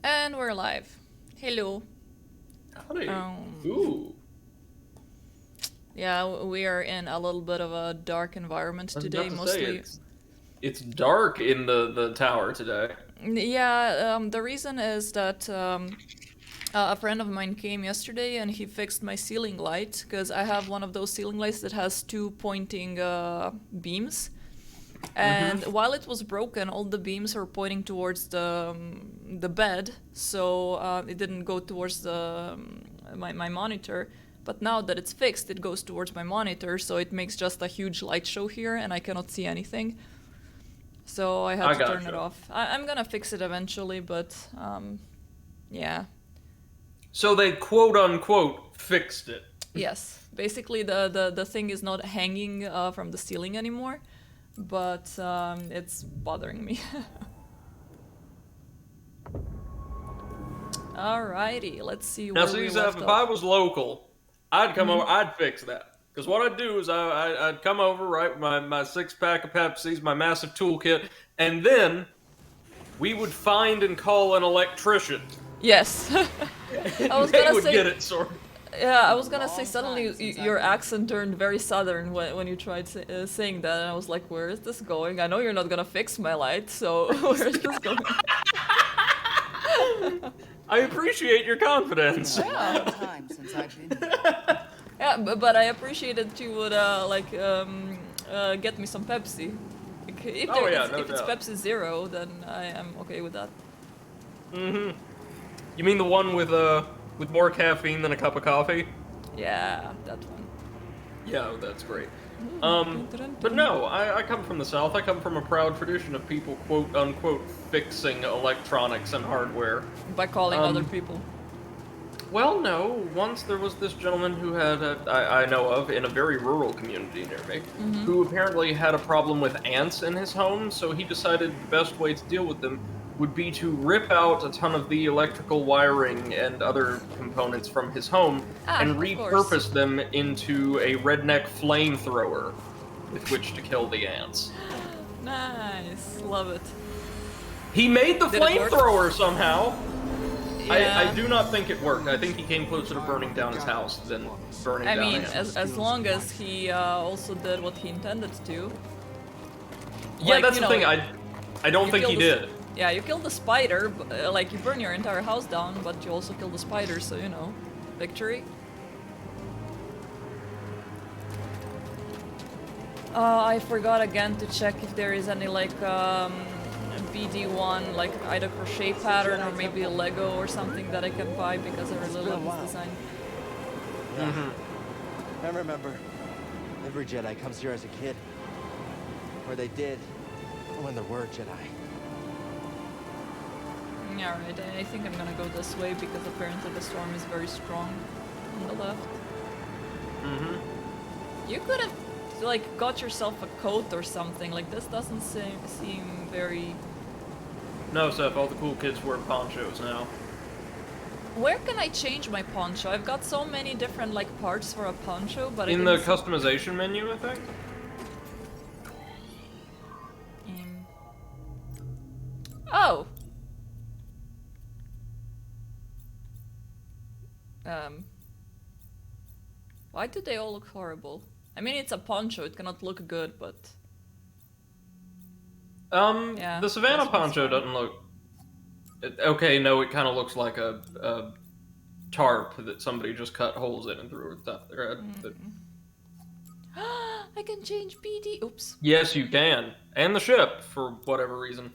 And we're live. Hello. Howdy. Um, Ooh. yeah, we are in a little bit of a dark environment I was today, about to say mostly. it's dark in the tower today. Yeah, the reason is that a friend of mine came yesterday and he fixed my ceiling light because I have one of those ceiling lights that has two pointing beams. And Mm-hmm. while it was broken, all the beams were pointing towards the bed, so it didn't go towards my monitor. But now that it's fixed, it goes towards my monitor, so it makes just a huge light show here, and I cannot see anything. So I had I to turn it gotcha. off. I'm gonna fix it eventually, but yeah. So they quote unquote fixed it. Yes, basically the thing is not hanging from the ceiling anymore, but it's bothering me. Alrighty, let's see Now, where see, we Zeph, left if I off. was local, I'd come over, Mm-hmm. I'd fix that. Because what I'd do is I'd come over, right, with my six-pack of Pepsis, my massive toolkit, and then we would find and call an electrician. Yes, I And was they gonna would say. get it sorted. Yeah, It's I been was a gonna say long suddenly time since your I've been here. accent turned very southern when you tried saying that, and I was like, where is this going? I know you're not gonna fix my light, so where is this going? I appreciate your It's confidence. been a Yeah, long time since I've been here. yeah, but I appreciate that you would get me some Pepsi. Like, Oh yeah, no if it's doubt. Pepsi Zero, then I am okay with that. Mm-hmm. You mean the one with more caffeine than a cup of coffee? Yeah, that one. Yeah, that's great. Dun, dun, dun, But dun. no, I come from the South. I come from a proud tradition of people quote unquote fixing electronics and hardware. By calling other Um, people. well, no. Once there was this gentleman who had, I know of, in a very rural community near me, Mm-hmm. who apparently had a problem with ants in his home, so he decided the best way to deal with them would be to rip out a ton of the electrical wiring and other components from his home Ah, and of course. repurpose them into a redneck flamethrower with which to kill the ants. Nice, love it. He made the Did it work? flamethrower somehow! I Yeah. do not think it worked. I think he came closer to burning down his house than burning I down mean, ants. as long as he also did what he intended to. Yeah, Like, that's you the know, thing. I don't you think kill he the. did. Yeah, you kill the spider, like you burn your entire house down, but you also kill the spider, so you know, victory. I forgot again to check if there is any like BD1, like either crochet pattern or maybe a Lego or something that I can buy because I really been a love while. this design. Mm-hmm. I remember every Jedi comes here as a kid. Or they did, when there were Jedi. Yeah, right. I think I'm gonna go this way because apparently the storm is very strong on the left. Mm-hmm. You could have like got yourself a coat or something. Like this doesn't seem very. No, Seth, all the cool kids wear ponchos now. Where can I change my poncho? I've got so many different like parts for a poncho, but I In didn't the see. customization menu, I think? Um, oh. Um. Why do they all look horrible? I mean, it's a poncho. It cannot look good, but yeah. The Savannah This one's poncho fine. doesn't look... Okay, no, it kind of looks like a tarp that somebody just cut holes in and threw at the top of their head. But I can change BD. Oops. yes, you can. And the ship, for whatever reason.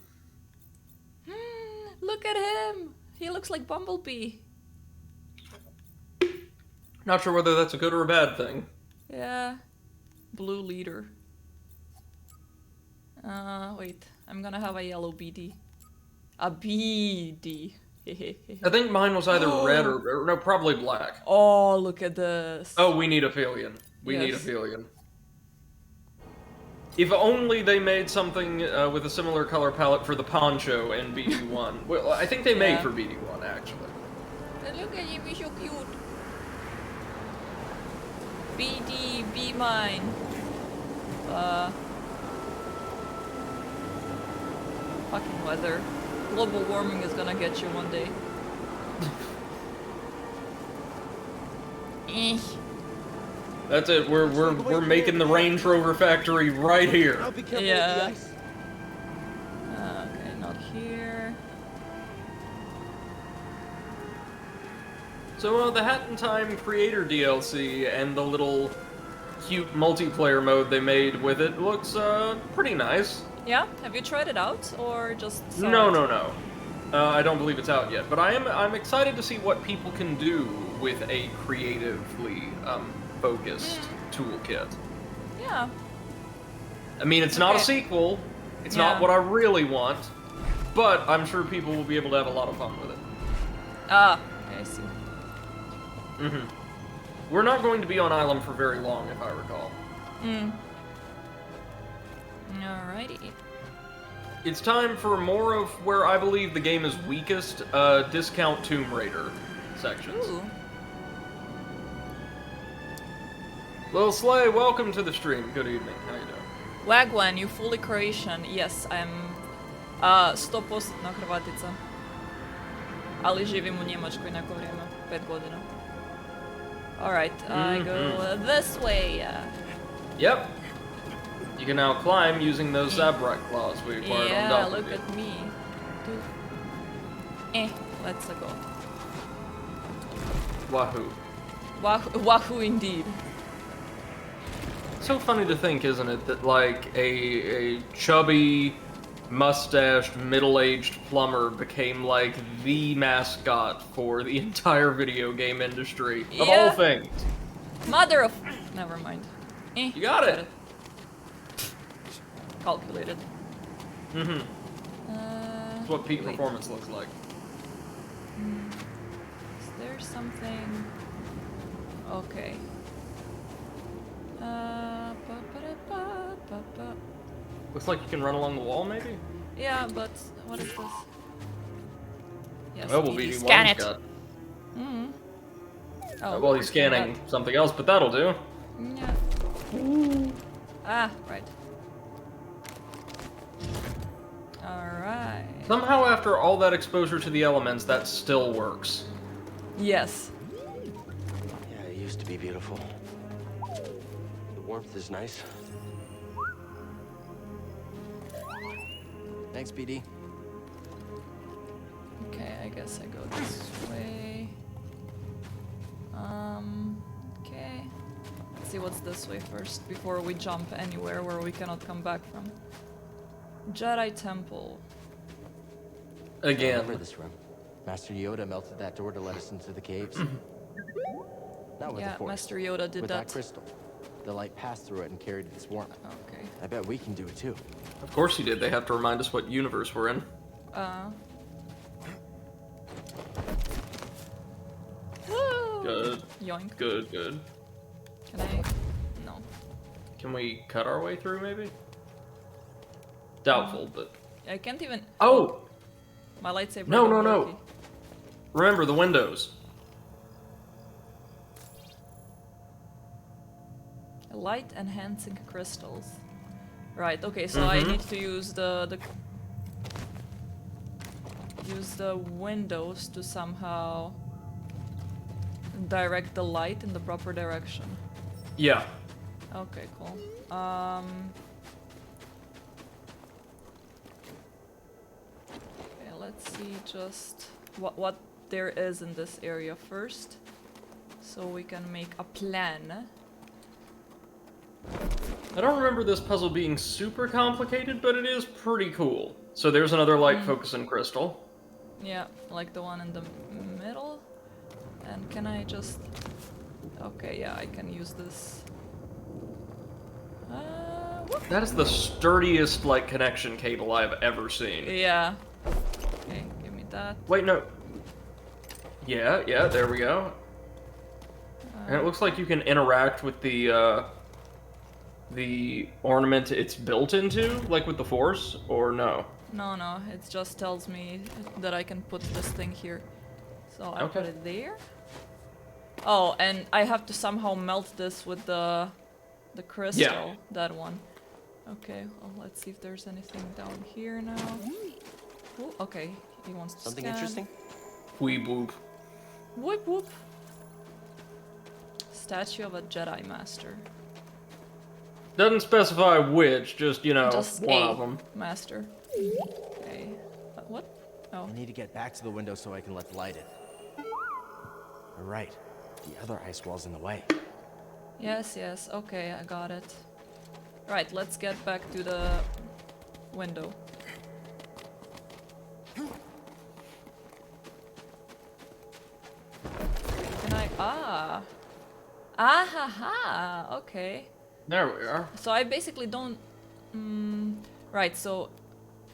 Look at him. He looks like Bumblebee. Not sure whether that's a good or a bad thing. Yeah. Blue leader. Wait. I'm gonna have a yellow BD. A BD. I think mine was either red or no, probably black. Oh, look at this. Oh, we need a Aphelion. We need a Yes. Aphelion. If only they made something with a similar color palette for the poncho in BD1. Well, I think they made Yeah. for BD1, actually. Look at him, he's so cute. BD, be mine. Fucking weather. Global warming is gonna get you one day. That's it. We're making the Range Rover factory right here. I'll be careful Yeah. with the ice. Okay, not here. So the Hat in Time Creator DLC and the little cute multiplayer mode they made with it looks pretty nice. Yeah, have you tried it out or just saw No, it? no, no. I don't believe it's out yet, but I'm excited to see what people can do with a creatively focused toolkit. Yeah. I mean, it's not a Okay. sequel. It's Yeah. not what I really want, but I'm sure people will be able to have a lot of fun with it. Ah, okay, I see. We're not going to be on Island for very long, if I recall. Alrighty. It's time for more of where I believe the game is weakest, discount Tomb Raider sections. Ooh. Lil Slay, welcome to the stream. Good evening. How you doing? Wagwan, you fully Croatian. Yes, I'm 100% Hrvatica. Ali živim u Njemačkoj neko vrijeme, 5 godina. Alright, I go this way. Yep. You can now climb using those Zabrak claws we acquired on Yeah, Dolphin. look at me. Let's go. Wahoo. Wahoo indeed. So funny to think, isn't it, that like a chubby, mustached, middle-aged plumber became like the mascot for the entire video game industry of all Yeah. things. Mother of... Never mind. You got it. Calculated. Mm-hmm. That's what peak wait. performance looks like. Is there something... Okay. Ba-ba-da-ba-ba-ba. Looks like you can run along the wall, maybe? Yeah, but what is this? Yes, Well, Speedy, BD1's scan it. got... Oh, well, he's scanning something else, but that'll do. Yeah. Ah, right. Alright. Somehow, after all that exposure to the elements, that still works. Yes. Yeah, it used to be beautiful. The warmth is nice. Thanks, BD. Okay, I guess I go this way. Okay. Let's see what's this way first before we jump anywhere where we cannot come back from. Jedi Temple. I Again. remember this room. Master Yoda melted that door to let us into the caves. Not with Yeah, the Force. Master Yoda did with that. that crystal. The light passed through it and carried its warmth. Okay. I bet we can do it too. Of course he did. They have to remind us what universe we're in. Good. Yoink. Good, good. Can I? No. Can we cut our way through, maybe? Doubtful, but... I can't even. Oh! My lightsaber. No, isn't no, no. working. Remember, the windows. Light enhancing crystals. Right. Okay. So I need to use the windows to somehow direct the light in the proper direction. Yeah. Okay. Cool. Okay, let's see just what there is in this area first, so we can make a plan. I don't remember this puzzle being super complicated, but it is pretty cool. So there's another light focusing crystal. Yeah, like the one in the middle. And can I just... Okay, yeah, I can use this. Whoop. That is the sturdiest, like, connection cable I've ever seen. Yeah. Okay, give me that. Wait, no. Yeah, yeah, there we go. And it looks like you can interact with the ornament it's built into, like with the Force, or no? No, no, it just tells me that I can put this thing here. So I put it there. Oh, and I have to somehow melt this with the crystal. Yeah. That one. Okay, well, let's see if there's anything down here now. Ooh, okay, he wants to Something scan. interesting? Weeb whoop. Whoop whoop. Statue of a Jedi Master. Doesn't specify which, just, you know, Just one a of them. Master. Okay. What? Oh. I need to get back to the window so I can let the light in. You're right. The other ice wall's in the way. Yes, yes. Okay, I got it. Right, let's get back to the window. Can I? Ah. Ah ha ha. Okay. There we are. So I basically don't. Right. So.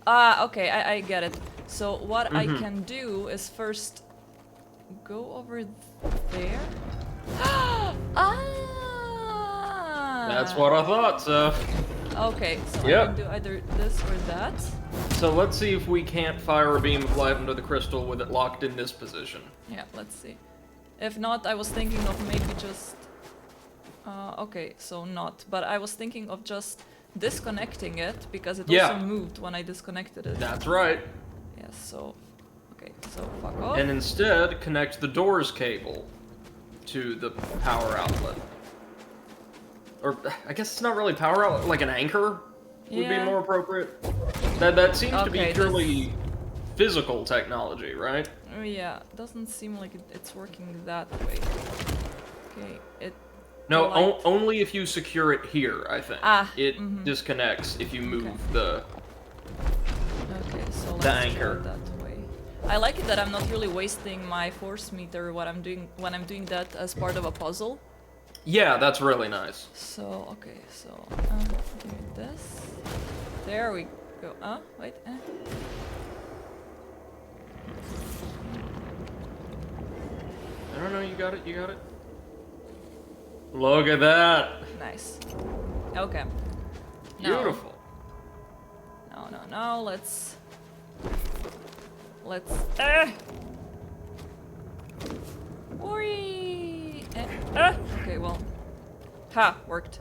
Ah. Okay. I get it. So what I can do is first go over there. Ah. That's what I thought, so. Okay. So Yep. I can do either this or that. So let's see if we can't fire a beam of light into the crystal with it locked in this position. Yeah. Let's see. If not, I was thinking of maybe just. Okay, so not. But I was thinking of just disconnecting it because it Yeah. also moved when I disconnected it. That's right. Yes, so. Okay, so fuck off. And instead, connect the doors cable to the power outlet. Or, I guess it's not really power outlet, like an anchor would be Yeah. more appropriate. That seems to be Okay, purely physical technology, right? Oh, yeah, doesn't seem like it's working that way. Okay, it. No, light- only if you secure it here, I think. Ah, It disconnects if you move Okay. the... Okay, so let's the try anchor. that way. I like it that I'm not really wasting my force meter when I'm doing that as part of a puzzle. Yeah, that's really nice. So okay, so give me this. There we go. Wait. No, you got it, you got it. Look at that! Nice. Okay. Beautiful. No. Let's. Whee! Okay, well. Ha! Worked.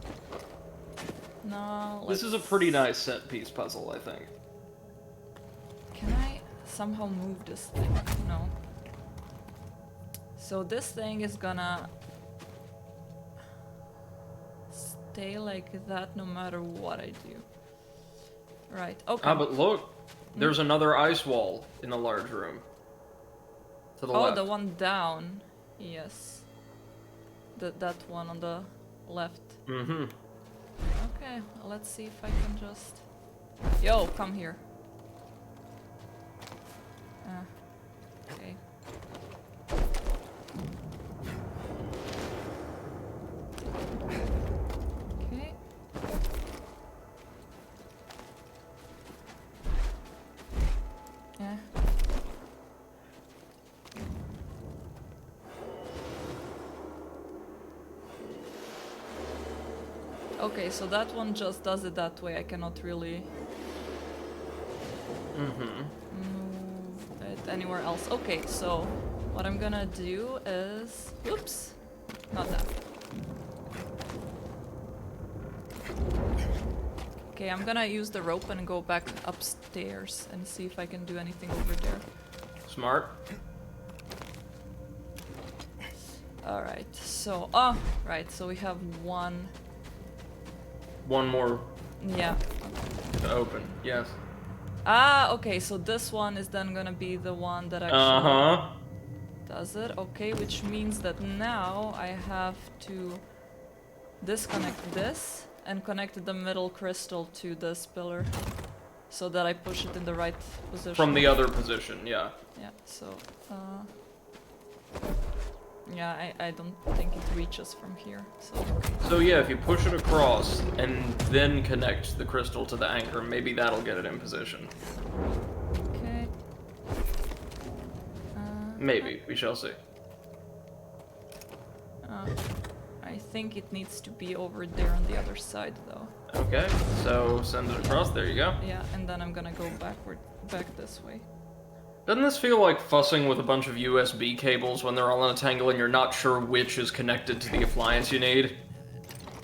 No. This is a pretty nice set piece puzzle, I think. Can I somehow move this thing? No. So this thing is gonna stay like that no matter what I do. Right, okay. Ah, but look! There's another ice wall in the large room. To the Oh, left. the one down. Yes. That one on the left. Mm-hmm. Okay, let's see if I can just... Yo, come here. Okay. Okay. Yeah. Okay, so that one just does it that way. I cannot really move it anywhere else. Okay, so what I'm gonna do is... Oops! Not that. Okay, I'm gonna use the rope and go back upstairs and see if I can do anything over there. Smart. Alright, so... right, so we have one... One more Yeah. to open. Yes. Okay, so this one is then gonna be the one that actually... Uh-huh. Does it? Okay, which means that now I have to disconnect this and connect the middle crystal to this pillar so that I push it in the right position. From the other position, yeah. Yeah, so... yeah, I don't think it reaches from here, so... So yeah, if you push it across and then connect the crystal to the anchor, maybe that'll get it in position. Okay. Maybe. We shall see. I think it needs to be over there on the other side, though. Okay, so send it across. There you go. Yeah, and then I'm gonna go back this way. Doesn't this feel like fussing with a bunch of USB cables when they're all in a tangle and you're not sure which is connected to the appliance you need?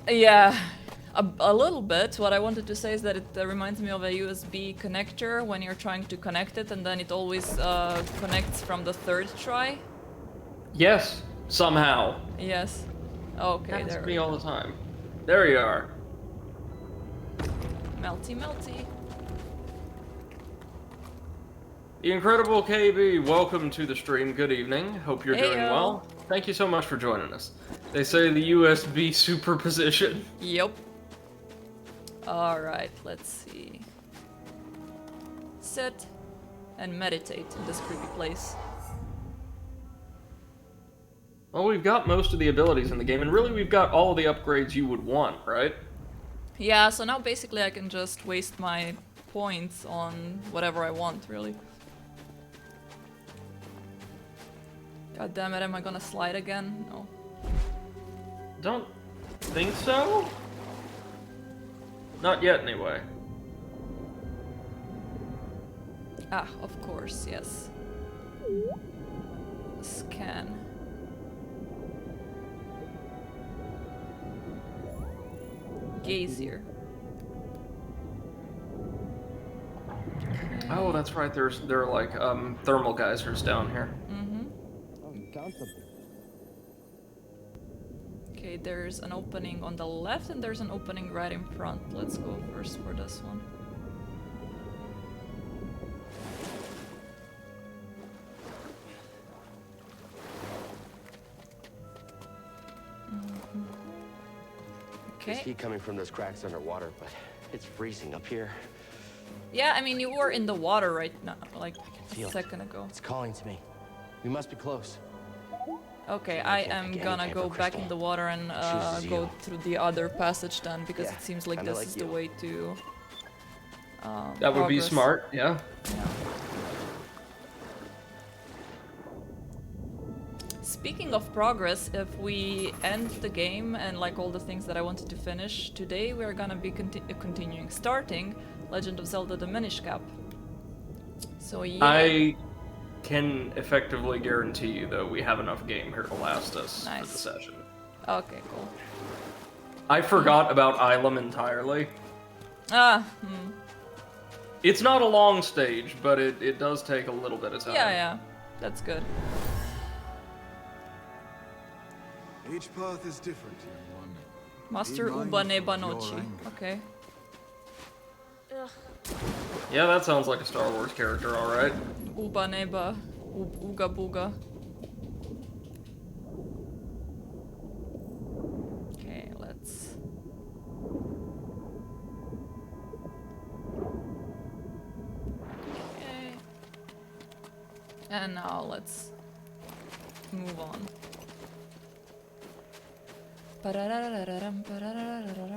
Yeah. A little bit. What I wanted to say is that it reminds me of a USB connector when you're trying to connect it, and then it always connects from the third try. Yes, somehow. Yes. Okay, Happens there to we me go. all the time. There you are. Melty, melty. The Incredible KB, welcome to the stream. Good evening. Hope you're doing Heyo. well. Thank you so much for joining us. They say the USB superposition. Yep. Alright, let's see. Sit and meditate in this creepy place. Well, we've got most of the abilities in the game, and really we've got all of the upgrades you would want, right? Yeah, so now basically I can just waste my points on whatever I want, really. God damn it, am I gonna slide again? No. Don't think so? Not yet, anyway. Ah, of course, yes. Scan. Gazier. Oh, that's right. There are like thermal geysers down here. Okay, there's an opening on the left and there's an opening right in front. Let's go first for this one. There's Okay. heat coming from those cracks underwater, but it's freezing up here. Yeah, I mean, you were in the water right now, like feel a it. second ago. It's calling to me. We must be close. Okay, I I can't am think gonna anything go for back Crystal. in the water and Chooses go you. through the other passage then, because Yeah, it seems like kinda this like is the you. way to That would be progress. smart, yeah. Yeah. Speaking of progress, if we end the game and like all the things that I wanted to finish today, we're gonna be starting Legend of Zelda: The Minish Cap. So yeah. I can effectively guarantee you, though, we have enough game here to last us for the Nice. session. Okay, cool. I forgot about Ilum entirely. Ah, It's not a long stage, but it does take a little bit of time. yeah, that's good. Each path is different, young one. Master Be Uba mindful Neba of your Nochi. anger. Okay. Yeah, that sounds like a Star Wars character, alright. Uba Neba. Uga Booga. Okay, let's. Okay. And now let's move on.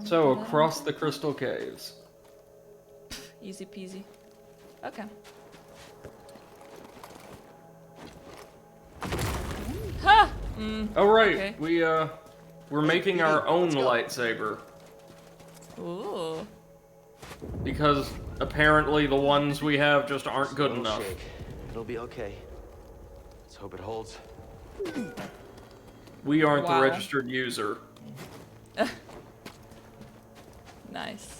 So, across the Crystal Caves. Easy peasy. Okay. Ha! Oh right, Okay. we're making our own lightsaber Ooh. because apparently the ones we have just aren't good Don't enough. shake. It'll be okay. Let's hope it holds. We aren't Wow. the registered user. Nice.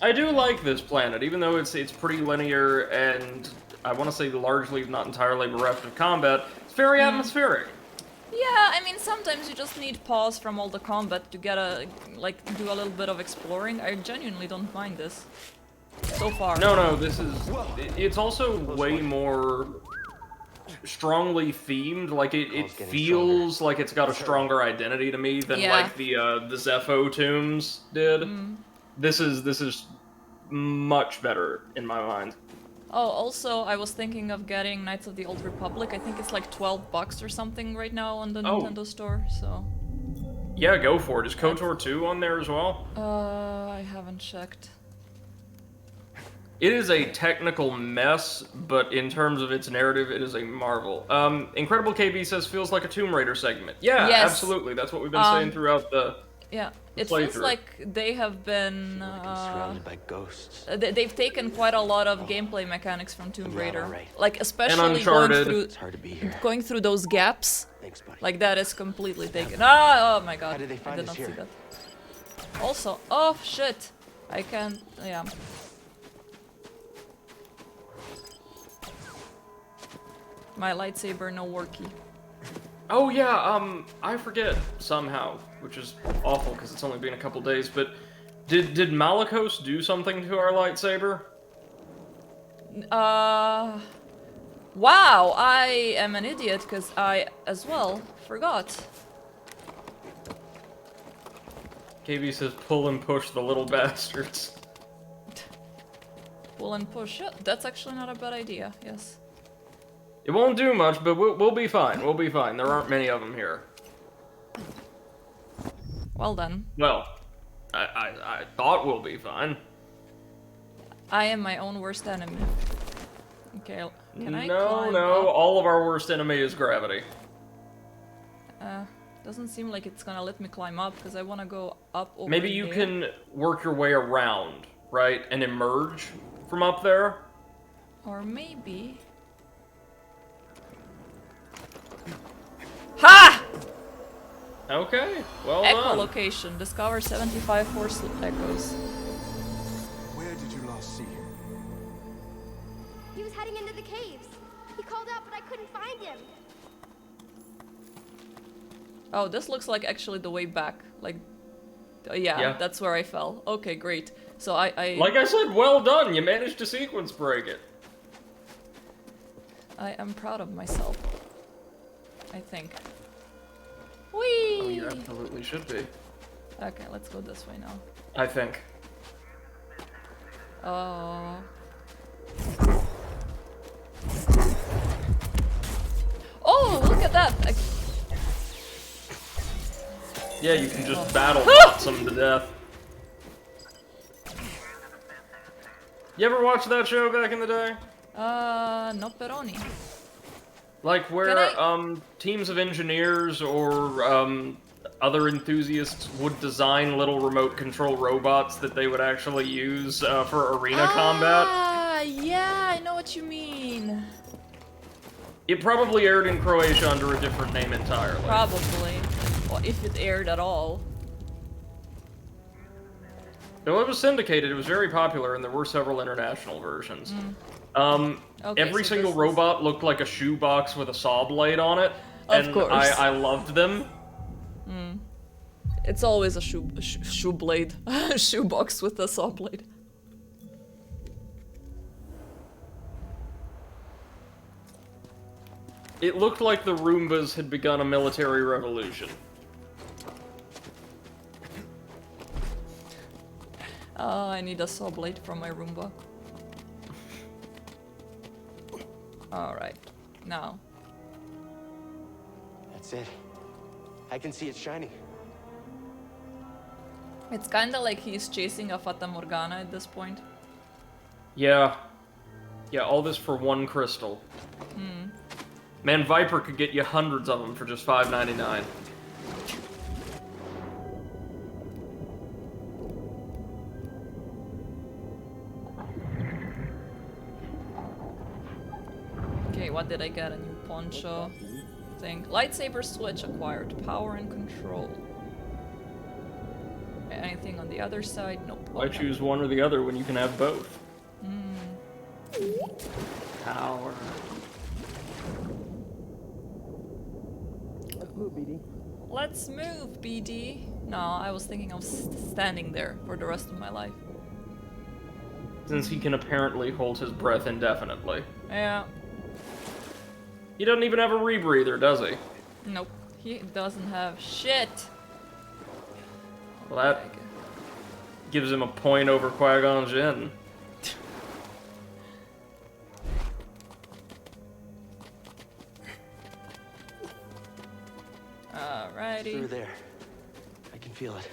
I do like this planet, even though it's pretty linear and I want to say largely, if not entirely, bereft of combat. It's very atmospheric. Yeah, I mean, sometimes you just need pause from all the combat to get do a little bit of exploring. I genuinely don't mind this. So far. No, this is. It's also way more strongly themed. Like it getting feels like it's got a stronger identity to me than Yeah. like the Zepho tombs did. This is much better in my mind. Oh, also, I was thinking of getting Knights of the Old Republic. I think it's like $12 or something right now on the Oh. Nintendo store, so... Yeah, go for it. Is KOTOR 2 on there as well? I haven't checked. It is a technical mess, but in terms of its narrative, it is a marvel. Incredible KB says feels like a Tomb Raider segment. Yeah, Yes. absolutely. That's what we've been saying throughout the. Yeah, it feels playthrough. like they have been... Like I'm surrounded by ghosts. They've taken quite a lot of gameplay mechanics from Tomb Yeah, Raider. alright. Like, especially going Uncharted. through, It's hard to be here. going through those gaps. Thanks, buddy. Like, that is completely taken. Ah, oh my god. How did they find I did us not see here? that. Also, oh shit! I can't. Yeah. My lightsaber no worky. Oh yeah, I forget somehow, which is awful because it's only been a couple days, but did Malicos do something to our lightsaber? Wow, I am an idiot because I as well forgot. KB says pull and push the little bastards. Pull and push. Yeah, that's actually not a bad idea. Yes. It won't do much, but we'll be fine. We'll be fine. There aren't many of them here. Well then. Well, I thought we'll be fine. I am my own worst enemy. Okay, can I No, climb no. up? All of our worst enemy is gravity. Doesn't seem like it's gonna let me climb up because I want to go up over Maybe you there. can work your way around, right, and emerge from up there. Or maybe... Ha! Okay, well done. Echolocation. Discover 75 force echoes. Where did you last see him? He was heading into the caves. He called out, but I couldn't find him. Oh, this looks like actually the way back. Like, yeah, that's where I fell. Okay, great. So I Like I said, well done. You managed to sequence break it. I am proud of myself. I think. Whee! Oh, you absolutely should be. Okay, let's go this way now. I think. Oh. Oh, look at that! Yeah, you can just battle bot them to death. You ever watch that show back in the day? No pepperoni. Like where Can teams of engineers or other enthusiasts would design little remote control robots that they would actually use for arena combat. Ah, yeah, I know what you mean. It probably aired in Croatia under a different name entirely. Probably. Well, if it aired at all. No, it was syndicated. It was very popular, and there were several international versions. Okay, Every so single this is- robot looked like a shoebox with a saw blade on it, Of and course. I loved them. It's always a shoe blade. Shoebox with a saw blade. It looked like the Roombas had begun a military revolution. I need a saw blade from my Roomba. Alright, now. That's it. I can see it shining. It's kinda like he's chasing a Fata Morgana at this point. Yeah. Yeah, all this for one crystal. Man, Viper could get you hundreds of them for just $5.99. Okay, what did I get? A new poncho thing. Lightsaber switch acquired. Power and control. Anything on the other side? Nope. Why Okay. choose one or the other when you can have both? Power. Let's move, BD. No, I was thinking of standing there for the rest of my life. Since he can apparently hold his breath indefinitely. Yeah. He doesn't even have a rebreather, does he? Nope. He doesn't have shit. Well, that gives him a point over Qui-Gon Jinn. Alrighty. Through there. I can feel it.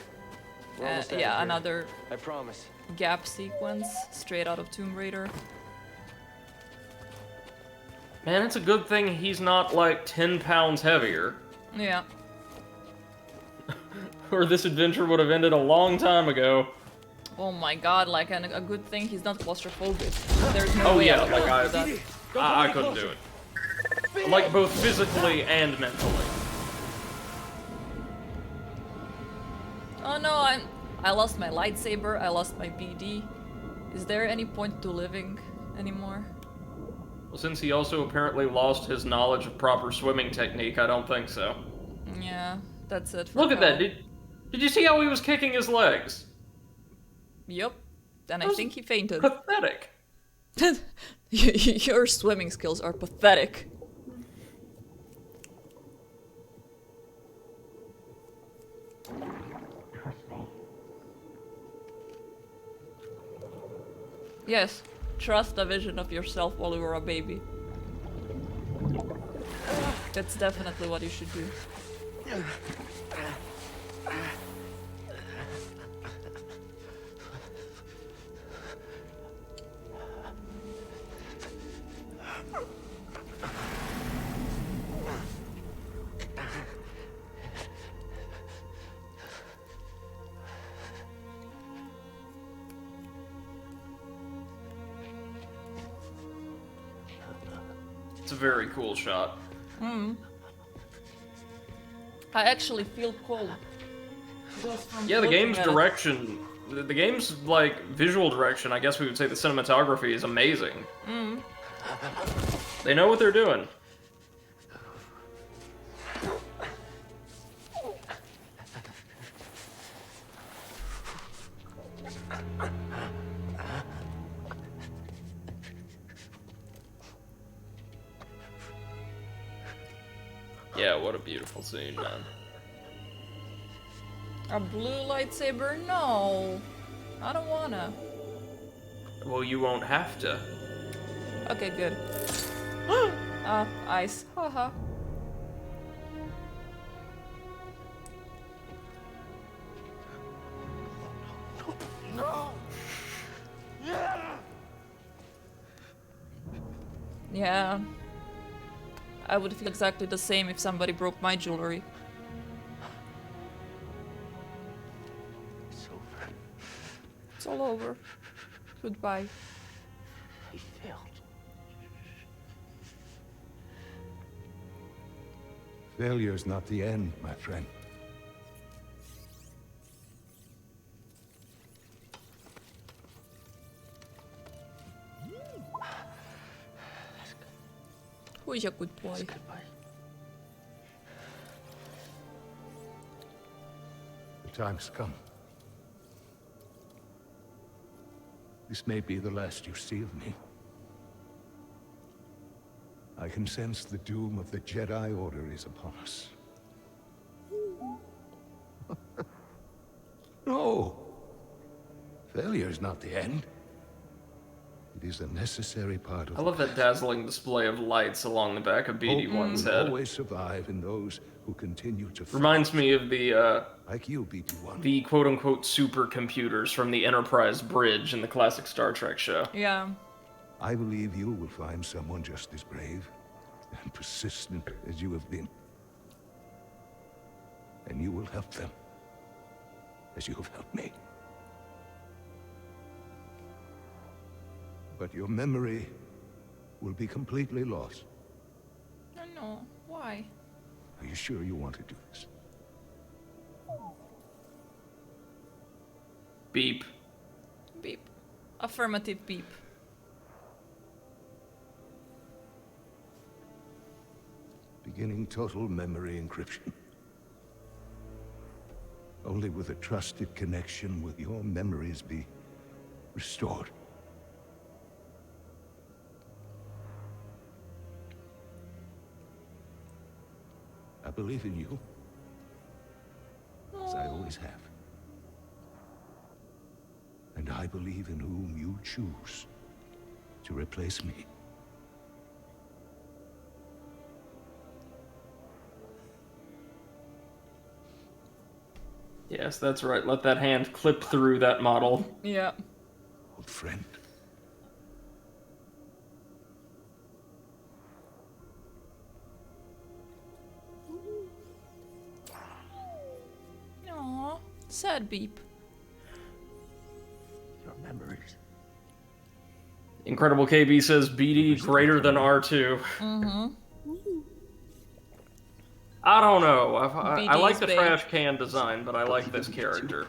We're almost out of Yeah, here. another I promise. gap sequence straight out of Tomb Raider. Man, it's a good thing he's not like 10 pounds heavier. Yeah. Or this adventure would have ended a long time ago. Oh my god, like a good thing he's not claustrophobic. There's no Oh way yeah, I would like go through that. I couldn't do it. Like both physically and mentally. Oh no, I lost my lightsaber, I lost my BD. Is there any point to living anymore? Well, since he also apparently lost his knowledge of proper swimming technique, I don't think so. Yeah, that's it for Look at Cal. that. Did you see how he was kicking his legs? Yep. And I That was think he fainted. Pathetic. Your swimming skills are pathetic. Yes, trust the vision of yourself while you were a baby. That's definitely what you should do. It's a very cool shot. I actually feel cold. Yeah, the looking game's at it. direction, the game's, like, visual direction, I guess we would say the cinematography is amazing. They know what they're doing. Yeah, what a beautiful scene, man. A blue lightsaber? No. I don't wanna. Well, you won't have to. Okay, good. Ice. Haha. Yeah. I would feel exactly the same if somebody broke my jewelry. It's over. It's all over. Goodbye. He failed. Failure's not the end, my friend. Who's a good boy? Goodbye. The time's come. This may be the last you see of me. I can sense the doom of the Jedi Order is upon us. No! Failure's not the end. It is a necessary part of I love that dazzling display of lights along the back of BD-1's head. always survive in those who continue to fight. Reminds me of the Like you, BD-1. the quote-unquote supercomputers from the Enterprise bridge in the classic Star Trek show. Yeah. I believe you will find someone just as brave and persistent as you have been. And you will help them, as you have helped me. But your memory will be completely lost. I know. Why? Are you sure you want to do this? Beep. Beep. Affirmative beep. Beginning total memory encryption. Only with a trusted connection will your memories be restored. I believe in you, as I always have. And I believe in whom you choose to replace me. Yes, that's right. Let that hand clip through that model. Yeah. Old friend. Aww. Sad beep. Your memories. Incredible KB says BD greater than R2. I don't know. I like BD's the babe. trash can design, but I like this character.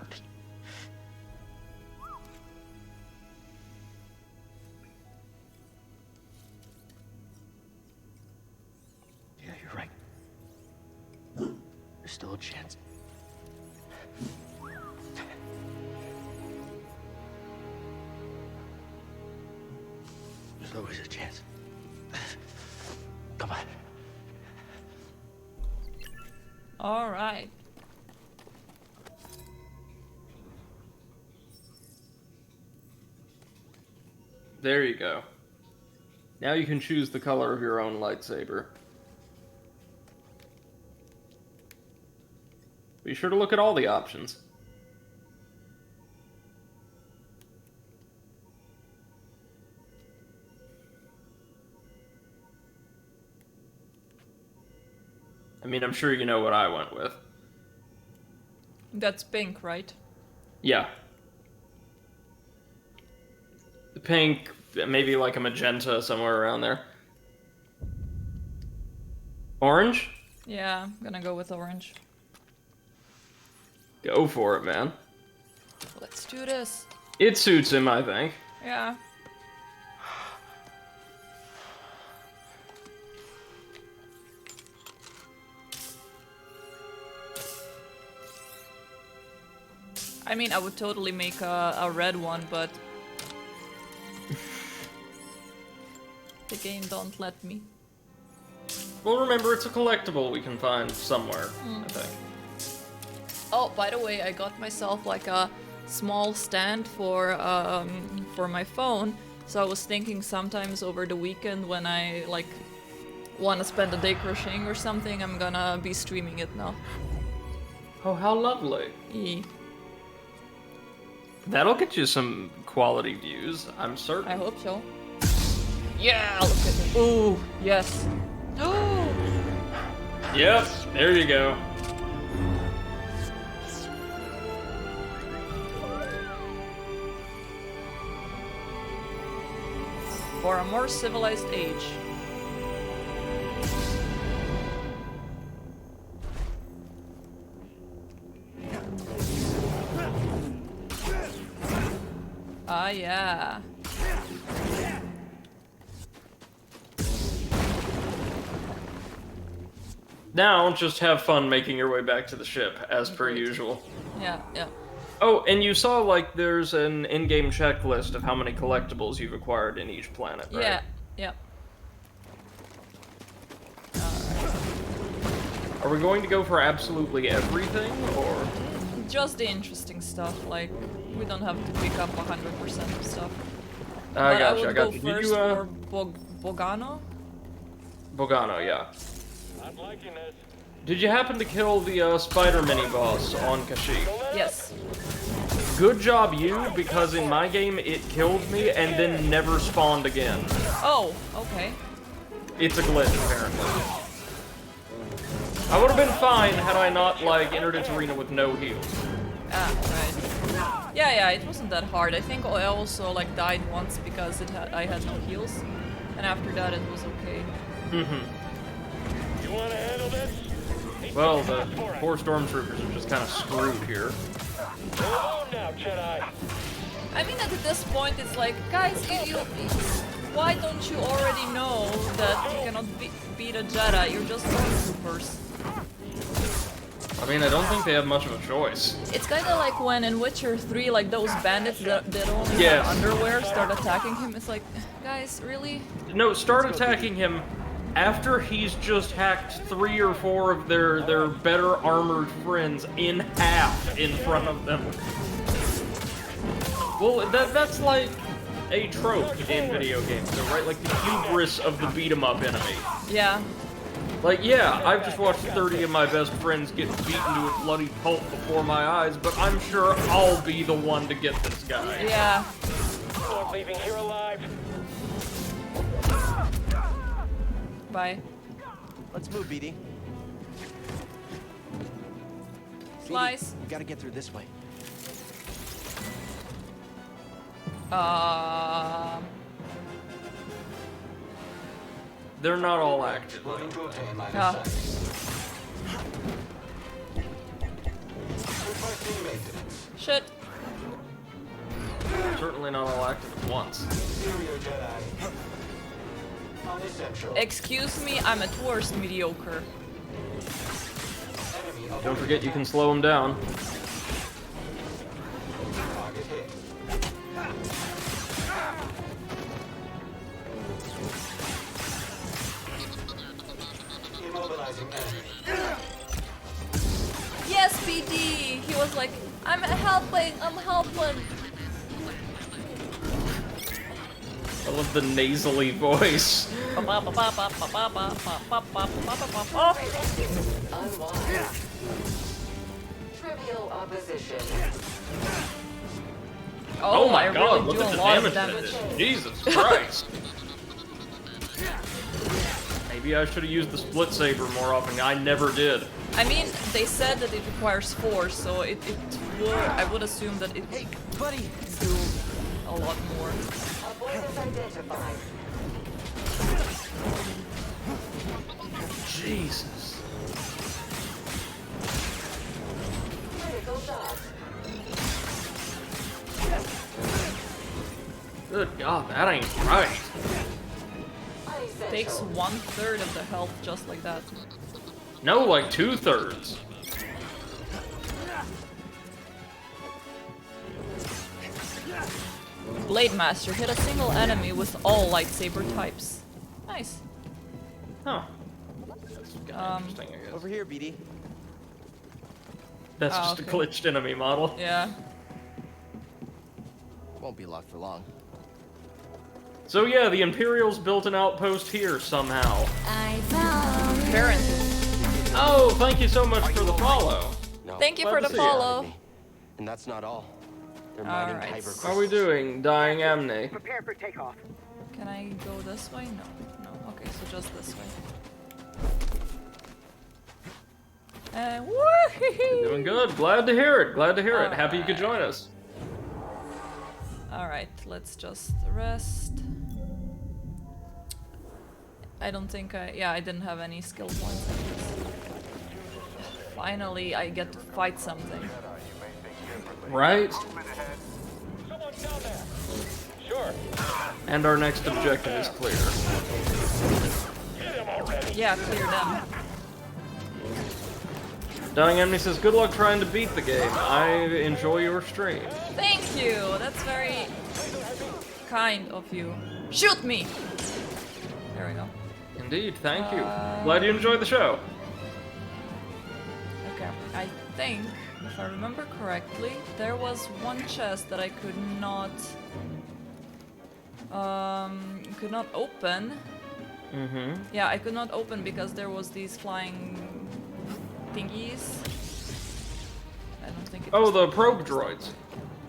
still a chance. There's always a chance. Come on. All right. There you go. Now you can choose the color of your own lightsaber. Be sure to look at all the options. I mean, I'm sure you know what I went with. That's pink, right? Yeah. The pink, maybe like a magenta somewhere around there. Orange? Yeah, I'm gonna go with orange. Go for it, man. Let's do this. It suits him, I think. Yeah. I mean, I would totally make a red one, but the game don't let me. Well, remember, it's a collectible we can find somewhere, I think. Oh, by the way, I got myself like a small stand for my phone. So I was thinking sometimes over the weekend when I like want to spend a day crocheting or something, I'm gonna be streaming it now. Oh, how lovely. E. That'll get you some quality views, I'm certain. I hope so. Yeah, look at it. Ooh, yes. Oh. Yep, there you go. For a more civilized age. Ah, yeah. Now, just have fun making your way back to the ship, as per Great. usual. Yeah, yeah. Oh, and you saw, like, there's an in-game checklist of how many collectibles you've acquired in each planet, right? Yeah, yeah. Are we going to go for absolutely everything, or...? Just the interesting stuff, like, we don't have to pick up 100% of stuff. I But got you, I I would got go you. first Did you, for Bogano? Bogano, yeah. I'm liking this. Did you happen to kill the spider mini-boss on Kashyyyk? Yes. Good job, you, because in my game it killed me and then never spawned again. Oh, okay. It's a glitch, apparently. I would have been fine had I not, like, entered its arena with no heals. Ah, right. Yeah, it wasn't that hard. I think I also, like, died once because I had no heals. And after that it was okay. Mm-hmm. You want to handle this? Well, the poor stormtroopers are just kind of screwed here. Go on now, Jedi. I mean, at this point, it's like, guys, why don't you already know that you cannot beat a Jedi? You're just stormtroopers. I mean, I don't think they have much of a choice. It's kind of like when in Witcher 3, like those bandits that only Yes. have underwear start attacking him. It's like, guys, really? No, start attacking him after he's just hacked 3 or 4 of their better armored friends in half in front of them. Well, that's like a trope in video games, though, right? Like the hubris of the beat-em-up enemy. Yeah. Like, yeah, I've just watched 30 of my best friends get beaten to a bloody pulp before my eyes, but I'm sure I'll be the one to get this guy. Yeah. Not leaving here alive. Bye. Let's move, BD. Slice. BD, we gotta get through this way. They're not all active. Ah. Shit. Certainly not all active at once. Excuse me, I'm at worst mediocre. Don't forget you can slow him down. Yes, BD! He was like, I'm helping. I love the nasally voice. Trivial opposition. Oh my I god, really look do at a the lot of damage. damage. Jesus Christ. Maybe I should have used the split saber more often. I never did. I mean, they said that it requires force, so it would, I would assume that it Hey, buddy! do a lot more. Avoidance identified. Jesus. Critical dot. Good god, that ain't right. Takes 1/3 of the health just like that. No, like 2/3. Blade Master hit a single enemy with all lightsaber types. Nice. Huh. That's kinda interesting, I guess. Over here, BD. That's Oh, just okay. a glitched enemy model. Yeah. Won't be locked for long. So yeah, the Imperials built an outpost here somehow. Apparently. Oh, thank you so much for the follow. No. Thank you Glad for to the see you. follow. And that's not all. They're mining Alright. Kyber How are we doing, Dying Amne? Prepare for takeoff. Can I go this way? No. No. Okay, so just this way. Woo-hee-hee! Doing good. Glad to hear it. Glad to hear it. Happy you could join us. Alright, let's just rest. I don't think I didn't have any skill points. I guess. Finally, I get to fight something. Right? Someone down there. Sure. And our next objective is clear. Get him already. Yeah, clear them. Dying Amne says, good luck trying to beat the game. I enjoy your stream. Thank you! That's very kind of you. Shoot me! There we go. Indeed, thank you. Glad you enjoyed the show. Okay, I think, if I remember correctly, there was one chest that I could not open. Mm-hmm. Yeah, I could not open because there was these flying thingies. I don't think it Oh, was the probe droids.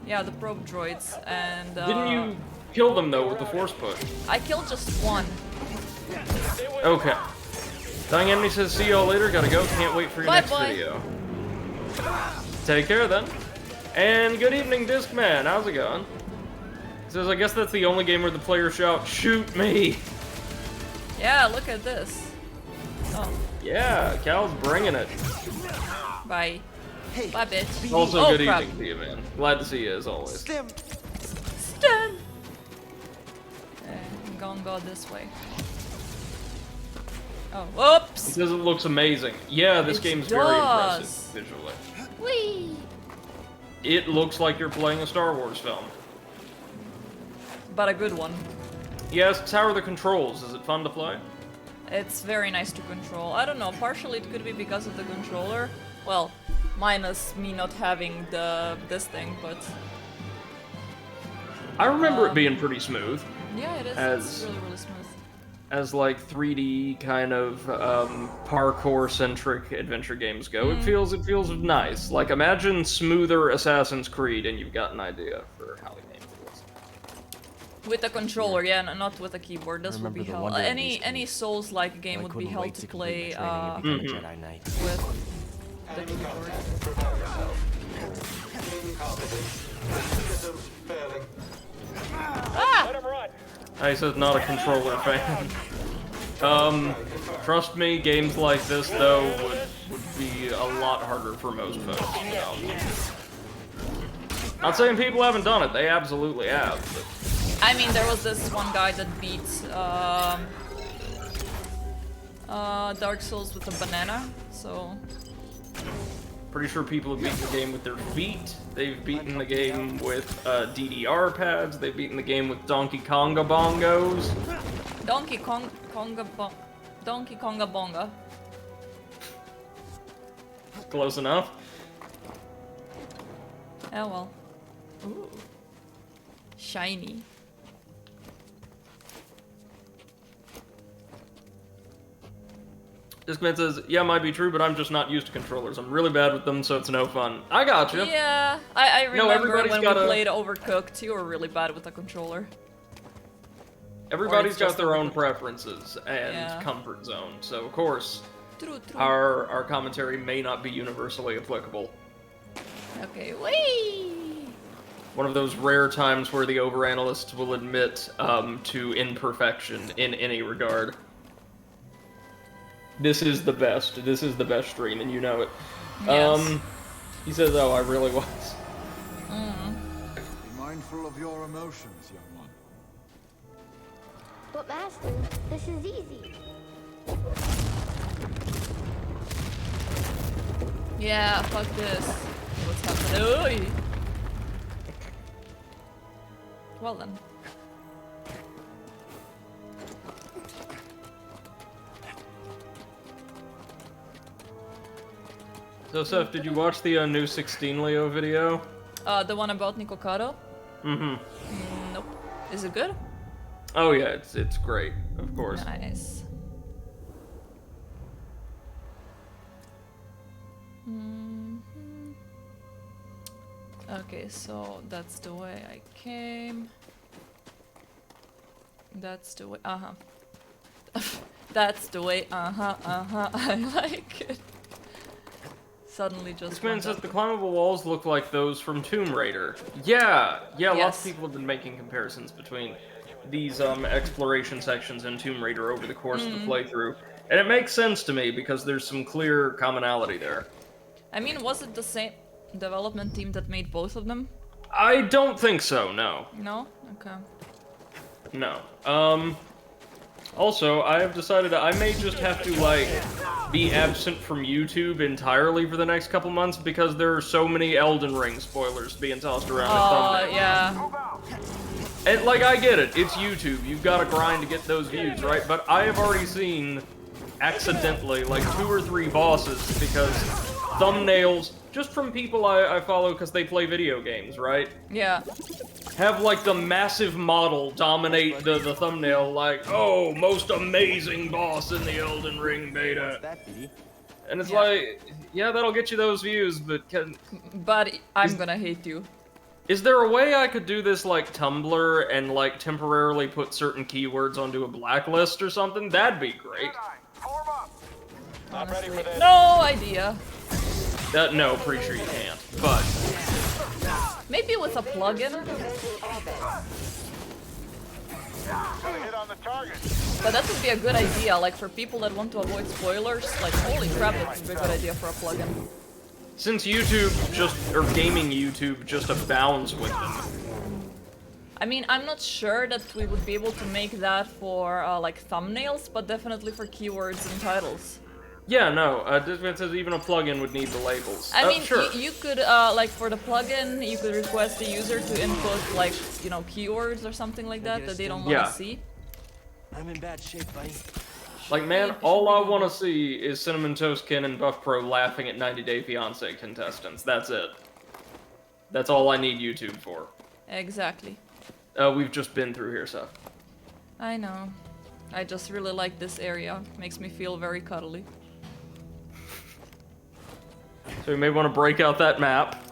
Yeah, the probe droids, and Didn't you kill them, though, with the force push? I killed just one. Okay. Dying Amne says, see y'all later, gotta go, can't wait for your next Bye-bye. video. Take care, then. And good evening, Discman, how's it going? Says, I guess that's the only game where the players shout, shoot me! Yeah, look at this. Oh, Yeah, Cal's bringing it. bye. Hey, Bye, bitch. Also, Oh, good crap. evening to you, man. Glad to see you, as always. Stim! Stun! Okay, I'm gonna go this way. Oh, He whoops! says it looks amazing. Yeah, this It game's very does. impressive, visually. Whee! It looks like you're playing a Star Wars film. But a good one. Yes, how are the controls? Is it fun to play? It's very nice to control. I don't know, partially it could be because of the controller. Well, minus me not having this thing, but I remember it being pretty smooth. yeah, it is. As- It's really, really smooth. As like 3D kind of parkour-centric adventure games go, it feels nice. Like imagine smoother Assassin's Creed, and you've got an idea for how the game feels. With a controller, yeah, not with a keyboard. This would remember be the hell. wonder of Any these Souls-like game I would be couldn't hell wait to complete play my training and become a Jedi Knight. with the keyboard. Let him run. I said not a controller fan. Trust me, games like this though would be a lot harder for most folks. You know? Not saying people haven't done it; they absolutely have. But I mean, there was this one guy that beat Dark Souls with a banana, so Pretty sure people have beaten the game with their feet. They've beaten the game with DDR pads. They've beaten the game with Donkey Konga bongos. Donkey Konga Bonga. Close enough. Oh well. Ooh. Shiny. Discman says, yeah, might be true, but I'm just not used to controllers. I'm really bad with them, so it's no fun. I gotcha. Yeah, I remember everybody's when got we a- played Overcooked, you were really bad with the controller. Everybody's it's got just their own Overcooked. preferences and Yeah. comfort zone, so of course, True. our commentary may not be universally applicable. Okay, wait. One of those rare times where the overanalyst will admit to imperfection in any regard. This is the best. This is the best stream, and you know it. Yes. He says, "Oh, I really was." Be mindful of your emotions, young one. But Master, this is easy. Yeah, fuck this. What's happening? Oy. Well then. So, Seth, did you watch the new 16 Leo video? The one about Nikocado? Mm-hmm. Nope. Is it good? Oh yeah, it's great, of course. Nice. Mhm. Okay, so that's the way I came. That's the way. That's the way. I like it. Suddenly just. This man went says up. the climbable walls look like those from Tomb Raider. Yeah, lots Yes. of people have been making comparisons between these exploration sections in Tomb Raider over the course of the playthrough. And it makes sense to me because there's some clear commonality there. I mean, was it the same development team that made both of them? I don't think so, no. No? Okay. No. Also, I have decided that I may just have to, like, be absent from YouTube entirely for the next couple months because there are so many Elden Ring spoilers being tossed around in thumbnails. Yeah. And, like, I get it. It's YouTube. You've got to grind to get those views, right? But I have already seen, accidentally, like, 2 or 3 bosses because thumbnails, just from people I follow because they play video games, right? Yeah. Have, like, the massive model dominate the thumbnail, like, oh, most amazing boss in the Elden Ring beta. That be? And it's Yeah. like, yeah, that'll get you those views, but But I'm gonna hate you. is there a way I could do this like Tumblr and like temporarily put certain keywords onto a blacklist or something? That'd be great. Not ready for this. No idea. No, pretty sure you can't. But Maybe with a plugin, Gotta hit on the target. but that would be a good idea. Like for people that want to avoid spoilers, like holy crap, that would be a good idea for a plugin. since YouTube or gaming YouTube just abounds with them. I mean, I'm not sure that we would be able to make that for like thumbnails, but definitely for keywords and titles. Yeah, no, Discman says even a plugin would need the labels. I mean, sure. you could like for the plugin, you could request the user to input like keywords or something like that that they don't want Yeah. to see. I'm in bad shape, buddy. Like, man, all I want to see is Cinnamon Toast Ken and Buff Pro laughing at 90 Day Fiancé contestants. That's it. That's all I need YouTube for. Exactly. We've just been through here, so. I know. I just really like this area. Makes me feel very cuddly. So we may want to break out that map.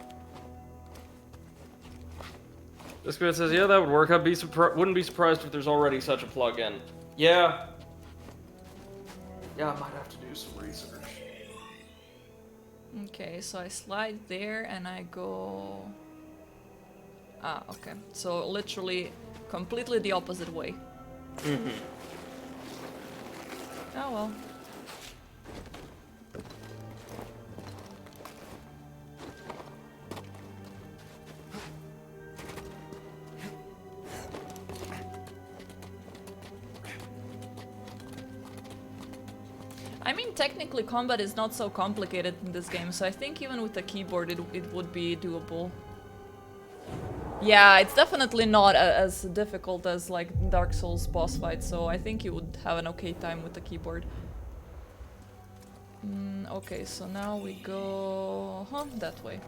This guy says, yeah, that would work. Wouldn't be surprised if there's already such a plugin. Yeah. Yeah, I might have to do some research. Okay, so I slide there and I go... Ah, okay. So literally completely the opposite way. Mm-hmm. Oh well. I mean, technically combat is not so complicated in this game, so I think even with a keyboard it would be doable. Yeah, it's definitely not as difficult as like Dark Souls boss fight, so I think you would have an okay time with the keyboard. Okay, so now we go... that way.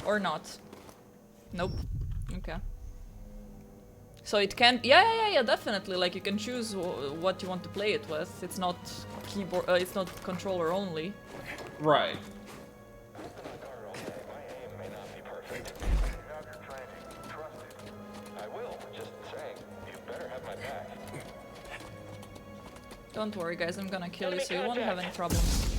Or not. Nope. Okay. So it can... Yeah, definitely. Like, you can choose what you want to play it with. It's not keyboard... it's not controller only. Right. Don't worry, guys, I'm gonna kill you, so you won't have any problems.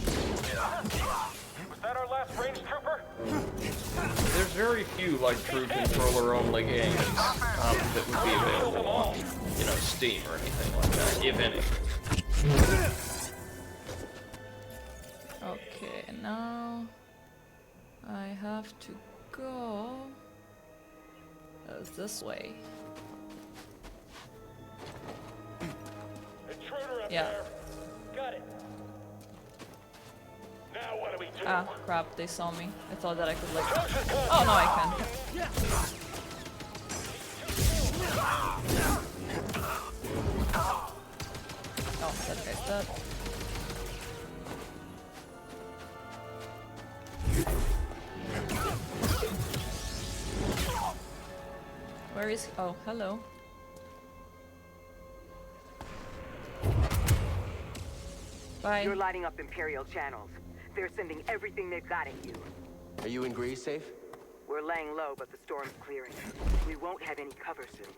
Was that our last range trooper? There's very few, like, true controller-only games that would be available on, you know, Steam or anything like that, if any. Okay, now... I have to go... this way. Yeah. Got it. Now what do we do? Ah, crap, they saw me. I thought that I could like... Oh, no, I can. Oh, that guy's dead. Where is he? Oh, hello. Bye. You're lighting up Imperial channels. They're sending everything they've got at you. Are you in Greece safe? We're laying low, but the storm's clearing. We won't have any cover soon.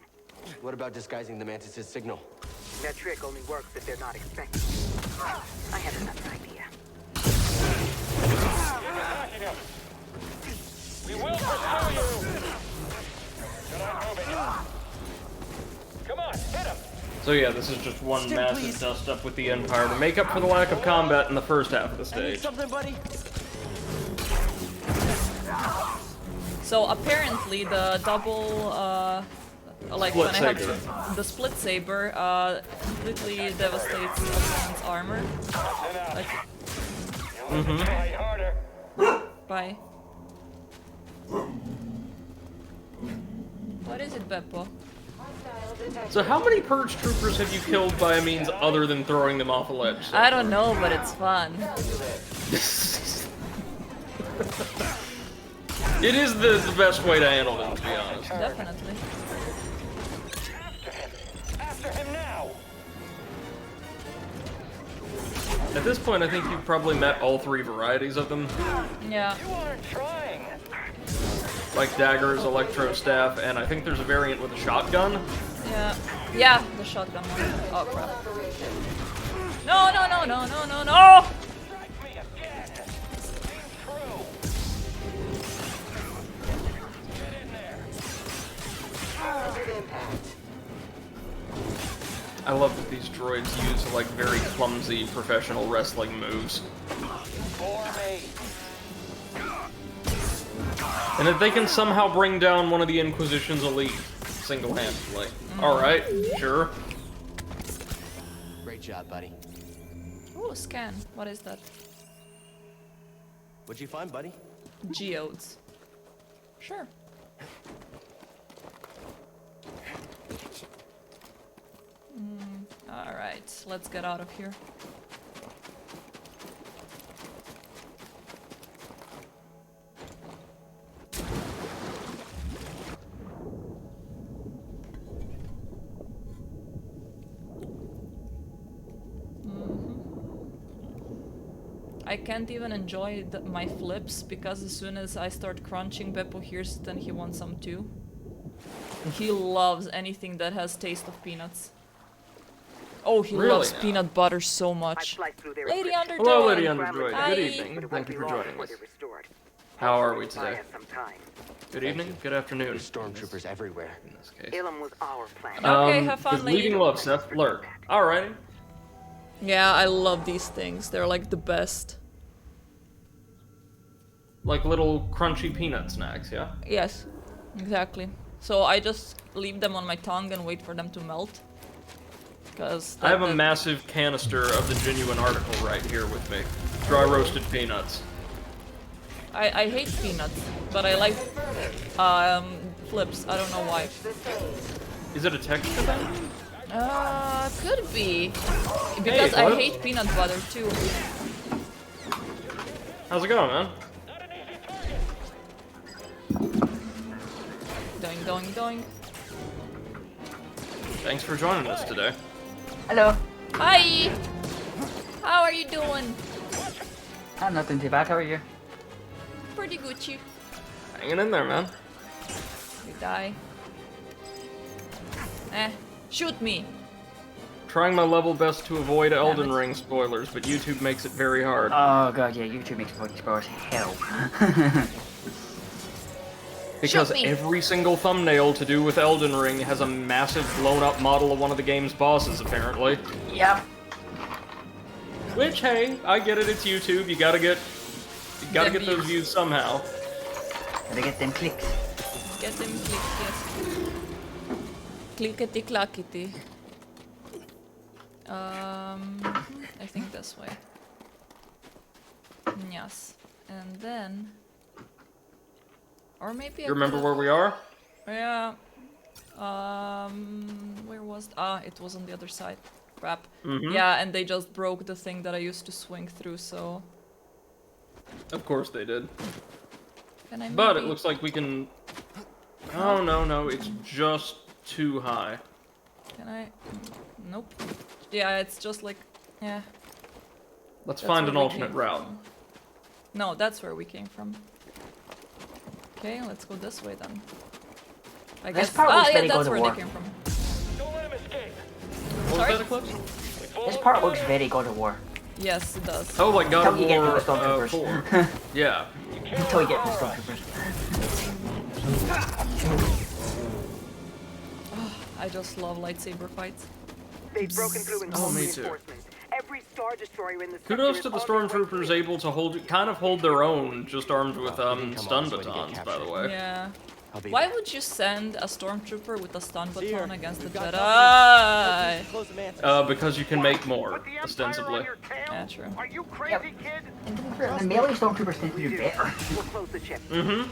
What about disguising the Mantis' signal? That trick only works if they're not expecting. I have another idea. We will pursue you! Jedi moving. Come on, hit him! So yeah, this is just one massive dust-up with the Empire to make up for the lack of combat in the first half of the I need stage. something, buddy. So apparently the double, like Split when I saber. have the split saber, completely devastates opponent's armor. Like, Try harder. bye. What is it, Beppo? So how many Purge troopers have you killed by a means other than throwing them off a ledge? I don't know, but it's fun. It is the best way to handle them, to be honest. Definitely. After him! After him now! At this point, I think you've probably met all three varieties of them. Yeah. You aren't trying! Like daggers, electro staff, and I think there's a variant with a shotgun. Yeah. Yeah, the shotgun one. Oh crap. No, no, no, no, no, no, no! Strike me again! Seem true! Get in there! I love that these droids use like very clumsy professional wrestling moves. For me! And if they can somehow bring down one of the Inquisition's elite single-handedly. Alright, sure. Great job, buddy. Ooh, scan. What is that? What'd you find, buddy? Geodes. Sure. Alright, let's get out of here. I can't even enjoy my flips because as soon as I start crunching, Beppo hears it and he wants some too. He loves anything that has taste of peanuts. Oh, he Really loves now? peanut butter so I much. sliced through their Lady encryption. Underjoy! Hello, Lady Scrambled Underjoy. Hi. Good but evening. it Thank won't you be for long joining before us. they're restored. How are we Buy today? us some time. Good evening, good afternoon. There's stormtroopers everywhere. In this case. Ilum was our plan. Okay, have fun, with lady. leading love, Seth. Lurk. Alrighty. Yeah, I love these things. They're like the best. Like little crunchy peanut snacks, yeah? Yes, exactly. So I just leave them on my tongue and wait for them to melt. Because I have a massive canister of the genuine article right here with me. Dry roasted peanuts. I hate peanuts, but I like flips. I don't know why. Is it a texture thing? Could be. Because Hey, I what? hate peanut butter too. How's it going, man? Doing, doing, doing. Thanks for joining us today. Hello. Hi! How are you doing? I'm not doing too bad. How are you? Pretty Gucci. Hanging in there, man. You die. Shoot me! Trying my level best to avoid Elden it. Ring spoilers, but YouTube makes it very hard. Oh god, yeah, YouTube makes fucking spoilers hell. Because Shoot me. every single thumbnail to do with Elden Ring has a massive blown up model of one of the game's bosses, apparently. Yep. Which, hey, I get it, it's YouTube, you gotta get Them those views. views somehow. Gotta get them clicks. Get them clicks, yes. Clickety clackety. I think this way. Yes. And then... Or maybe You remember where we are? Yeah. Where was... it was on the other side. Crap. Mhm. Yeah, and they just broke the thing that I used to swing through, so... Of course they did. Can I But it maybe- looks like we can... Oh, no, it's just too high. Can I... Nope. Yeah, it's just like... Yeah. Let's That's find where an we alternate came route. from. No, that's where we came from. Okay, let's go this way then. I This guess. part looks Yeah, very that's God of where War. they came from. Don't let him escape. What Sorry? was that, Eclipse? This part looks very God of War. Yes, it does. Oh, like God Until of you get War to the Stormtroopers. 4. Yeah. Until you get to the Stormtroopers. I just love lightsaber fights. They've broken through and Oh, called me too. reinforcements. Every Star Destroyer in the Kudos sector to is the on their way stormtroopers through. able to kind of hold their own, just armed with Well, he didn't come all stun this way to get batons, by the captured. way. Yeah. I'll be Why there. would you send a stormtrooper with a stun See baton her. against the We've got Jedi? company. Close the mantis. Because you can make more, Put the Empire ostensibly. on your tail? Yeah, true. Are you crazy, kid? And to be fair, the melee Stormtroopers tend to do better. We'll close the chip. Mm-hmm.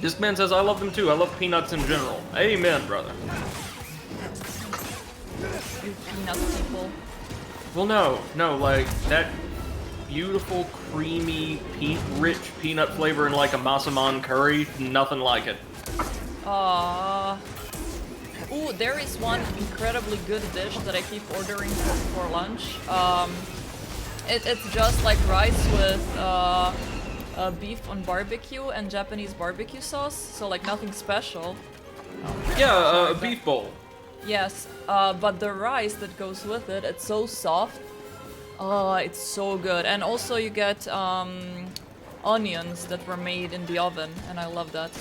Discman says, I love them too. I love peanuts in general. Amen, brother. You peanut people. Well, no, like, that beautiful, creamy, rich peanut flavor in, like, a massaman curry, nothing like it. Ooh, there is one incredibly good dish that I keep ordering for lunch. It's just like rice with beef on barbecue and Japanese barbecue sauce, so like nothing special. Yeah, a beef bowl. Yes, but the rice that goes with it, it's so soft. Oh, it's so good. And also you get onions that were made in the oven, and I love that.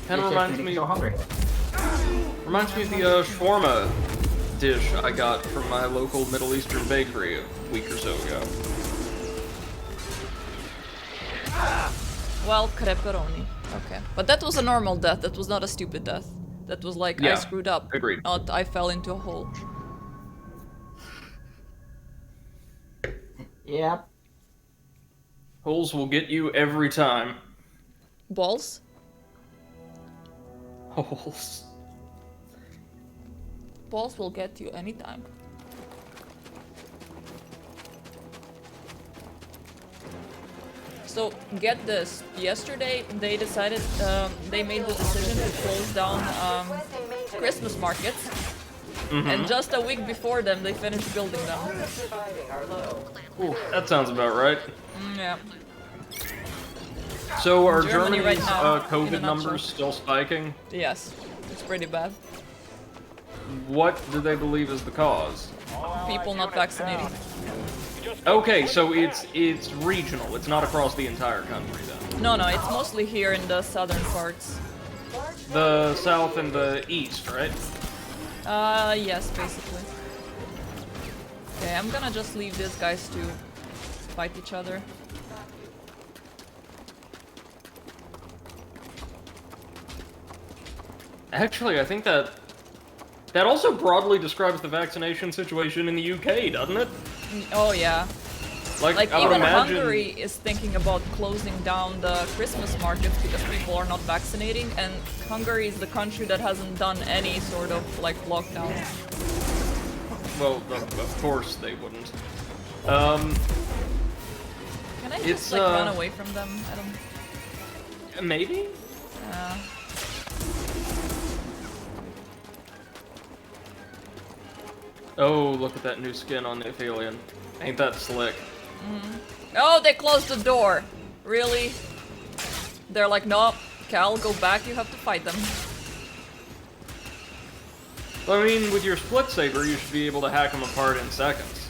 Kind of reminds me So hungry. of the shawarma dish I got from my local Middle Eastern bakery a week or so ago. Well, creperoni. Okay. But that was a normal death, that was not a stupid death. That was like, I Yeah, screwed up. agreed. Not, I fell into a hole. Yep. Holes will get you every time. Balls? Holes. Balls will get you anytime. So, get this. Yesterday, they decided, they made the decision to close down Christmas markets. And just a week before them, they finished building them. Surviving are low. Ooh, that sounds about right. Yeah. So are Germany Germany's right now, in a COVID nutshell. numbers still spiking? Yes. It's pretty bad. What do they believe is the cause? People not vaccinating. Okay, so it's regional. It's not across the entire country then. No, it's mostly here in the southern parts. The south and the east, right? Yes, basically. Okay, I'm gonna just leave these guys to fight each other. Actually, I think that also broadly describes the vaccination situation in the UK, doesn't it? Oh yeah. Like I would even imagine... Hungary is thinking about closing down the Christmas markets because people are not vaccinating, and Hungary is the country that hasn't done any sort of like lockdown. Well, of course they wouldn't. Can I just like run away from them? I don't. Maybe. Oh, look at that new skin on the Aphelion. Ain't that slick? Oh, they closed the door. Really? They're like, no, Cal, go back. You have to fight them. Well, I mean, with your split saber, you should be able to hack them apart in seconds.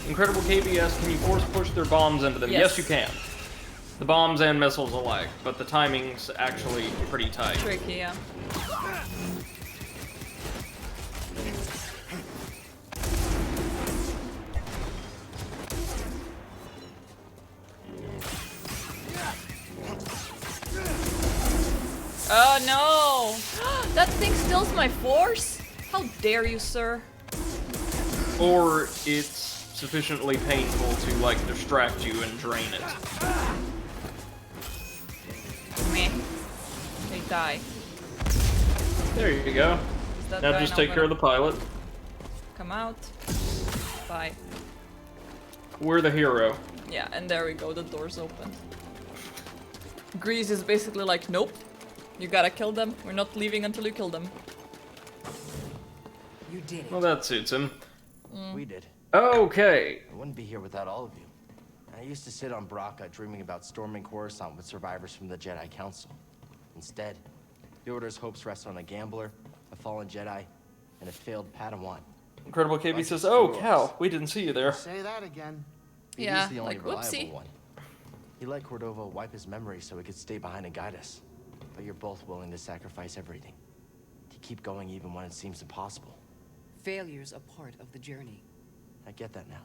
Incredible KBS, can you force push their bombs into them? Yes, you can. The bombs and missiles alike, but the timing's actually pretty tight. Tricky, yeah. Oh no! That thing steals my force? How dare you, sir? Or it's sufficiently painful to, like, distract you and drain it. Meh. They die. There you go. Now just take care of the pilot. Come out. Bye. We're the hero. Yeah, and there we go, the door's open. Grease is basically like, nope. You gotta kill them. We're not leaving until you kill them. You did it. Well, that suits him. We did. Okay. I wouldn't be here without all of you. I used to sit on Braca dreaming about storming Coruscant with survivors from the Jedi Council. Instead, the Order's hopes rest on a gambler, a fallen Jedi, and a failed Padawan. Incredible KB says, oh, Cal, we didn't see you there. Say that again. Yeah, He's the only like, reliable whoopsie. one. He let Cordova wipe his memory so he could stay behind and guide us. But you're both willing to sacrifice everything. To keep going even when it seems impossible. Failure's a part of the journey. I get that now.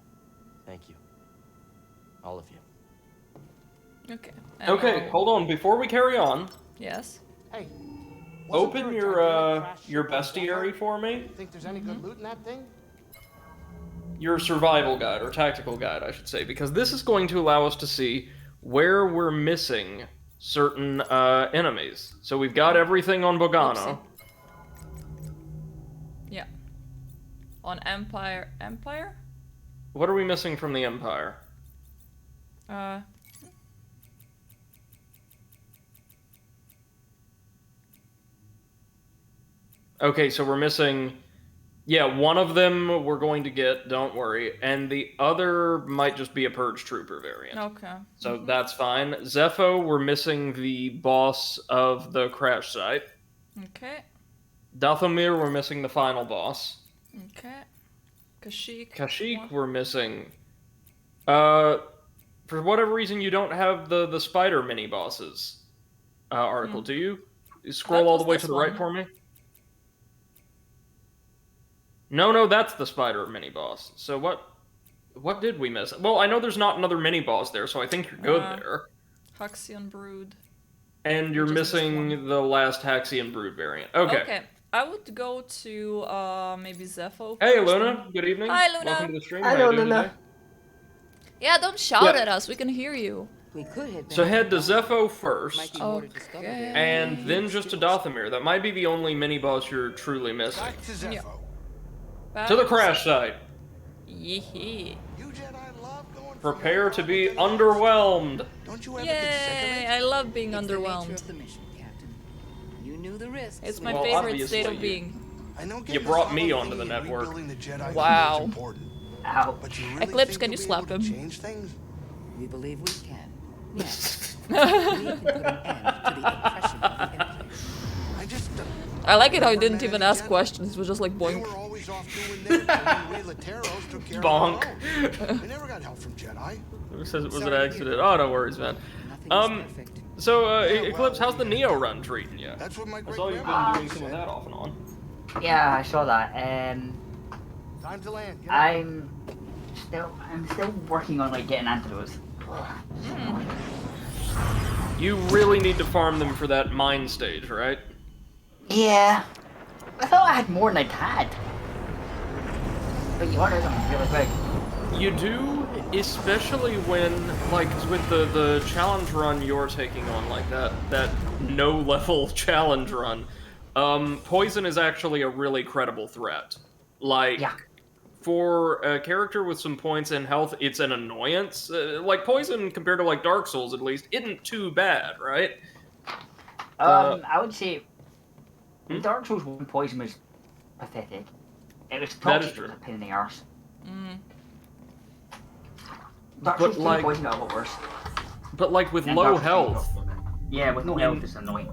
Thank you. All of you. Okay. Okay, hold on. Before we carry on, Yes. Hey. open your bestiary for me. Think there's any good loot in that thing? Your survival guide, or tactical guide, I should say, because this is going to allow us to see where we're missing certain enemies. So we've got everything on Bogano. Oopsie. Yeah. On Empire. Empire? What are we missing from the Empire? Okay, so we're missing... Yeah, one of them we're going to get, don't worry. And the other might just be a Purge Trooper variant. Okay. So that's fine. Zepho, we're missing the boss of the crash site. Okay. Dathomir, we're missing the final boss. Okay. Kashyyyk. Kashyyyk, we're missing. For whatever reason, you don't have the spider mini-bosses article, do you? You scroll all the way to the right for me? No, that's the spider mini-boss. So what did we miss? Well, I know there's not another mini-boss there, so I think you're good there. Haxion Brood. And you're missing the last Haxion Brood variant. Okay. Okay. I would go to maybe Zepho. Hey, first. Luna. Good evening. Hi, Luna. Welcome to the stream. Hello, How you doing Luna. today? Yeah, don't shout at us. We can hear you. We could head back. So head to Zepho first, Might be more to discover there. and then just to Dathomir. That might be the only mini-boss you're truly missing. Back to Zepho. Back To the crash site. Yee. You Jedi love going for Prepare to be underwhelmed. Don't you ever get sick of Yay! it? I love being It's the nature underwhelmed. of the mission, Captain. You knew the risks. It's my Well, favorite state obviously of you- being. I know You getting brought us me all onto the and network. rebuilding the Jedi Wow. is important. Ow. But you really Eclipse, think can you you'll be slap able him? to change things? We believe we can. Yes. We can put an end to the oppression of the Empire. I like it how he didn't even ask questions. It was just like They boing. were always off doing their thing, and we Lateros took care Bonk. of our own. We never got help from Jedi. Who says it was an accident? Oh, no worries, man. Nothing is perfect. So, Yeah, Eclipse, well, how's the Neo run treating you? That's what my I saw you've been great-grandmother doing some of said. that off and on. Yeah, I saw that. Time to land. Get up. I'm still working on like getting antidotes. You really need to farm them for that mine stage, right? Yeah. I thought I had more than I'd had. But you ordered them really quick. You do, especially when, like, with the challenge run you're taking on, like that no-level challenge run, poison is actually a really credible threat. Like, Yeah. for a character with some points in health, it's an annoyance. Like, poison, compared to, like, Dark Souls, at least, isn't too bad, right? I would say Dark Souls 1 poison was pathetic. It was That is toxic, it was true. a pain in the arse. Mm. Dark But, Souls 3 like- poison got a lot worse. But, like, with And low Dark Souls 3 health, got- Yeah, with no health, it's annoying.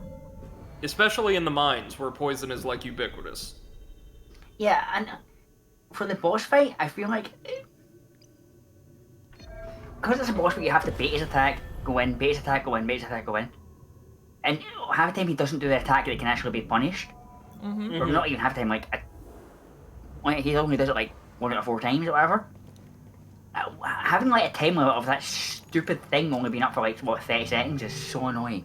especially in the mines, where poison is, like, ubiquitous. Yeah, and for the boss fight, I feel like because it's a boss fight, you have to bait his attack, go in, bait his attack, go in, bait his attack, go in. And half the time he doesn't do the attack that can actually be punished. Or not even half the time, like he only does it like 1 out of 4 times or whatever. Having like a time limit of that stupid thing only being up for like, what, 30 seconds is so annoying.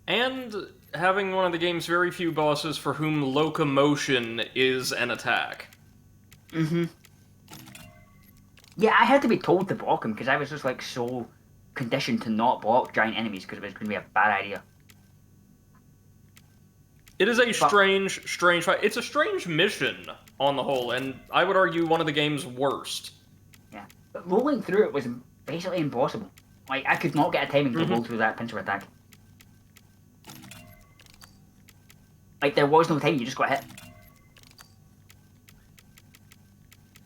And having one of the game's very few bosses for whom locomotion is an attack. Yeah, I had to be told to block him because I was just like so conditioned to not block giant enemies because it was going to be a bad idea. It is a strange fight. It's a strange mission on the whole, and I would argue one of the game's worst. Yeah, but rolling through it was basically impossible. Like, I could not get a timing to roll through that pincer attack. Like, there was no time, you just got hit.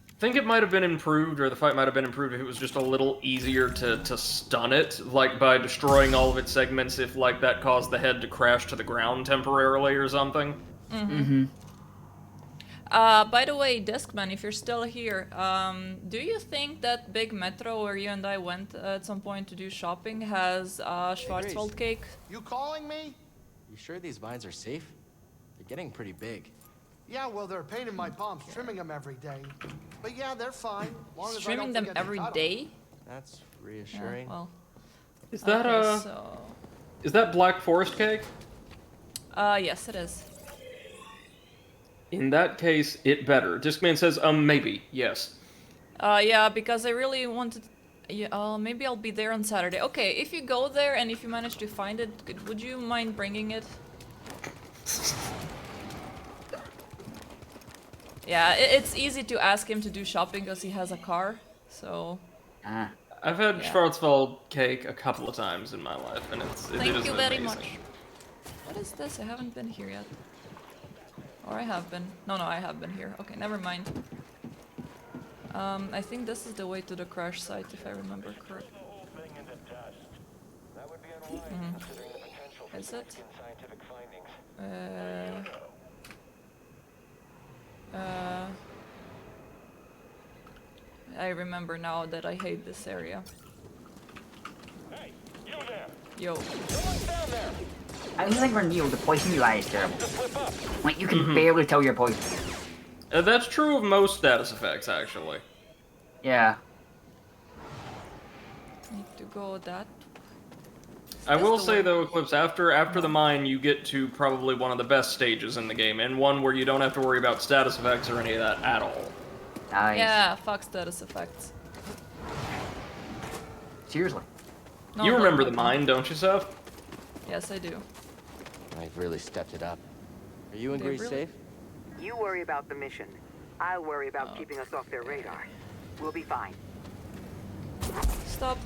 I think it might have been improved, or the fight might have been improved if it was just a little easier to stun it, like by destroying all of its segments if, like, that caused the head to crash to the ground temporarily or something. By the way, Discman, if you're still here, do you think that big metro where you and I went at some point to do shopping has Schwarzwald cake? You calling me? You sure these mines are safe? They're getting pretty big. Yeah, well, they're a pain in my palms trimming them every day. But yeah, they're fine. Long as I Streaming don't them forget to every cut 'em. day? That's Yeah, reassuring. well, Is that, okay, so... is that Black Forest cake? Yes, it is. In that case, it better. Discman says, maybe, yes. Yeah, because I really wanted... Yeah, maybe I'll be there on Saturday. Okay, if you go there and if you manage to find it, would you mind bringing it? Yeah, it's easy to ask him to do shopping because he has a car, so... I've had Yeah. Schwarzwald cake a couple of times in my life, and it Thank is you very amazing. much. What is this? I haven't been here yet. Or I have been. No, I have been here. Okay, never mind. I think this is the way to the crash site, if I remember correctly. Is it? I remember now that I hate this area. Hey, you there! Yo. Someone's down there! I don't think for Neo, the poison UI is terrible. Just slip up! Like, you can barely tell you're poisoned. That's true of most status effects, actually. Yeah. Need to go that. I That's will the say way. though, Eclipse, after the mine, you get to probably one of the best stages in the game, and one where you don't have to worry about status effects or any of that at all. Nice. Yeah, fuck status effects. Seriously. No, You no, remember no, the no. mine, don't you, Seth? Yes, I do. I've really stepped it up. Are you and They Grease really- safe? You worry about the mission. I'll worry about keeping us off their radar. We'll be fine. Stop.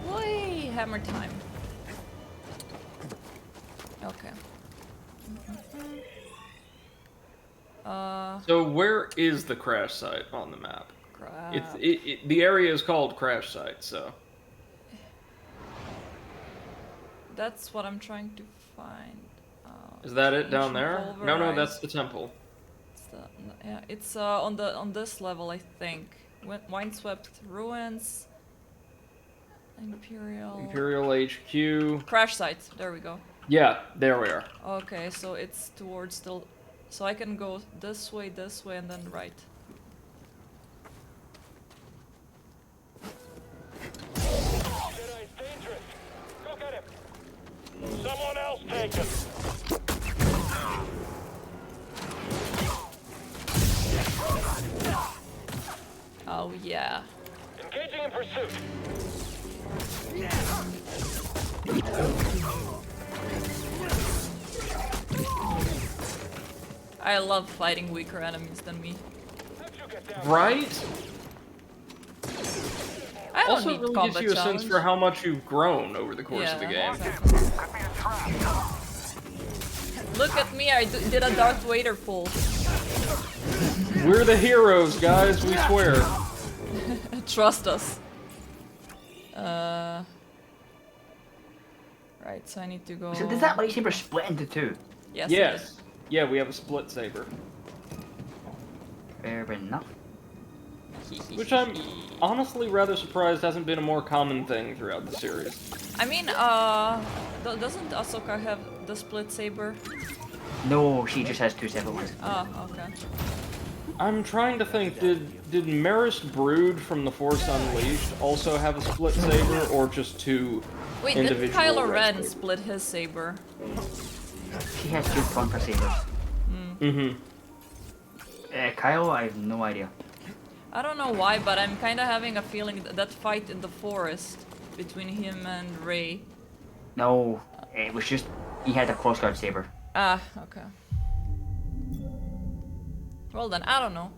Whey, hammer time. Okay. So where is the crash site on the map? Crap. The area is called crash site, so... That's what I'm trying to find. Is that it down Ancient there? No, no, that's pulverized. the temple. It's yeah, it's on this level, I think. Windswept ruins. Imperial HQ. Crash site. There we go. Yeah, there we are. Okay, so it's towards the. So I can go this way, and then right. Jedi's dangerous. Go get him. Someone else take him. Oh yeah. Engaging in pursuit. I love fighting weaker enemies than me. How'd you get down? Right? I don't Also, need it really combat gives you a challenge. sense for how much you've grown over the course of the game. Exactly. Look at me, I did a Darth Vader pull. We're the heroes, guys, we swear. Trust us. Right, so I need to go. So does that lightsaber split into two? Yes. Yes. Yeah, we have a split saber. Fair enough. Which I'm honestly rather surprised hasn't been a more common thing throughout the series. I mean, doesn't Ahsoka have the split saber? No, she just has two separate ones. Ah, okay. I'm trying to think, did Marist Brood from The Force Unleashed also have a split saber, or just two Wait, did individual Kylo red Ren sabers? split his saber? She has two front sabers. Mm-hmm. Kyle, I have no idea. I don't know why, but I'm kind of having a feeling that fight in the forest between him and Rey. No, it was just he had a crossguard saber. Ah, okay. Well then, I don't know.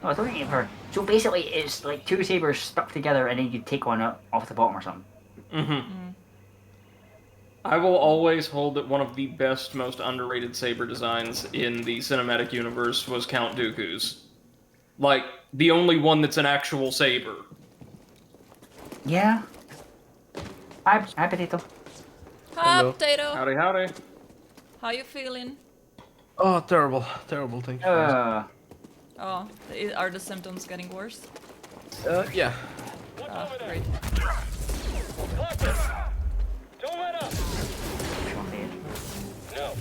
No, I don't think ever. So basically, it's like two sabers stuck together, and then you take one off the bottom or something. Mm-hmm. I will always hold that one of the best, most underrated saber designs in the cinematic universe was Count Dooku's. Like, the only one that's an actual saber. Yeah. Hi, Potato. Hi, Hello. Potato. Howdy, howdy. How you feeling? Oh, terrible, terrible. Thank you. Oh, are the symptoms getting worse? Yeah. Ah, great. Don't let up. No.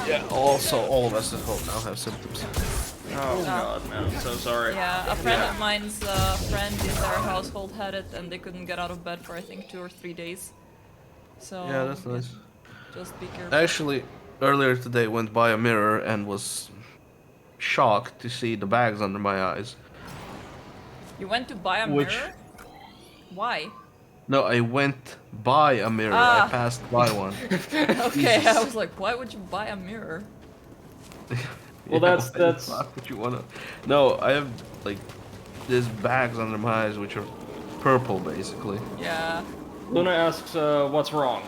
Yeah. Also, all of us at home now have symptoms. Oh god, man, I'm so sorry. Yeah, a friend of mine's friend in their household had it, and they couldn't get out of bed for I think 2 or 3 days. So Yeah, that's nice. just be careful. Actually, earlier today went by a mirror and was shocked to see the bags under my eyes. You went to buy a Which- mirror? Why? No, I went by a mirror. Ah. I passed by one. Okay, I was like, why would you buy a mirror? Well, Yeah, that's- why the fuck would you wanna? No, I have like these bags under my eyes which are purple basically. Yeah. Luna asks, what's wrong?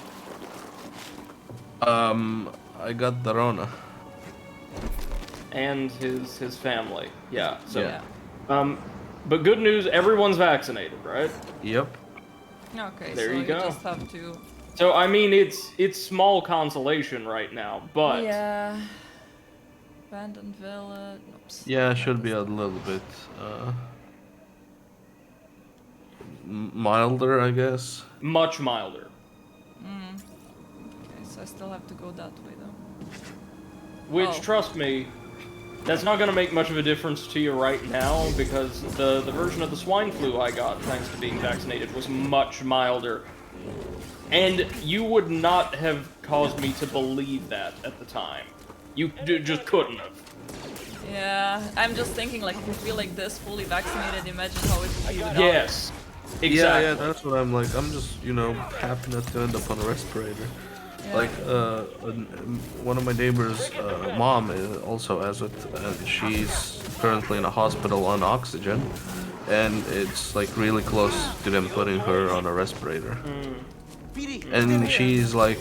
I got the Rona. And his family. Yeah, so... Yeah. But good news, everyone's vaccinated, right? Yep. Okay, There so you you go. just have to. So, I mean, it's small consolation right now, but... Yeah. Abandoned village. Oops. Yeah, should be a little bit milder, I guess. Much milder. Okay, so I still have to go that way though. Which, Oh. trust me, that's not gonna make much of a difference to you right now, because the version of the swine flu I got, thanks to being vaccinated, was much milder. And you would not have caused me to believe that at the time. You just couldn't have. Yeah, I'm just thinking like if you feel like this fully vaccinated, imagine how it would be without. Yes. Exactly. Yeah, that's what I'm like. I'm just, happy not to end up on a respirator. Yeah. Like, one of my neighbors' mom also has it, and she's currently in a hospital on oxygen, and it's like really close to them putting her on a respirator. And she's like,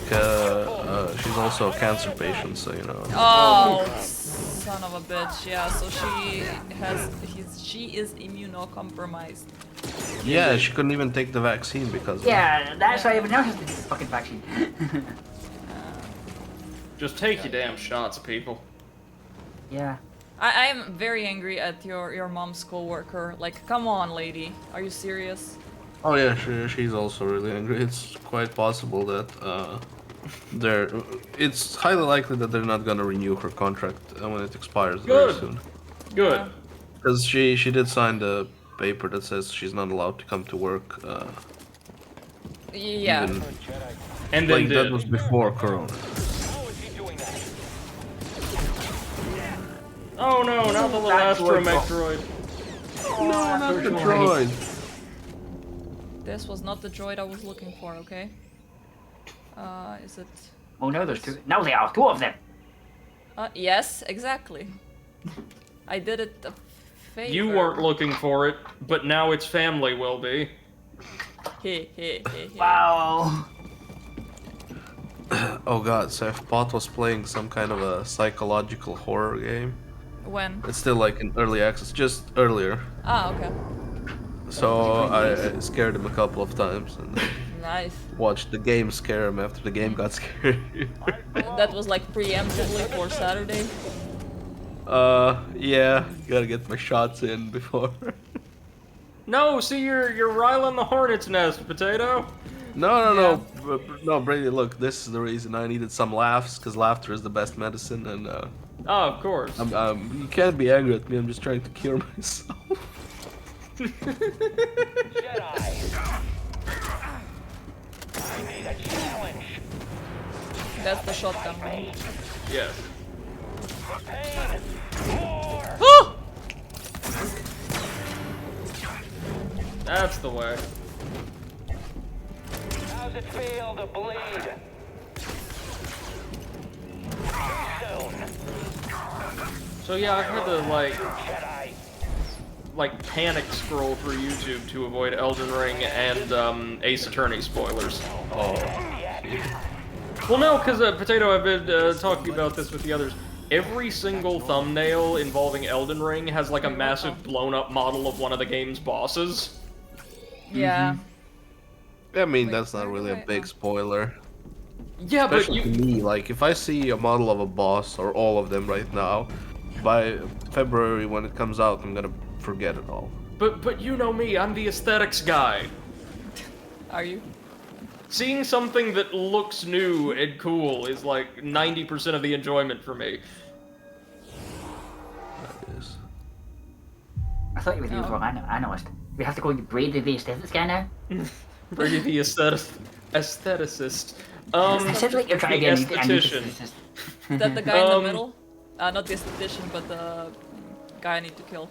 she's also a cancer patient, so Oh, son of a bitch! Yeah, so she is immunocompromised. Yeah, she couldn't even take the vaccine because of Yeah, that's why everyone else has the fucking vaccine. Just take your damn shots, people. Yeah. I am very angry at your mom's co-worker. Like, come on, lady. Are you serious? Oh yeah, she's also really angry. It's quite possible that it's highly likely that they're not gonna renew her contract when it expires very soon. Good. Because she did sign the paper that says she's not allowed to come to work. Yeah. Even, and then like that was before Corona. Oh no, not the little astromech droid. No, not the droid. This was not the droid I was looking for, okay? Is it... Oh no, there's two. Now there are two of them. Yes, exactly. I did it a favor. You weren't looking for it, but now its family will be. Wow. Oh god, so if Pot was playing some kind of a psychological horror game. When? It's still like in early access, just earlier. Ah, okay. So I scared him a couple of times and Nice. watched the game scare him after the game got scared. That was like preemptively for Saturday. Yeah, gotta get my shots in before. No, see, you're riling the hornet's nest, Potato. No, Brady. Look, this is the reason I needed some laughs, because laughter is the best medicine, and Oh, of course. you can't be angry at me. I'm just trying to cure myself. Jedi. I need a challenge. That's the shotgun, right? Yes. Pain. More. That's the way. How's it feel to bleed? Too soon. So yeah, I've had to Jedi. like panic scroll through YouTube to avoid Elden Ring and Ace Attorney spoilers. Oh. Well, no, because Potato, I've been talking about this with the others. Every single thumbnail involving Elden Ring has like a massive blown-up model of one of the game's bosses. Yeah. I mean, that's not really a big spoiler. Yeah, Especially but you... to me, like, if I see a model of a boss, or all of them right now, by February when it comes out, I'm gonna forget it all. But you know me, I'm the aesthetics guy. Are you? Seeing something that looks new and cool is like 90% of the enjoyment for me. That is. I thought you were the overall analyst. We have to go into Brady the aesthetics guy now? Brady the aestheticist. It sounds like you're trying to the get esthetician. Is that the guy in the middle? Not the esthetician, but the guy I need to kill.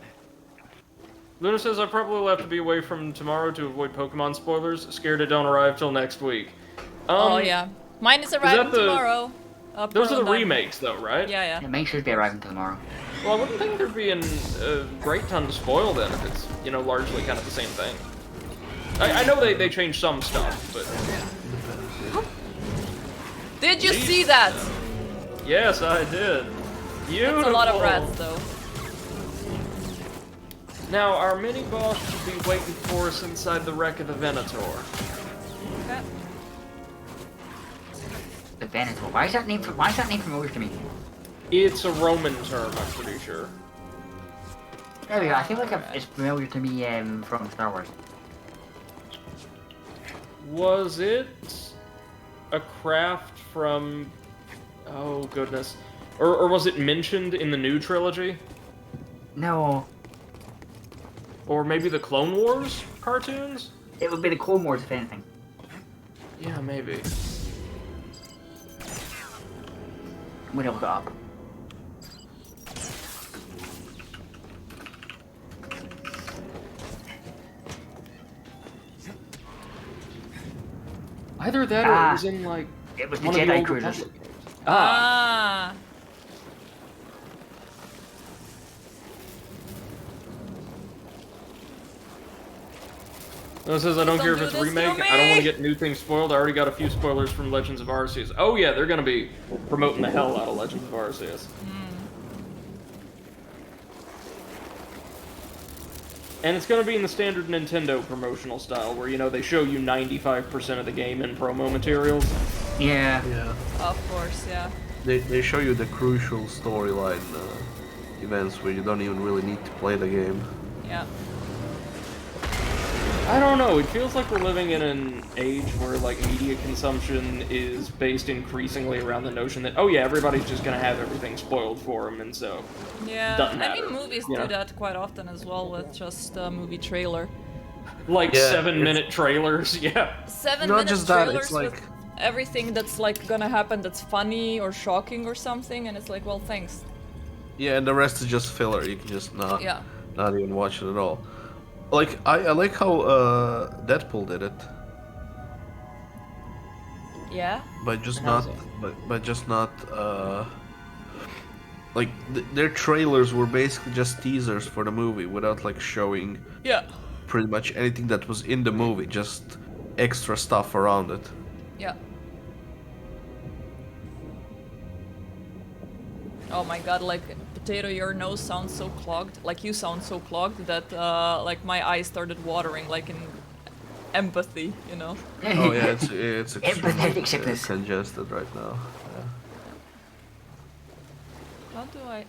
Luna says I probably will have to be away from tomorrow to avoid Pokemon spoilers. Scared it don't arrive till next week. Oh yeah. Mine is arriving tomorrow. Those are the remakes though, right? Yeah. Mine should be arriving tomorrow. Well, I wouldn't think there'd be a great ton to spoil then if it's, you know, largely kind of the same thing. I know they changed some stuff, but... Did you see that? Yes, I did. Beautiful. That's a lot of rats, though. Now, our mini-boss should be waiting for us inside the wreck of the Venator. Okay. The Venator. Why is that name familiar to me? It's a Roman term, I'm pretty sure. There we go. I feel like it's familiar to me from Star Wars. Was it a craft from... Oh, goodness. Or was it mentioned in the new trilogy? No. Or maybe the Clone Wars cartoons? It would be the Clone Wars, if anything. Yeah, maybe. I'm gonna look it up. Either that or it was in, like, it was the one of Jedi Old Cruisers. Republic games. Ah. It says, I don't care if it's a this to remake, me! I don't want to get new things spoiled, I already got a few spoilers from Legends of Arceus. Oh yeah, they're gonna be promoting the hell out of Legends of Arceus. And it's gonna be in the standard Nintendo promotional style, where, you know, they show you 95% of the game in promo materials. Yeah. Yeah. Of course, yeah. they show you the crucial storyline events where you don't even really need to play the game. Yeah. I don't know, it feels like we're living in an age where, like, media consumption is based increasingly around the notion that, oh yeah, everybody's just gonna have everything spoiled for them, and so... Yeah, doesn't I mean, matter, movies you do know? that quite often as well with just a movie trailer. Like, Yeah, 7-minute trailers, yeah. 7-minute just that, trailers it's like- with everything that's, like, gonna happen that's funny or shocking or something, and it's like, well, thanks. Yeah, and the rest is just filler. You can just not Yeah. even watch it at all. Like I like how Deadpool did it Yeah? by just How's not by just not like their trailers were basically just teasers for the movie without like showing Yeah. pretty much anything that was in the movie, just extra stuff around it. Yeah. Oh my god, like, Potato, your nose sounds so clogged. Like, you sound so clogged that, like, my eyes started watering, like, in empathy, you know? Oh yeah, it's Empathetic extremely sickness. congested right now. Yeah. How do I... I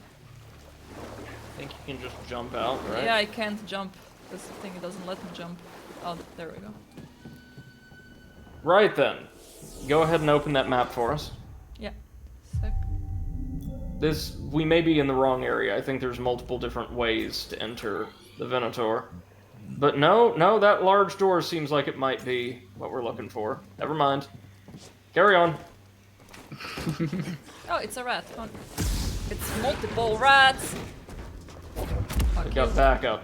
think you can just jump out, right? Yeah, I can't jump. This thing doesn't let me jump. Oh, there we go. Right then. Go ahead and open that map for us. Yeah. Sec. This, we may be in the wrong area. I think there's multiple different ways to enter the Venator. But no, that large door seems like it might be what we're looking for. Never mind. Carry on. Oh, it's a rat. Come on. It's multiple rats. I got backup.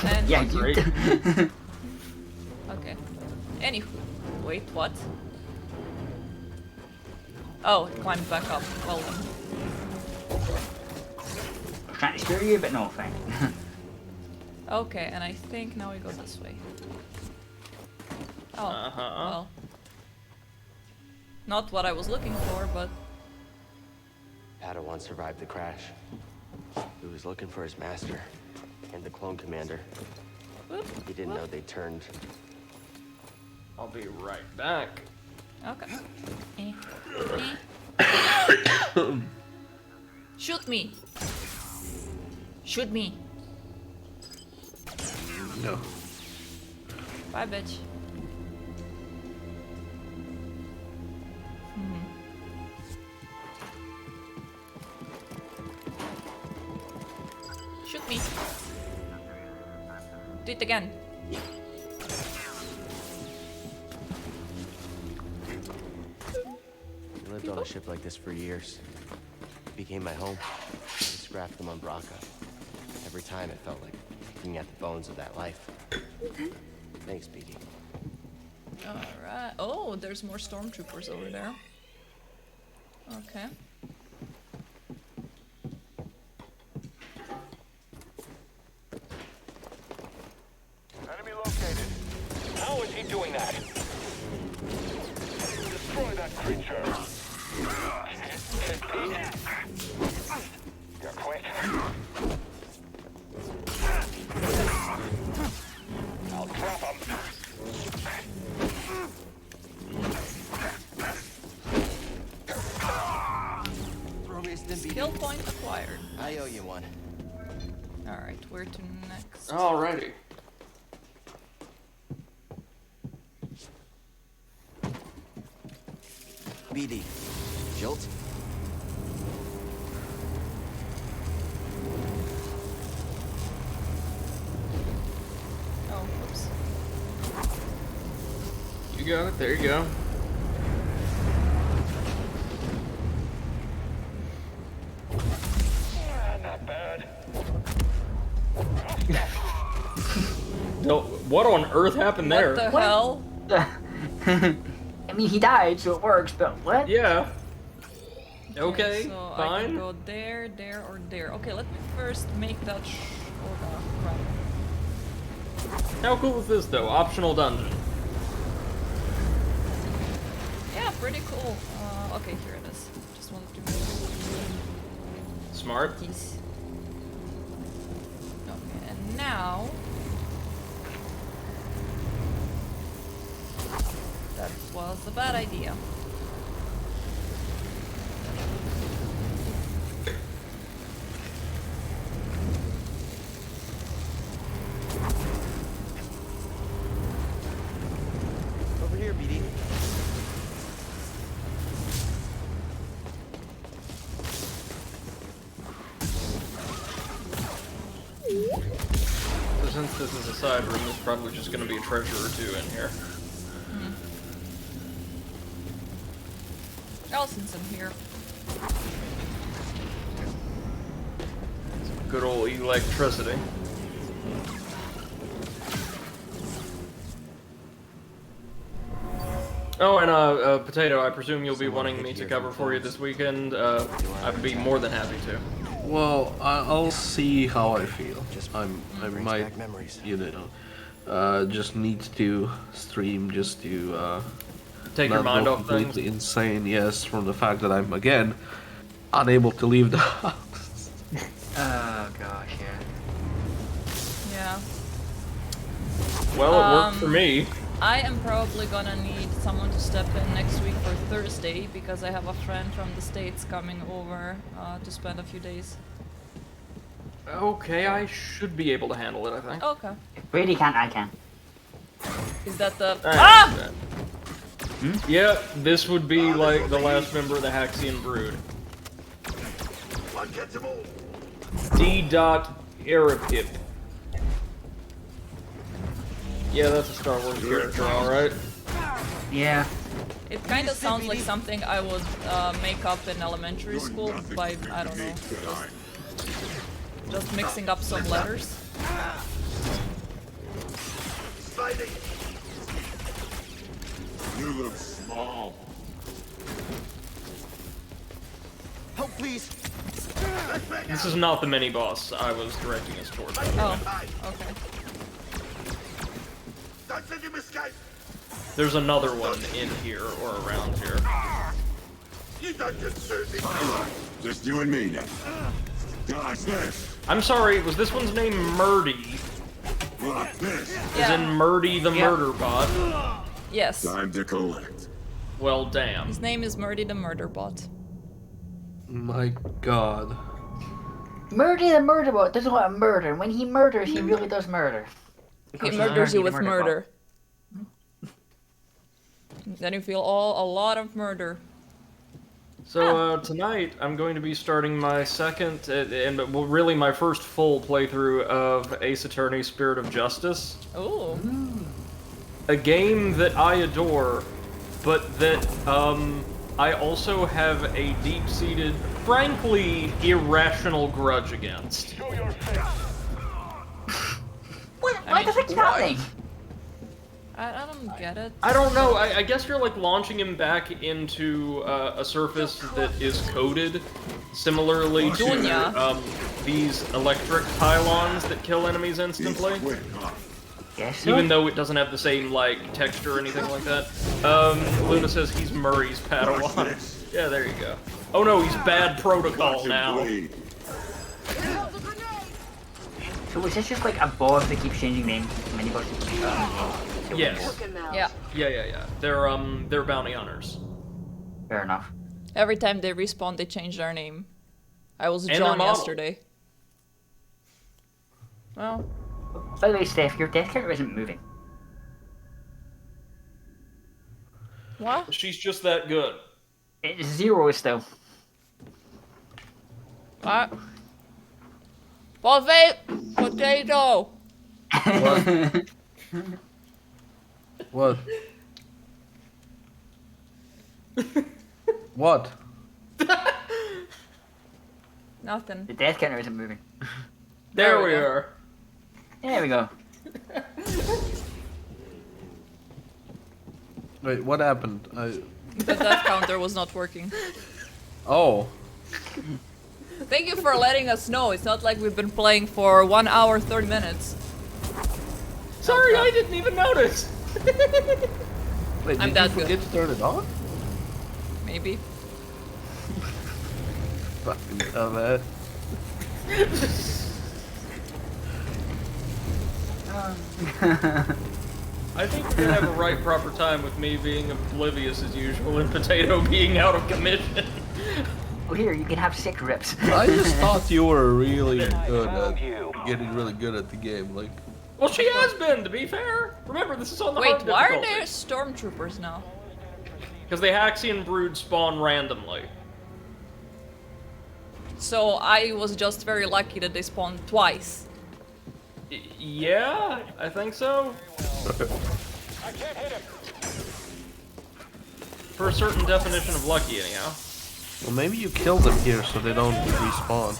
And Yeah, Great. okay. Anywho, wait, what? Oh, it climbed back up. Well done. Trying to scare you, but no, thank you. Okay, and I think now we go this way. Oh, well. Not what I was looking for, but... Padawan survived the crash. He was looking for his master and the clone commander. Whoop, He didn't know whoop. they turned. I'll be right back. Okay. Shoot me! Shoot me! No. Bye, bitch. Shoot me. Do it again. I lived on a ship like this for years. It became my home. I scrapped them on Braca. Every time it felt like picking at the bones of that life. Thanks, BD. Alright. Oh, there's more stormtroopers over there. Okay. Enemy located. How is he doing that? Destroy that creature. You're quick. I'll trap him. Throw me a stim, BD. Skill point acquired. I owe you one. Alright, where to next? Alrighty. BD. Jolt? Oh, whoops. You got it. There you go. Not bad. No, what on earth happened there? What the hell? I mean, he died, so it works, but what? Yeah. Okay, so I fine. can go there, there, or there. Okay, let me first make that oh, crap. How cool is this though? Optional dungeon. Yeah, pretty cool. Okay, here it is. Just wanted to Smart. keys. Okay, and now that was a bad idea. since this is a side room, there's probably just gonna be a treasure or two in here. Allison's in here. Good old electricity. Oh, and Potato, I presume you'll be wanting me to cover for you this weekend. I'd be more than happy to. Well, I'll see how I feel. I might, you know, just need to stream just to take your not mind go off completely things. insane. Yes, from the fact that I'm again unable to leave the house. Oh gosh, yeah. Yeah. Well, it worked for me. I am probably gonna need someone to step in next week for Thursday because I have a friend from the States coming over to spend a few days. Okay, I should be able to handle it, I think. Okay. If Brady can't, I can. Is that the... Ah! Yeah, this would be like the last member of the Haxian Brood. D. Arapip. Yeah, that's a Star Wars character, alright. Yeah. It kind of sounds like something I would make up in elementary school by, I don't know, just mixing up some letters. You look small. Help, please. This is not the mini-boss I was directing us towards. Oh, okay. There's another one in here or around here. Just you and me now. Dodge this. I'm sorry, was this one's name Murdy? Rock this. As in Murdy the murder bot? Yes. Time to collect. Well, damn. His name is Murdy the Murderbot. My God. Murder the murderbot does a lot of murder. When he murders, he really does murder. He murders you with murder. Then you feel a lot of murder. So tonight I'm going to be starting my second and well, really my first full playthrough of Ace Attorney: Spirit of Justice. Ooh. A game that I adore, but that I also have a deep-seated, frankly irrational grudge against. Why does it keep happening? I don't get it. I don't know. I guess you're like launching him back into a surface that is coded similarly to these electric pylons that kill enemies instantly. Yes, even though it doesn't have the same like texture or anything like that. Luna says he's Murray's Padawan. Yeah, there you go. Oh no, he's bad protocol now. So is this just like a boss that keeps changing names? Many bosses. Yes. Yeah. Yeah. They're bounty hunters. Fair enough. Every time they respawn, they change their name. I was And John their model. yesterday. Well. By the way, Steph, your death counter isn't moving. What? She's just that good. It's 0 still. What? Potato! What? What? Nothing. The death counter isn't moving. There we are. There we go. Wait, what happened? The death counter was not working. Oh. Thank you for letting us know. It's not like we've been playing for 1 hour, 30 minutes. Sorry, I didn't even notice. Wait, I'm did that you forget good. to turn it on? Maybe. Fucking dumbass. I think we're gonna have a right proper time with me being oblivious as usual and Potato being out of commission. Oh, here, you can have 6 rips. I just thought you were really good at getting really good at the game. Like, Well, she has been, to be fair. Remember, this is on the Wait, hard why are difficulty. there stormtroopers now? Because the Haxian brood spawn randomly. So I was just very lucky that they spawned twice. Yeah, I think so. I can't hit him. For a certain definition of lucky, anyhow. Well, maybe you kill them here so they don't respawn.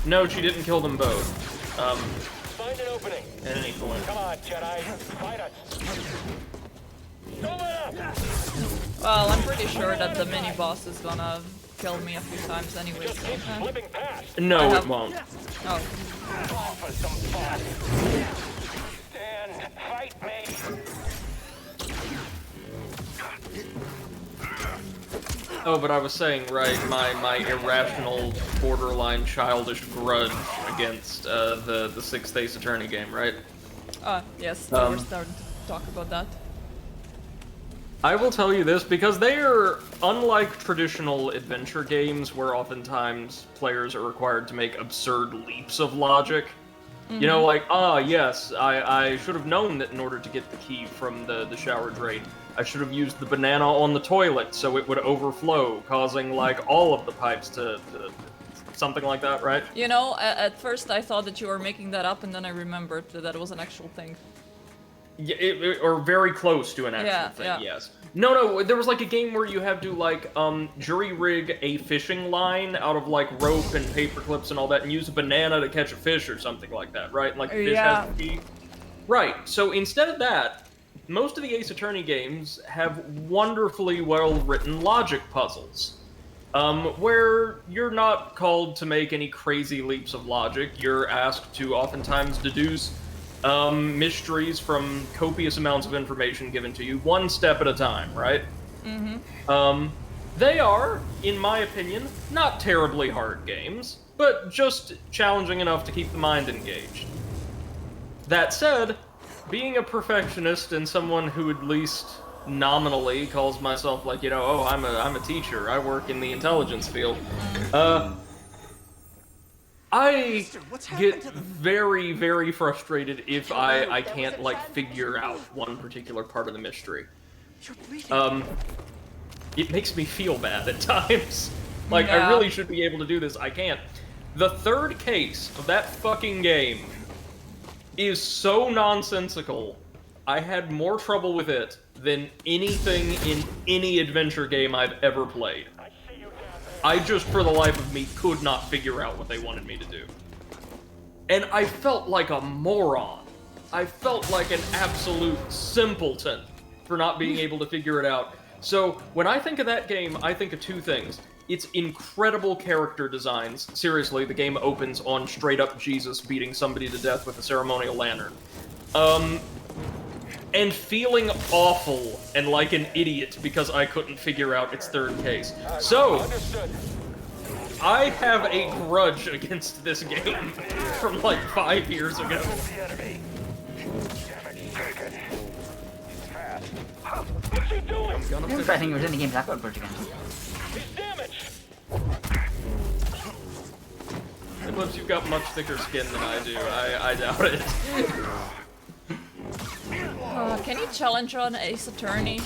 No, she didn't kill them both. Find an opening. At any point. Come on, Jedi. Fight us. Don't let up. Well, I'm pretty sure that the mini boss is gonna kill me a few times anyway. Just So, keep slipping past. No, it won't. Oh. Call for some fun. Stand. Fight me. Oh, but I was saying, right, my irrational, borderline childish grudge against the 6th Ace Attorney game, right? Yes, we're starting to talk about that. I will tell you this, because they are, unlike traditional adventure games where oftentimes players are required to make absurd leaps of logic. You know, like, yes, I should have known that in order to get the key from the shower drain, I should have used the banana on the toilet so it would overflow, causing, like, all of the pipes to something like that, right? You know, at first I thought that you were making that up, and then I remembered that that was an actual thing. Yeah, or very close to an actual thing, yes. No, there was like a game where you have to like jury rig a fishing line out of like rope and paper clips and all that, and use a banana to catch a fish or something like that, right? And, like the fish has the key. Right. So instead of that, most of the Ace Attorney games have wonderfully well-written logic puzzles, where you're not called to make any crazy leaps of logic. You're asked to oftentimes deduce mysteries from copious amounts of information given to you, one step at a time, right? They are, in my opinion, not terribly hard games, but just challenging enough to keep the mind engaged. That said, being a perfectionist and someone who at least nominally calls myself like, you know, oh, I'm a teacher, I work in the intelligence field, I get very, very frustrated if I can't, like, figure out one particular part of the mystery. It makes me feel bad at times. Like, I really should be able to do this, I can't. The third case of that fucking game is so nonsensical, I had more trouble with it than anything in any adventure game I've ever played. I just, for the life of me, could not figure out what they wanted me to do. And I felt like a moron. I felt like an absolute simpleton for not being able to figure it out. So, when I think of that game, I think of two things. It's incredible character designs. Seriously, the game opens on straight-up Jesus beating somebody to death with a ceremonial lantern. And feeling awful and like an idiot because I couldn't figure out its third case. So, I have a grudge against this game from like 5 years ago. What's he doing? I think it was in the games I've got a grudge against. Damage. Unless you've got much thicker skin than I do, I doubt it. Can you challenge on Ace Attorney?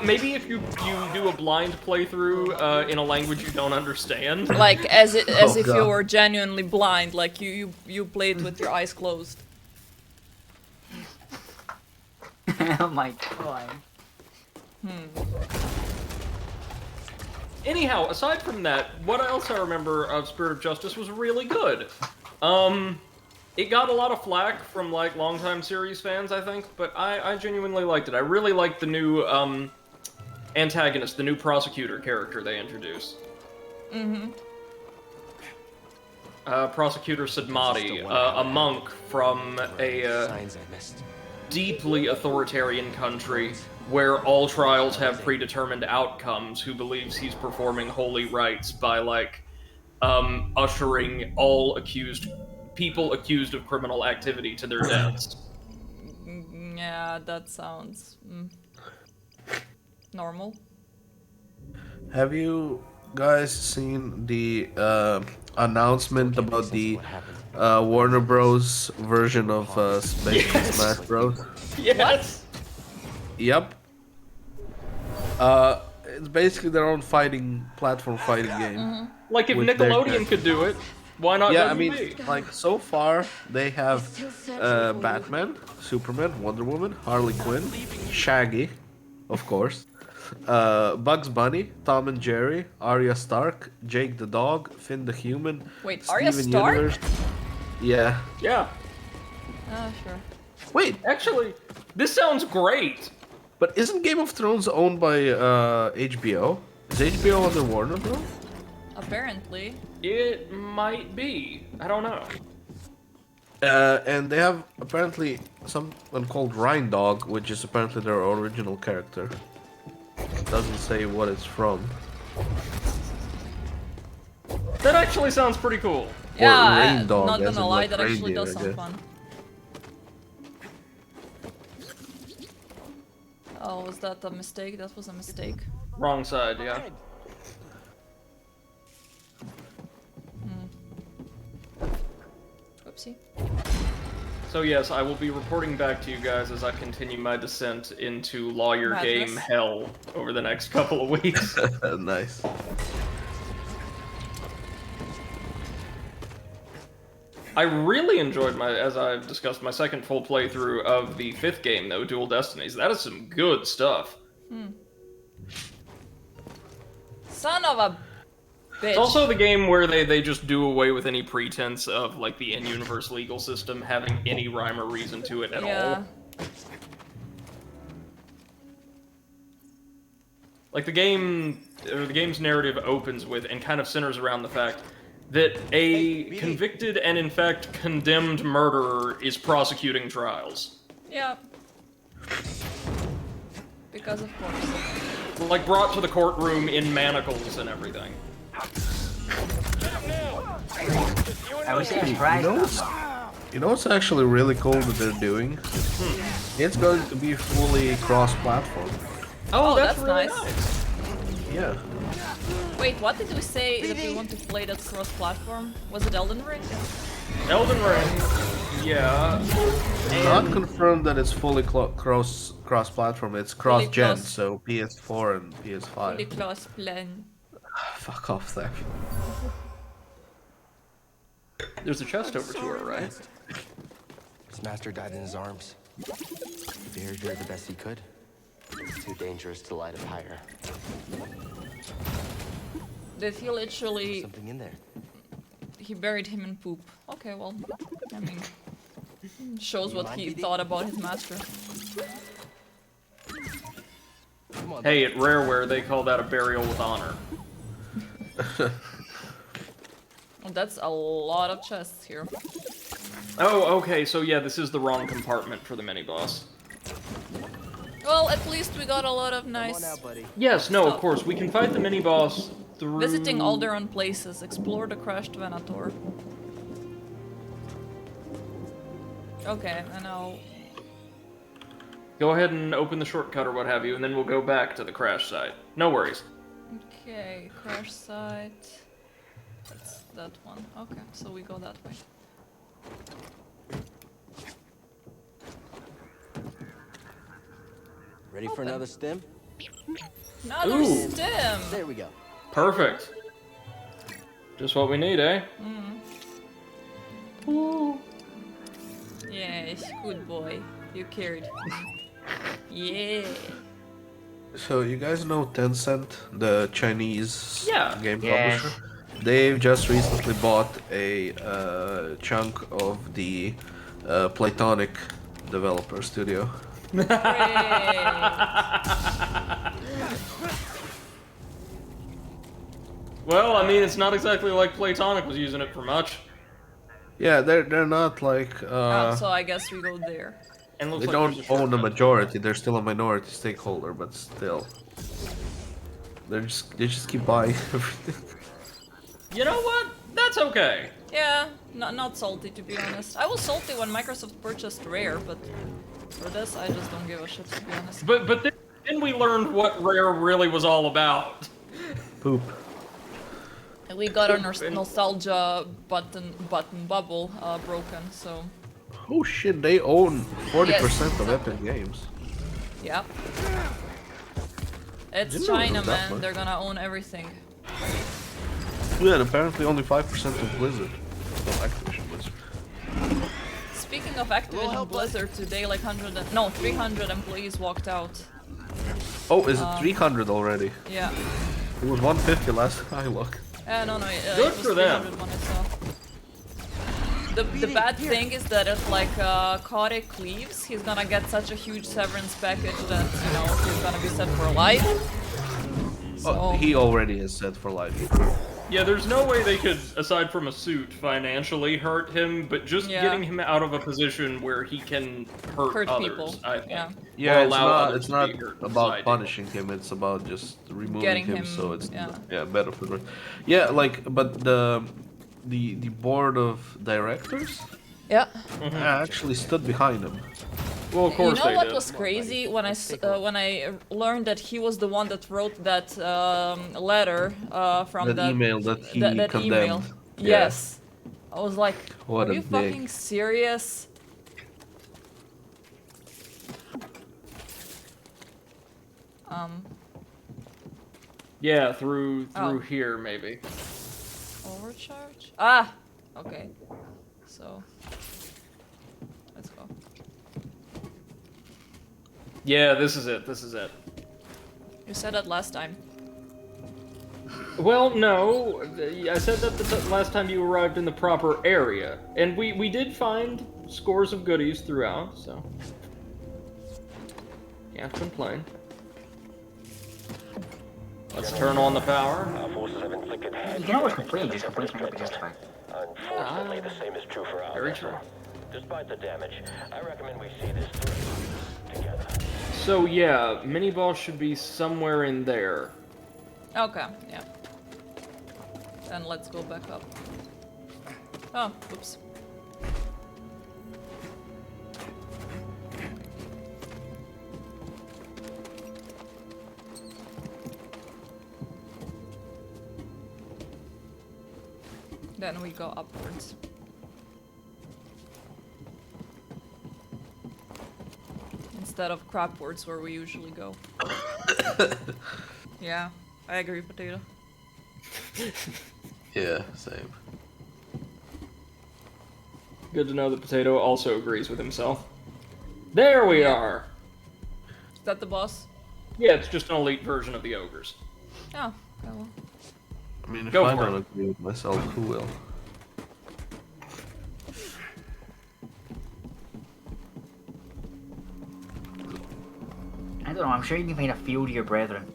Maybe if you do a blind playthrough in a language you don't understand. Like as if you were genuinely blind, like you played with your eyes closed. Oh my god. Anyhow, aside from that, what else I remember of Spirit of Justice was really good. It got a lot of flack from, like, longtime series fans, I think, but I genuinely liked it. I really liked the new, antagonist, the new prosecutor character they introduced. Prosecutor Sadmati, a monk from a, deeply authoritarian country where all trials have predetermined outcomes, who believes he's performing holy rites by, like, ushering all people accused of criminal activity to their deaths. Yeah, that sounds normal. Have you guys seen the announcement about the Warner Bros. Version of Smash Bros? Yes! Yep. It's basically their own platform fighting game. Like if with their Nickelodeon could do it. Why not Yeah, I WB? mean, like so far they have Batman, Superman, Wonder Woman, Harley Quinn, Shaggy, of course, Bugs Bunny, Tom and Jerry, Arya Stark, Jake the dog, Finn the human, Wait, Arya Steven Stark? Universe. Yeah. Yeah. Ah, sure. Wait, Actually, this sounds great. but isn't Game of Thrones owned by HBO? Is HBO under Warner Bros? Apparently. It might be. I don't know. And they have apparently someone called Rhine Dog, which is apparently their original character. Doesn't say what it's from. That actually sounds pretty cool. Yeah, Rain Dog, not as gonna in, lie, like, that actually reindeer, does I sound guess. fun. Oh, was that a mistake? That was a mistake. Wrong side, yeah. Oopsie. So yes, I will be reporting back to you guys as I continue my descent into lawyer Madness. game hell over the next couple of weeks. Nice. I really enjoyed as I've discussed, my second full playthrough of the 5th game, though, Dual Destinies. That is some good stuff. Son of a bitch. It's also the game where they just do away with any pretense of, like, the in-universe legal system having any rhyme or reason to it at all. Like, the game's narrative opens with, and kind of centers around the fact that a convicted and, in fact, condemned murderer is prosecuting trials. Yeah. Because of course. Like, brought to the courtroom in manacles and everything. I was surprised. You know what's actually really cool that they're doing? It's going to be fully cross-platform. Oh, that's really nice. Yeah. Wait, what did we say that we want to play that cross-platform? Was it Elden Ring? Elden Ring, yeah. Not confirmed that it's fully cross-platform. It's cross-gen, cross- so PS4 and PS5. Fully cross-plan. Fuck off, Zach. There's a chest over to her, right? His master died in his arms. He buried her the best he could. Too dangerous to light a fire. Did he literally... Something in there. He buried him in poop. Okay, well, I mean... Shows what he thought about his master. Hey, at Rareware, they call that a burial with honor. That's a lot of chests here. Oh, okay, so yeah, this is the wrong compartment for the mini-boss. Well, at least we got a lot of nice... Yes, no, stuff. of course, we can fight the mini-boss through... Visiting Alderaan places, explore the crashed Venator. Okay, and now... Go ahead and open the shortcut or what have you, and then we'll go back to the crash site. No worries. Okay, crash site... That's that one. Okay, so we go that way. Ready for another stim? Another Ooh. stim! There we go. Perfect. Just what we need, eh? Yes, good boy. You cared. Yeah. So you guys know Tencent, the Chinese game Yes. publisher? They've just recently bought a chunk of the Platonic developer studio. Well, I mean, it's not exactly like Platonic was using it for much. Yeah, they're not like So I guess we go there. And looks they like don't there's a own the shortcut. majority. They're still a minority stakeholder, but still, they just keep buying everything. You know what? That's okay. Yeah, not salty to be honest. I was salty when Microsoft purchased Rare, but for this I just don't give a shit to be honest. But then we learned what Rare really was all about. Poop. And we got our nostalgia button bubble broken, so Oh shit, they own 40% of Epic Games. yeah. It's Didn't know it China, was that man. much. They're gonna own everything. Yeah, and apparently only 5% of Blizzard. of Activision Blizzard. Speaking of Activision Blizzard, today like 300 employees walked out. Oh, is it 300 already? Yeah. It was 150 last time I looked. No, Good it was for them. 300 when I saw. The bad thing is that if like Kotick leaves, he's gonna get such a huge severance package that, you know, he's gonna be set for life. So... Oh, he already is set for life. Yeah, there's no way they could, aside from a suit, financially hurt him, but just getting him out of a position where he can hurt others, people. I think. Yeah, Or it's not about punishing him, it's about just removing him so it's better for the... Yeah, like, but the board of directors actually stood behind him. Well, of course you know they what did. was crazy when I learned that he was the one that wrote that letter from that email that he condemned. Email. Yeah. Yes, I was like, what are you fucking serious? Yeah, through here maybe. Overcharge? Ah, okay. So let's go. Yeah, this is it. This is it. You said that last time. Well, no. I said that the last time you arrived in the proper area. And we did find scores of goodies throughout, so... Can't complain. Let's turn on the power. You can always complain, just complaints might not be justified. Unfortunately, the same is true for our Very true. Despite the damage, I recommend we see this through together. So yeah, mini-boss should be somewhere in there. Okay, yeah. Then let's go back up. Oh, oops. Then we go upwards. Instead of crapwards where we usually go. Yeah, I agree, Potato. Yeah, same. Good to know that Potato also agrees with himself. There we are! Is that the boss? Yeah, it's just an elite version of the ogres. Oh, okay, well. I mean, if Go I for don't it. agree with myself, who will? I don't know, I'm sure you can find a few of your brethren.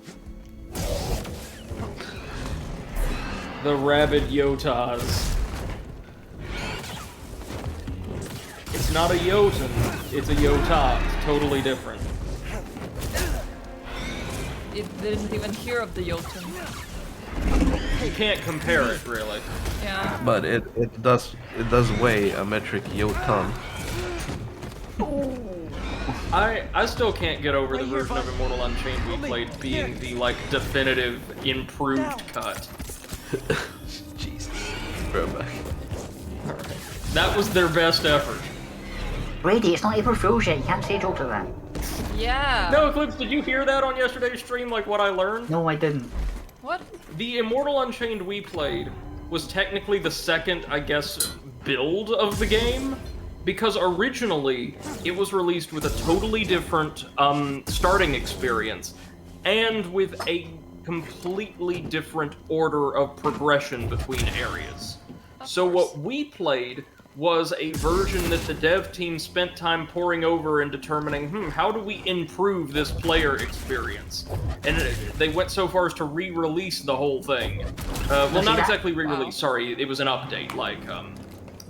The rabid Yotas. It's not a Jotun, it's a Yota. It's totally different. It didn't even hear of the Jotun. You can't compare it, really. Yeah. But it does weigh a metric Jotun. I still can't get over the version of Immortal Unchained we played being the, like, definitive, improved cut. Jesus. Throwback. Alright. That was their best effort. Brady, it's not April Fool's yet, you can't say jokes like that. Yeah. No, Eclipse, did you hear that on yesterday's stream, like what I learned? No, I didn't. What? The Immortal Unchained we played was technically the second, I guess, build of the game, because originally it was released with a totally different starting experience, and with a completely different order of progression between areas. So what we played was a version that the dev team spent time poring over and determining, how do we improve this player experience? And they went so far as to re-release the whole thing. Well, not exactly re-release, sorry, it was an update, like,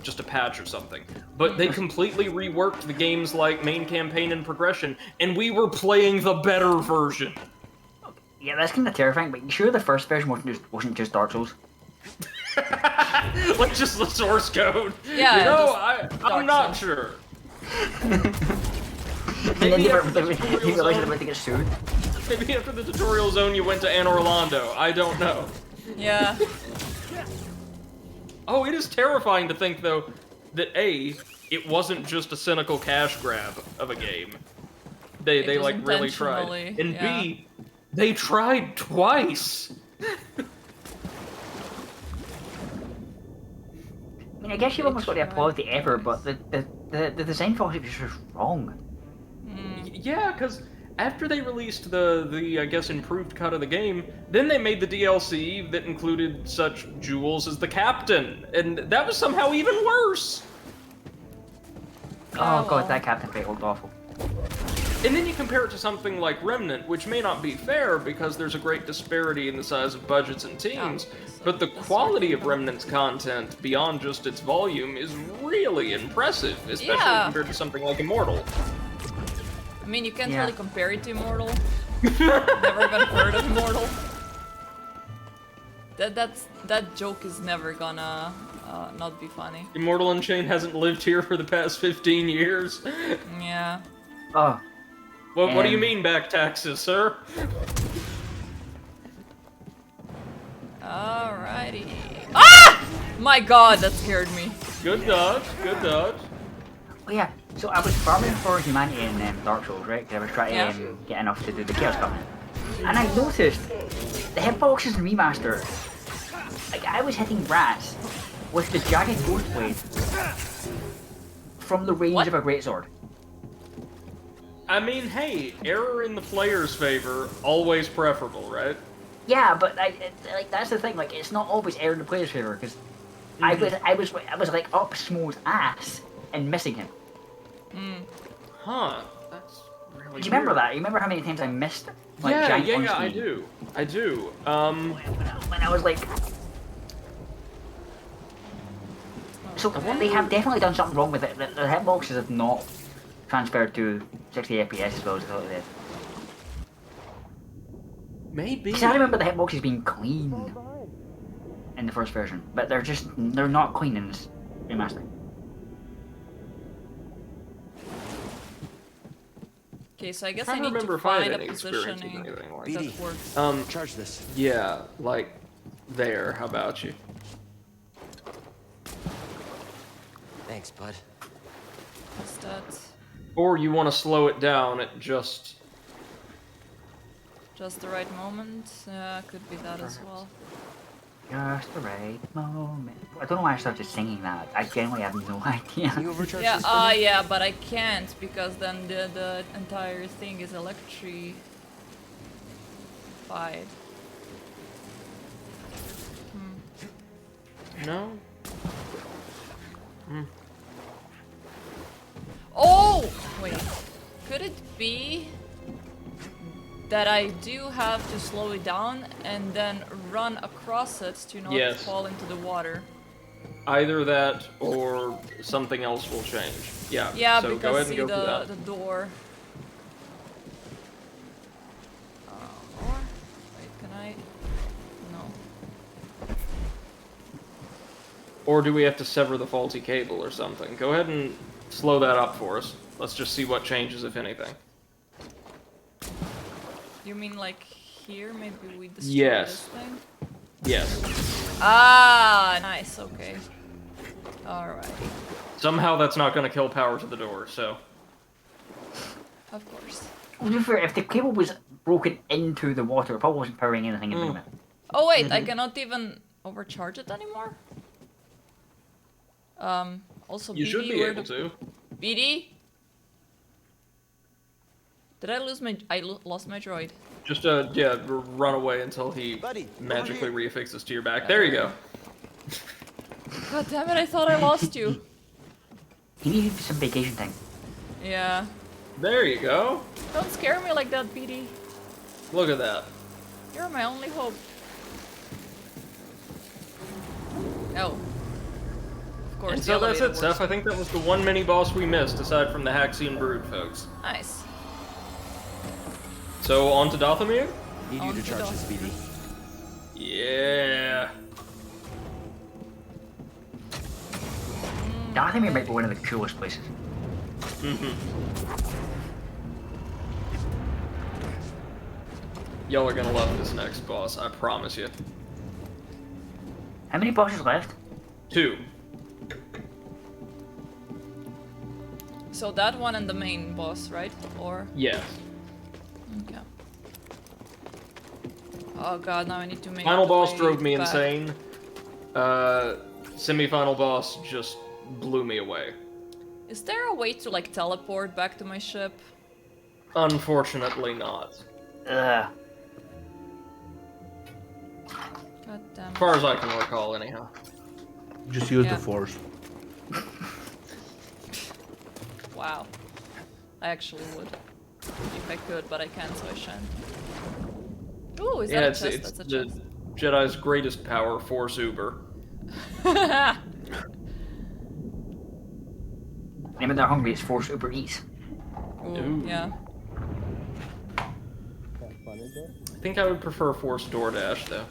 just a patch or something. But they completely reworked the game's, like, main campaign and progression, and we were playing the better version. Yeah, that's kind of terrifying, but you sure the first version wasn't just Dark Souls? Like, just the source code. Yeah. You know, I'm not sure. Maybe you realized you about to get sued. Maybe after the tutorial zone you went to Anne Orlando. I don't know. Yeah. Oh, it is terrifying to think, though, that A, it wasn't just a cynical cash grab of a game. They like, really tried. And B, they tried twice! I guess you've almost got to applaud the effort, but the design philosophy is just wrong. Yeah, because after they released the I guess improved cut of the game, then they made the DLC that included such jewels as the captain, and that was somehow even worse. Oh god, that captain fight looked awful. And then you compare it to something like Remnant, which may not be fair because there's a great disparity in the size of budgets and teams, but the quality of Remnant's content, beyond just its volume, is really impressive, especially compared to something like Immortal. I mean, you can't really compare it to Immortal. Never even heard of Immortal. That joke is never gonna not be funny. Immortal Unchained hasn't lived here for the past 15 years. Yeah. Oh. What do you mean back taxes, sir? Alrighty. Ah! My god, that scared me. Good dodge, good dodge. Oh yeah, so I was farming for humanity in Dark Souls, right? Because I was trying to get enough to do the Chaos Covenant. And I noticed the hitboxes in Remaster, like I was hitting rats with the jagged ghost blade from the range of a greatsword. I mean, hey, error in the player's favor, always preferable, right? Yeah, but like that's the thing. Like, it's not always error in the player's favor because I was like up Smo's ass and missing him. Huh? That's really. Do you remember that? You remember how many times I missed? Like, yeah, I do. When I was like. So they have definitely done something wrong with it. The hitboxes have not transferred to 60 FPS as well as I thought they did. Maybe. Because I remember the hitboxes being clean in the first version, but they're not clean in this remaster. Okay, so I guess I I need remember to find a any positioning like that works. Charge this. Yeah, like there. How about you? Thanks, bud. What's that? Or you want to slow it down at just the right moment? Yeah, could be that as well. Just the right moment. I don't know why I started singing that. I genuinely have no idea. Can you overcharge Yeah, this for me? yeah, but I can't because then the entire thing is electrified. no. Oh! Wait. Could it be that I do have to slow it down and then run across it to not fall into the water? Either that or something else will change. Yeah. Yeah, so because go ahead see and go for that. the door. Or wait, can I? No. Or do we have to sever the faulty cable or something? Go ahead and slow that up for us. Let's just see what changes, if anything. You mean like here? Maybe we destroy this thing? Yes. Ah, nice. Okay. Alright. Somehow that's not going to kill power to the door, so. Of course. If the cable was broken into the water, it probably wasn't powering anything in the moment. Oh wait, I cannot even overcharge it anymore? Also You BD, should be able to. BD? Did I lose my... lost my droid. Just, run away until he magically reaffixes to your back. There you go. God damn it, I thought I lost you. He needed some vacation time. Yeah. There you go. Don't scare me like that, BD. Look at that. You're my only hope. Oh. Of course. And so that's it, Seth. I think that was the one mini-boss we missed, aside from the Haxian Brood, folks. Nice. So, on to Dathomir? Need you to charge this, BD. Yeah. Dathomir might be one of the coolest places. Y'all are gonna love this next boss, I promise you. How many bosses left? 2. So that one and the main boss, right? Or? Yes. Okay. Oh god, now I need to make Final boss way drove me back. insane. semi-final boss just blew me away. Is there a way to like teleport back to my ship? Unfortunately not. Ugh. God damn. As far as I can recall, anyhow. Just use Yeah. the force. Wow. I actually would. If I could, but I can't, so I shan't. Ooh, is Yeah, that a it's, chest? it's That's a the chest. Jedi's greatest power, Force Uber. And when they're hungry, it's Force Uber Eats. Ooh, yeah. I think I would prefer Force DoorDash, though.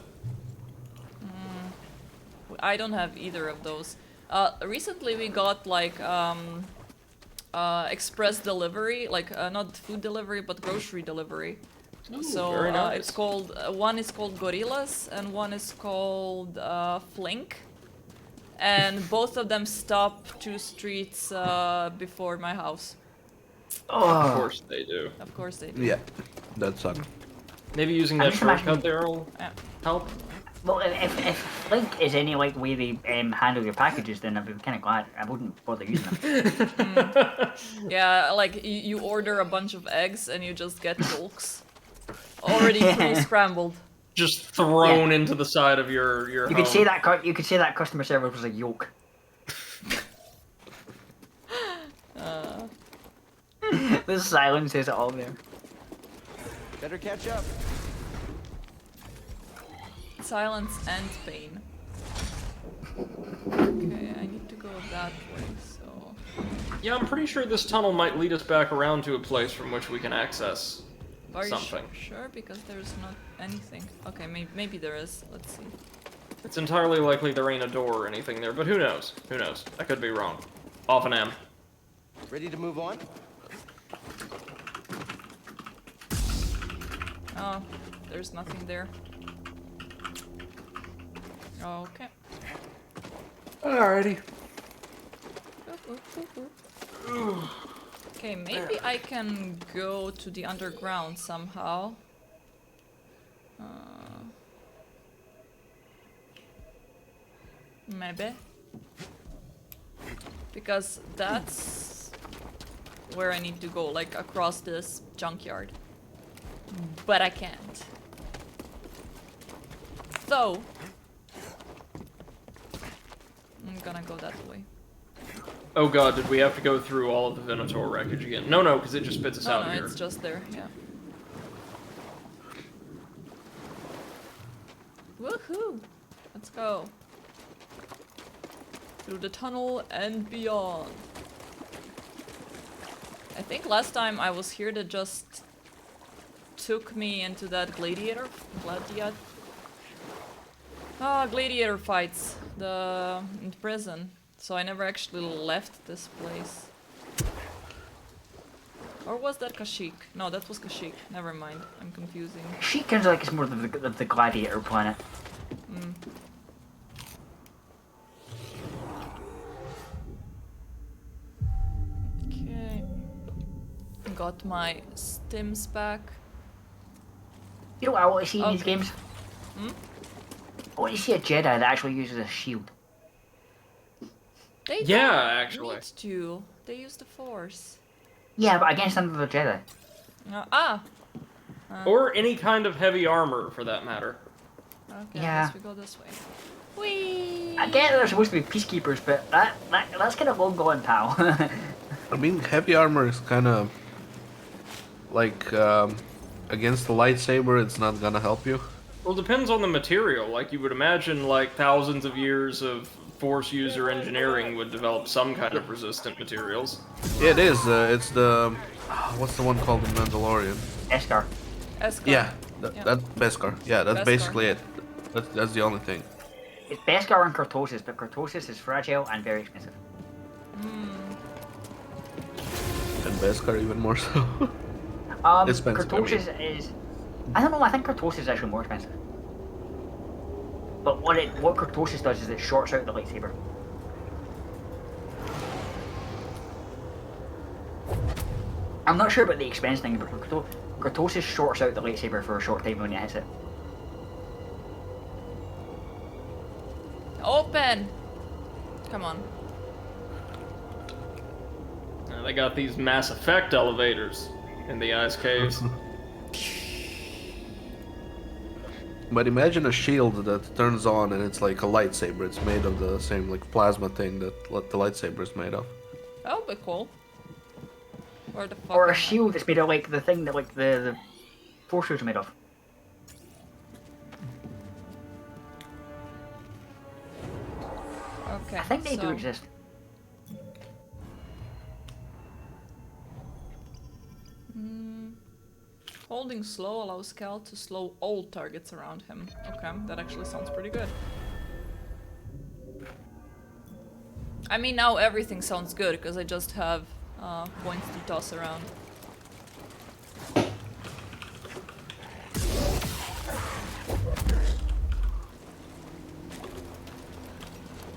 I don't have either of those. Recently we got like express delivery, like not food delivery but grocery delivery. Ooh, So very nice. it's called one is called Gorillas and one is called Flink, and both of them stop 2 streets before my house. Of course they do. Of course they do. Yeah, that sucked. Maybe using I'm that just shortcut imagining- there will Yeah. help. Well, if Flink is any like way they handle your packages, then I'd be kind of glad. I wouldn't bother using them. Yeah, like you order a bunch of eggs and you just get yolks already pre-scrambled. Just thrown into the side of your You home. could say that. You could say that customer service was a yolk. The silence says it all there. Better catch up. Silence and pain. Okay, I need to go that way, so... Yeah, I'm pretty sure this tunnel might lead us back around to a place from which we can access Are you something. sure? Because there's not anything. Okay, maybe there is. Let's see. It's entirely likely there ain't a door or anything there, but who knows? Who knows? I could be wrong. Often am. Ready to move on? Oh, there's nothing there. Okay. Alrighty. Okay, maybe I can go to the underground somehow. Maybe. Because that's where I need to go, like across this junkyard. But I can't. So, I'm gonna go that way. Oh god, did we have to go through all of the Venator wreckage again? No, because it just spits us out No, here. it's just there, yeah. Woohoo! Let's go. Through the tunnel and beyond. I think last time I was here, that just took me into that gladiator fights in prison. So I never actually left this place. Or was that Kashyyyk? No, that was Kashyyyk. Never mind. I'm confusing. She sounds like it's more of the gladiator planet. Okay. Got my stims back. You know what I want to see in these Okay. games? I want to see a Jedi that actually uses a shield. They Yeah, don't actually. need to. They use the Force. Yeah, but against another Jedi. Or any kind of heavy armor, for that matter. Okay, Yeah. I guess we go this way. Whee! I get they're supposed to be peacekeepers, but that's kind of long going, pal. I mean, heavy armor is kind of like against the lightsaber. It's not gonna help you. Well, it depends on the material. Like, you would imagine, like, thousands of years of Force user engineering would develop some kind of resistant materials. Yeah, it is. It's the what's the one called in Mandalorian? Escar. Escar. Yeah, Yeah. that's Beskar. Yeah, that's Beskar. basically it. That's the only thing. It's Beskar and Cortosis, but Cortosis is fragile and very expensive. And Beskar even more so. Expensive, I mean. Cortosis is... I don't know, I think Cortosis is actually more expensive. But what Cortosis does is it shorts out the lightsaber. I'm not sure about the expense thing, but Cortosis shorts out the lightsaber for a short time when it hits it. Open! Come on. They got these Mass Effect elevators in the ice caves. But imagine a shield that turns on and it's like a lightsaber. It's made of the same like plasma thing that the lightsaber is made of. That would be cool. Where the fuck? Or am a I? shield that's made of like the thing that like the force shields are made of. Okay. I think they do so- exist. Holding slow allows Cal to slow all targets around him. Okay, that actually sounds pretty good. I mean, now everything sounds good because I just have points to toss around.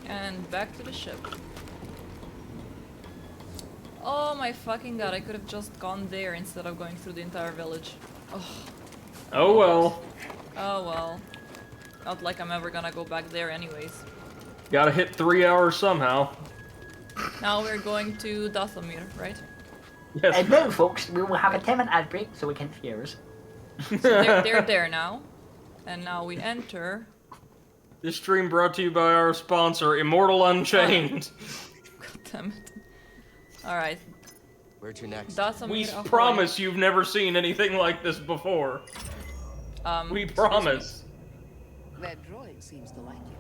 And back to the ship. Oh my fucking god, I could have just gone there instead of going through the entire village. Oh, Oh well. oh well. Not like I'm ever gonna go back there anyways. Gotta hit 3 hours somehow. Now we're going to Dathomir, right? Yes. And now, folks, we will have a 10-minute ad break so we can hear us. So they're there now. And now we enter. This stream brought to you by our sponsor, Immortal Unchained. God damn it. Alright. Where to next? Dathomir, We ahoy. promise you've never seen anything like this before. We promise. That droid seems to like you.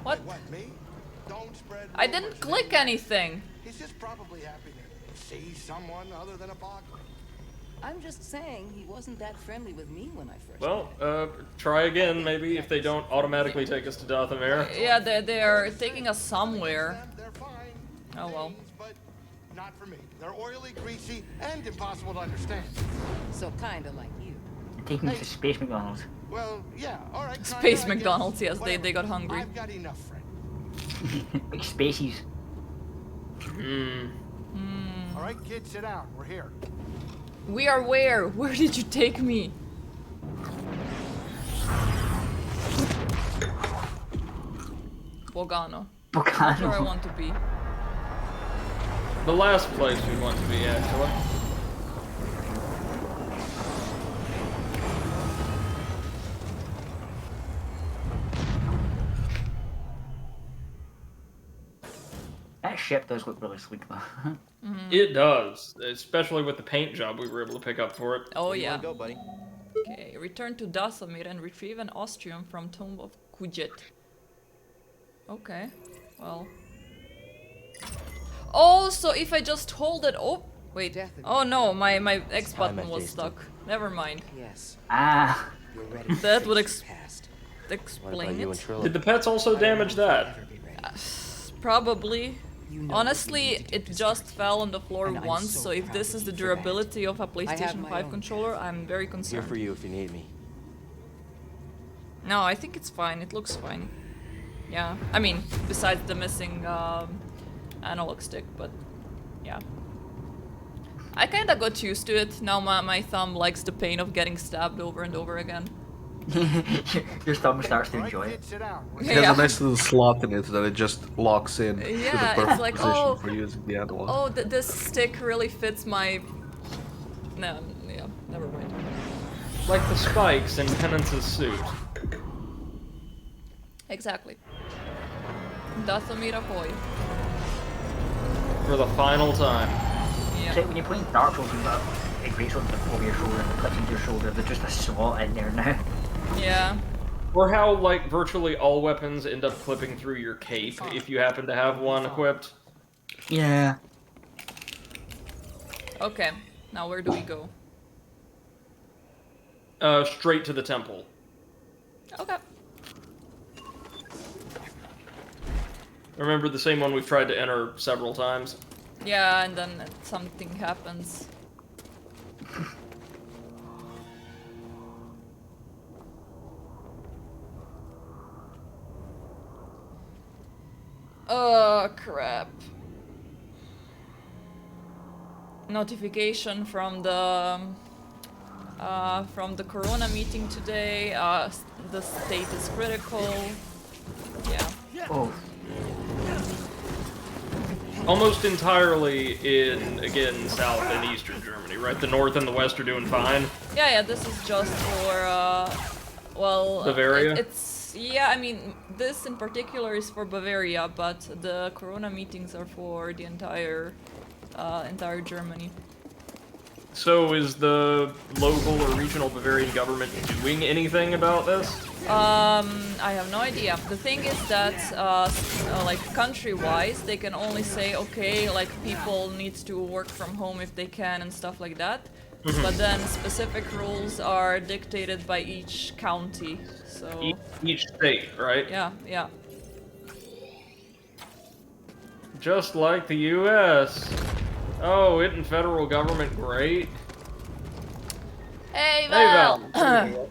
What? What, me? Don't spread I didn't click anything. He's just probably happy to see someone other than a boggle. I'm just saying he wasn't that friendly with me when I first Well, met him. try again maybe if they don't automatically take us to Dathomir. Yeah, they are taking us somewhere. They're fine. Oh well. But not for me. They're oily, greasy, and impossible to understand. So kinda like you. Taking us to Space McDonald's. Well, yeah, all right. kinda, Space I guess. McDonald's, yes, they Whatever. got hungry. I've got enough, friend. Like spacies. All right, kids, sit down. We're here. We are where? Where did you take me? Bogano. That's where I want to be. The last place we want to be, actually. That ship does look really sleek though. It does, especially with the paint job we were able to pick up for it. Oh Where you yeah. wanna go, buddy? Okay, return to Dathomir and retrieve an ostrium from Tomb of Kujet. Okay, well. Oh, so if I just hold it, oh, wait. Oh no, my X time button I was faced stuck. Never mind. Yes, Ah. you're ready. That would past. What about explain you and it. Trillo? Did the pets also damage that? Never be ready. Probably. You know Honestly, what you need to it get this just right. fell on the floor And I'm once, so so if proud this of is the you for that. durability of a PlayStation my 5 own controller, path. I'm very Here concerned. for you if you need me. No, I think it's fine. It looks fine. Yeah, I mean, besides the missing analog stick, but yeah. I kinda got used to it. Now my thumb likes the pain of getting stabbed over and over again. Your thumb starts to All right, enjoy it. kids, sit down. We're It has Yeah. a nice little slot in it that it just locks in to the Yeah, perfect it's like, position oh, for using the analog. Oh, this stick really fits my... No, yeah, never mind. Like the spikes in Penance's suit. Exactly. Dathomir ahoy. For the final time. Yeah. So when you're playing Dark Souls, you've got a great sword over your shoulder and it clips into your shoulder. There's just a slot in there now. Yeah. Or how, like, virtually all weapons end up clipping through your cape if you happen to have one equipped. Yeah. Okay, now where do we go? Straight to the temple. Okay. Remember the same one we've tried to enter several times? Yeah, and then something happens. Oh, crap. Notification from the Corona meeting today. The state is critical. Yeah. Oh. almost entirely in, again, South and Eastern Germany, right? The North and the West are doing fine. Yeah, this is just for, well... Bavaria? Yeah, I mean, this in particular is for Bavaria, but the Corona meetings are for the entire Germany. So is the local or regional Bavarian government doing anything about this? I have no idea. The thing is that, like, country-wise, they can only say, okay, like, people need to work from home if they can and stuff like that. But then specific rules are dictated by each county, so... Each state, right? Yeah. Just like the U.S. Oh, isn't federal government great? Hey, Val! Oh.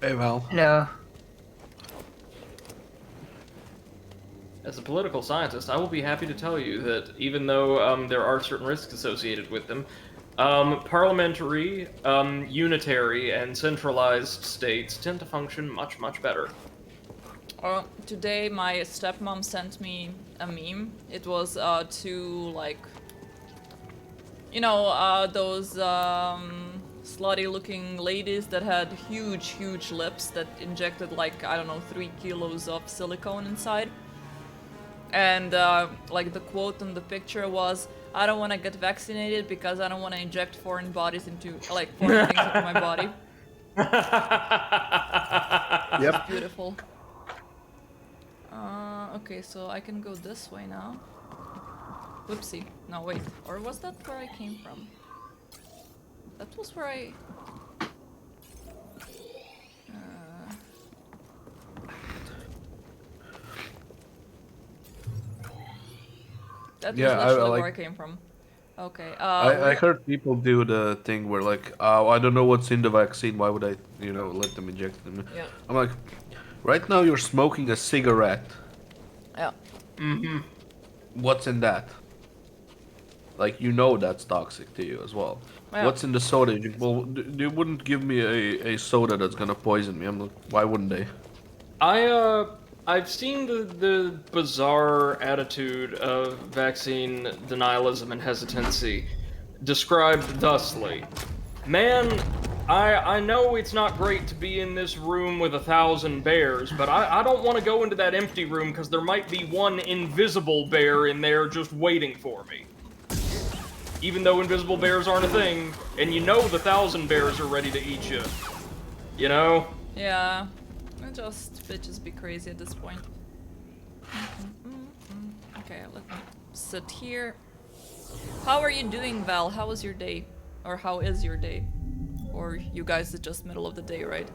Hey, Val. Hello. As a political scientist, I will be happy to tell you that even though there are certain risks associated with them, parliamentary, unitary, and centralized states tend to function much, much better. Today my stepmom sent me a meme. It was two, like, you know, those slutty looking ladies that had huge lips that injected, like, I don't know, 3 kilos of silicone inside. And like, the quote on the picture was, I don't want to get vaccinated because I don't want to inject foreign bodies into, like, foreign things into my body. Yep. Beautiful. Okay, so I can go this way now. Whoopsie. No, wait. Or was that where I came from? That was where I... That was literally where I came from. Okay, I heard people do the thing where, like, I don't know what's in the vaccine, why would I, you know, let them inject them? Yeah. I'm like, right now you're smoking a cigarette. Yeah. Mm-hmm. What's in that? Like, you know that's toxic to you as well. Yeah. What's in the soda? Well, they wouldn't give me a soda that's gonna poison me. I'm like, why wouldn't they? I've seen the bizarre attitude of vaccine denialism and hesitancy described thusly. Man, I know it's not great to be in this room with 1,000 bears, but I don't want to go into that empty room because there might be one invisible bear in there just waiting for me. Even though invisible bears aren't a thing, and you know the 1,000 bears are ready to eat you. You know? Yeah. Just bitches be crazy at this point. Okay, let me sit here. How are you doing, Val? How was your day? Or how is your day? Or you guys, it's just middle of the day, right?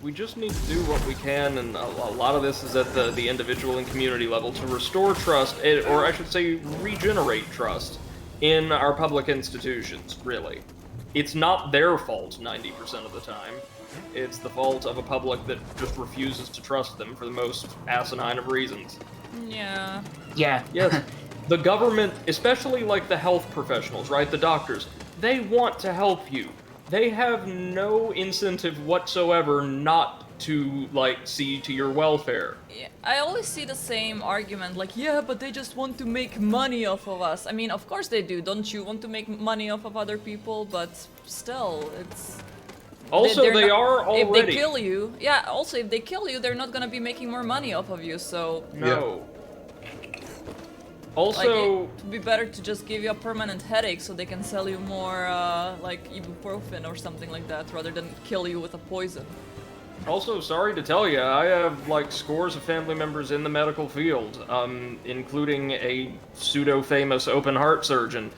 We just need to do what we can, and a lot of this is at the individual and community level, to restore trust, or I should say regenerate trust, in our public institutions, really. It's not their fault 90% of the time. It's the fault of a public that just refuses to trust them for the most asinine of reasons. Yeah. Yeah. Yes. The government, especially like the health professionals, right? The doctors, they want to help you. They have no incentive whatsoever not to, like, see to your welfare. Yeah, I always see the same argument, like, yeah, but they just want to make money off of us. I mean, of course they do. Don't you want to make money off of other people? But still, it's... Also, they are already... If they kill you... Yeah, also, if they kill you, they're not gonna be making more money off of you, so... No. Yeah. Also... Like, it would be better to just give you a permanent headache so they can sell you more, like, ibuprofen or something like that, rather than kill you with a poison. Also, sorry to tell you, I have, like, scores of family members in the medical field, including a pseudo-famous open-heart surgeon.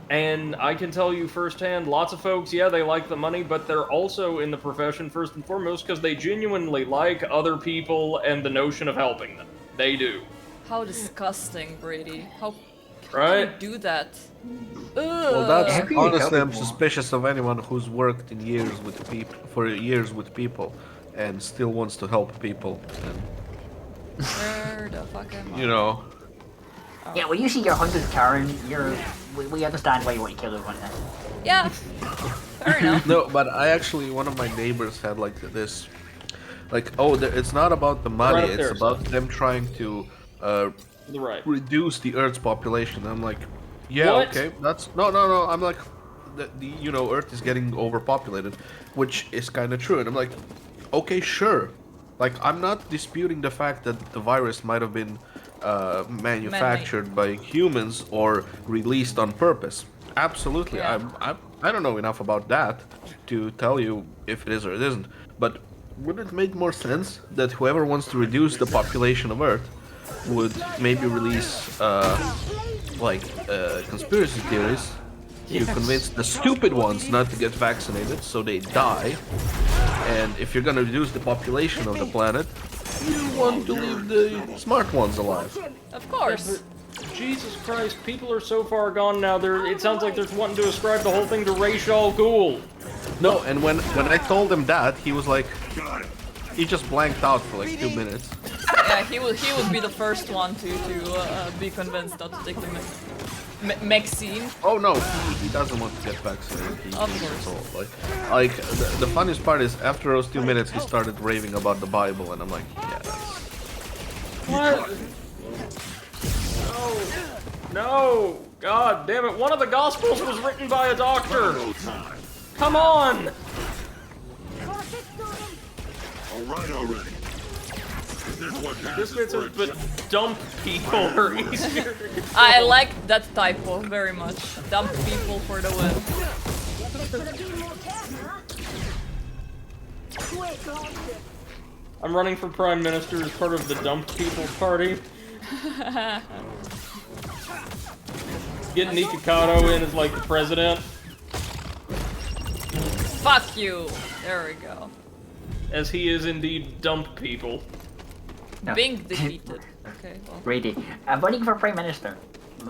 And I can tell you firsthand, lots of folks, yeah, they like the money, but they're also in the profession first and foremost because they genuinely like other people and the notion of helping them. They do. How disgusting, Brady. How right? can you do that? Ugh. Well, that's honestly, I'm suspicious of anyone who's worked in years with people, and still wants to help people. And, where the fuck am I? You know. Oh. Yeah, when you see your 100th Karen, we understand why you want to kill everyone then. Yeah. Fair enough. No, but I actually, one of my neighbors had like this like, oh, it's not about the money. Right up It's there, about son. them trying to To the right. reduce the Earth's population. I'm like, yeah, What? okay, that's no. I'm like, you know, Earth is getting overpopulated, which is kind of true. And I'm like, okay, sure. Like, I'm not disputing the fact that the virus might have been manufactured by humans or released on purpose. Absolutely, Yeah. I don't know enough about that to tell you if it is or it isn't. But wouldn't it make more sense that whoever wants to reduce the population of Earth would maybe release conspiracy theories to convince the stupid ones not to get vaccinated so they die? And if you're gonna reduce the population of the planet, you want to leave the smart ones alive. Of course. Jesus Christ, people are so far gone now. It sounds like they're wanting to ascribe the whole thing to Ra's al Ghul. No, and when I told him that, he was like, he just blanked out for like 2 minutes. Yeah, he would be the first one to be convinced not to take the vaccine. Oh no, he doesn't want to get vaccinated. Of course. So, like the funniest part is after those 2 minutes, he started raving about the Bible, and I'm like, yeah, that's... What? No, God damn it! One of the Gospels was written by a doctor. Come on! Alright already. This man says, but dump people are easier to control. I like that typo very much. Dump people for the win. I'm running for Prime Minister as part of the Dump People Party. Get Nikocado in as like the president. Fuck you! There we go. As he is indeed dump people. No. Being defeated. Okay, well. Brady, I'm running for Prime Minister.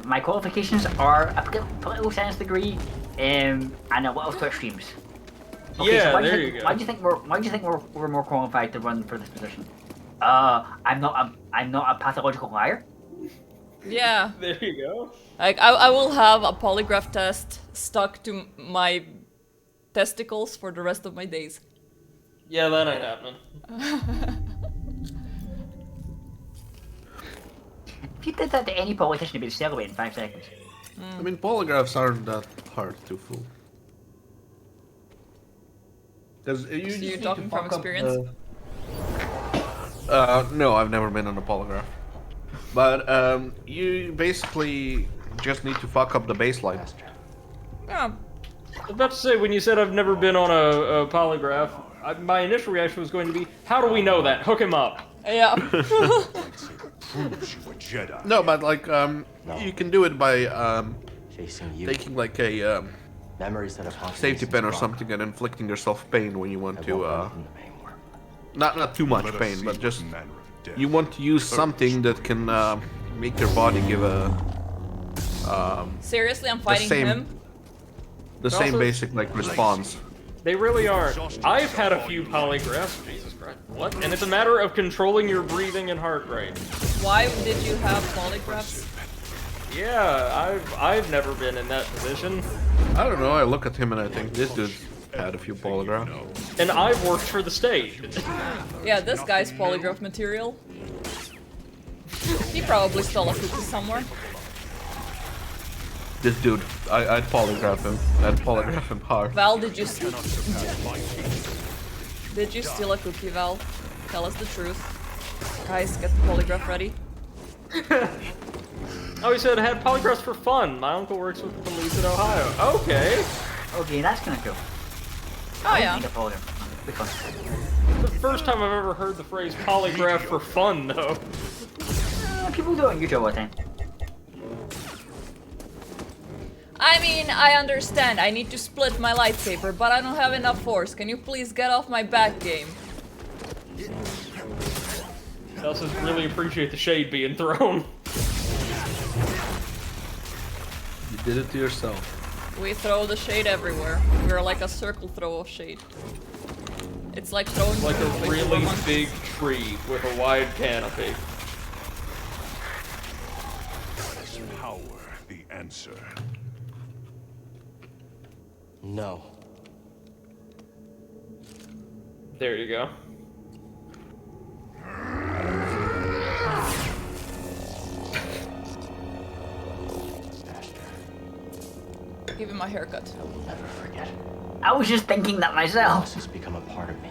My qualifications are a political science degree and a lot of Twitch streams. Okay, Yeah, so there you go. Why do you think we're more qualified to run for this position? I'm not a pathological liar. Yeah. There you go. Like, I will have a polygraph test stuck to my testicles for the rest of my days. Yeah, that ain't happening. If you did that to any politician, you'd be celebrated in 5 seconds. I mean, polygraphs aren't that hard to fool. Because you're talking from experience? No, I've never been on a polygraph. But you basically just need to fuck up the baseline. Yeah. I was about to say, when you said I've never been on a polygraph, my initial reaction was going to be, how do we know that? Hook him up. Yeah. Proves you a Jedi. No, but like, you can do it by Chasing taking like a memories that have safety pen or something and inflicting yourself pain when you want to, not too much pain, but just you want to use something that can make your body give a Seriously, I'm fighting him? The same basic like response. They really aren't. I've had a few polygraphs. Jesus Christ. What? And it's a matter of controlling your breathing and heart rate. Why did you have polygraphs? Yeah, I've never been in that position. I don't know, I look at him and I think this dude had a few polygraphs. And I've worked for the state. Yeah, this guy's polygraph material. He probably stole a cookie somewhere. This dude, I'd polygraph him. I'd polygraph him hard. Val, did you steal a cookie, Val? Tell us the truth. Guys, get the polygraph ready. Oh, he said I had polygraphs for fun. My uncle works with the police in Ohio. Okay. Okay, that's kind of cool. Oh yeah. Need a polygraph. Be fun. The first time I've ever heard the phrase polygraph for fun, though. People do it on YouTube all the time. I mean, I understand. I need to split my lightsaber, but I don't have enough force. Can you please get off my back game? I also really appreciate the shade being thrown. You did it to yourself. We throw the shade everywhere. We're like a circle throw of shade. It's like throwing Like a food really into a big tree with a wide canopy. Is power the answer? No. There you go. Give him a haircut. I will never forget. I was just thinking that myself. This has become a part of me.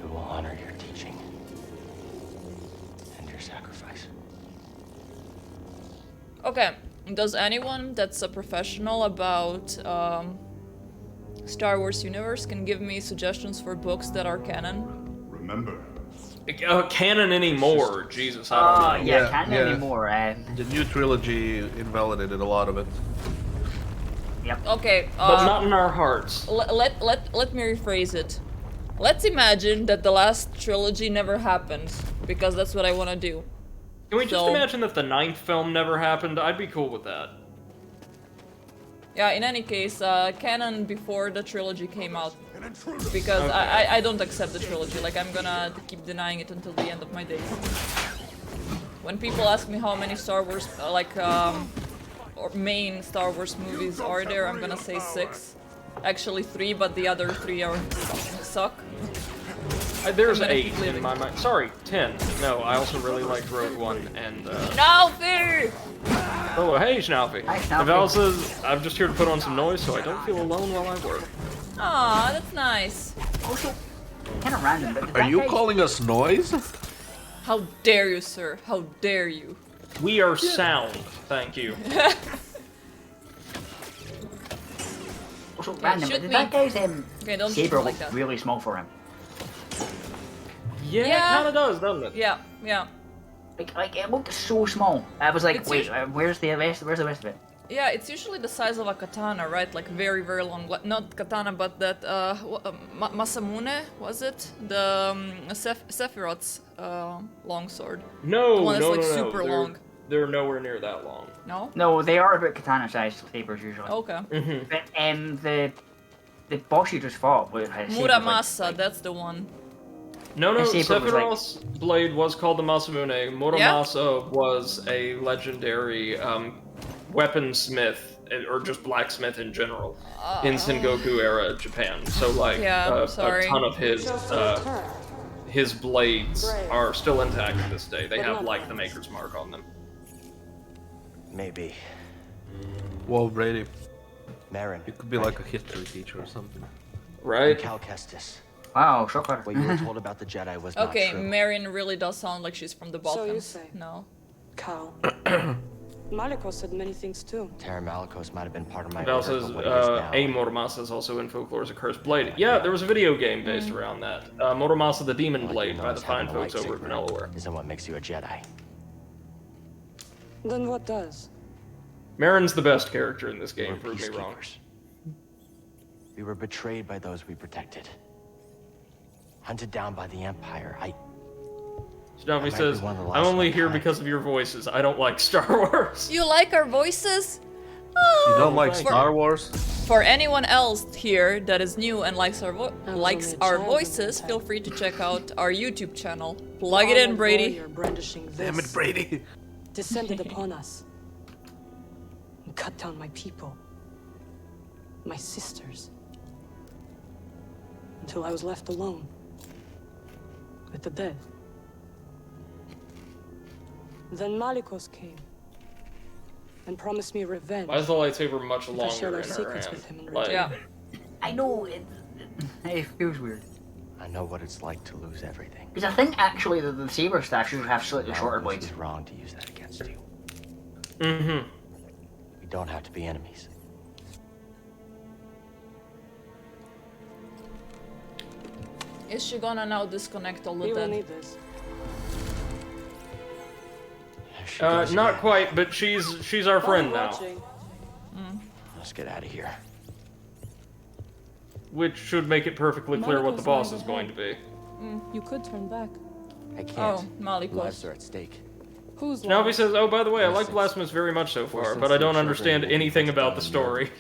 We will honor your teaching and your sacrifice. Okay, does anyone that's a professional about Star Wars universe can give me suggestions for books that are canon? Remember, Canon anymore? Jesus, I don't know. Yeah, canon anymore. The new trilogy invalidated a lot of it. Yep. Okay, But not in our hearts. let me rephrase it. Let's imagine that the last trilogy never happened, because that's what I want to do. Can we just imagine that the 9th film never happened? I'd be cool with that. Yeah, in any case, canon before the trilogy came out. Because I don't accept the trilogy, like I'm gonna keep denying it until the end of my days. When people ask me how many Star Wars, or main Star Wars movies are there, I'm gonna say 6. Actually 3, but the other 3 suck. There's 8 in my mind. Sorry, 10. No, I also really liked Rogue One and, Schnaufi! Oh, hey, Schnaufi. Hi, Schnaufi. Val says, I'm just here to put on some noise so I don't feel alone while I work. Aw, that's nice. Also, kind of random, but Are you calling us noise? How dare you, sir? How dare you? We are sound, thank you. Also random, shoot but me. that guy's Okay, don't shoot saber me like looked that. really small for him. Yeah, Yeah. it kinda does, doesn't it? Yeah, yeah. Like it looked so small. I was like, It's wait, usually- where's the rest? Where's the rest of it? Yeah, it's usually the size of a katana, right? Like very, very long. Not katana, but that Masamune, was it? The Sephiroth's longsword. No, The one that's no, like no, no. super long. They're nowhere near that long. No? No, they are about katana-sized sabers usually. Okay. But the boss you just fought with had a saber Muramasa, that's the one. No, The saber was like- Sephiroth's blade was called the Masamune. Muramasa was a legendary weaponsmith, or just blacksmith in general, in Sengoku era Japan. So like Yeah, a sorry. ton of his blades are still intact to this day. They have like the maker's mark on them. Maybe. Whoa, Brady. Marin. You could be like a history teacher or something. Right? Cal Kestis. Wow, shocker. What you were told about the Jedi was not Okay, true. Marin really does sound like she's from the Balkans. So you say. No. Cal. Maliko said many things too. Terra Malikos might have been part of my Val order, says, but what it is now, A Muramasa is also in Folklore as a cursed blade. Yeah, there was a video game based around that. Muramasa the Demon Blade by the fine folks over at Vanillaware. isn't what makes you a Jedi. Then what does? Marin's the best character in this game, We're prove me wrong. peacekeepers. We were betrayed by those we protected. Hunted down by the Empire. Snappy might says, be one of the I'm last only of my here kind." because of your voices. I don't like Star Wars. You like our voices? You don't like For- Star Wars? For anyone else here that is new and likes our only a child voices, when feel free to check out our YouTube channel. Plug it in, Brady. You're brandishing this. Damn it, Brady. Descended upon us. And cut down my people. My sisters. Until I was left alone. With the dead. Then Malikos came. And promised me revenge. Why is the lightsaber much if I shared longer our in her secrets hand? with him in Like, return. Yeah. I know it feels weird. I know what it's like to lose everything. Because I think actually the saber staff should have slightly shorter Malikos blades. is wrong to use that against you. Mm-hmm. We don't have to be enemies. Is she gonna now disconnect all the We will dead? need this. Here she goes Not again. quite, but she's our friend now. Watching. Let's get out of here. Which should make it perfectly clear what the Malikos boss might is have going to be. You could turn back. I can't. Oh, Malikos. Lives are at stake. Who's Now he lost? says, oh, by the way, I like Yes, Blasphemous very much so far, since but I the don't children understand will be anything put about the down story.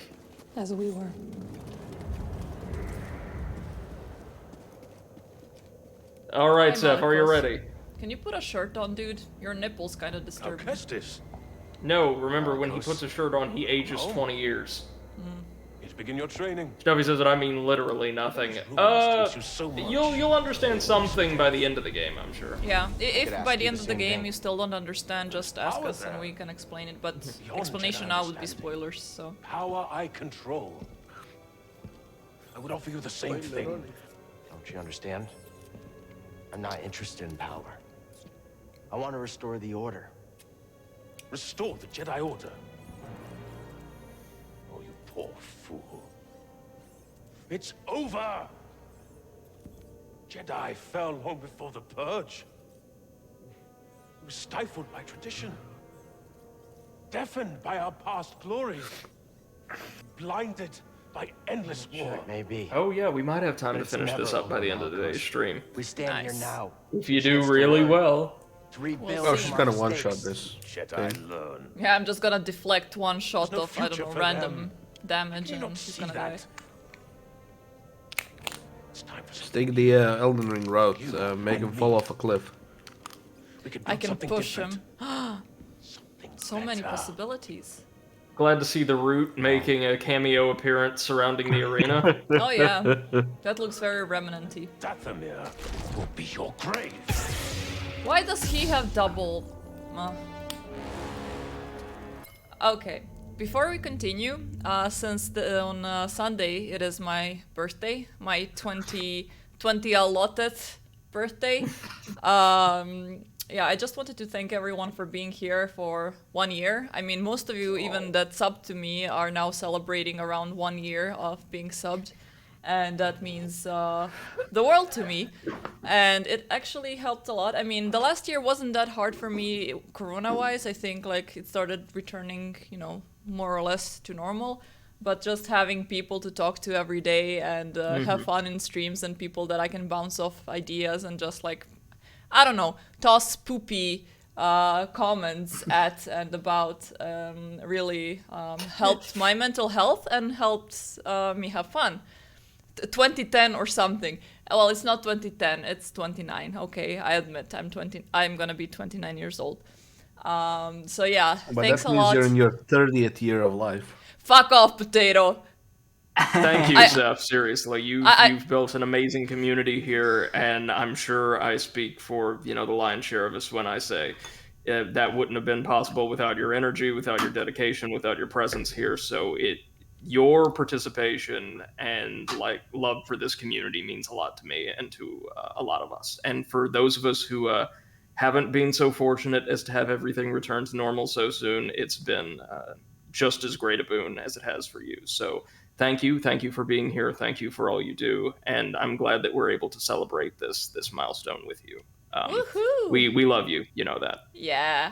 As we were. Alright, Hi, Seth, are you Malikos. ready? Can you put a shirt on, dude? Your nipples kind of disturb me. Kestis. No, remember, when he Marcos. puts a shirt on, he ages Oh. 20 years. It Which begin your training. Snuffy says that I mean literally nothing. You'll understand something by the end of the game, I'm sure. Yeah, if by the end of the game you still don't understand, just ask us and we can explain it. But explanation now would be spoilers, so. Power I control. I would offer you the same thing. Don't you understand? I'm not interested in power. I want to restore the Order. Restore the Jedi Order? Oh, you poor fool. It's over! Jedi fell long before the Purge. It was stifled by tradition. Deafened by our past glories. Blinded by endless war. Sure, it may be. Oh yeah, we might have time to finish this up by the end of today's stream. We stand here now. If you do really well. Oh, she's gonna one-shot this. Jedi learn. Yeah, I'm just gonna deflect one shot of, I don't know, random damage and she's gonna die. Just take the Elden Ring route, make him fall off a cliff. I can push him. So many possibilities. Glad to see the Root making a cameo appearance surrounding the arena. Oh yeah, that looks very remnant-y. Dathomir will be your grave. Why does he have double? Okay, before we continue, since on Sunday it is my birthday, my 2020 allotted birthday. Yeah, I just wanted to thank everyone for being here for 1 year. I mean, most of you, even that subbed to me, are now celebrating around 1 year of being subbed. And that means the world to me. And it actually helped a lot. I mean, the last year wasn't that hard for me corona-wise. I think like it started returning, you know, more or less to normal. But just having people to talk to every day and have fun in streams and people that I can bounce off ideas and just like, I don't know, toss poopy comments at and about really helped my mental health and helped me have fun. 2010 or something. Well, it's not 2010, it's 29. Okay, I admit I'm gonna be 29 years old. So yeah, but thanks a lot. But that means you're in your 30th year of life. Fuck off, potato. Thank you, Zeph. Seriously, you've built an amazing community here, and I'm sure I speak for the lion's share of us when I say that wouldn't have been possible without your energy, without your dedication, without your presence here. So your participation and like love for this community means a lot to me and to a lot of us. And for those of us who haven't been so fortunate as to have everything return to normal so soon, it's been just as great a boon as it has for you. So thank you for being here. Thank you for all you do, and I'm glad that we're able to celebrate this milestone with you. Woohoo! We love you. You know that. Yeah.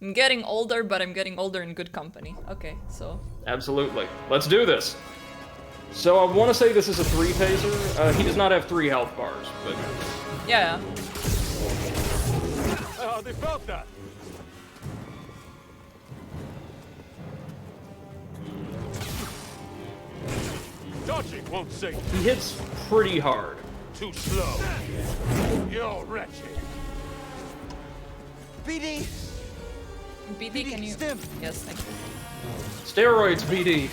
I'm getting older, but I'm getting older in good company. Okay, so... Absolutely. Let's do this. So I want to say this is a 3-phaser. He does not have 3 health bars, but... Yeah. They felt that. Dodging won't save. He hits pretty hard. Too slow. You're wretched. BD! BD, can you... Stim! Yes, thank you. Steroids, BD.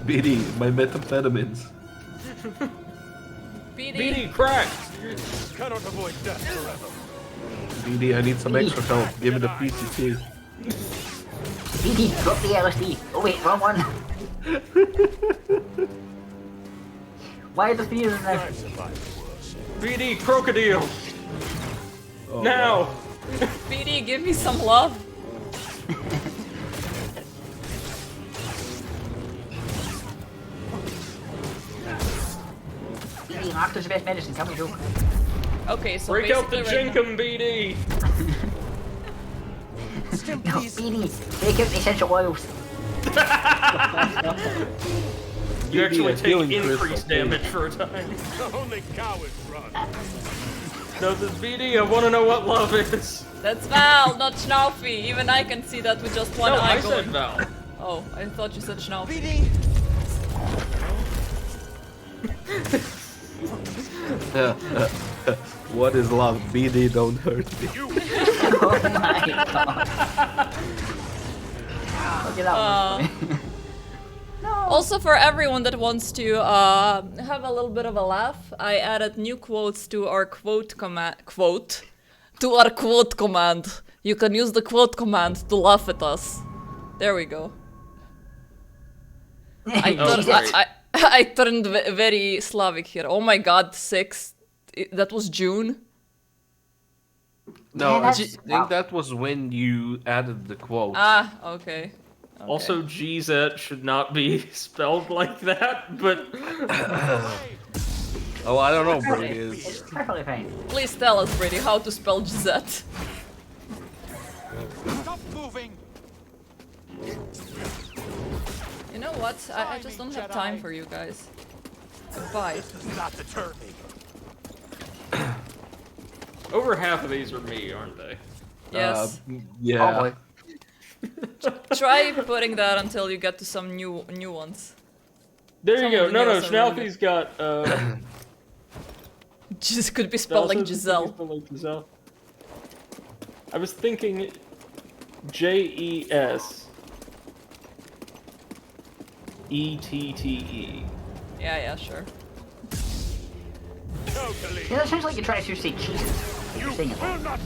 BD, my methamphetamines. BD, crack! Cannot avoid death forever. BD, I need some extra help. Give me the PCT. BD, drop the LSD. Oh wait, wrong one. Why are the fears in there? BD, crocodile! Oh, now! wow. BD, give me some love. BD, laughter's the best medicine, tell me Joe. Okay, so break out the right Jinkum, BD! No, BD, take out the essential oils. You actually take increased damage for a time. Only cowards run. No, this BD, I want to know what love is. That's Val, not Schnaufy. Even I can see that with just one eye I said Val. Oh, I thought you said Schnaufy. BD! What is love? BD, don't hurt me. Oh my god. Look at that one. Also, for everyone that wants to have a little bit of a laugh, I added new quotes to our quote command. You can use the quote command to laugh at us. There we go. I turned very Slavic here. Oh my god, 6. That was June. No, I think that was when you added the quote. Ah, okay. Also, GZ should not be spelled like that, but... Oh, I don't know, Brady. It's perfectly fine. Please tell us, Brady, how to spell GZ. Stop moving! You know what? I just don't have time for you guys. Goodbye. Not deter me. Over half of these are me, aren't they? Yes. Yeah. Try putting that until you get to some new ones. There you go. No, Someone Schnalfy's got, Just could be spelled like Giselle. I was thinking J-E-S E-T-T-E. Yeah, sure. Yeah, that sounds like you're trying to say Jesus. You're saying it wrong.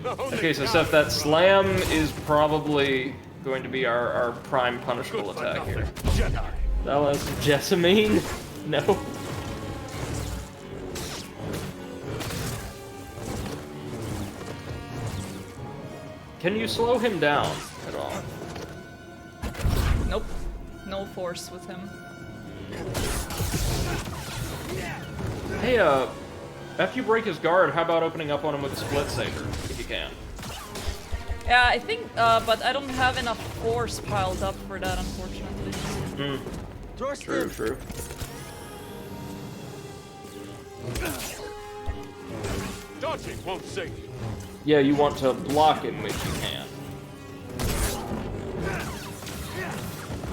Okay, so Seth, that slam is probably going to be our prime punishable attack here. That was Jessamine? No. Can you slow him down at all? Nope. No force with him. Hey, after you break his guard, how about opening up on him with a split saber, if you can? Yeah, I think, but I don't have enough force piled up for that, unfortunately. True. Dodging won't save you. Yeah, you want to block him if you can.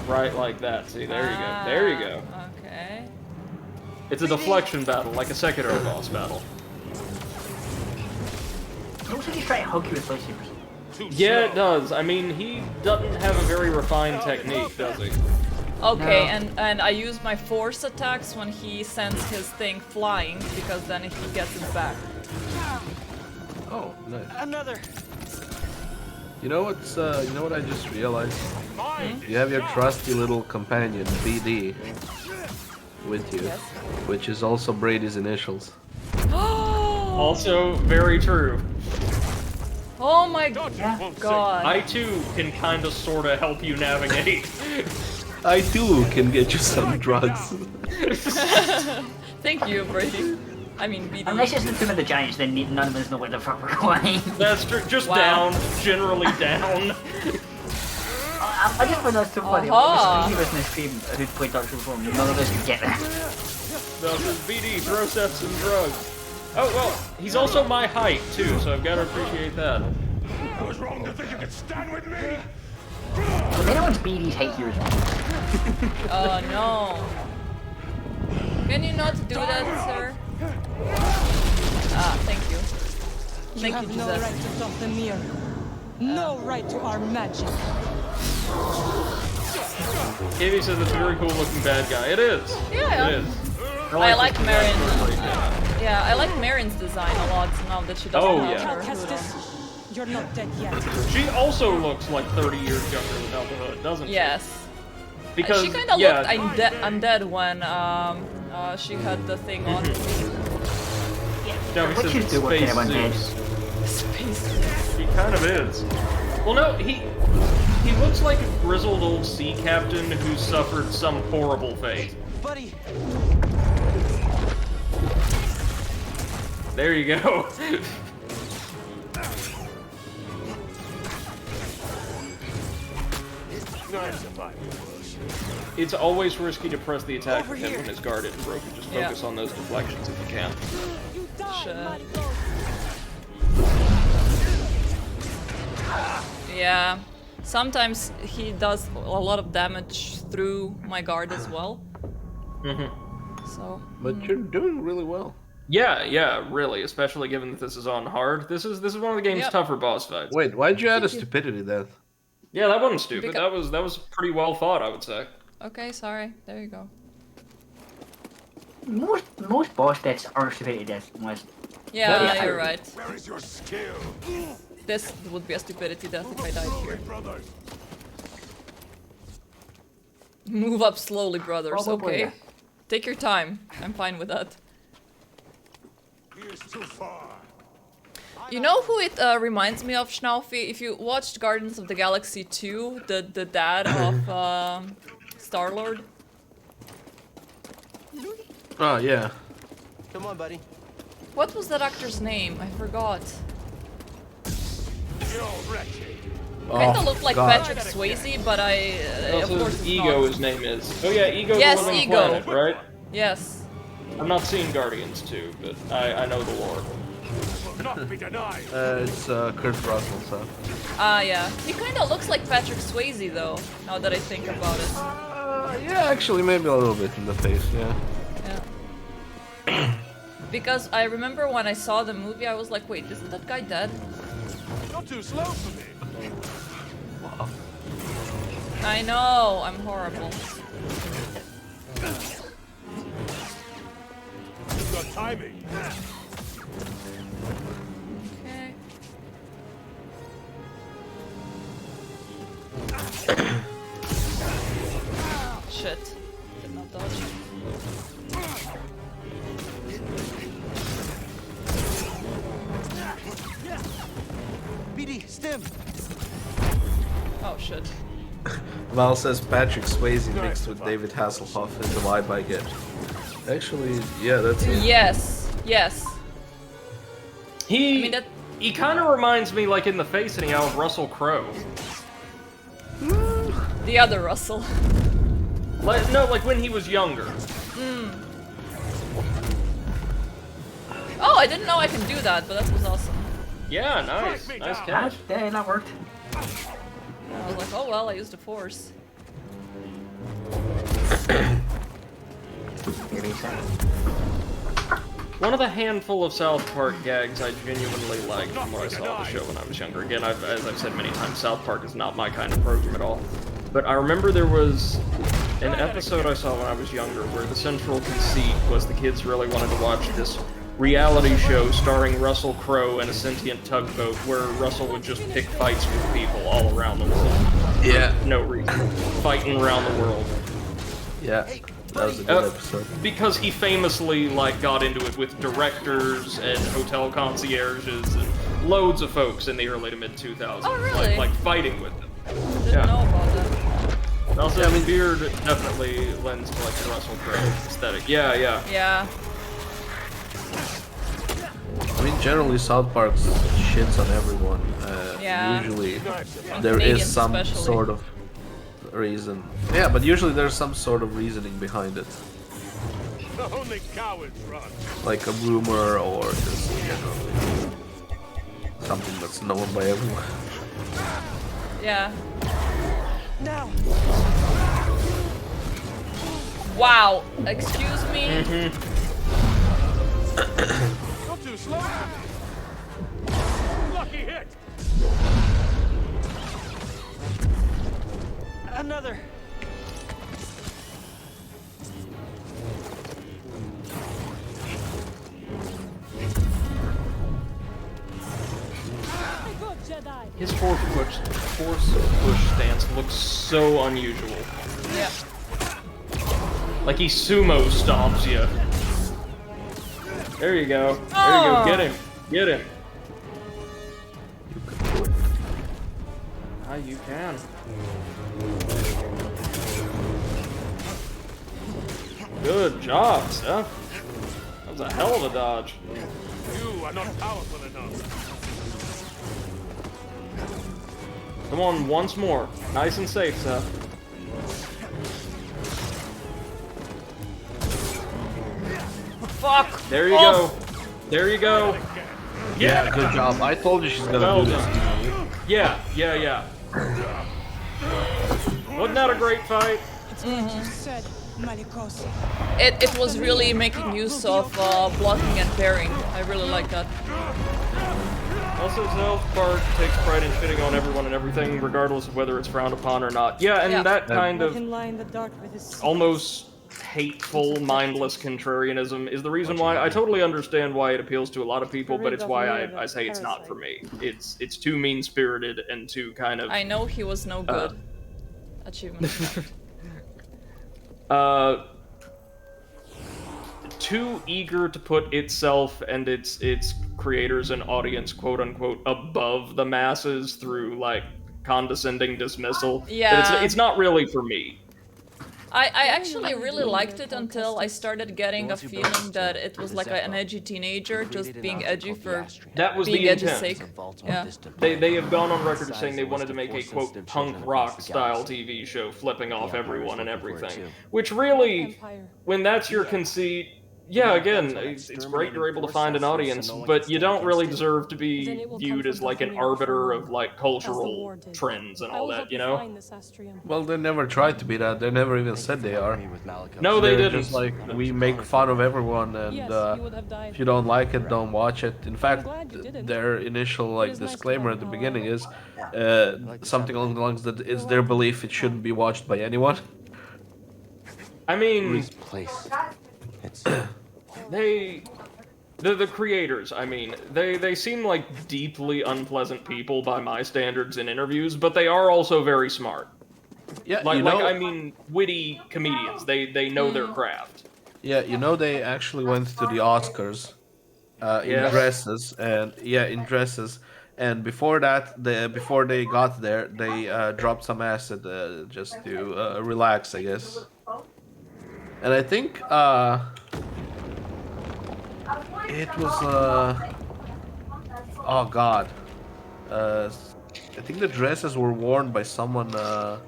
Right like that. See, there you go. There you go. Okay. It's a deflection battle, like a Sekiro boss battle. Looks like he's trying to hug you with lightsabers. Yeah, it does. I mean, he doesn't have a very refined technique, does he? Okay, and I use my force attacks when he sends his thing flying, because then he gets it back. Oh, nice. Another. You know what's you know what I just realized? You have your trusty little companion BD with you, which is also Brady's initials. Also very true. Oh my god. I too can kinda sorta help you navigate. I too can get you some drugs. Thank you, Brady. I mean, BD. Unless it's the Tomb of the Giants, then none of us know where the fuck we're going. That's true. Just down. Generally down. I just find that so funny. Like, the three of us in the stream who'd played Dark Souls before, none of us could get there. No, this BD, throw Seth some drugs. Oh, well, he's also my height, too, so I've got to appreciate that. I was wrong to think you could stand with me. If anyone's BD's height here is wrong. Oh no. Can you not do that, sir? Ah, thank you. You have no right to stop the mirror. No right to our magic. Katie says it's a very cool looking bad guy. It is. Yeah. It is. I like Marin. Yeah, I like Marin's design a lot now that she doesn't have her hood on. You're not dead yet. She also looks like 30 years younger without the hood, doesn't she? Yes. Because she kind of looked undead when she had the thing on. No, he says space Zeus. He kind of is. Well, no, he looks like a grizzled old sea captain who suffered some horrible fate. Buddy. There you go. It's always risky to press the attack with him when his guard isn't broken. Just focus on those deflections if you can. Yeah. Sometimes he does a lot of damage through my guard as well. So. But you're doing really well. Yeah, really. Especially given that this is on hard. This is one of the game's tougher boss fights. Wait, why'd you add a stupidity then? Yeah, that wasn't stupid. That was pretty well thought, I would say. Okay, sorry. There you go. Most boss deaths are stupidity deaths. Yeah, you're right. Where is your skill? This would be a stupidity death if I died here. Move up slowly, brothers. Probably, Okay. yeah. Take your time. I'm fine with that. Here's too far. You know who it reminds me of, Schnaufi? If you watched Guardians of the Galaxy 2, the dad of Star-Lord. Oh, yeah. Come on, buddy. What was that actor's name? I forgot. Kinda looked like Patrick Swayze, but of course it's Ego, not. his name is. Oh yeah, Ego Yes, the Living Ego. Planet, right? Yes. I'm not seeing Guardians 2, but I know the lore. It's Kurt Russell, so. Ah, yeah. He kinda looks like Patrick Swayze, though, now that I think about it. Yeah, actually, maybe a little bit in the face, yeah. Yeah. Because I remember when I saw the movie, I was like, wait, isn't that guy dead? Not too slow for me. Wow. I know, I'm horrible. You've got timing. Okay. Shit. Did not dodge. BD, stim. Oh shit. Val says Patrick Swayze mixed with David Hasselhoff is the vibe I get. Actually, yeah, that's it. Yes. Yes. He kind of reminds me, like in the face anyhow, of Russell Crowe. The other Russell. Like when he was younger. Oh, I didn't know I can do that, but that was awesome. Yeah, nice. Nice catch. Yeah, that worked. I was like, oh well, I used the force. One of the handful of South Park gags I genuinely liked from when I saw the show when I was younger. Again, as I've said many times, South Park is not my kind of program at all. But I remember there was an episode I saw when I was younger where the central conceit was the kids really wanted to watch this reality show starring Russell Crowe and a sentient tugboat where Russell would just pick fights with people all around the world. Yeah. For no reason. Fighting around the world. Yeah. That was a good episode. Because he famously got into it with directors and hotel concierges and loads of folks in the early to mid 2000s. Oh, really? Like fighting with them. Didn't know about that. Also, I mean, beard definitely lends to like the Russell Crowe aesthetic. Yeah, yeah. Yeah. I mean, generally South Park shits on everyone. Yeah. Usually On there is Canadians some especially. sort of reason. Yeah, but usually there's some sort of reasoning behind it. Only cowards run. Like a rumor or just, you know, something that's known by everyone. Yeah. Now. Wow. Excuse me. Not too slow for me. Lucky hit. Another. Good Jedi. His force push stance looks so unusual. Yeah. Like he sumo stomps you. There you go. There you go. Get him. Get him. Ah, you can. Good job, Seth. That was a hell of a dodge. You are not powerful enough. Come on, once more. Nice and safe, Seth. Fuck. There you go. There you go. Yeah, good job. I told you she's gonna Well do this. done. Yeah, yeah, yeah. Wasn't that a great fight? It's what you said. Malicos. It was really making use of blocking and parrying. I really like that. Also, South Park takes pride in shitting on everyone and everything, regardless of whether it's frowned upon or not. Yeah, and that kind Let of him lie in the dark with his secrets. almost hateful, mindless contrarianism is the reason why I totally understand why it appeals to a lot of people, but it's why I say it's not for me. It's too mean-spirited and too kind of... I know he was no good. Achievement. Too eager to put itself and its creators and audience, quote-unquote, above the masses through, like, condescending dismissal. Yeah. It's not really for me. I actually really liked it until I started getting a feeling that it was like an edgy teenager just being edgy for That was being the edgy's intent. sake. Yeah. They have gone on record as saying they wanted to make a, quote, punk rock style TV show flipping off everyone and everything. Which really, when that's your conceit, yeah, again, it's great you're able to find an audience, but you don't really deserve to be viewed as like an arbiter of like cultural trends and all that, you know? Well, they never tried to be that. They never even said they are. No, they They're didn't. just like, we make fun of everyone, and if you don't like it, don't watch it. In fact, their initial like disclaimer at the beginning is something along the lines that it's their belief it shouldn't be watched by anyone. I mean, place. It's the creators, I mean, they seem like deeply unpleasant people by my standards in interviews, but they are also very smart. Yeah, like I mean, witty comedians. They know their craft. Yeah, you know they actually went to the Oscars in dresses, and before that, before they got there, they dropped some acid just to relax, I guess. And I think it was oh god, I think the dresses were worn by someone on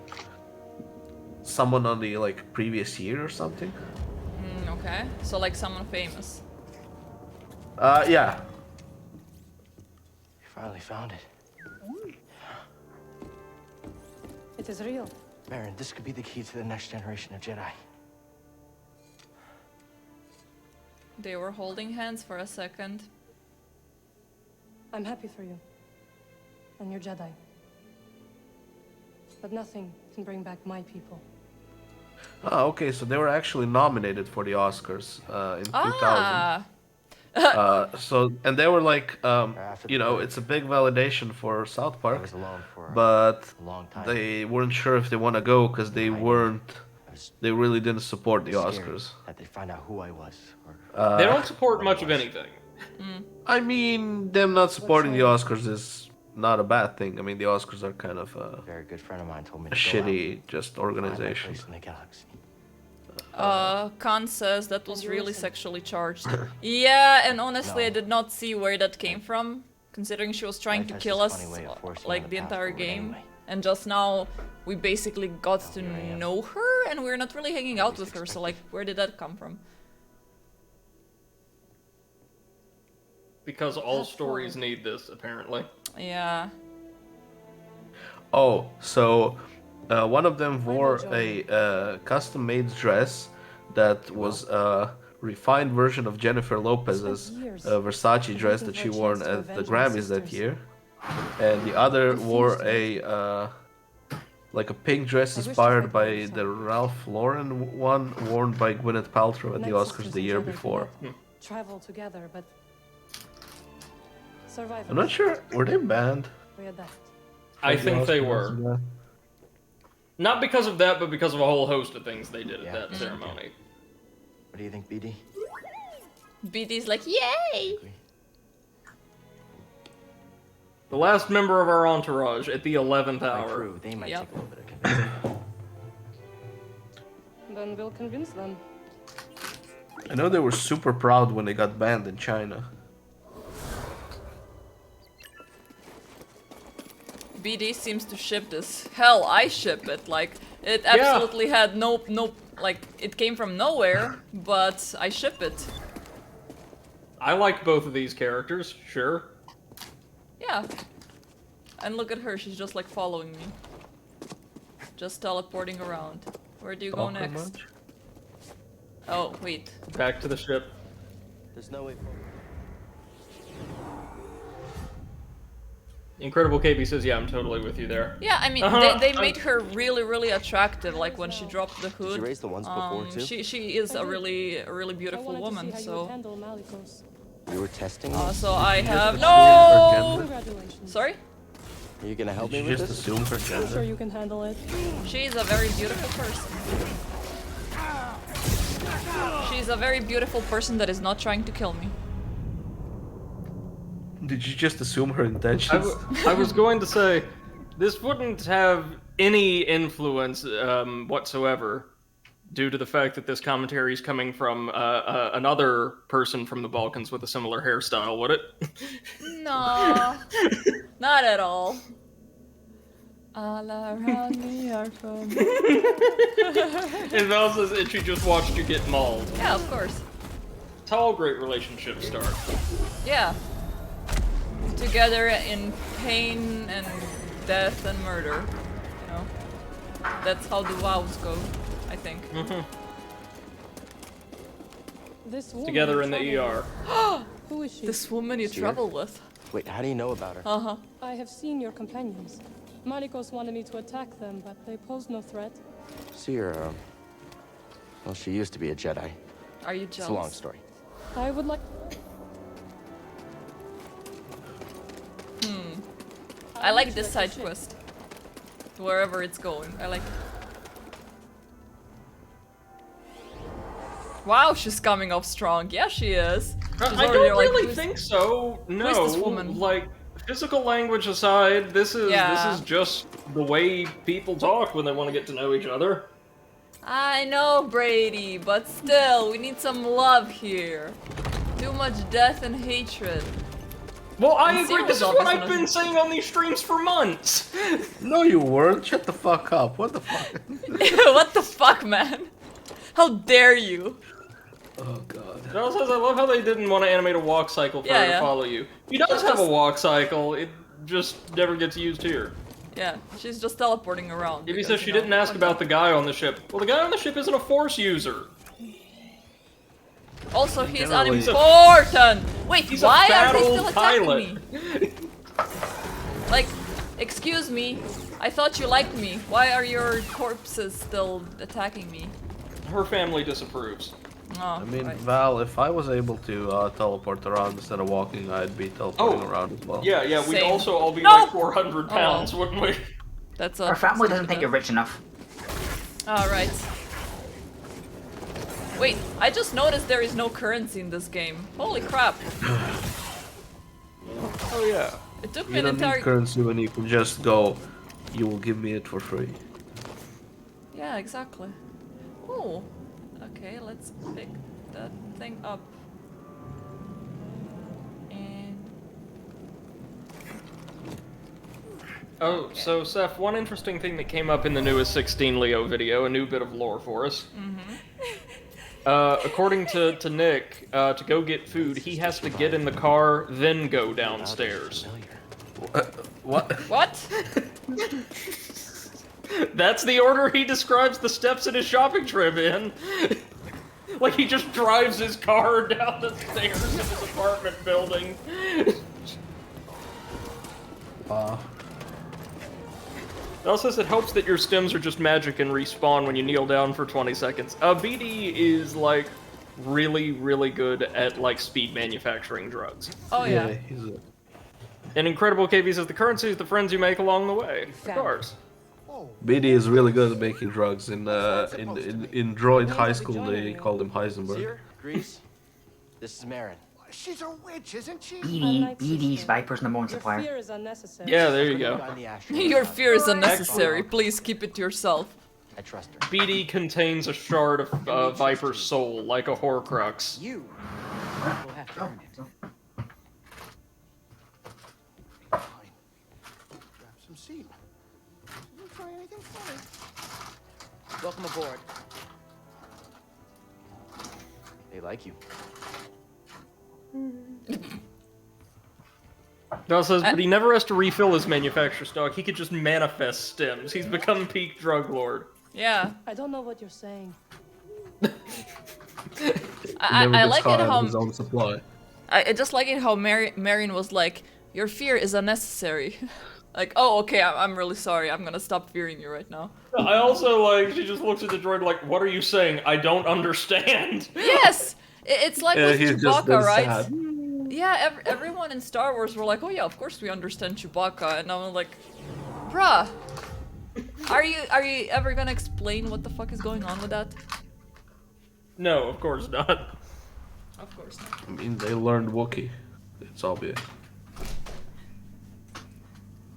the like previous year or something. Okay, so like someone famous. Yeah. You finally found it. It is real. Baron, this could be the key to the next generation of Jedi. They were holding hands for a second. I'm happy for you. And your Jedi. But nothing can bring back my people. Oh, okay, so they were actually nominated for the Oscars in 2000. So, and they were like, you know, it's a big validation for South Park, but they weren't sure if they want to go because they really didn't support the Oscars. That they find out who I was. They don't support much of anything. I mean, them not supporting the Oscars is not a bad thing. I mean, the Oscars are kind of a very good friend of mine told me a shitty just organization. In the galaxy. Khan says that was really sexually charged. Yeah, and honestly, I did not see where that came from, considering she was trying to kill us like the entire game. And just now, we basically got to know her, and we're not really hanging out with her, so like, where did that come from? Because all stories need this, apparently. Yeah. Oh, so one of them wore a custom-made dress that was a refined version of Jennifer Lopez's Versace dress that she wore at the Grammys that year, and the other wore a like a pink dress inspired by the Ralph Lauren one worn by Gwyneth Paltrow at the Oscars the year before. Travel together, but I'm not sure. Were they banned? I think they were. Not because of that, but because of a whole host of things they did at that ceremony. What do you think, BD? BD's like, yay! The last member of our entourage at the 11th hour. They might take a little bit of convincing. Then we'll convince them. I know they were super proud when they got banned in China. BD seems to ship this. Hell, I ship it. Like, it absolutely had no, like, it came from nowhere, but I ship it. I like both of these characters, sure. Yeah. And look at her, she's just like following me. Just teleporting around. Where do you go next? Oh, wait. Back to the ship. There's no way forward. Incredible KB says, yeah, I'm totally with you there. Yeah, I mean, they made her really, really attractive. Like when she dropped the hood. Did you raise the ones before too? She is a really beautiful woman. So. You were testing me? So I have no. Congratulations. Sorry. Are you gonna help me Did with you just this? assume her I'm gender? sure you can handle it. She's a very beautiful person. She's a very beautiful person that is not trying to kill me. Did you just assume her intentions? I was going to say, this wouldn't have any influence whatsoever, due to the fact that this commentary is coming from another person from the Balkans with a similar hairstyle, would it? No, not at all. All around me are from. And Val says, and she just watched you get mauled. Yeah, of course. It's how all great relationships start. Yeah. Together in pain and death and murder. You know? That's how the vows go, I think. This woman Together in the ER. Who is she? This woman you travel with. Wait, how do you know about her? Uh-huh. I have seen your companions. Malikos wanted me to attack them, but they posed no threat. See her, well, she used to be a Jedi. Are you It's a jealous? long story. I would like... I like this side quest. Wherever it's going. I like it. Wow, she's coming off strong. Yeah, she is. She's I already don't like, really think so. No, who's this woman? Like physical language aside, this is just the way people talk when they want to get to know each other. I know, Brady, but still, we need some love here. Too much death and hatred. Well, I And agree. This is Zero's what obviously I've been saying on these streams for months. No, you weren't. Shut the fuck up. What the fuck? What the fuck, man? How dare you? Oh god. Val says, I love how they didn't want to animate a walk cycle for her to follow you. He does have a walk cycle, it just never gets used here. Yeah, she's just teleporting around. Ivy says she didn't ask about the guy on the ship. Well, the guy on the ship isn't a Force user. Also, he's Generally- unimportant! Wait, He's a why fat are they old still attacking pilot. me? Like, excuse me, I thought you liked me. Why are your corpses still attacking me? Her family disapproves. Oh, I mean, right. Val, if I was able to teleport around instead of walking, I'd be teleporting around as well. Yeah, we'd Same. also all be No! like 400 pounds, wouldn't we? That's Our family doesn't think you're rich enough. Alright. Wait, I just noticed there is no currency in this game. Holy crap. Oh yeah. It took me You an don't entire... need currency when you can just go, you will give me it for free. Yeah, exactly. Oh. Okay, let's pick that thing up. And... Oh, so Seth, one interesting thing that came up in the newest 16 Leo video, a new bit of lore for us. According to Nick, to go get food, he has to get in the car, then go downstairs. What? What? That's the order he describes the steps in his shopping trip in. Like he just drives his car down the stairs in his apartment building. Wow. It also says it helps that your stims are just magic and respawn when you kneel down for 20 seconds. BD is like really, really good at like speed manufacturing drugs. Oh yeah. He's a... And Incredible KV says the currency is the friends you make along the way. Of course. BD is really good at making drugs. In Droid High School, they called him Heisenberg. Seer, Grease, this is Marin. She's a witch, isn't she? BD's Viper's #1 Your supplier. fear is unnecessary. Yeah, there you go. Your fear is unnecessary. Please keep it to yourself. I trust her. BD contains a shard of Viper's soul, like a Horcrux. You will have to earn it. Grab some seed. Didn't try anything funny. Welcome aboard. They like you. Dal says, but he never has to refill his manufacturer stock. He could just manifest stims. He's become peak drug lord. Yeah. I don't know what you're saying. never I gets like caught it out how of his own supply. I just like it how Marion was like, your fear is unnecessary. Like, oh, okay, I'm really sorry. I'm gonna stop fearing you right now. I also like, she just looks at the droid like, what are you saying? I don't understand. Yes! It's like with He's just Chewbacca, been right? sad. Yeah, everyone in Star Wars were like, oh yeah, of course we understand Chewbacca. And I'm like, bruh, are you ever gonna explain what the fuck is going on with that? No, of course not. Of course not. I mean, they learned Wookiee. It's obvious.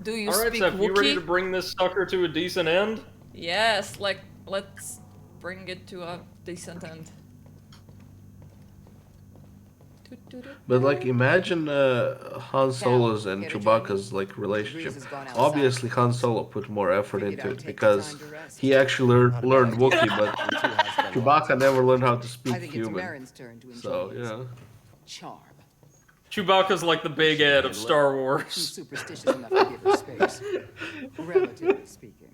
Do you Alright, speak Seth, you ready to Wookiee? bring this sucker to a decent end? Yes, like, let's bring it to a decent end. But like, imagine Han Solo's and Chewbacca's like relationship. Obviously, Han Solo put more effort into it because he actually learned Wookiee, but Chewbacca never learned how to speak human. So yeah. Charm. Chewbacca's like the Big Ed of Star Wars. Superstitious enough to give her space. Relatively speaking.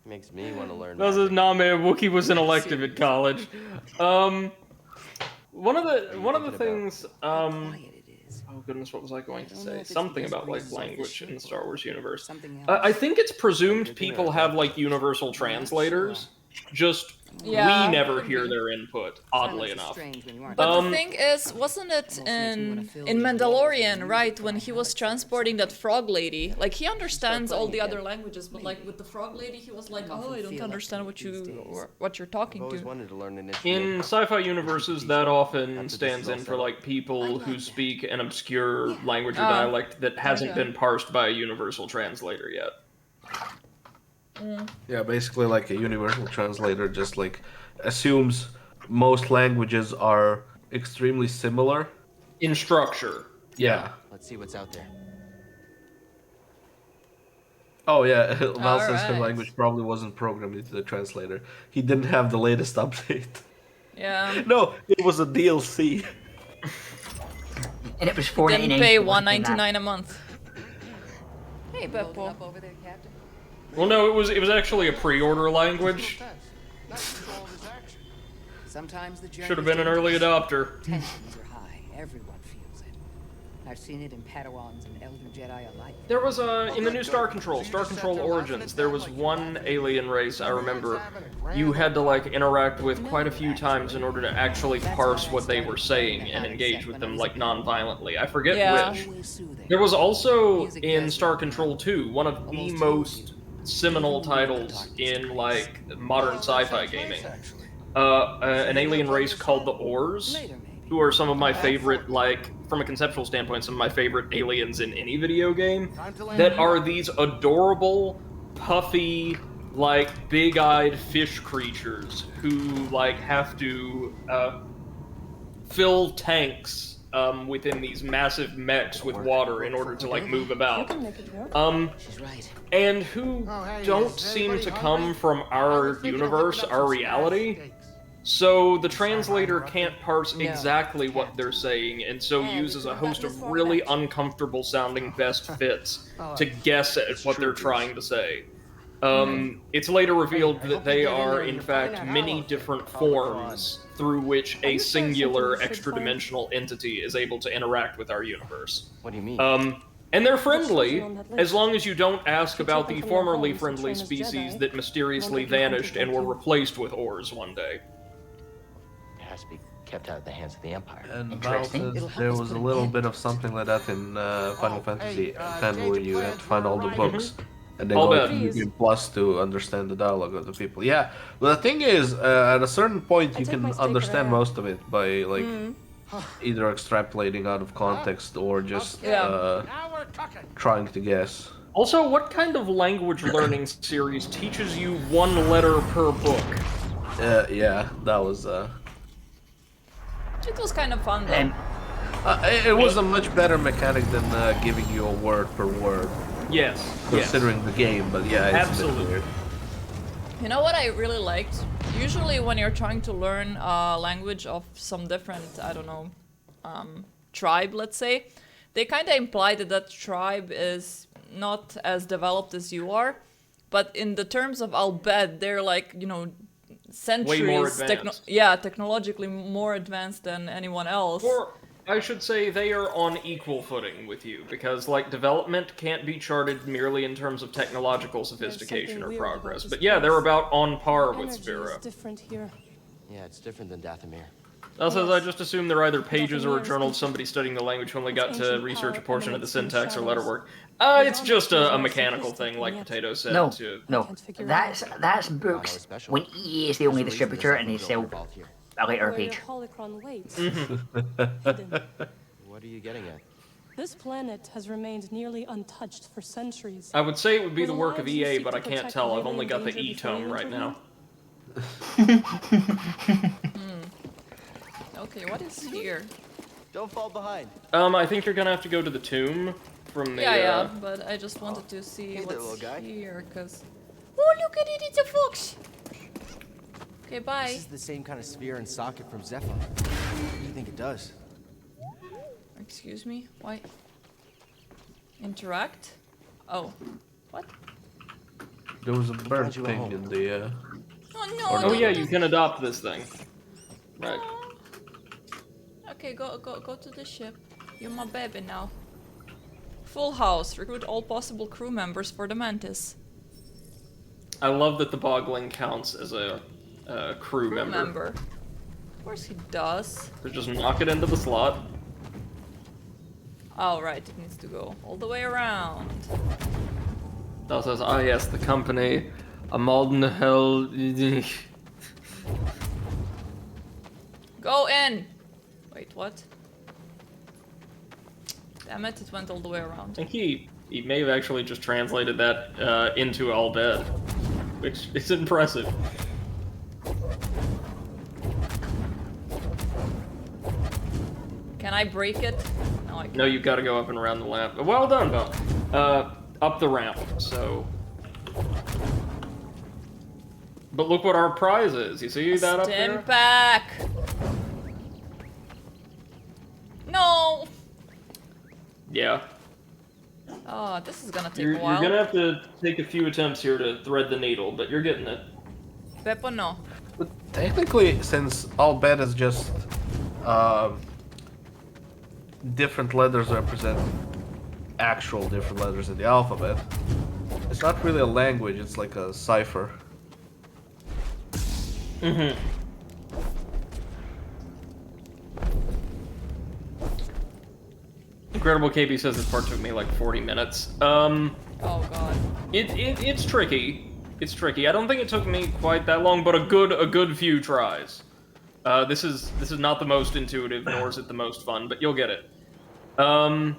Makes me want to learn. Nah, man, Wookiee was an elective at college. One of the things, oh goodness, what was I going to say? Something about like language in the Star Wars universe. I think it's presumed people have like universal translators. Just Yeah. we never hear their input, oddly enough. But the thing is, wasn't it in Mandalorian, right, when he was transporting that frog lady? Like, he understands all the other languages, but like with the frog lady, he was like, oh, I don't understand what you're talking to. In sci-fi universes, that often stands in for like people who speak an obscure language or dialect that hasn't been parsed by a universal translator yet. Yeah, basically like a universal translator just like assumes most languages are extremely similar in structure. Yeah. Let's see what's out there. Oh yeah, Val says her Alright. language probably wasn't programmed into the translator. He didn't have the latest update. Yeah. No, it was a DLC. And it was Didn't $4.99. pay $1.99 a month. Hey, Building Beppo. up over there, Captain? Well, no, it was actually a pre-order language. Sometimes the Should have been an early adopter. Tensions are high. Everyone feels it. I've seen it in Padawans and Elder Jedi alike. There was in the new Star Control Origins, there was one alien race I remember you had to like interact with quite a few times in order to actually parse what they were saying and engage with them like non-violently. I forget which. There was also in Star Control 2 one of the most seminal titles in like modern sci-fi gaming. An alien race called the Ors, who are some of my favorite, like, from a conceptual standpoint, some of my favorite aliens in any video game, that are these adorable, puffy, like, big-eyed fish creatures who, like, have to, fill tanks, within these massive mechs with water in order to, like, move about. And who don't seem to come from our universe, our reality. So the translator can't parse exactly what they're saying, and so uses a host of really uncomfortable sounding best fits to guess at what they're trying to say. It's later revealed that they are, in fact, many different forms through which a singular extra-dimensional entity is able to interact with our universe. What do you mean? And they're friendly, as long as you don't ask about the formerly friendly species that mysteriously vanished and were replaced with Ors one day. It has to be kept out of the hands of the Empire. And Val says there was a little bit of something like that in Final Fantasy X where you had to find all the books. And then go to Medium Plus to understand the dialogue of the people. Yeah, but the thing is, at a certain point you can understand most of it by like either extrapolating out of context or just trying to guess. Also, what kind of language learning series teaches you one letter per book? Yeah, that was It was kind of fun though. it was a much better mechanic than giving you a word per word. Yes. Considering the game, but yeah, it's absolutely a bit weird. You know what I really liked? Usually when you're trying to learn a language of some different, I don't know, tribe, let's say, they kind of imply that that tribe is not as developed as you are, but in the terms of I'll bet, they're like, you know, centuries, advanced. technologically more advanced than anyone else. Or, I should say, they are on equal footing with you, because, like, development can't be charted merely in terms of technological sophistication or progress. But yeah, they're about on par with Spira. Different here. Yeah, it's different than Dathomir. Also, I just assume they're either pages or a journal of somebody studying the language who only got to research a portion of the syntax or letterwork. It's just a mechanical thing, like Potato said. No, that's books when EA is the only distributor and they sell a later page. What are you getting at? This planet has remained nearly untouched for centuries. I would say it would be the work of EA, but I can't tell. I've only got the E-tome right now. Okay, what is here? Don't fall behind. I think you're gonna have to go to the tomb from the. Yeah, but I just wanted to see Hey there, what's little guy. here, cause. Oh, look at it! It's a fox. Okay, bye. This is the same kind of sphere and socket from Zephyr. What do you think it does? Excuse me. Why? Interact? Oh, what? There was a bird thing in the. Oh no! Oh yeah, you can adopt this thing. Right. Okay, go to the ship. You're my baby now. Full house. Recruit all possible crew members for the Mantis. I love that the Bogling counts as a crew member. Of course he does. So just knock it into the slot. Oh right, it needs to go all the way around. That says, ah yes, the company. A modern hell. Go in! Wait, what? Damn it, it went all the way around. I think he may have actually just translated that into All Bed, which is impressive. Can I break it? No, I can't. No, you've got to go up and around the lamp. Well done, Belle. Up the ramp, so... But look what our prize is. You see that up there? Stand back! No! Yeah. Oh, this is gonna take You're a while. gonna have to take a few attempts here to thread the needle, but you're getting it. Beppo, no. But technically, since All Bed is just different letters represent actual different letters in the alphabet, it's not really a language, it's like a cipher. Mm-hmm. Incredible KB says this part took me like 40 minutes. Oh god. It's tricky. It's tricky. I don't think it took me quite that long, but a good few tries. This is not the most intuitive, nor is it the most fun, but you'll get it. Bell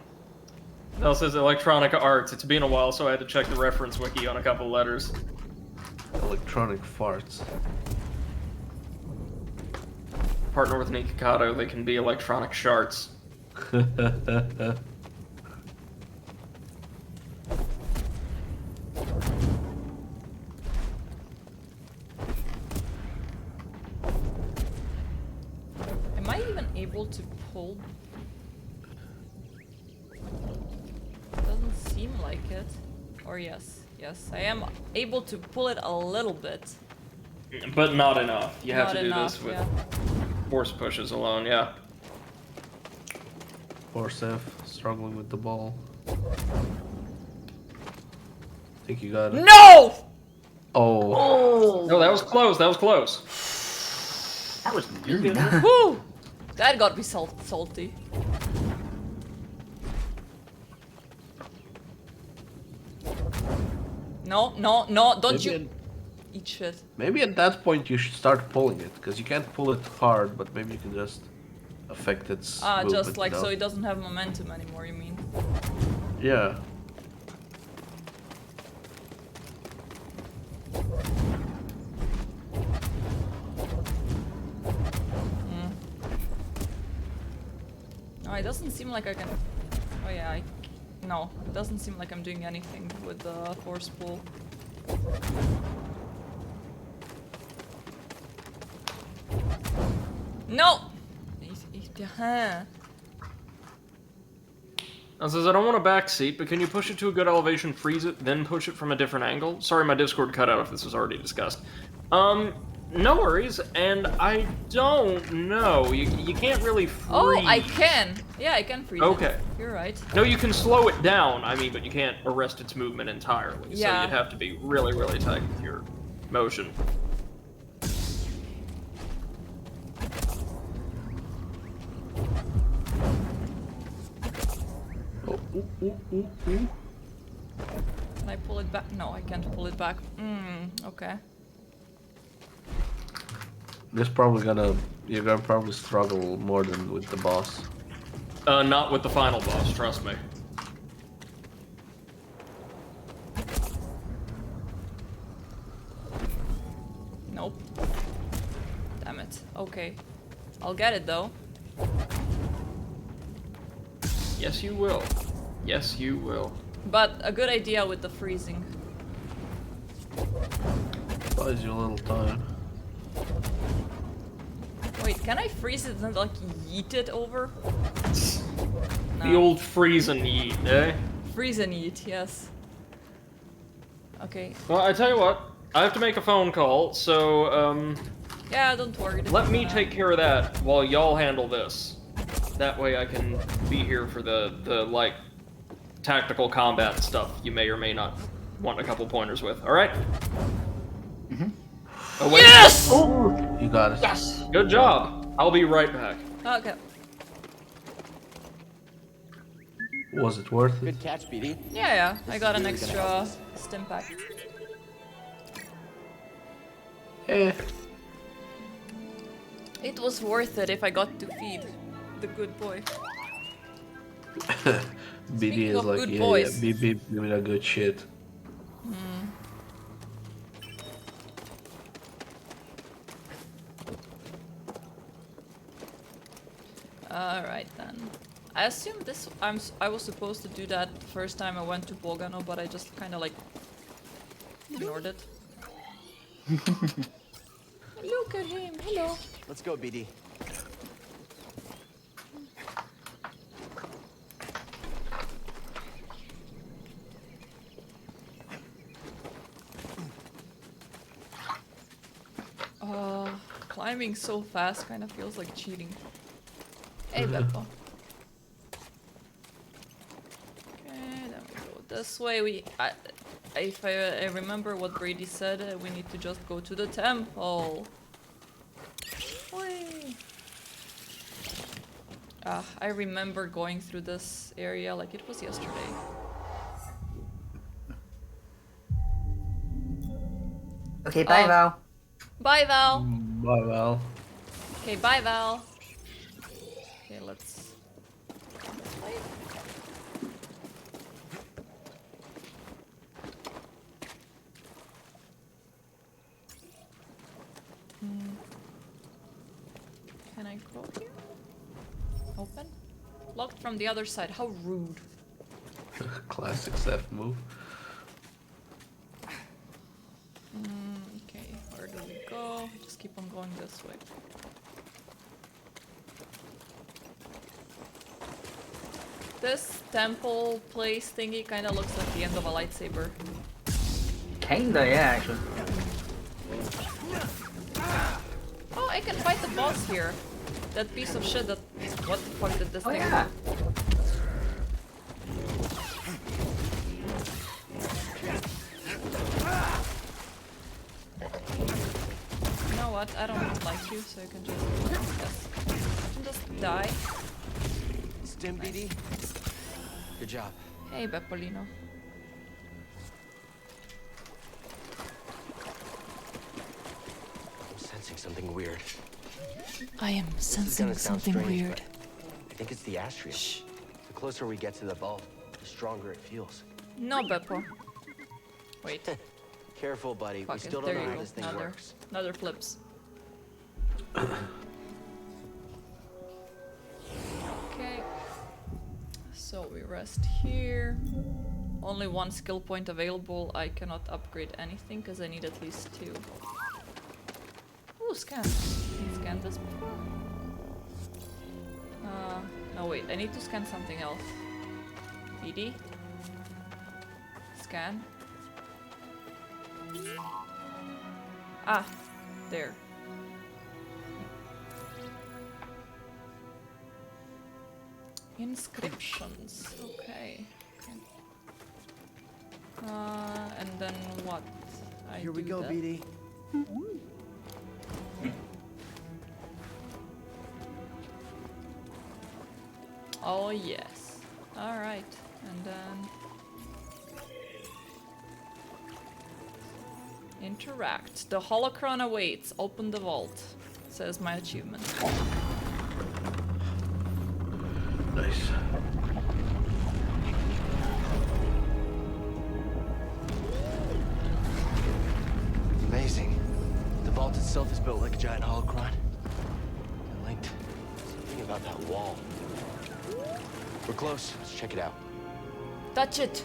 says Electronica Arts. It's been a while, so I had to check the reference wiki on a couple letters. Electronic farts. Partner with Nikocado, they can be electronic sharts. Am I even able to pull? Doesn't seem like it. Or yes. Yes, I am able to pull it a little bit. But not enough. You have Not to do enough, this with yeah. force pushes alone, yeah. Poor Seth, struggling with the ball. Think you got it? No! Oh. No, that was close. That was close. That was mean. Woo! That got me salty. No, don't you eat shit. Maybe at that point you should start pulling it, because you can't pull it hard, but maybe you can just affect its movement, just like you know? so it doesn't have momentum anymore, you mean? Yeah. No, it doesn't seem like I can... Oh yeah, no, it doesn't seem like I'm doing anything with the force pull. No! It says, I don't want a back seat, but can you push it to a good elevation, freeze it, then push it from a different angle? Sorry, my Discord cut out if this was already discussed. No worries, and I don't know. You can't really freeze. Oh, I can. Yeah, I can freeze Okay. it. You're right. No, you can slow it down, I mean, but you can't arrest its movement entirely. So Yeah. you'd have to be really, really tight with your motion. Can I pull it back? No, I can't pull it back. Okay. You're gonna probably struggle more than with the boss. Not with the final boss, trust me. Nope. Damn it. Okay. I'll get it though. Yes, you will. Yes, you will. But a good idea with the freezing. Buys you a little time. Wait, can I freeze it and like yeet it over? The old freeze and yeet, eh? Freeze and yeet, yes. Okay. Well, I tell you what, I have to make a phone call, so, Yeah, don't worry. let me take care of that while y'all handle this. That way I can be here for the like, tactical combat stuff you may or may not want a couple pointers with, alright? Oh, wait. Yes! Oh, you got it. Yes! Good job. I'll be right back. Okay. Was it worth it? Good catch, BD. Yeah, I got an really gonna help extra stim pack. Eh. It was worth it if I got to feed the good boy. BD Speaking is of like, good yeah, boys. beep beep, give me that good shit. Alright then. I assume this I was supposed to do that the first time I went to Bogano, but I just kinda like ignored it. Look at him, hello. Let's go, BD. Climbing so fast kind of feels like cheating. Hey, Beppo. Okay, then we go this way. If I remember what Brady said, we need to just go to the temple. Whee! I remember going through this area like it was yesterday. Okay, bye, Val. Bye, Val. Bye, Val. Okay, bye, Val. Okay, let's... Wait. Can I go here? Open? Locked from the other side. How rude. Classic Seth move. Okay, where do we go? Just keep on going this way. This temple place thingy kind of looks like the end of a lightsaber. Kinda, yeah, actually. Oh, I can fight the boss here. That piece of shit that... What the fuck did this thing yeah. You know what? I don't like you, so you can just... Yes. You can just die. Stim, BD. Good job. Hey, Beppolino. I'm sensing something weird. I am This is sensing gonna sound something strange, weird. but I think it's the Astria. Shh. The closer we get to the vault, the stronger it feels. No, Beppo. Wait. Careful, buddy. Fuck We it, still there don't know you how go. this thing Another, works. another flips. Okay. So we rest here. Only one skill point available. I cannot upgrade anything because I need at least 2. Ooh, scan. Scan this before. No wait, I need to scan something else. BD. Scan. Ah, there. Inscriptions. Okay. And then what? Here we go, that? BD. Oh yes. All right, and then interact. The holocron awaits. Open the vault. Says my achievement. Nice. Amazing. The vault itself is built like a giant holocron. And linked. Something about that wall. We're close. Let's check it out. Touch it.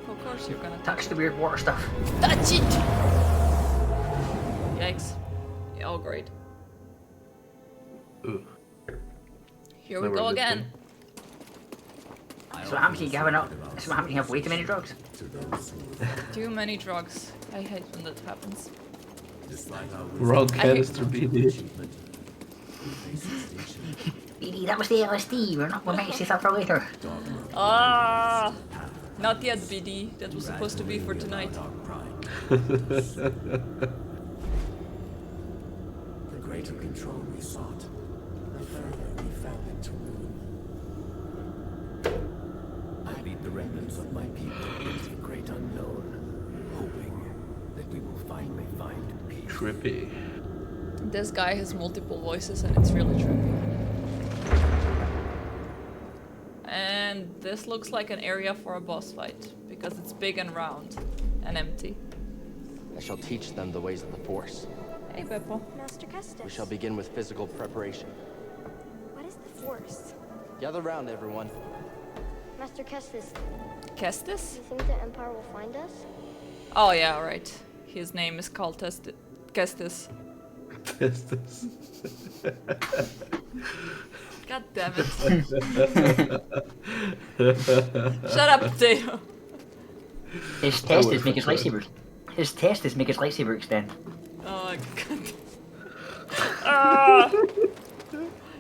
Of course you're gonna touch the weird water stuff. Touch it. Yikes. Yeah, oh great. Ooh. Here we go again. So what happens when you have enough? So what happens when you have way too many drugs? Too many drugs. I hate when that happens. Wrong canister, BD. BD, that was the LSD. We're meant to save that for later. Ah, not yet, BD. That was supposed to be for tonight. The greater control we sought, the further we fell into ruin. I lead the remnants of my people into the great unknown, hoping that we will finally find peace. Trippy. This guy has multiple voices and it's really trippy. And this looks like an area for a boss fight, because it's big and round and empty. I shall teach them the ways of the Force. Hey, Beppo. Master Kestis. We shall begin with physical preparation. What is the Force? Gather round, everyone. Master Kestis. Kestis? You think the Empire will find us? Oh yeah, right. His name is called Kestis. Kestis. God damn it. Shut up, Potato. His testes make his lightsaber. His testes make his lightsaber extend. Oh god. Ah!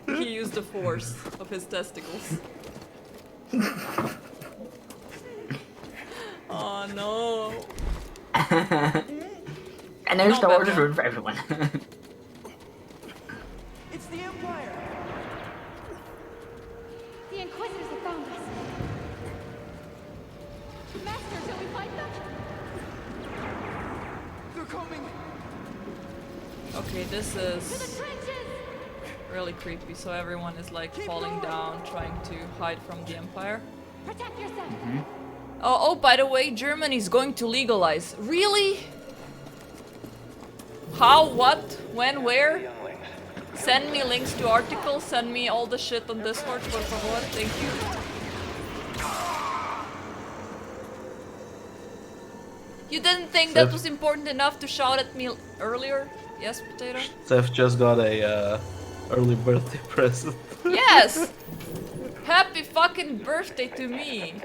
He used the force of his testicles. Oh no. And now Star Wars is ruined for everyone. It's the Empire! The Inquisitors have found us. Master, shall we fight them? They're coming! Okay, this is really creepy. So everyone is like falling down, trying to hide from the Empire. Protect yourself. Oh, by the way, Germany's going to legalize. Really? How? What? When? Where? Send me links to articles. Send me all the shit on Discord, por favor. Thank you. You didn't think that was important enough to shout at me earlier? Yes, Potato? Steph just got a early birthday present. Yes! Happy fucking birthday to me!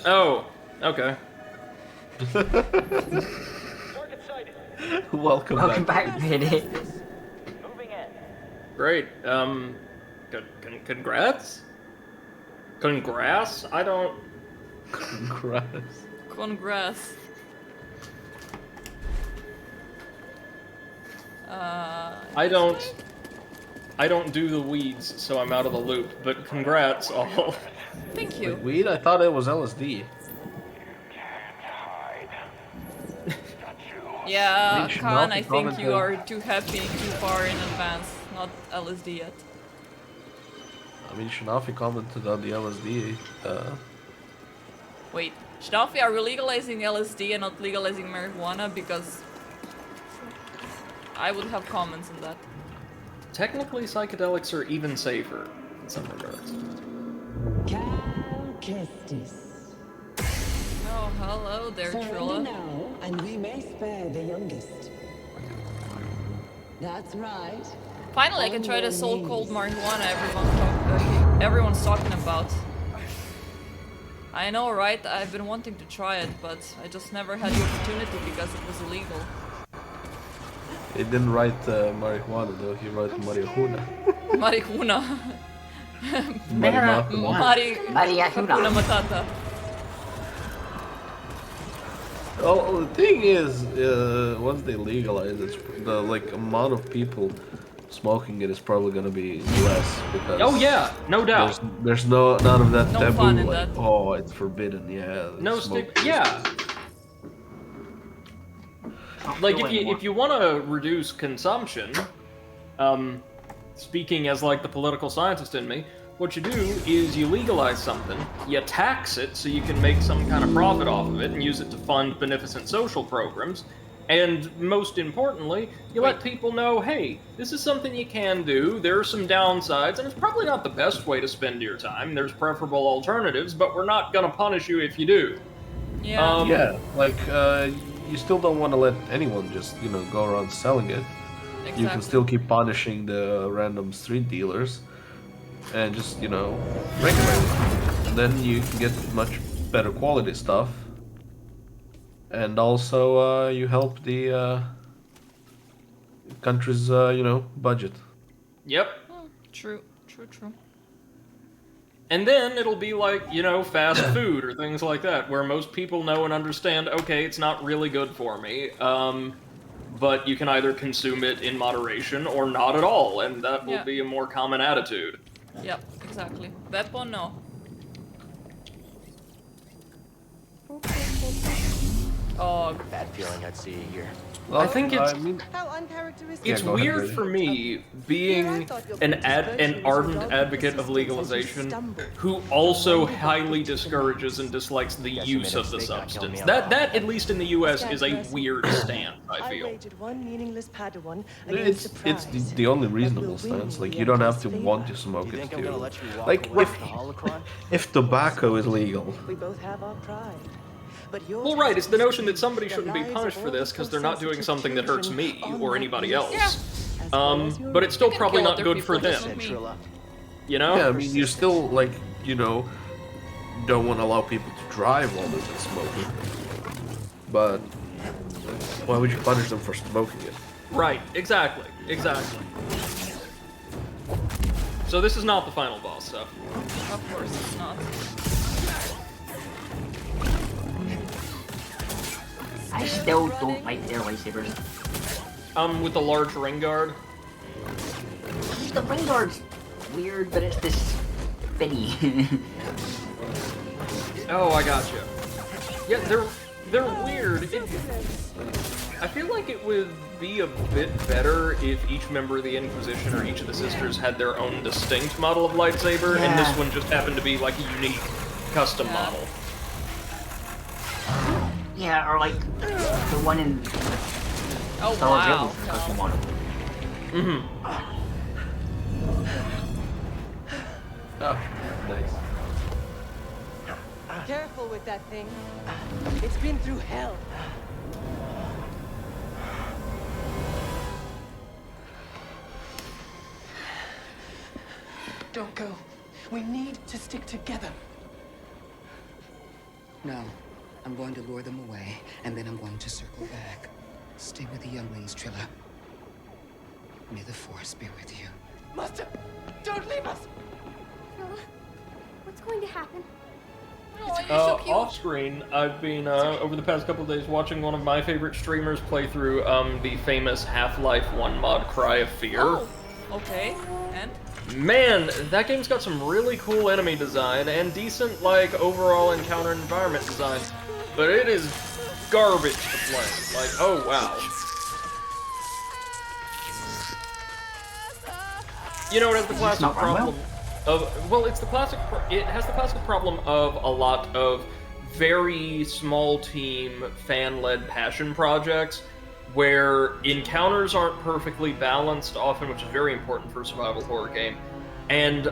Oh, okay. Welcome back, BD. Great. Congrats? Congrats? I don't... Congrats. Congrats. I don't do the weeds, so I'm out of the loop, but congrats all. Thank you. Wait, weed? I thought it was LSD. Yeah, should Khan, not I be think you commenting. are too happy too far in advance. Not LSD yet. I mean, Shanafi commented on the LSD. Wait, Shnafi, are we legalizing LSD and not legalizing marijuana? Because I would have comments on that. Technically, psychedelics are even safer in some regards. Oh, hello there, Trilla. Now, and we may spare the youngest. That's right. Finally, I can try the so-called marijuana everyone's talking about. I know, right? I've been wanting to try it, but I just never had the opportunity because it was illegal. He didn't write marijuana though, he wrote marijuana. Marijuana. Mari Hakuna Matata. Well, the thing is, once they legalize it, the amount of people smoking it is probably gonna be less because. Oh yeah, no doubt. There's none of that No taboo fun in like that. oh it's forbidden. Yeah. No smoke stick. Yeah. Like if you want to reduce consumption, speaking as like the political scientist in me, what you do is you legalize something, you tax it so you can make some kind of profit off of it and use it to fund beneficent social programs, and most importantly, you let people know, hey, this is something you can do, there are some downsides, and it's probably not the best way to spend your time, there's preferable alternatives, but we're not gonna punish you if you do. Yeah. You still don't want to let anyone just, go around selling it. Exactly. You can still keep punishing the random street dealers and just, regulate it. And then you can get much better quality stuff. And also, you help the country's, budget. Yep. True. And then it'll be like, fast food or things like that, where most people know and understand, okay, it's not really good for me, but you can either consume it in moderation or not at all, and that will be a more common attitude. Yep, exactly. That one, no. Oh, bad feeling I'd see you here. Well, I think it's How uncharacteristic. it's weird for me being an ardent advocate of legalization who also highly discourages and dislikes the use of the substance. That at least in the US is a weird stance, I feel. It's the only reasonable stance. Like you don't have to want to smoke it too. Like if tobacco is legal. We both have our pride. Well, right, it's the notion that somebody shouldn't be punished for this because they're not doing something that hurts me or anybody else. But it's still probably not good for them. You know? Yeah, I mean, you still, don't want to allow people to drive while they've been smoking. But why would you punish them for smoking it? Right, exactly. So this is not the final boss stuff. Of course it's not. I still don't like their lightsabers. With the large ring guard. The ring guard's weird, but it's this spinny. Oh, I gotcha. Yeah, they're weird. I feel like it would be a bit better if each member of the Inquisition or each of the sisters had their own distinct model of lightsaber, and this one just happened to be like a unique custom model. Yeah, or like the one in Star Wars Rebels is a custom model. Oh, nice. Careful with that thing. It's been through hell. Don't go. We need to stick together. No. I'm going to lure them away, and then I'm going to circle back. Stay with the younglings, Trilla. May the Force be with you. Master, don't leave us! Trilla, what's going to happen? Oh, you're so cute. Off screen, I've been over the past couple of days watching one of my favorite streamers play through the famous Half-Life 1 mod Cry of Fear. Oh, okay. And? Man, that game's got some really cool enemy design and decent overall encounter and environment design. But it is garbage to play. Like, oh wow. You know, it has the classic problem of, well, it's the classic, it has the classic problem of a lot of very small team, fan-led passion projects where encounters aren't perfectly balanced often, which is very important for a survival horror game, and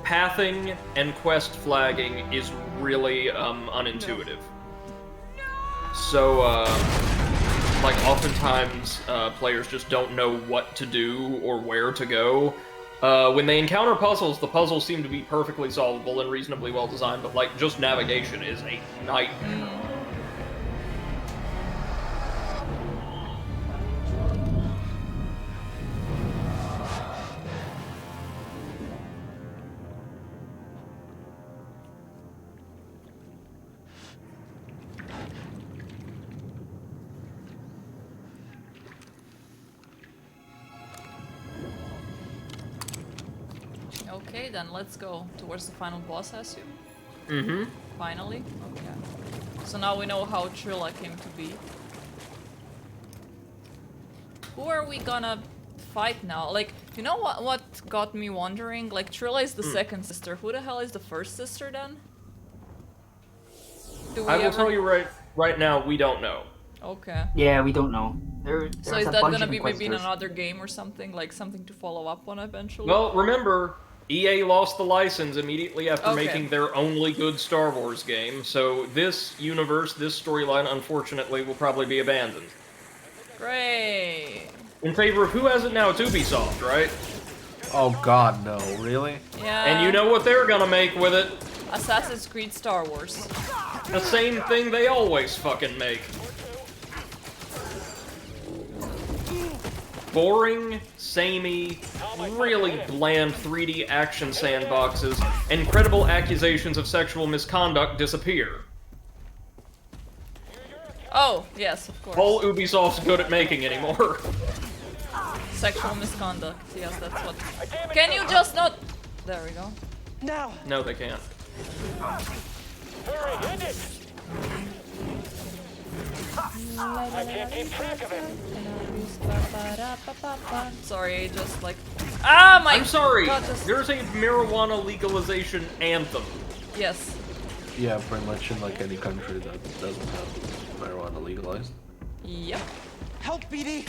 pathing and quest flagging is really unintuitive. So, oftentimes players just don't know what to do or where to go. When they encounter puzzles, the puzzles seem to be perfectly solvable and reasonably well designed, but just navigation is a nightmare. Okay, then let's go towards the final boss, I assume. Mm-hmm. Finally. Okay. So now we know how Trilla came to be. Who are we gonna fight now? Like, you know what got me wondering? Like, Trilla is the second sister. Who the hell is the first sister then? I will tell you right now, we don't know. Okay. Yeah, we don't know. So is that gonna be maybe in another game or something? Like something to follow up on eventually? Well, remember, EA lost the license immediately after making their only good Star Wars game, so this universe, this storyline, unfortunately, will probably be abandoned. Great. In favor of who has it now? It's Ubisoft, right? Oh god, no, really? Yeah. And you know what they're gonna make with it? Assassin's Creed Star Wars. The same thing they always fucking make. Boring, samey, really bland 3D action sandboxes, and credible accusations of sexual misconduct disappear. Oh, yes, of course. All Ubisoft's good at making anymore. Sexual misconduct. Yes, that's what. Can you just not? There we go. Now. No, they can't. Hurry, hit it! I can't keep track of it. Sorry, just like. Ah, my. I'm sorry. God, just... There's a marijuana legalization anthem. Yes. Yeah, pretty much in like any country that doesn't have marijuana legalized. Yep. Help, BD.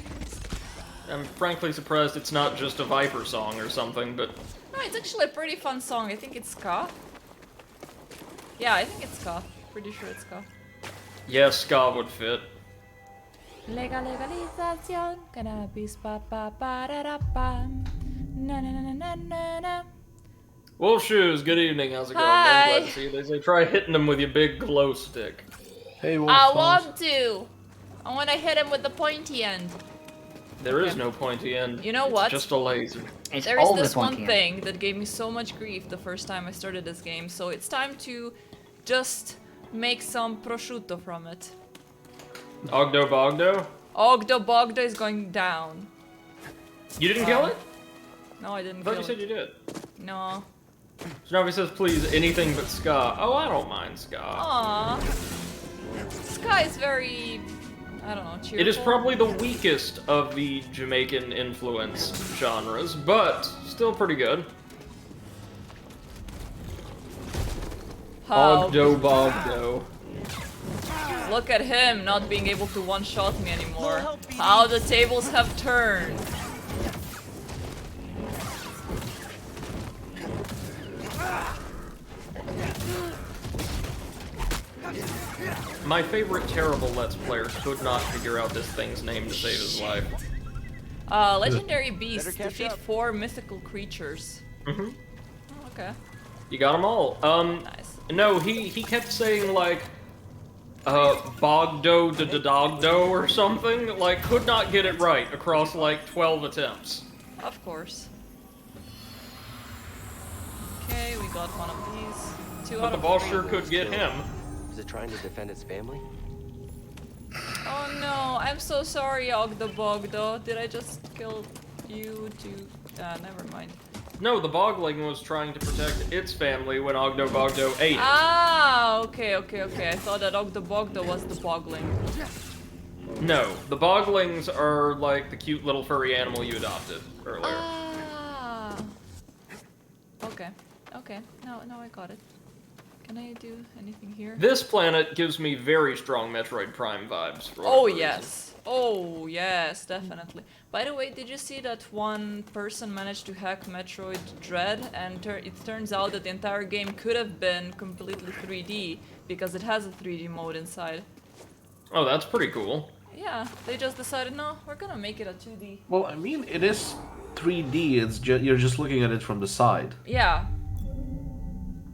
I'm frankly surprised it's not just a Viper song or something, but... No, it's actually a pretty fun song. I think it's ska. Yeah, I think it's ska. Pretty sure it's ska. Yeah, ska would fit. Legalización, cannabis, pa pa pa da da pa. Na na na na na na. Wolf Shoes, good evening, how's it going? Hi. I'm glad to see you. They say try hitting them with your big glow stick. Hey, Wolf I want to! I want to hit him with the pointy end. There is no pointy end. You know It's what? just a laser. There is this one thing that gave me so much grief the first time I started this game, so it's time to just make some prosciutto from it. Ogdo Bogdo? Ogdo Bogdo is going down. You didn't kill it? No, I didn't I thought kill you said it. you did. No. Snappy says, please, anything but ska. Oh, I don't mind ska. Aww. Ska is very... I don't know, cheerful. It is probably the weakest of the Jamaican influence genres, but still pretty good. How? Ogdo Bogdo. Look at him not being able to one-shot me anymore. How the tables have turned. My favorite terrible Let's Player could not figure out this thing's name to save his life. Legendary beasts defeat 4 mythical creatures. Mm-hmm. Oh, okay. You got them all. Nice. No, he kept saying like, Bogdo Dogdo or something. Like, could not get it right across like 12 attempts. Of course. Okay, we got one of these. 2 But out the of boss 3. sure could get him. Is it trying to defend its family? Oh no, I'm so sorry, Ogdo Bogdo. Did I just kill you too? Never mind. No, the Bogling was trying to protect its family when Ogdo Bogdo ate it. Ah, okay. I thought that Ogdo Bogdo was the Bogling. No, the Boglings are like the cute little furry animal you adopted earlier. Ah. Okay. Now I got it. Can I do anything here? This planet gives me very strong Metroid Prime vibes. For Oh whatever yes. Oh yes, definitely. By the way, did you see that one person managed to hack Metroid Dread, and it turns out that the entire game could have been completely 3D because it has a 3D mode inside. Oh, that's pretty cool. Yeah, they just decided, no, we're gonna make it a 2D. Well, I mean, it is 3D. It's you're just looking at it from the side. Yeah.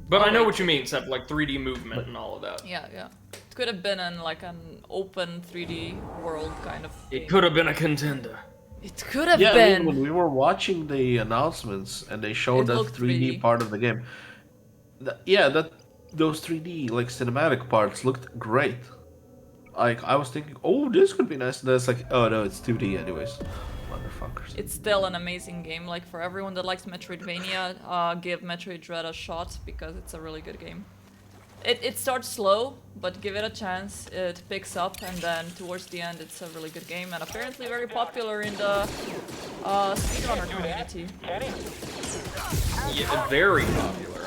But I know what you mean, except like 3D movement and all of that. Yeah. It could have been in like an open 3D world kind of It could have been a contender. It could have yeah, been. I mean, when we were watching the announcements and they showed that 3D part of the game, those 3D like cinematic parts looked great. Like I was thinking, oh, this could be nice, and then it's like, oh no, it's 2D anyways. Wonderful. motherfuckers. It's still an amazing game. Like, for everyone that likes Metroidvania, give Metroid Dread a shot because it's a really good game. It starts slow, but give it a chance. It picks up, and then towards the end, it's a really good game, and apparently very popular in the speedrunner community. Yeah, very popular.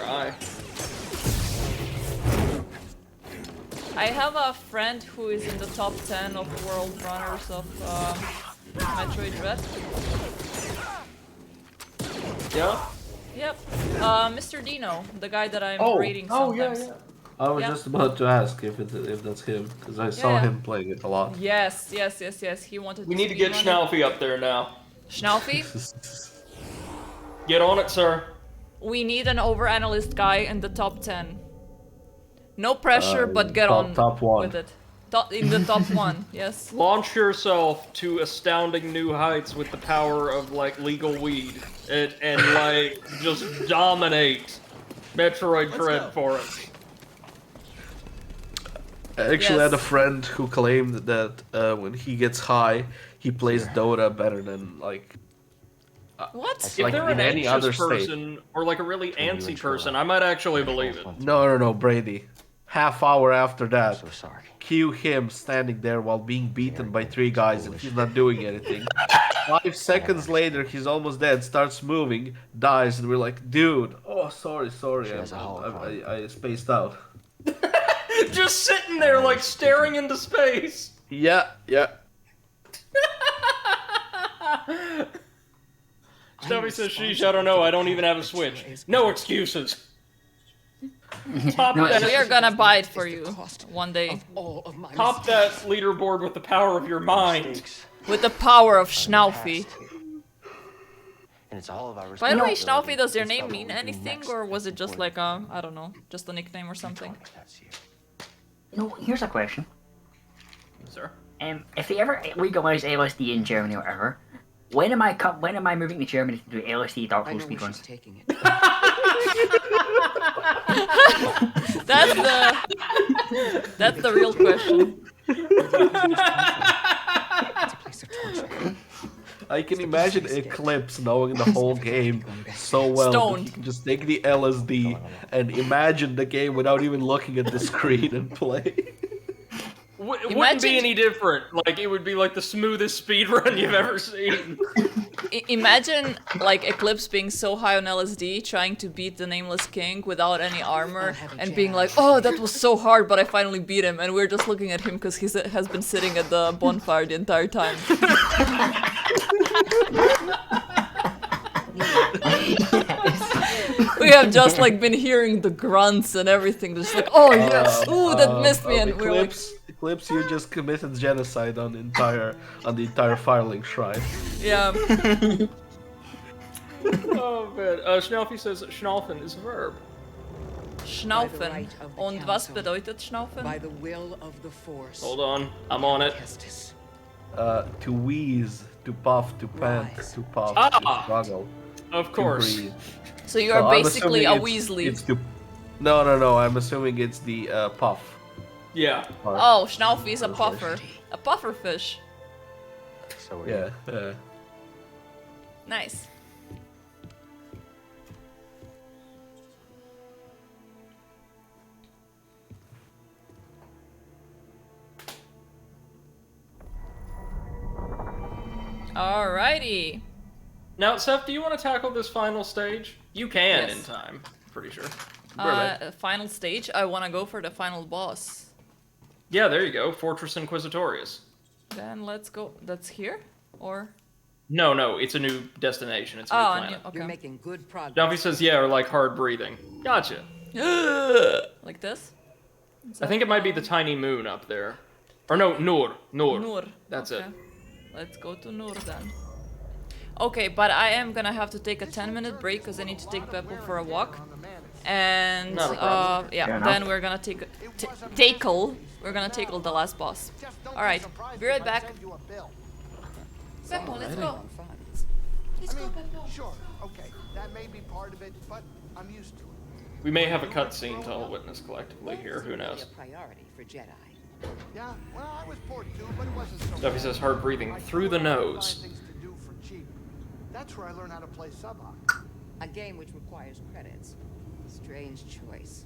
I have a friend who is in the top 10 of world runners of Metroid Dread. Yeah? Yep. Mr. Dino, the guy that I'm rating sometimes. Yeah. I was just about to ask if that's him, because I saw him playing it a lot. Yes. He wanted. We need to get Schnaufy up there now. Schnaufy? Get on it, sir. We need an overanalyst guy in the top 10. No pressure, but get on top one. with it. In the top 1, yes. Launch yourself to astounding new heights with the power of, like, legal weed. And like, just dominate Metroid Dread for us. I actually had a friend who claimed that when he gets high, he plays Dota better than, like... what? If they're an anxious person, or like a really antsy person, I might actually believe it. No, Brady. Half hour after that, cue him standing there while being beaten by 3 guys and he's not doing anything. 5 seconds later, he's almost dead, starts moving, dies, and we're like, dude, oh, sorry, I spaced out. Just sitting there, like, staring into space. Yeah. Stubby says, sheesh, I don't know, I don't even have a Switch. No excuses. Top that. We are gonna buy it for you one day. Top that leaderboard with the power of your mind. With the power of Schnaufy. And it's all of our By the way, Schnaufy, does your name mean anything, or was it just like a, I don't know, just a nickname or something? No, here's a question. Sir? If they ever legalize LSD in Germany or whatever, when am I moving to Germany to do LSD Dark Souls speedruns? That's the real question. I can imagine Eclipse knowing the whole game so well that he can just take the LSD and imagine the game without even looking at the screen and play. It wouldn't be any different. Like, it would be like the smoothest speedrun you've ever seen. Imagine, like, Eclipse being so high on LSD, trying to beat the Nameless King without any armor, and being like, oh, that was so hard, but I finally beat him, and we're just looking at him because he has been sitting at the bonfire the entire time. We have just, like, been hearing the grunts and everything, just like, oh yes, ooh, that missed me, and we're like... Eclipse, you just committed genocide on the entire Firelink Shrine. Yeah. Oh man, Schnaufy says Schnaufen is a verb. Schnaufen. Und was bedeutet Schnaufen? By the will of the Force. Hold on, I'm on it. To wheeze, to puff, to pant, to puff, to struggle. Of course. To breathe. So you are basically a Weasley. No, I'm assuming it's the puff. Yeah. Oh, Schnaufy is a puffer. A puffer fish. So yeah. Nice. Alrighty. Now, Seth, do you want to tackle this final stage? You can in time, pretty sure. Final stage? I want to go for the final boss. Yeah, there you go. Fortress Inquisitorius. Then let's go. That's here? Or? No, it's a new destination. It's a new planet. Okay. You're making good progress. Dumpy says, yeah, or like hard breathing. Gotcha. Like this? I think it might be the tiny moon up there. Or no, Nur. That's it. Let's go to Nur then. Okay, but I am gonna have to take a 10-minute break because I need to take Beppo for a walk. And yeah, then we're gonna tackle the last boss. Alright, be right back. Beppo, let's go. Let's go, Beppo. Sure, okay, that may be part of it, but I'm used to it. We may have a cutscene to all witness collectively here, who knows. Priority for Jedi. Yeah, well, I was bored too, but it wasn't so Duffy says hard breathing through the nose. things to do for cheap. That's where I learned how to play Sabak. A game which requires credits. Strange choice.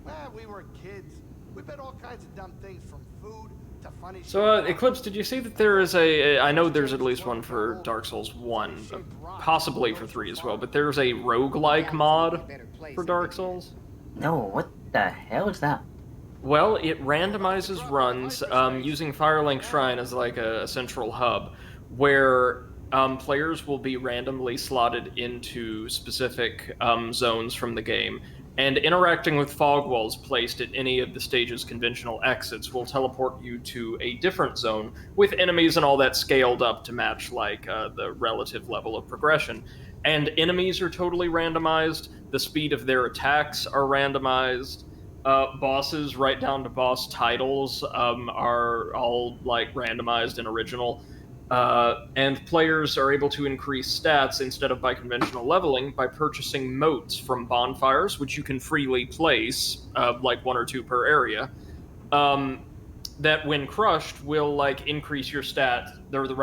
Well, we were kids. We bet all kinds of dumb things from food to funny shit. So, Eclipse, did you see that there is I know there's at least one for Dark Souls 1, possibly for 3 as well, but there's a roguelike mod for Dark Souls? No, what the hell is that? Well, it randomizes runs using Firelink Shrine as like a central hub, where players will be randomly slotted into specific zones from the game, and interacting with fog walls placed at any of the stage's conventional exits will teleport you to a different zone, with enemies and all that scaled up to match like the relative level of progression. And enemies are totally randomized, the speed of their attacks are randomized, bosses, right down to boss titles, are all like randomized and original. And players are able to increase stats instead of by conventional leveling by purchasing motes from bonfires, which you can freely place, like 1 or 2 per area. That when crushed will like increase your stat, or the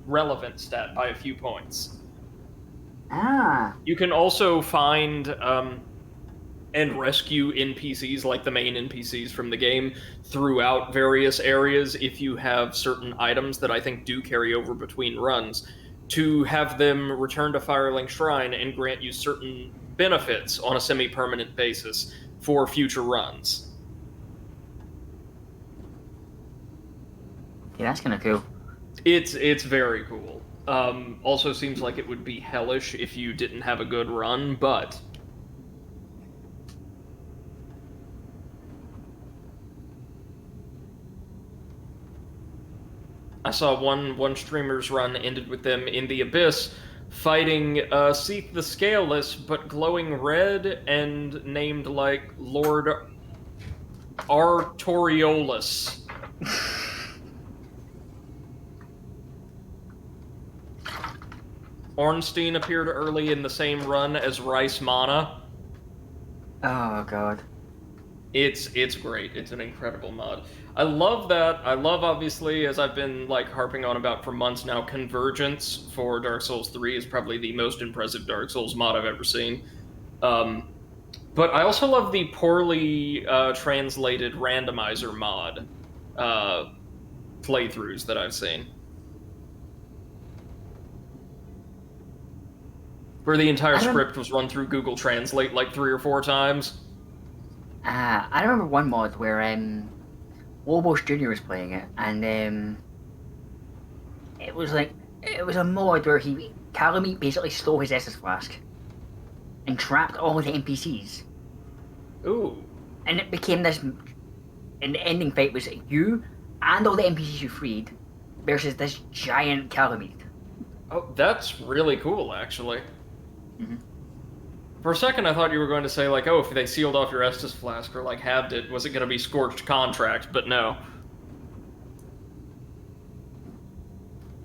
relevant stat, by a few points. You can also find and rescue NPCs, like the main NPCs from the game, throughout various areas if you have certain items that I think do carry over between runs, to have them return to Firelink Shrine and grant you certain benefits on a semi-permanent basis for future runs. Yeah, that's kind of cool. It's very cool. Also seems like it would be hellish if you didn't have a good run, but I saw one streamer's run ended with them in the Abyss fighting Seath the Scaleless, but glowing red and named like Lord Artoriolus. Ornstein appeared early in the same run as Rice Mana. Oh god. It's great. It's an incredible mod. I love that. I love, obviously, as I've been like harping on about for months now, Convergence for Dark Souls 3 is probably the most impressive Dark Souls mod I've ever seen. But I also love the poorly translated randomizer mod playthroughs that I've seen, where the entire script was run through Google Translate like 3 or 4 times. I remember one mod where Lobos Jr. was playing it, and it was a mod where Calamite basically stole his Estus flask and trapped all of the NPCs. Ooh. And it became this, and the ending fight was you and all the NPCs you freed versus this giant Calamite. Oh, that's really cool, actually. Mm-hmm. For a second, I thought you were going to say, like, oh, if they sealed off your Estus flask or, like, halved it, was it going to be Scorched Contract? But no.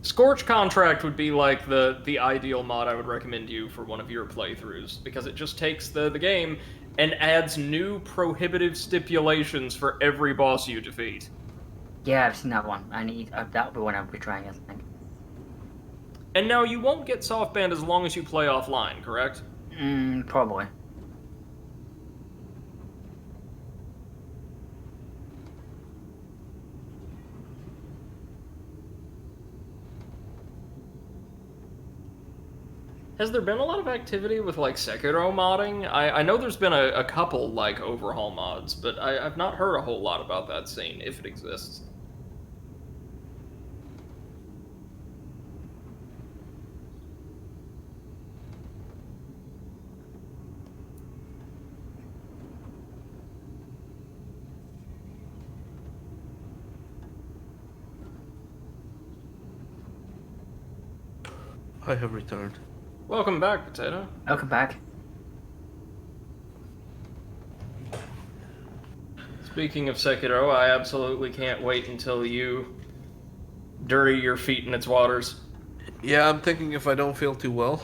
Scorched Contract would be, like, the ideal mod I would recommend you for one of your playthroughs, because it just takes the game and adds new prohibitive stipulations for every boss you defeat. Yeah, I've seen that one. That'll be one I'll be trying, I think. And now, you won't get soft banned as long as you play offline, correct? Probably. Has there been a lot of activity with, like, Sekiro modding? I know there's been a couple, like, overhaul mods, but I've not heard a whole lot about that scene, if it exists. I have returned. Welcome back, Potato. Welcome back. Speaking of Sekiro, I absolutely can't wait until you dirty your feet in its waters. Yeah, I'm thinking if I don't feel too well,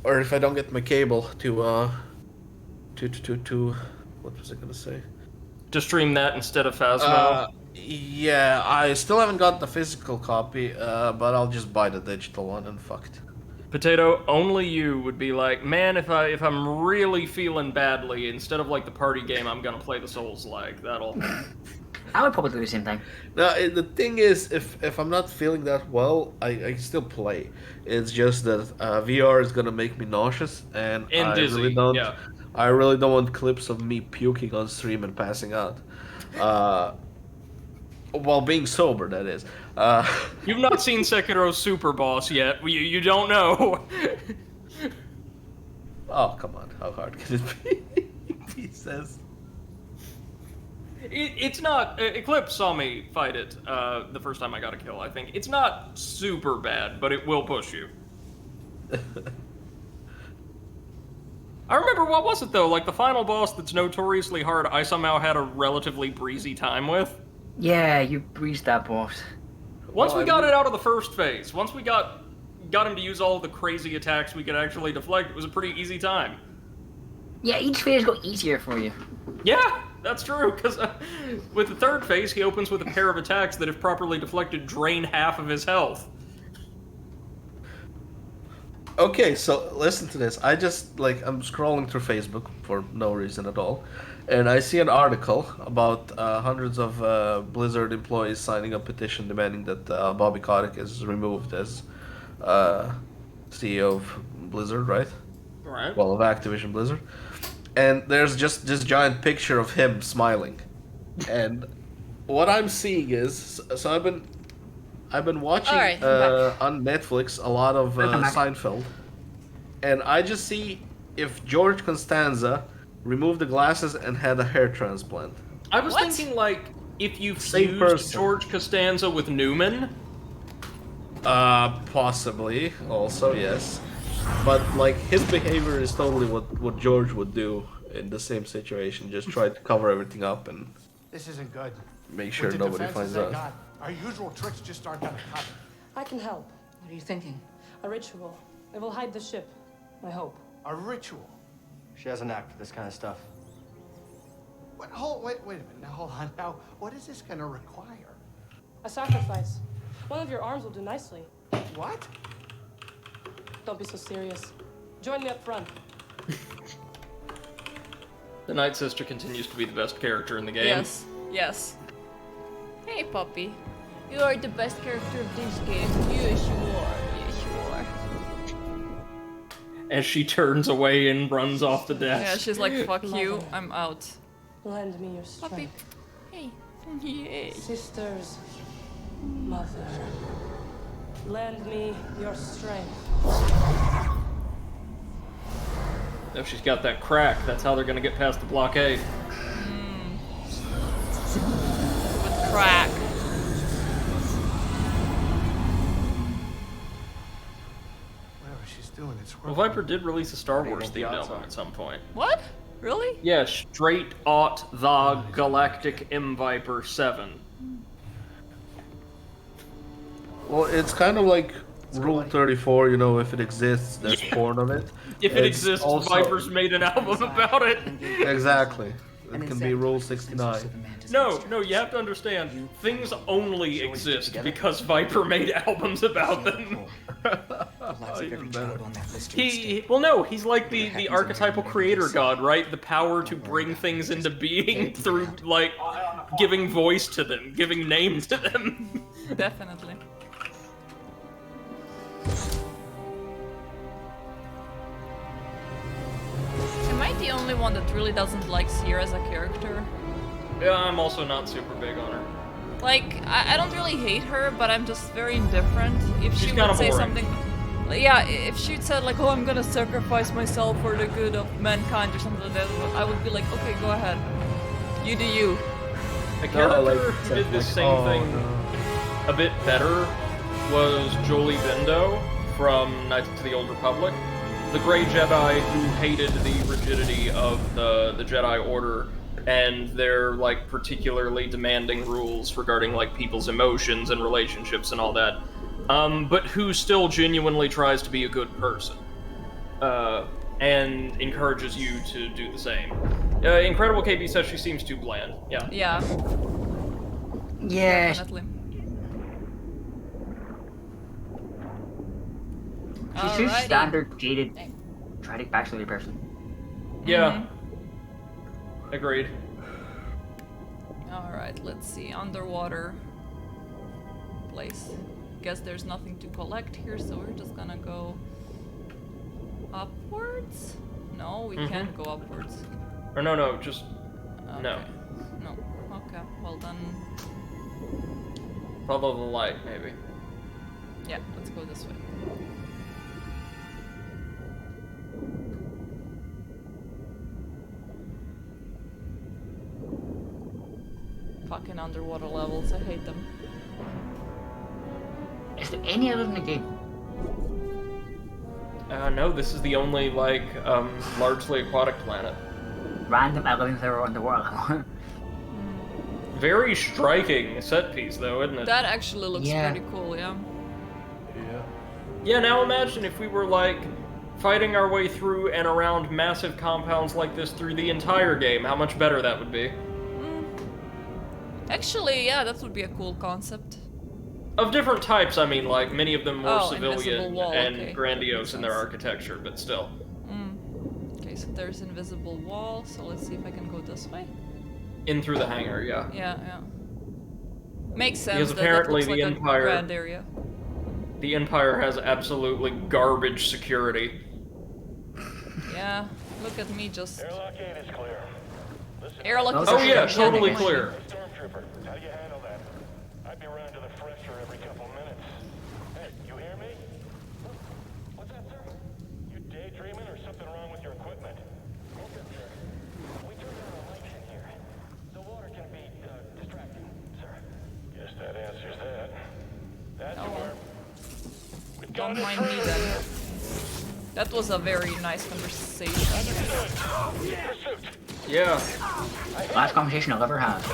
or if I don't get my cable to what was I gonna say? To stream that instead of Phasmo? Yeah, I still haven't got the physical copy, but I'll just buy the digital one and fucked. Potato, only you would be like, man, if I'm really feeling badly, instead of like the party game, I'm gonna play the Souls-like. That'll. I would probably do the same thing. Now, the thing is, if I'm not feeling that well, I still play. It's just that VR is gonna make me nauseous, and I dizzy, really don't. yeah. I really don't want clips of me puking on stream and passing out. While being sober, that is. You've not seen Sekiro's Super Boss yet. You don't know. Oh, come on. How hard can it be? He says. It's not. Eclipse saw me fight it the first time I got a kill, I think. It's not super bad, but it will push you. I remember, what was it though? Like the final boss that's notoriously hard, I somehow had a relatively breezy time with. Yeah, you breezed that boss. Once we got it out of the first phase, once we got him to use all the crazy attacks we could actually deflect, it was a pretty easy time. Yeah, each phase got easier for you. Yeah, that's true, because with the third phase, he opens with a pair of attacks that, if properly deflected, drain half of his health. Okay, so listen to this. I'm scrolling through Facebook for no reason at all, and I see an article about hundreds of Blizzard employees signing a petition demanding that Bobby Kotick is removed as CEO of Blizzard, right? Right. Well, of Activision Blizzard. And there's just this giant picture of him smiling. And what I'm seeing is, so I've been watching on Netflix a lot of Seinfeld, and I just see if George Costanza removed the glasses and had a hair transplant. I was thinking, like, if you Same fused person. George Costanza with Newman. Possibly, also, yes. But, like, his behavior is totally what George would do in the same situation. Just try to cover everything up and This isn't good. make sure With the nobody defenses finds they out. got, our usual tricks just aren't gonna cut it. I can help. What are you thinking? A ritual. It will hide the ship. I hope. A ritual? She has a knack for this kind of stuff. Wait a minute. Now, hold on. Now, what is this gonna require? A sacrifice. One of your arms will do nicely. What? Don't be so serious. Join me up front. The Night Sister continues to be the best character in the game. Yes, yes. Hey, puppy. You are the best character of this game. Yes, you are. Yes, you are. As she turns away and runs off the desk. Yeah, she's like, fuck you, Mother. I'm out. Lend me your Puppy. strength. Hey. Yay. Sisters. Mother. Lend me your strength. If she's got that crack, that's how they're gonna get past the blockade. With crack. Whatever she's doing, it's Well, working. Viper did release a Star What do you Wars think the themed odds album are? at some point. What? Really? Yeah, straight ought the Galactic M Viper 7. Well, it's kind of like Rule 34, you know, if it exists, there's porn of it. If it It's exists, also- Viper's made an album about it. Exactly. It can be Rule 69. No, you have to understand, things only exist because Viper made albums about them. He's like the archetypal creator god, right? The power to bring things into being through, like, giving voice to them, giving names to them. Definitely. Am I the only one that really doesn't like Seer as a character? Yeah, I'm also not super big on her. Like, I don't really hate her, but I'm just very indifferent. If she She's would kinda say boring. something... Yeah, if she'd said like, oh, I'm gonna sacrifice myself for the good of mankind or something like that, I would be like, okay, go ahead. You do you. A character like, who did this like, same oh, thing no. a bit better was Jolie Bindo from Knights of the Old Republic. The Grey Jedi who hated the rigidity of the Jedi Order and their, like, particularly demanding rules regarding, like, people's emotions and relationships and all that. But who still genuinely tries to be a good person. And encourages you to do the same. Incredible KB says she seems too bland. Yeah. Yeah. Yeah. Definitely. She's just standard jaded, tragic backstory person. Yeah. Agreed. Alright, let's see. Underwater place. Guess there's nothing to collect here, so we're just gonna go upwards? No, we can't go upwards. Or no, just okay. no. No. Okay, well then. Follow the light, maybe. Yeah, let's go this way. Fucking underwater levels, I hate them. Is there any other in the game? No, this is the only, like, largely aquatic planet. Random elements that are underwater level. Very striking set piece, though, isn't it? That actually looks pretty cool, yeah. Yeah, now imagine if we were, like, fighting our way through and around massive compounds like this through the entire game. How much better that would be. Actually, yeah, that would be a cool concept. Of different types, I mean, like, many of them more invisible civilian wall, and okay. grandiose in their architecture, but still. Okay, so there's invisible wall, so let's see if I can go this way. In through the hangar, yeah. Yeah. Makes sense. Because apparently that looks the like Empire... a grand area. The Empire has absolutely garbage security. Yeah, look at me just... Airlock 8 is clear. Airlock Oh yeah, totally clear. Stormtrooper, how do you handle that? I'd be running to the fresher every couple minutes. Hey, you hear me? What's that, sir? You daydreaming or something wrong with your equipment? Okay, sir. We turned on our lights in here. The water can be distracting, sir. Guess that answers that. That's where... Don't mind me then. That was a very nice conversation. Yeah. Last conversation I'll ever have.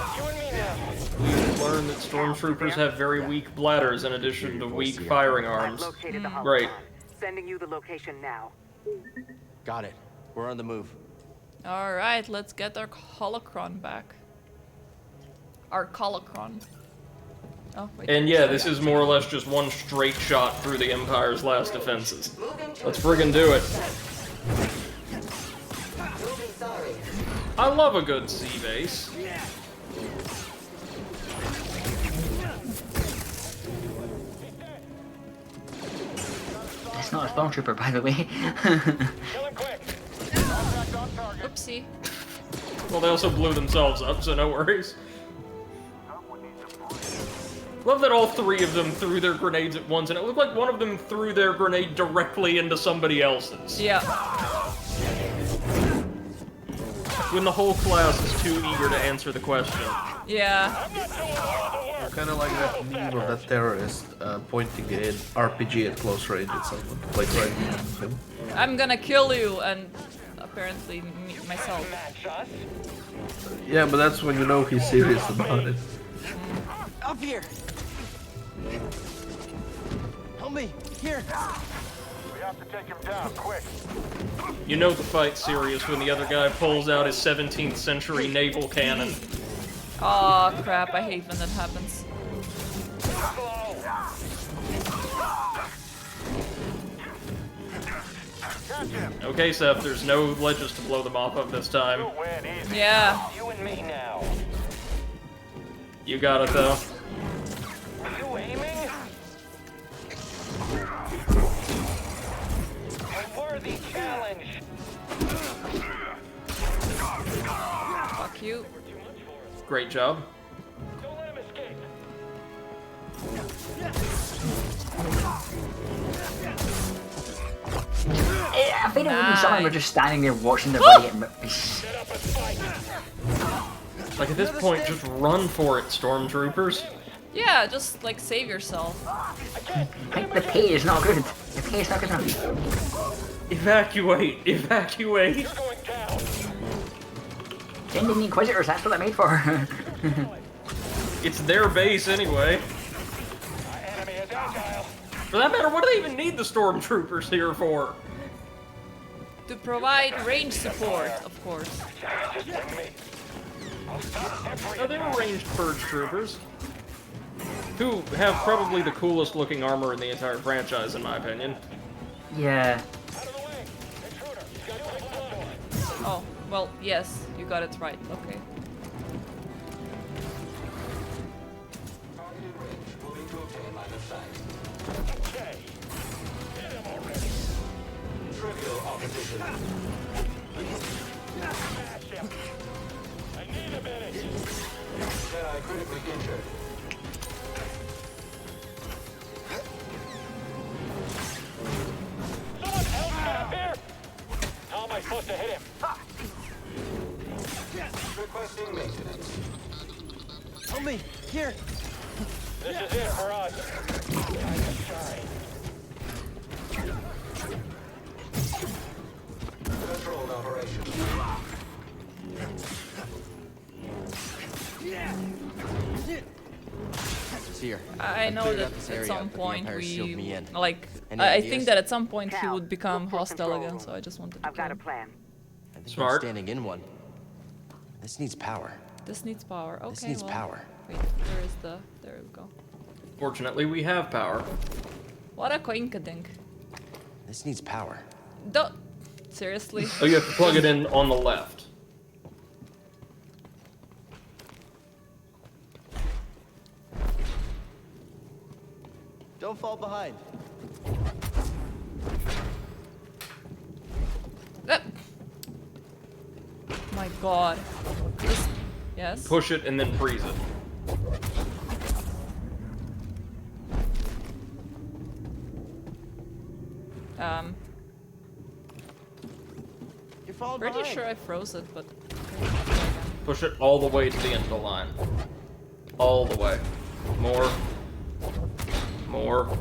We've learned that stormtroopers have very weak bladders in addition to weak firing arms. Great. Sending you the location now. Got it. We're on the move. Alright, let's get our holocron back. Our holocron. Oh, wait. And yeah, this is more or less just one straight shot through the Empire's last defenses. Let's friggin' do it. I love a good sea base. That's not a stormtrooper, by the way. Oopsie. Well, they also blew themselves up, so no worries. Love that all three of them threw their grenades at once, and it looked like one of them threw their grenade directly into somebody else's. Yeah. When the whole class is too eager to answer the question. Yeah. Kind of like that meme of that terrorist pointing an RPG at close range at someone, like right behind him. I'm gonna kill you, and apparently myself. Yeah, but that's when you know he's serious about it. Up here! Help me! Here! We have to take him down, quick! You know the fight's serious when the other guy pulls out his 17th century naval cannon. Aw, crap, I hate when that happens. Okay, Seth, there's no ledges to blow them off of this time. Yeah. You and me now. You got it, though. Are you aiming? A worthy challenge. Fuck you. Great job. Don't let him escape. I think it would be something we're just standing there watching their body get ripped. Like, at this point, just run for it, stormtroopers. Yeah, just like save yourself. I think the pay is not good. The pay is not good enough. Evacuate! Evacuate! Send in the Inquisitors, that's what they're made for. It's their base anyway. For that matter, what do they even need the stormtroopers here for? To provide range support, of course. No, they're ranged purge troopers. Who have probably the coolest looking armor in the entire franchise, in my opinion. Yeah. Oh, well, yes, you got it right. Okay. Trivial opposition. Smash him. I need a minute. Jedi critically injured. Someone help me up here! How am I supposed to hit him? Requesting maintenance. Help me! Here! This is it for us. Time to shine. Controlled operation. Here. I know cleared that up this at area, some but the point Empire sealed me in. Any I ideas? think that at some point he Cal, would become look for a hostile control again, room. so I just wanted to I've kill got a him. plan. I think Smart. I'm standing in one. This needs power. This needs power. Okay, This needs well, power. Wait, there we go. Fortunately, we have power. What a coinkadink. This needs power. Don't... Seriously? Oh, you have to plug it in on the left. Don't fall behind. My god. This... Yes? Push it and then freeze it. You're falling Pretty behind. sure I froze it, but... Push it all the way to the end of the line. All the way. More. More.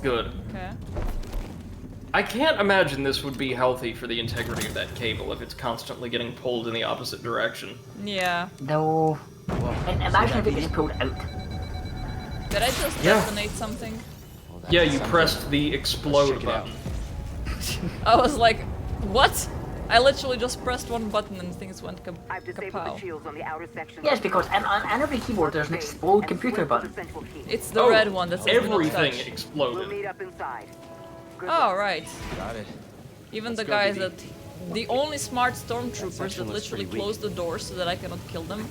Good. Okay. I can't imagine this would be healthy for the integrity of that cable if it's constantly getting pulled in the opposite direction. Yeah. No. And imagine if it gets pulled out. Did I just Yeah. detonate something? Yeah, you pressed the explode button. I was like, what? I literally just pressed one button and things went I've disabled the kapow. shields on the outer section. Yes, because on every keyboard there's an explode computer button. It's the red one that says do not Everything touch. exploded. We'll meet up inside. Oh, right. Got it. Even Let's the go, guys BB. that... The only smart stormtroopers section that looks literally pretty weak. close the doors so that I cannot kill them.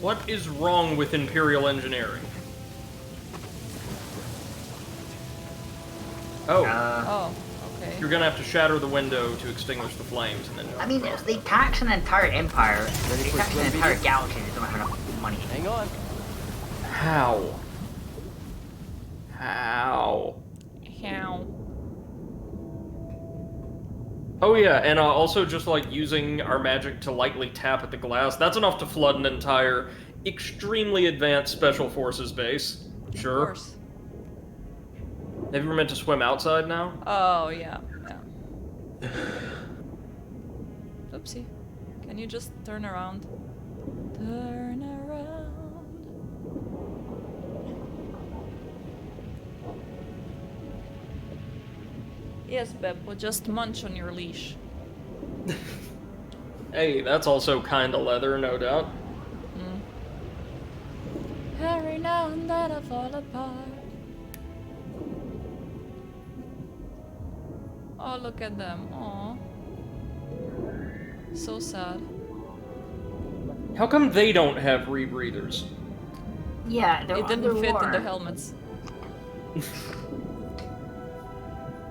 What is wrong with Imperial engineering? Oh, Oh, okay. you're gonna have to shatter the window to extinguish the flames and then... I mean, if they tax an entire empire, they tax an entire galaxy, they don't have enough money. Hang on. How? How? How? Oh yeah, and also just like using our magic to lightly tap at the glass, that's enough to flood an entire extremely advanced special forces base. Sure. Of course. Have you ever meant to swim outside now? Oh, yeah. Oopsie. Can you just turn around? Turn around. Yes, Beppo, just munch on your leash. Hey, that's also kinda leather, no doubt. Every now and then I fall apart. Oh, look at them. Aw. So sad. How come they don't have rebreathers? Yeah, It didn't fit in the helmets.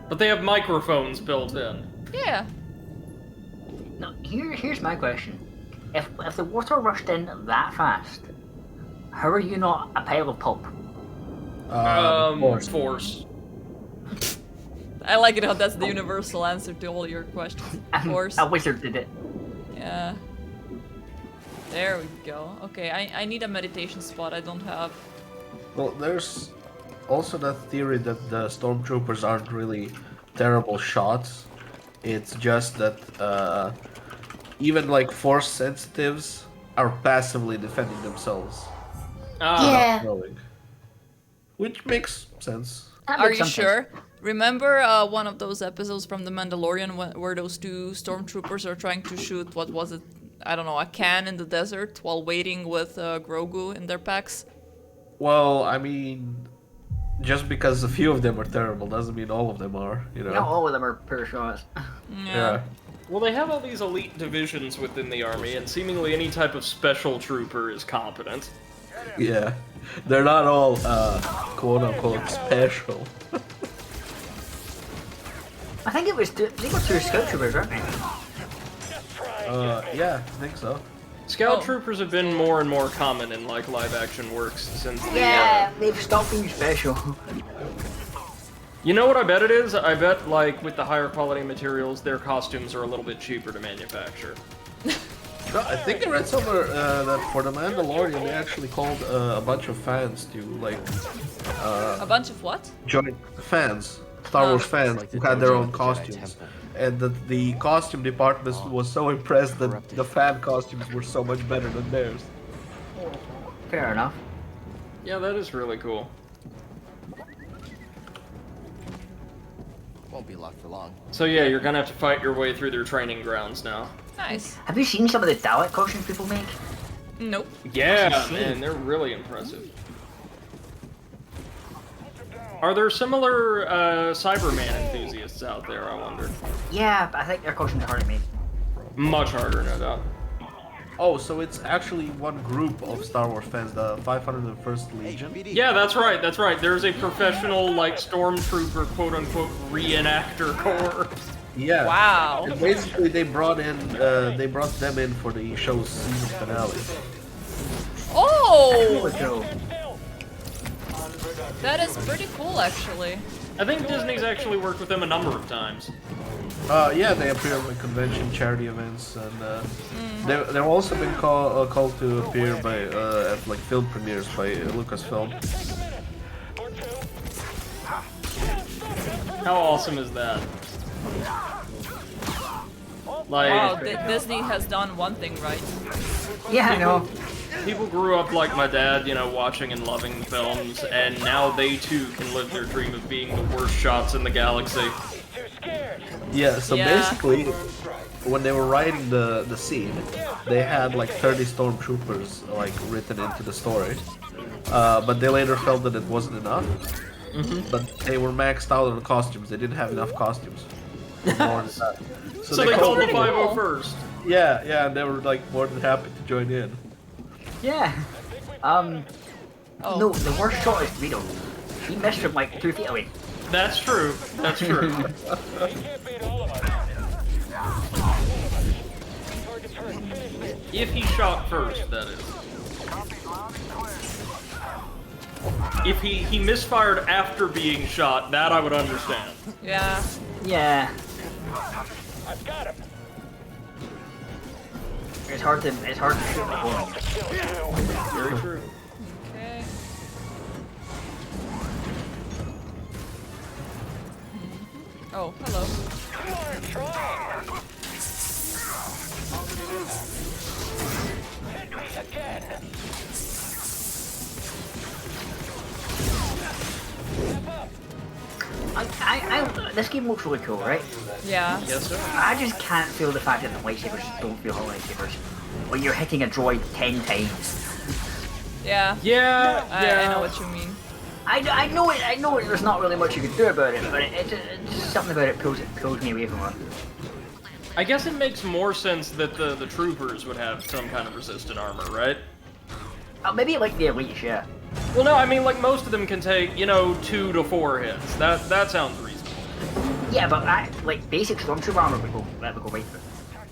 But they have microphones built in. Yeah. No, here's my question. If the water rushed in that fast, how are you not a pile of pulp? Force. I like it how that's the universal answer to all your questions. Of course. A wizard did it. Yeah. There we go. Okay, I need a meditation spot. I don't have. Well, there's also that theory that the stormtroopers aren't really terrible shots. It's just that even like force sensitives are passively defending themselves. Yeah. Which makes sense. Are you sure? Remember one of those episodes from The Mandalorian where those two stormtroopers are trying to shoot, what was it? I don't know, a can in the desert while waiting with Grogu in their packs? Well, I mean, just because a few of them are terrible doesn't mean all of them are, you know? Not all of them are poor shots. Yeah. Well, they have all these elite divisions within the army, and seemingly any type of special trooper is competent. Yeah. They're not all, quote-unquote, special. I think it was they were two scout troopers, weren't they? Yeah, I think so. Scout troopers have been more and more common in like live-action works since the. Yeah, they've stopped being special. You know what I bet it is? I bet like with the higher quality materials, their costumes are a little bit cheaper to manufacture. No, I think I read somewhere that for the Mandalorian they actually called a bunch of fans to like. A bunch of what? Join fans, Star Wars fans who had their own costumes, and the costume department was so impressed that the fan costumes were so much better than theirs. Fair enough. Yeah, that is really cool. Won't be locked for long. So yeah, you're gonna have to fight your way through their training grounds now. Nice. Have you seen some of the Dalek costumes people make? Nope. Yeah, man, they're really impressive. Are there similar Cyberman enthusiasts out there, I wonder? Yeah, but I think their costumes are hard to make. Much harder, no doubt. Oh, so it's actually one group of Star Wars fans, the 501st Legion? Yeah, that's right, that's right. There's a professional, like, stormtrooper, quote-unquote, reenactor corps. Yeah. Wow. And basically, they brought them in for the show's season finale. Oh! That is pretty cool, actually. I think Disney's actually worked with them a number of times. Yeah, they appear at like convention, charity events, and they've also been called to appear by at like film premieres by Lucasfilm. How awesome is that? Like, Wow, Disney has done one thing right. Yeah, I know. People grew up like my dad, you know, watching and loving films, and now they too can live their dream of being the worst shots in the galaxy. Yeah, so basically, when they were writing the scene, they had like 30 stormtroopers like written into the story, but they later felt that it wasn't enough. But they were maxed out on the costumes. They didn't have enough costumes. More than that. So they called the 501st. Yeah, yeah, and they were like more than happy to join in. Yeah. No, the worst shot is Greedo. He missed from like 2 feet away. That's true. That's true. If he shot first, that is. If he misfired after being shot, that I would understand. Yeah. Yeah. I've got him. It's hard to shoot the hole. Very true. Okay. Oh, hello. Hit me again. This game looks really cool, right? Yeah. Yes, sir. I just can't feel the fact that the lightsabers don't feel like lightsabers. When you're hitting a droid 10 times. Yeah. Yeah. I know what you mean. I know it. There's not really much you can do about it, but it's just something about it pulls me away from it. I guess it makes more sense that the troopers would have some kind of resistant armor, right? Maybe like the elites, yeah. Well, no, I mean, like, most of them can take, you know, 2 to 4 hits. That sounds reasonable. Yeah, but like basic stormtrooper armor would go right through.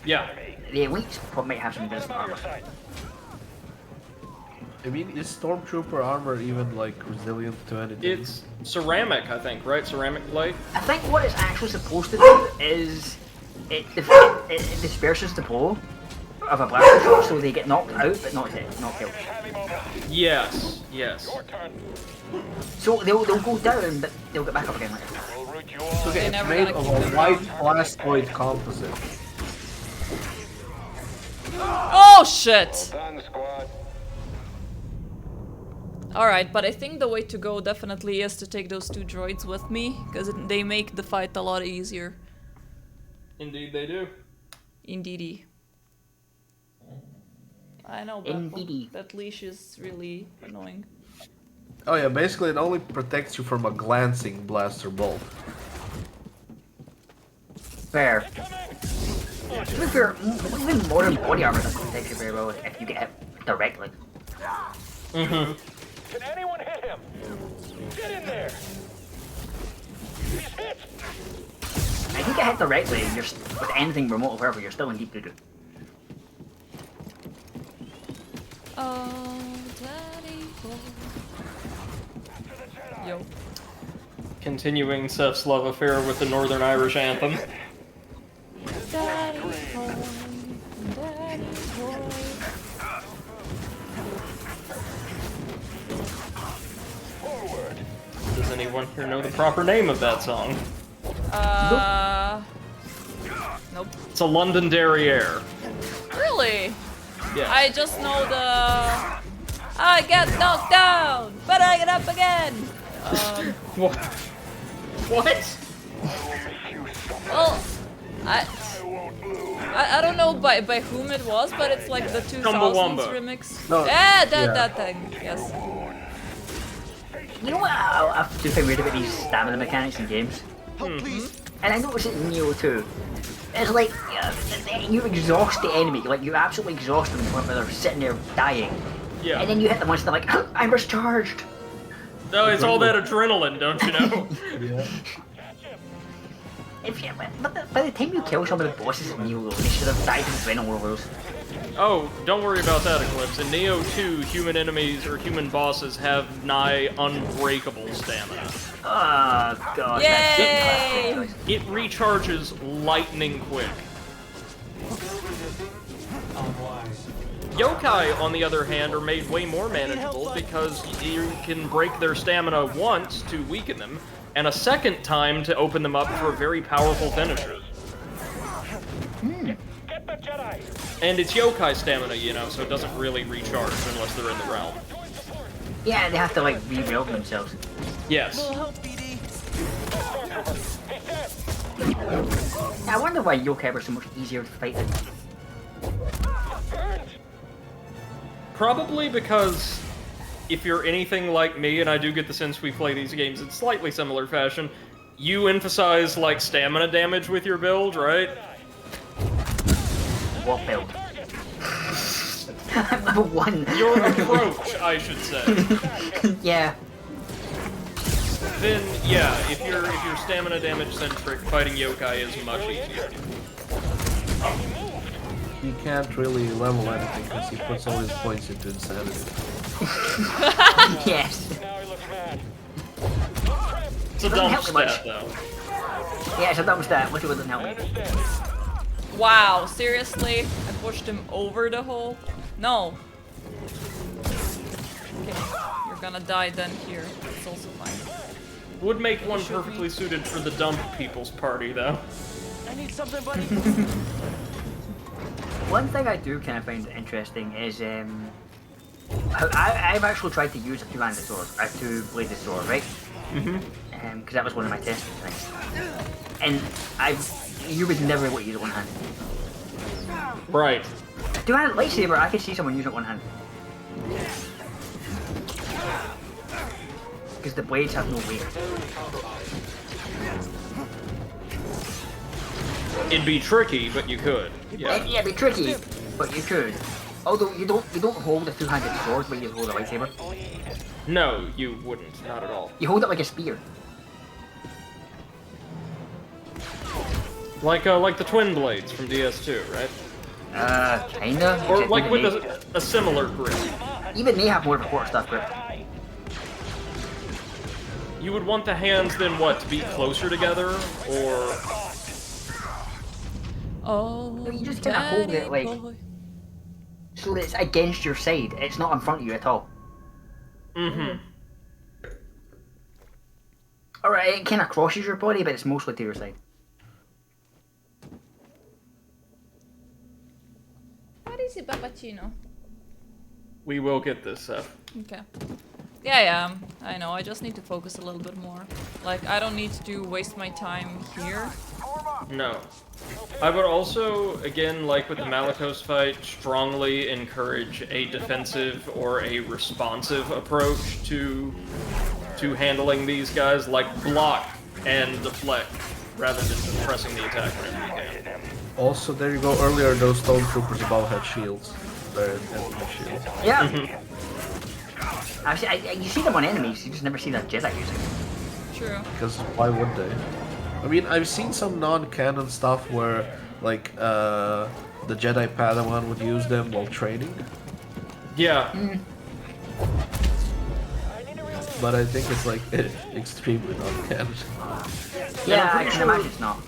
Yeah. The elites probably might have some resistant armor. I mean, is stormtrooper armor even like resilient to anything? It's ceramic, I think, right? Ceramic plate? I think what it's actually supposed to do is it disperses the blow of a blaster shot, so they get knocked out but not killed. Yes, yes. So they'll go down, but they'll get back up again. Okay, it's made of a white plastoid composite. Oh shit! Alright, but I think the way to go definitely is to take those 2 droids with me, because they make the fight a lot easier. Indeed they do. Indeedy. I know, but that leash is really annoying. Oh yeah, basically it only protects you from a glancing blaster bolt. Fair. To be fair, even modern body armor doesn't protect you very well if you get hit directly. Can anyone hit him? Get in there! He's hit! If you get hit directly, you're with anything remote or wherever, you're still in deep doo-doo. Oh, daddy boy. Yo. Continuing Seth's love affair with the Northern Irish anthem. Daddy boy, daddy boy. Does anyone here know the proper name of that song? Nope. It's a London Derriere. Really? Yeah. I just know the... I get knocked down, but I get up again. What? What? Well, I don't know by whom it was, but it's like the 2000s remix. No, yeah, that thing. Yes. You know what I do find weird about these stamina mechanics in games? And I noticed it in Neo too. It's like, you exhaust the enemy, like you absolutely exhaust them to the point where they're sitting there dying. Yeah. And then you hit them once and they're like, I'm recharged! No, it's all that adrenaline, don't you know? Yeah. But by the time you kill some of the bosses in Neo, they should have died in adrenaline overdose. Oh, don't worry about that, Eclipse. In Neo 2, human enemies or human bosses have nigh unbreakable stamina. Oh god. Yay! It recharges lightning quick. Yokai, on the other hand, are made way more manageable because you can break their stamina once to weaken them, and a second time to open them up for a very powerful finisher. Get the Jedi! And it's yokai stamina, you know, so it doesn't really recharge unless they're in the realm. Yeah, they have to like rebuild themselves. Yes. I wonder why yokai were so much easier to fight than. Probably because if you're anything like me, and I do get the sense we play these games in slightly similar fashion, you emphasize like stamina damage with your build, right? What build? I'm level 1. Your approach, I should say. Yeah. Then yeah, if you're stamina damage centric, fighting yokai is much easier. He can't really level anything because he puts all his points into insanity. Yes. It's a dumb stat, though. Yeah, it's a dumb stat. Wish it wouldn't help me. Wow, seriously? I pushed him over the hole? No. Okay, you're gonna die then here. It's also fine. Would make one perfectly suited for the dump people's party, though. I need something, buddy. One thing I do kind of find interesting is I've actually tried to use a two-handed sword, a two-bladed sword, right? Because that was one of my testing things. And you would never be able to use it one hand. Right. Two-handed lightsaber, I could see someone use it one hand. Because the blades have no weight. It'd be tricky, but you could. Yeah. Yeah, it'd be tricky, but you could. Although you don't hold a two-handed sword, but you hold a lightsaber. No, you wouldn't. Not at all. You hold it like a spear. Like the twin blades from DS2, right? Kinda. Or like with a similar grip. Even they have more of a quarter-staff grip. You would want the hands then what, to be closer together, or... Oh, you just kind of hold it like so that it's against your side. It's not in front of you at all. Alright, it kind of crosses your body, but it's mostly to your side. What is it, Papacino? We will get this, Seth. Okay. Yeah, I know. I just need to focus a little bit more. Like, I don't need to waste my time here. No. I would also, again, like with the Malicos fight, strongly encourage a defensive or a responsive approach to handling these guys, like block and deflect, rather than just pressing the attack whenever you can. Also, there you go. Earlier, those stormtroopers above had shields. They're shields. Yeah. Actually, you see them on enemies. You just never see that Jedi using them. True. Because why would they? I mean, I've seen some non-canon stuff where, like, the Jedi Padawan would use them while training. Yeah. But I think it's, like, extremely non-canon. Yeah, I can imagine it's not.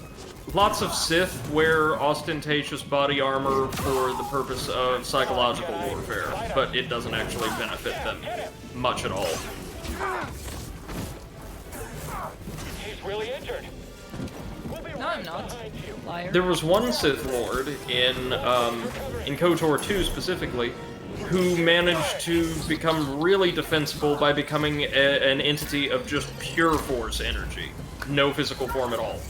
Lots of Sith wear ostentatious body armor for the purpose of psychological warfare, but it doesn't actually benefit them much at all. He's really injured. No, I'm not. Liar. There was one Sith Lord in KOTOR 2 specifically, who managed to become really defensible by becoming an entity of just pure Force energy. No physical form at all.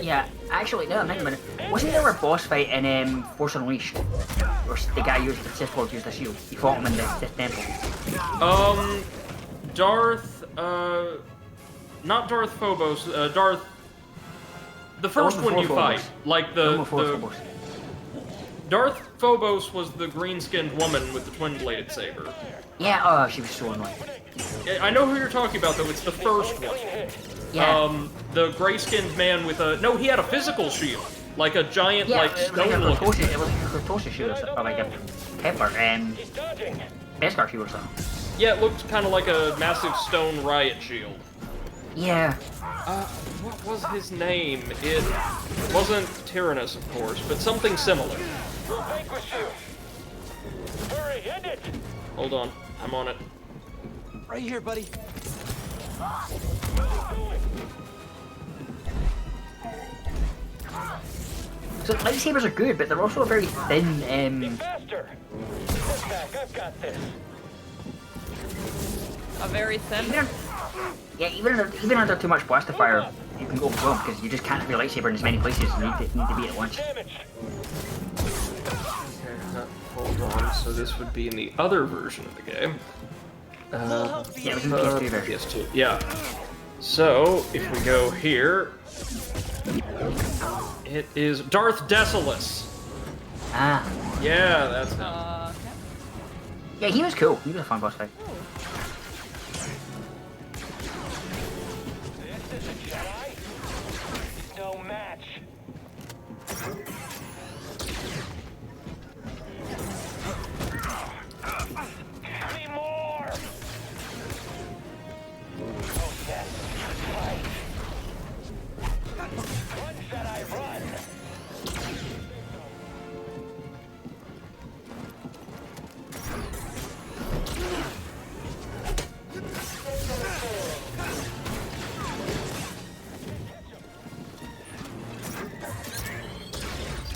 Yeah, actually, no, wait a minute. Wasn't there a boss fight in Force Unleashed? Where the guy used the Sith Lord used a shield. He fought him in the Sith Temple. Darth, not Darth Phobos, Darth... The first one you fight, like the Darth Phobos was the green-skinned woman with the twin-bladed saber. Yeah, oh, she was so annoying. I know who you're talking about, though. It's the first one. Yeah. The gray-skinned man with a... No, he had a physical shield. Like a giant, like, stone-looking... It was a Cortosis shield, or like a Kepler, Beskar shield or something. Yeah, it looked kind of like a massive stone riot shield. Yeah. What was his name? It wasn't Tyrannus, of course, but something similar. Hurry, end it! Hold on, I'm on it. Right here, buddy. So lightsabers are good, but they're also very thin. Faster! Sit back, I've got this. A very thin. Yeah, even under too much blaster fire, you can go wrong because you just can't have your lightsaber in as many places. You need to be at once. Okay, hold on. So this would be in the other version of the game. Yeah, it was in the PS2 version. PS2. Yeah. So if we go here, it is Darth Desolus. Ah. Yeah, that's him. Yeah, he was cool. He was a fun boss fight. No match. Need more. Oh yes, fight. Run, Jedi, run.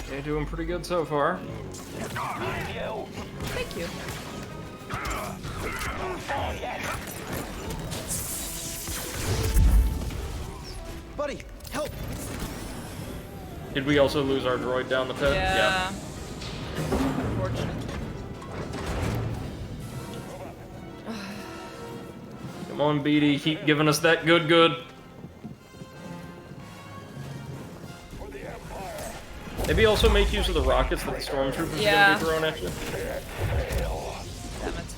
Okay, doing pretty good so far. Thank you. Buddy, help! Did we also lose our droid down the pit? Yeah. Unfortunate. Come on, BD, keep giving us that good. Maybe also make use of the rockets that the stormtroopers are gonna be throwing at you. Damn it.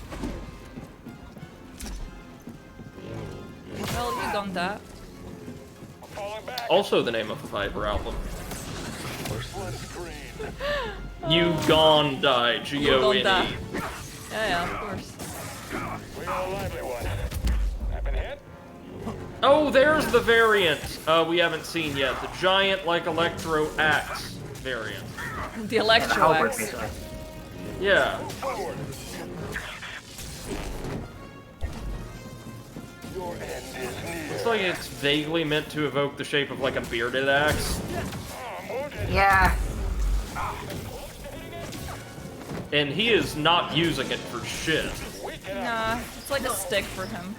Well, you done that. Also the name of a Viper album. You Gone Die, G-O-N-E. Yeah, of course. We got a lively one. I've been hit. Oh, there's the variant we haven't seen yet. The giant, like, Electro Axe variant. The Electro Axe. Yeah. Looks like it's vaguely meant to evoke the shape of, like, a bearded axe. Yeah. And he is not using it for shit. Nah, it's like a stick for him.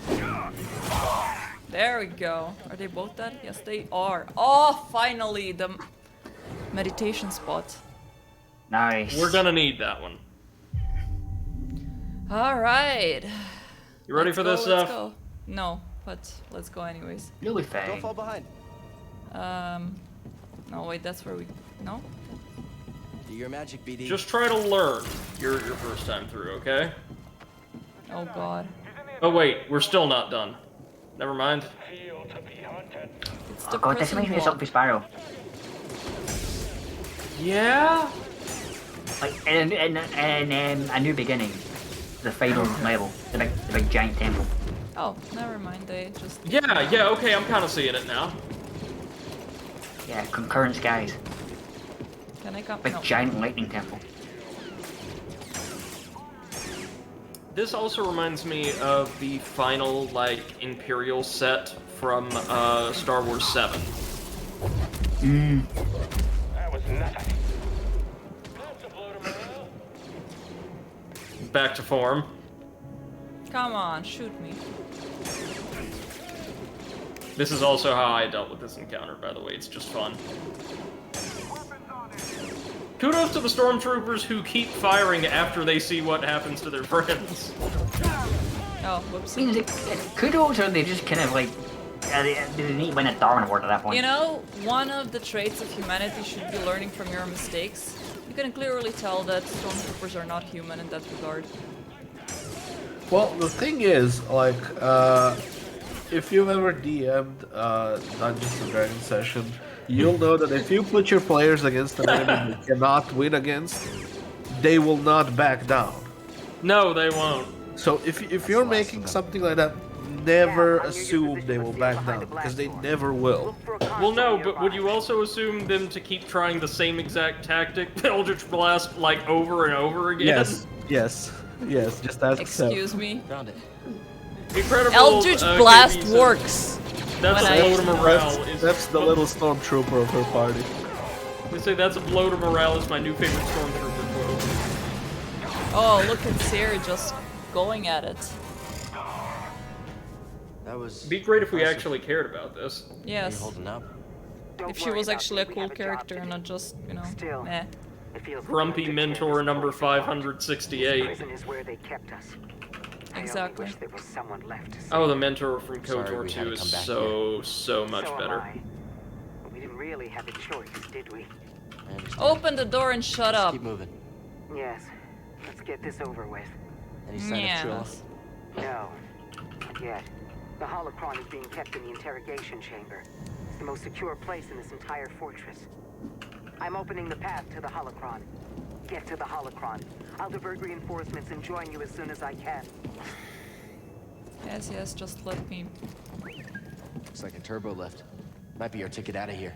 There we go. Are they both dead? Yes, they are. Oh, finally, the meditation spot. Nice. We're gonna need that one. All right. You ready Let's for go, this let's stuff? go. No, but let's go anyways. You'll be fine. Don't fall behind. No, wait, that's where we... No? Do your magic, BD. Just try to learn your first time through, okay? Oh god. Oh wait, we're still not done. Never mind. It's Oh the god, this prison reminds me of block. something for Sparrow. Yeah? Like in A New Beginning, the final level, the big giant temple. Oh, never mind, they just... Yeah, okay, I'm kind of seeing it now. Yeah, concurrent skies. Can I come? Big No. giant lightning temple. This also reminds me of the final, like, Imperial set from Star Wars VII. That was nothing. Back to form. Come on, shoot me. This is also how I dealt with this encounter, by the way. It's just fun. Kudos to the stormtroopers who keep firing after they see what happens to their friends. Oh, whoops. I mean, kudos, or they just kind of like, do they need to win a Darwin Award at that point? You know, one of the traits of humanity should be learning from your mistakes. You can clearly tell that stormtroopers are not human in that regard. Well, the thing is, like, if you've ever DM'd Dungeons and Dragons session, you'll know that if you put your players against an enemy they cannot win against, they will not back down. No, they won't. So if you're making something like that, never assume they will back down, because they never will. Well, no, but would you also assume them to keep trying the same exact tactic, Eldritch Blast, like, over and over again? Yes, just ask Excuse me? Found it. Incredible. Eldritch Blast KP says, works. That's when a blow to morale. That's the little stormtrooper of her party. They say that's a blow to morale is my new favorite stormtrooper quote. Oh, look at Siri just going at it. That was. It'd be great if we actually cared about this. Are you Yes. holding up? If she was actually a cool character and not just, you know, eh. Grumpy mentor number 568. Prison is where they kept us. Exactly. I only wish there was someone left to Oh, the mentor from Sorry KOTOR we had 2 to is come back so much So am better. I. We didn't really have a choice, did we? I understand. Open the door and shut Just up. keep moving. Yes. Let's get this over with. Any sign of Trilla? Yes. No. Not yet. The holocron is being kept in the interrogation chamber. It's the most secure place in this entire fortress. I'm opening the path to the holocron. Get to the holocron. I'll divert reinforcements and join you as soon as I can. Yes, just let me. Looks like a turbo lift. Might be our ticket out of here.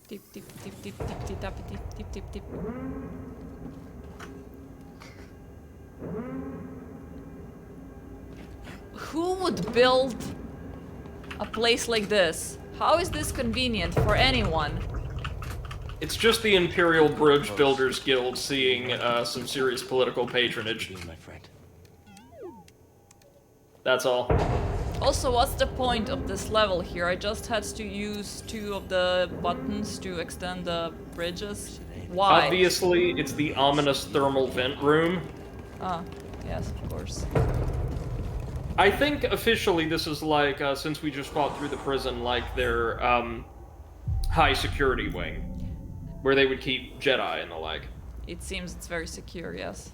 Tip, tip, tip, tip, tip, tip, tap, tip, tip, tip, tip. Who would build a place like this? How is this convenient for anyone? It's just the Imperial Bridge Builders Guild seeing some serious political patronage. My friend. That's all. Also, what's the point of this level here? I just had to use 2 of the buttons to extend the bridges. Why? Obviously, it's the ominous thermal vent room. Ah, yes, of course. I think officially this is like, since we just fought through the prison, like their high security wing, where they would keep Jedi and the like. It seems it's very secure, yes.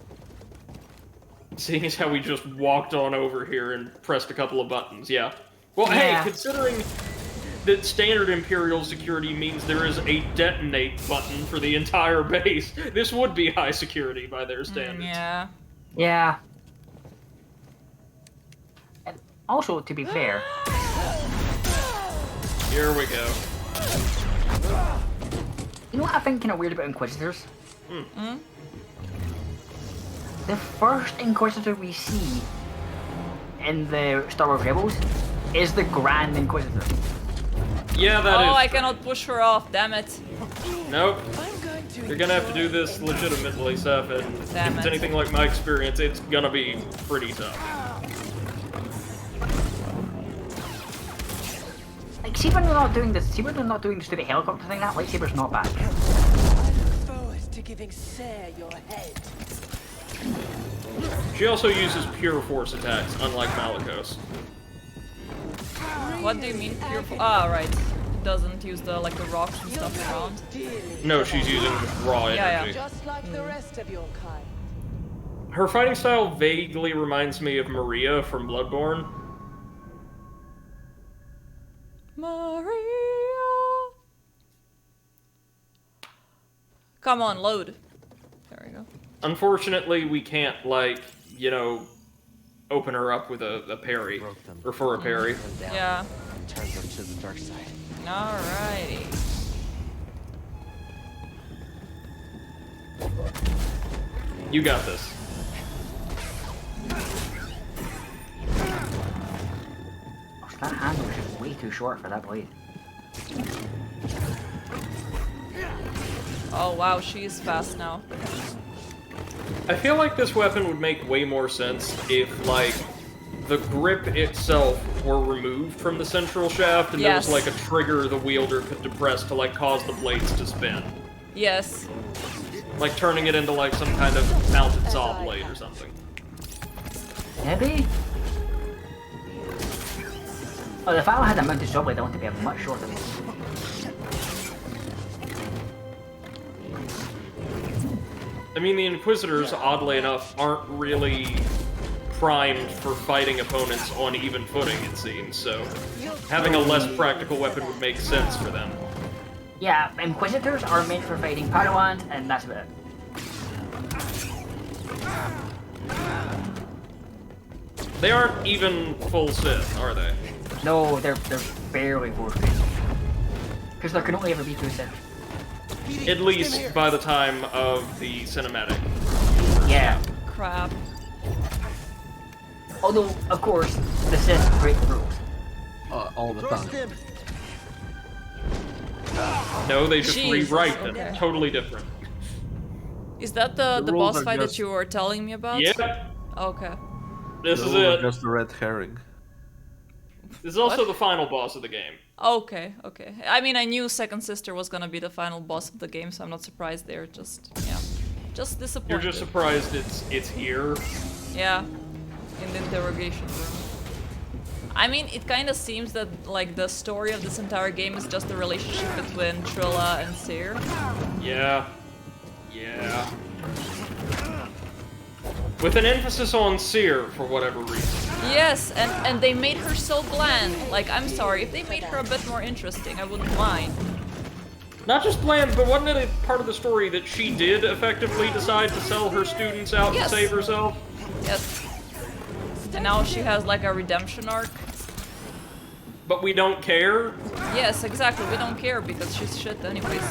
Seeing as how we just walked on over here and pressed a couple of buttons, yeah. Well, Yeah. hey, considering that standard Imperial security means there is a detonate button for the entire base, this would be high security by their standards. Yeah. Yeah. And also, to be fair, Here we go. you know what I find kind of weird about Inquisitors? Hmm? The first Inquisitor we see in the Star Wars Rebels is the Grand Inquisitor. Yeah, that is. Oh, I cannot push her off, damn it. Nope. I'm going to You're gonna have to do this legitimately, Seth, and if it's anything like my experience, it's gonna be pretty tough. Like, see when they're not doing this, see when they're not doing the stupid helicopter thing, that lightsaber's not bad. I look forward to giving Sarah your head. She also uses pure force attacks, unlike Malicos. What do you mean pure? Ah, right. It doesn't use the like the rocks and stuff around. No, she's using just raw energy. Just like the rest of your kind. Her fighting style vaguely reminds me of Maria from Bloodborne. Maria. Come on, load. There we go. Unfortunately, we can't, like, you know, open her up with a parry. Or for a parry. Yeah. And turns them to the dark side. Alrighty. You got this. That handle is just way too short for that blade. Oh wow, she is fast now. I feel like this weapon would make way more sense if, like, the grip itself were removed from the central shaft and there was, like, a trigger the wielder could depress to, like, cause the blades to spin. Yes. Like, turning it into, like, some kind of mounted saw blade or something. Maybe? Oh, if I had a mounted saw blade, I want to be a much shorter one. I mean, the Inquisitors, oddly enough, aren't really primed for fighting opponents on even footing, it seems, so having a less practical weapon would make sense for them. Yeah, Inquisitors are made for fighting Padawans, and that's about it. They aren't even full Sith, are they? No, they're barely forced. Because there can only ever be 2 Sith. At least by the time of the cinematic. Yeah. Crap. Although, of course, the Sith break the rules. All the time. No, they just Jesus, rewrite okay. them. Totally different. Is that the rules boss are fight just- that you were telling me about? Yeah. Okay. This The is rules are it. just a red herring. This is also What? the final boss of the game. Okay, okay. I mean, I knew Second Sister was gonna be the final boss of the game, so I'm not surprised there. Just, yeah. Just disappointed. You're just surprised it's here. Yeah. In the interrogation room. I mean, it kind of seems that, like, the story of this entire game is just the relationship between Trilla and Seer. Yeah. Yeah. With an emphasis on Seer, for whatever reason. Yes, and they made her so bland. Like, I'm sorry, if they made her a bit more interesting, I wouldn't mind. Not just bland, but wasn't it a part of the story that she did effectively decide to sell her students out Yes. to save herself? Yes. And now she has, like, a redemption arc. But we don't care? Yes, exactly, we don't care because she's shit anyways.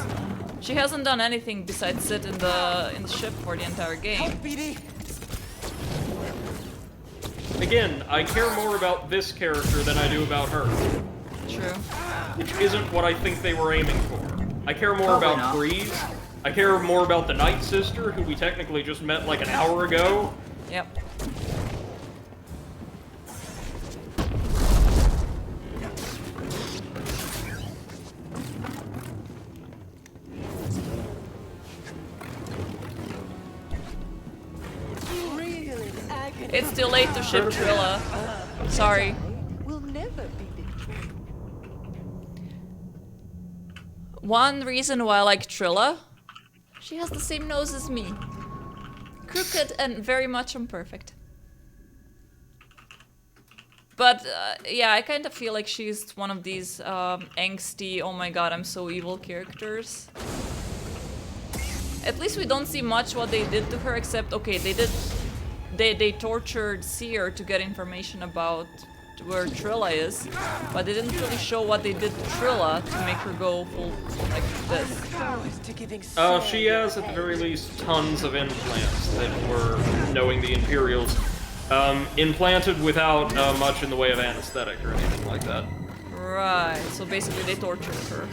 She hasn't done anything besides sit in the ship for the entire game. Again, I care more about this character than I do about her. True. Which isn't what I think they were aiming for. I care more Probably about not. Breeze. I care more about the Night Sister, who we technically just met like an hour ago. Yep. It's too late to ship Trilla. Sorry. Will never be betrayed. One reason why I like Trilla, she has the same nose as me. Crooked and very much imperfect. But yeah, I kind of feel like she's one of these angsty, oh my god, I'm so evil characters. At least we don't see much what they did to her, except, okay, they tortured Seer to get information about where Trilla is, but they didn't really show what they did to Trilla to make her go full like this. She has, at the very least, tons of implants that were, knowing the Imperials, implanted without much in the way of anesthetic or anything like that. Right, so basically they tortured her.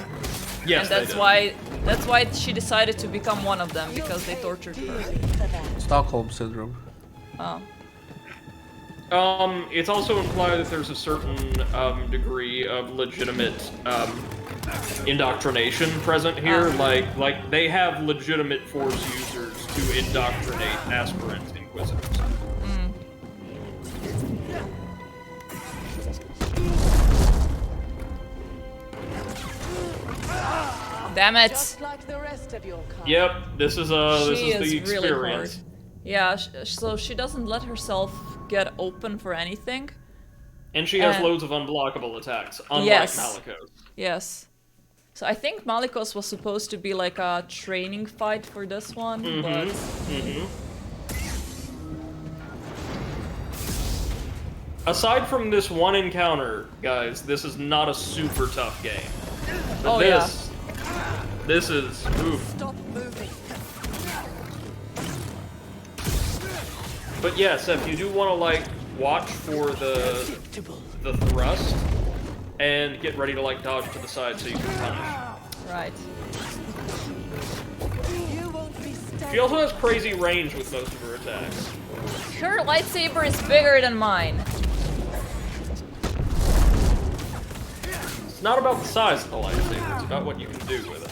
Yes, and they that's why she decided to become one of them, because they tortured her. Stockholm syndrome. Oh. It's also implied that there's a certain degree of legitimate indoctrination present here. Like they have legitimate Force users to indoctrinate aspirant Inquisitors. Damn it! Just like the rest of your kind. Yep, this is the experience. Really hard. Yeah, so she doesn't let herself get open for anything. And she has loads of unblockable attacks, unlike Malicos. Yes. So I think Malicos was supposed to be like a training fight for this one, but... Aside from this one encounter, guys, this is not a super tough game. But this is... Oof. Stop moving. But yeah, Seth, you do want to, like, watch for the thrust, and get ready to, like, dodge to the side so you can punish. Right. She also has crazy range with most of her attacks. Her lightsaber is bigger than mine. It's not about the size of the lightsaber, it's about what you can do with it.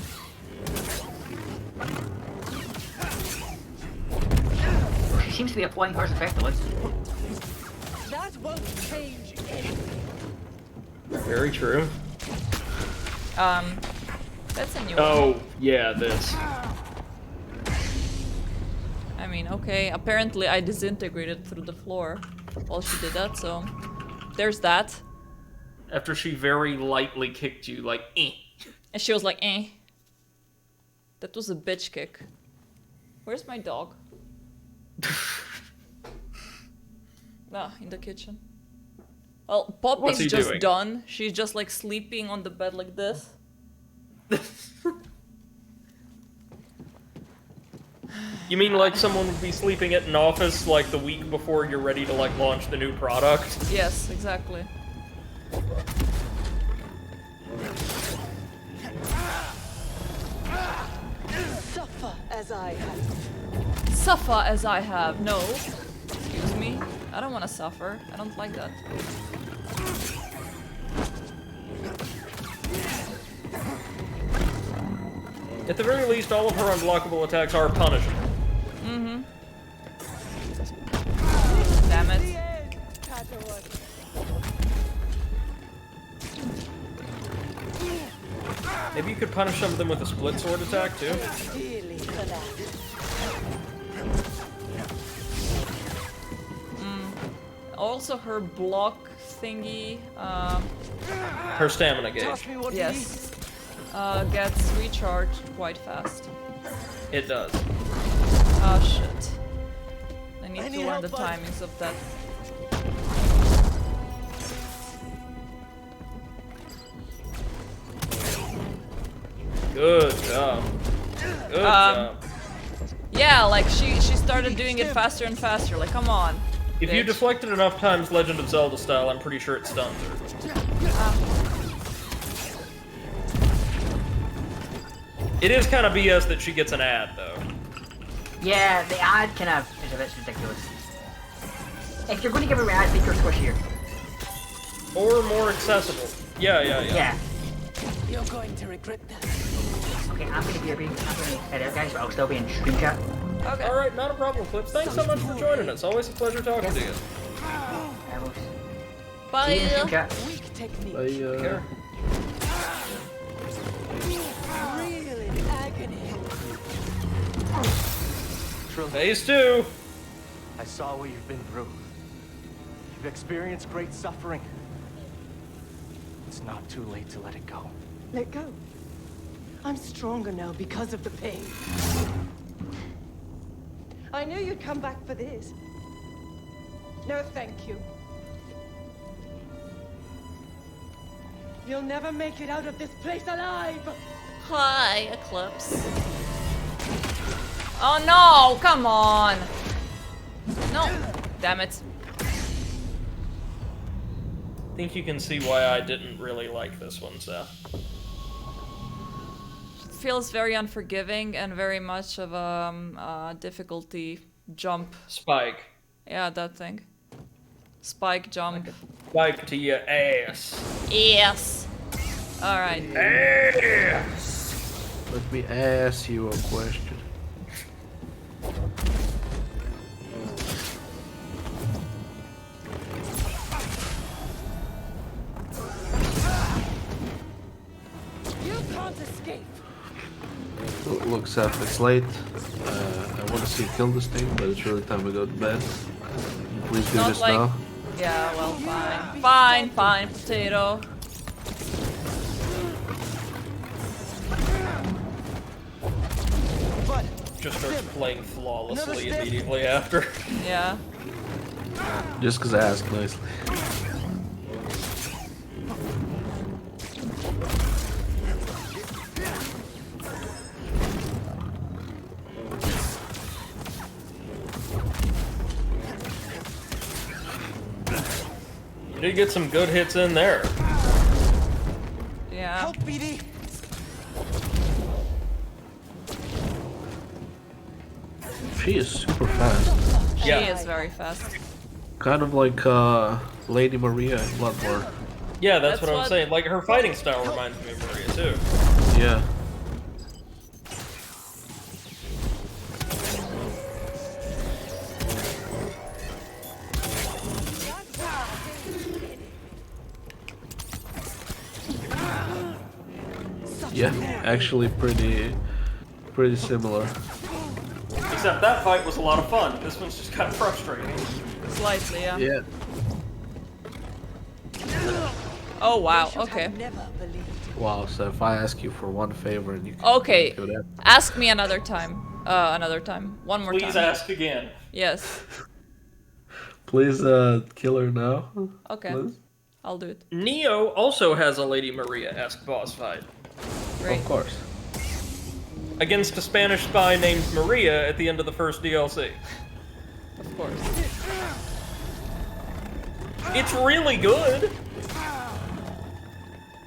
She seems to be applying hers effectively. That won't change anything. Very true. That's a new one. Oh, yeah, this. I mean, okay, apparently I disintegrated through the floor while she did that, so there's that. After she very lightly kicked you, like, eh. And she was like, eh. That was a bitch kick. Where's my dog? In the kitchen. Well, Poppy's just doing? done. She's just like sleeping on the bed like this. You mean like someone would be sleeping at an office like the week before you're ready to like launch the new product? Yes, exactly. Suffer as I have. Suffer as I have. No. Excuse me. I don't want to suffer. I don't like that. At the very least, all of her unblockable attacks are punishable. Mm-hmm. Damn it. Maybe you could punish some of them with a split sword attack, too? Also, her block thingy, Her stamina gauge. yes, gets recharged quite fast. It does. Oh shit. I need to learn the timings of that. Good job. Good job. Yeah, like she started doing it faster and faster. Like, come on. If you deflect it enough times Legend of Zelda style, I'm pretty sure it stuns her. It is kind of BS that she gets an ad, though. Yeah, the ad kind of is a bit ridiculous. If you're going to give her an ad, make her squishier. Or more accessible. Yeah. You're going to regret that. Okay, I'm going to head out, guys, but I'll still be in stream chat. Okay. Alright, not a problem, Clips. Thanks so much for joining us. Always a pleasure talking to you. Bye. See you in stream chat. Weak technique. Take care. Real in agony. Phase 2. I saw what you've been through. You've experienced great suffering. It's not too late to let it go. Let go. I'm stronger now because of the pain. I knew you'd come back for this. No, thank you. You'll never make it out of this place alive! Hi, Eclipse. Oh no, come on! No, damn it. I think you can see why I didn't really like this one, Seth. feels very unforgiving and very much of a difficulty jump. Spike. Yeah, that thing. Spike jump. Spike to your ass. Yes. All right. Ass. Let me ask you a question. You can't escape. Look, Seth, it's late. I want to see you kill this thing, but it's really time to go to bed. Please do Not this like... now. Yeah, well, fine. Fine, fine, potato. Just starts playing flawlessly immediately after. Yeah. Just because I asked nicely. You did get some good hits in there. Yeah. Help, BD. She is super fast. She is very fast. Kind of like Lady Maria in Bloodborne. Yeah, that's what I'm saying. Like, her fighting style reminds me of Maria, too. Yeah. Yeah, actually pretty similar. Except that fight was a lot of fun. This one's just kind of frustrating. Slightly, yeah. Yeah. Oh wow, okay. Wow, so if I ask you for one favor and you can Okay, do that. ask me another time. Another time. One more time. Please ask again. Yes. Please kill her now. Okay. Please. I'll do it. Neo also has a Lady Maria-esque boss fight. Great. Of course. Against a Spanish spy named Maria at the end of the first DLC. Of course. It's really good.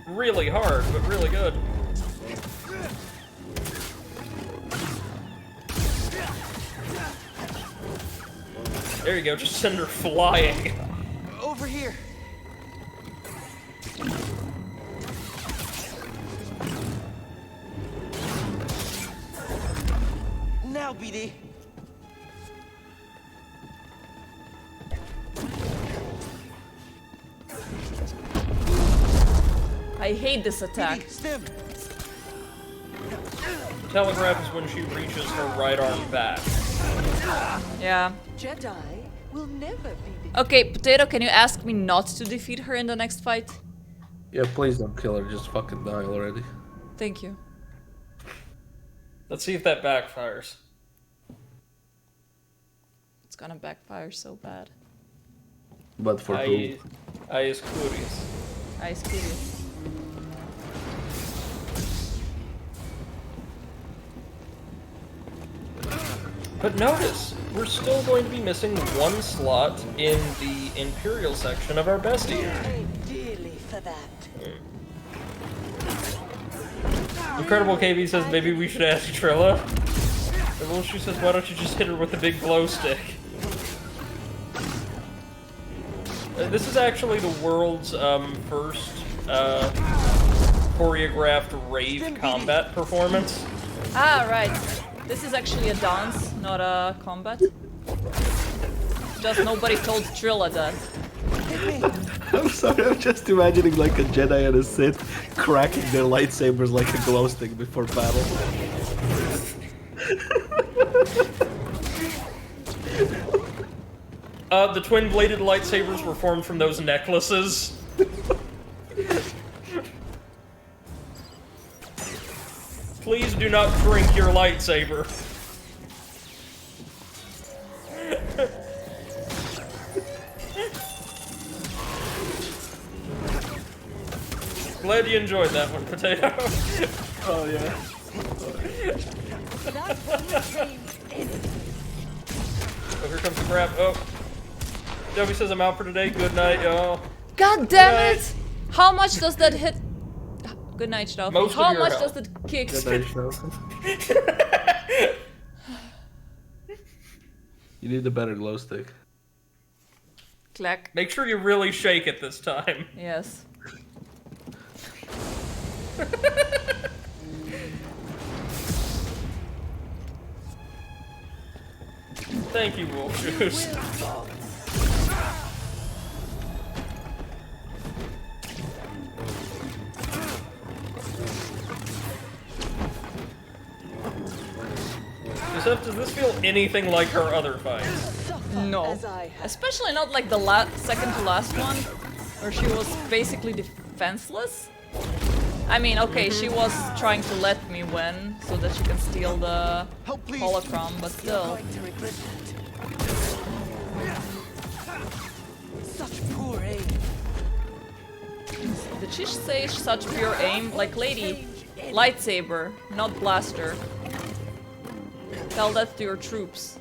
Really hard, but really good. There you go, just send her flying. Over here. Now, BD. I hate this attack. Stim. Telegraph is when she reaches her right arm back. Yeah. Jedi will never be Okay, Potato, can you ask me not to defeat her in the next fight? Yeah, please don't kill her. Just fucking die already. Thank you. Let's see if that backfires. It's gonna backfire so bad. But for who? I is curious. I is curious. But notice, we're still going to be missing one slot in the Imperial section of our bestie. dearly for that. Incredible KB says maybe we should ask Trilla. She says, why don't you just hit her with a big glow stick? This is actually the world's first choreographed rave combat performance. Ah, right. This is actually a dance, not a combat. Just nobody told Trilla that. I'm sorry, I'm just imagining like a Jedi and a Sith cracking their lightsabers like a glow stick before battle. The twin-bladed lightsabers were formed from those necklaces. Please do not drink your lightsaber. Glad you enjoyed that one, Potato. Oh yeah. Oh, here comes the grab. Oh. Joby says I'm out for today. Good night, y'all. God damn it! How much does that hit Good night, Stauffy. Most of How your much health. does it kick? Good night, Stauffy. You need a better glow stick. Clack. Make sure you really shake it this time. Yes. Thank you, Wolf Juice. Joseph, does this feel anything like her other fights? No. Especially not like the second to last one, where she was basically defenseless. I mean, okay, she was trying to let me win so that she can steal the holocron, but still. Such poor aim. Did she say such pure aim? Like, lady, lightsaber, not blaster. Tell that to your troops.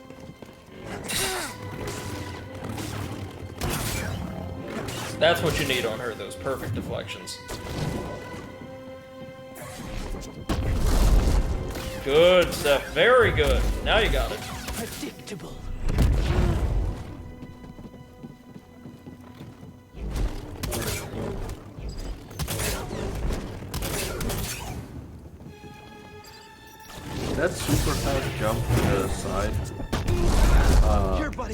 That's what you need on her, those perfect deflections. Good stuff, very good. Now you got it. Predictable. That super fast jump to the side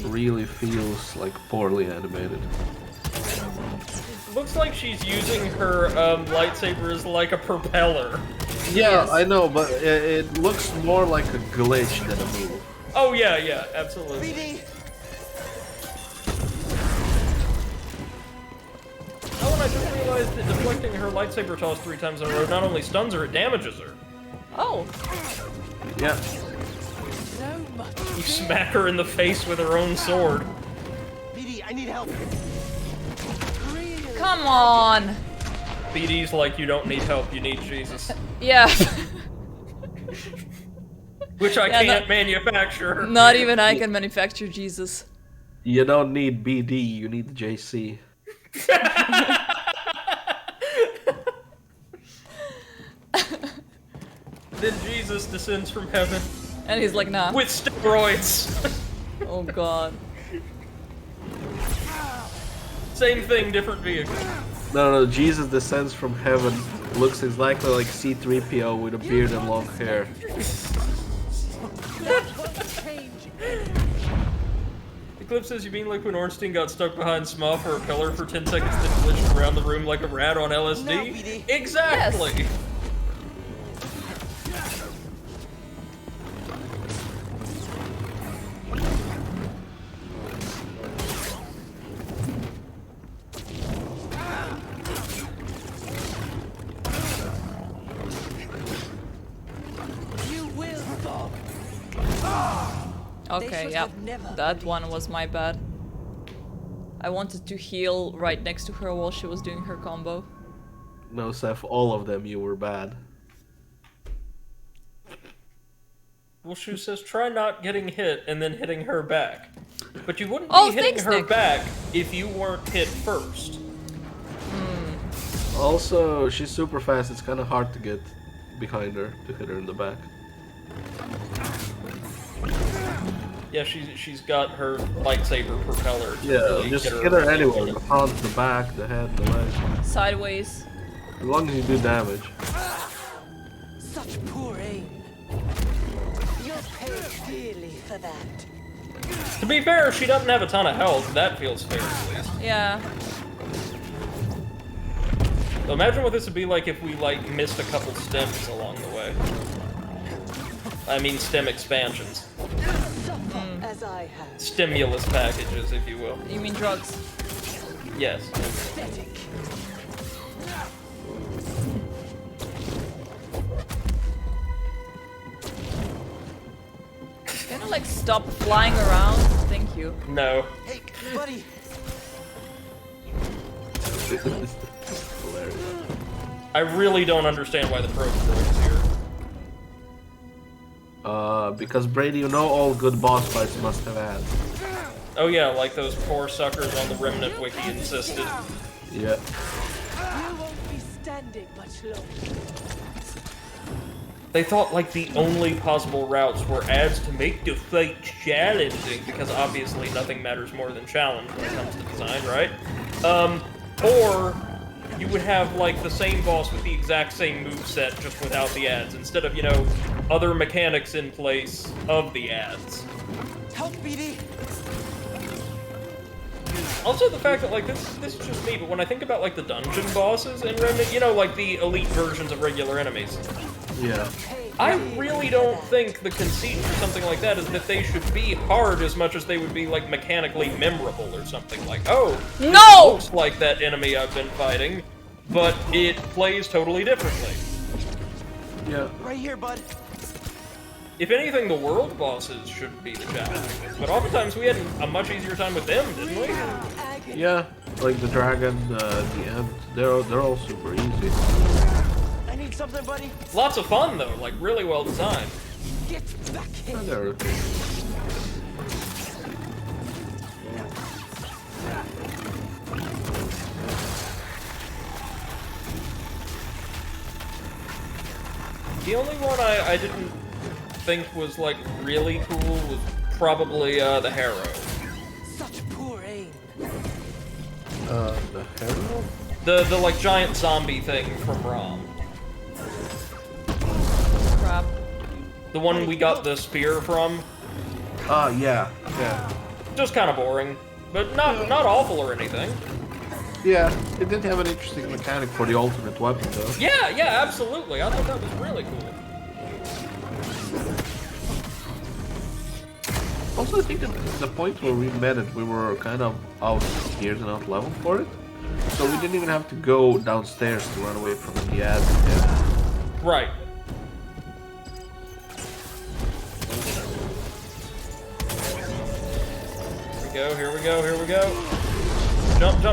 really feels like poorly animated. Looks like she's using her lightsaber as like a propeller. Yeah, Yes. I know, but it looks more like a glitch than a move. Oh yeah, yeah, absolutely. Oh, and I just realized that deflecting her lightsaber toss 3 times in a row not only stuns her, it damages her. Oh. Yeah. You smack her in the face with her own sword. BD, I need help. Come on. BD's like, you don't need help, you need Jesus. Yeah. Which I Yeah, can't manufacture. Not even I can manufacture Jesus. You don't need BD, you need the JC. Then Jesus descends from heaven. And he's like, nah. With steroids. Oh god. Same thing, different vehicle. No, Jesus descends from heaven, looks exactly like C-3PO with a beard and long hair. Eclipse says, you mean like when Ornstein got stuck behind Smough for a pillar for 10 seconds then glitched around the room like a rat on LSD? Exactly! Yes. Okay, yeah, that one was my bad. I wanted to heal right next to her while she was doing her combo. No, Seth, all of them you were bad. Wushu says, try not getting hit and then hitting her back. But you wouldn't be hitting her back if you weren't hit first. Also, she's super fast, it's kind of hard to get behind her to hit her in the back. Yeah, she's got her lightsaber propeller. To Yeah, really just get hit her anywhere, the front, the back, the head, the leg. Sideways. As long as you do damage. Such poor aim. You'll pay dearly for that. To be fair, she doesn't have a ton of health. That feels fair, at least. Yeah. So imagine what this would be like if we, like, missed a couple stems along the way. I mean stem expansions. As I have. Stimulus packages, if you will. You mean drugs? Yes. Pathetic. Can you like stop flying around? Thank you. No. Hey, buddy. I really don't understand why the probe droid is here. Because Brady, you know all good boss fights must have ads. Oh yeah, like those poor suckers on the Remnant wiki insisted. Yeah. You won't be standing ending much longer. They thought like the only possible routes were ads to make the fight challenging, because obviously nothing matters more than challenge when it comes to design, right? Or you would have like the same boss with the exact same moveset just without the ads, instead of, you know, other mechanics in place of the ads. Help, BD! Also the fact that, like, this is just me, but when I think about, like, the dungeon bosses in Remnant, you know, like, the elite versions of regular enemies. Yeah. I really don't think the conceit for something like that is that they should be hard as much as they would be, like, mechanically memorable or something. Like, oh, no! This looks like that enemy I've been fighting, but it plays totally differently. Yeah. Right here, bud. If anything, the world bosses should be the challenge. But oftentimes we had a much easier time with them, didn't we? Yeah, like the dragon, the end, they're all super easy. I need something, buddy. Lots of fun though, like really well designed. Get back here. And they're okay. The only one I didn't think was like really cool was probably the Harrow. Such poor aim. The Harrow? The like giant zombie thing from ROM. Crap. The one we got the spear from. Yeah. Just kind of boring, but not awful or anything. Yeah, it did have an interesting mechanic for the ultimate weapon though. Yeah, absolutely. I thought that was really cool. Also, I think at the point where we met it, we were kind of out-geared and out-leveled for it. So we didn't even have to go downstairs to run away from the ad. Yeah. Right. Here we go. Jump.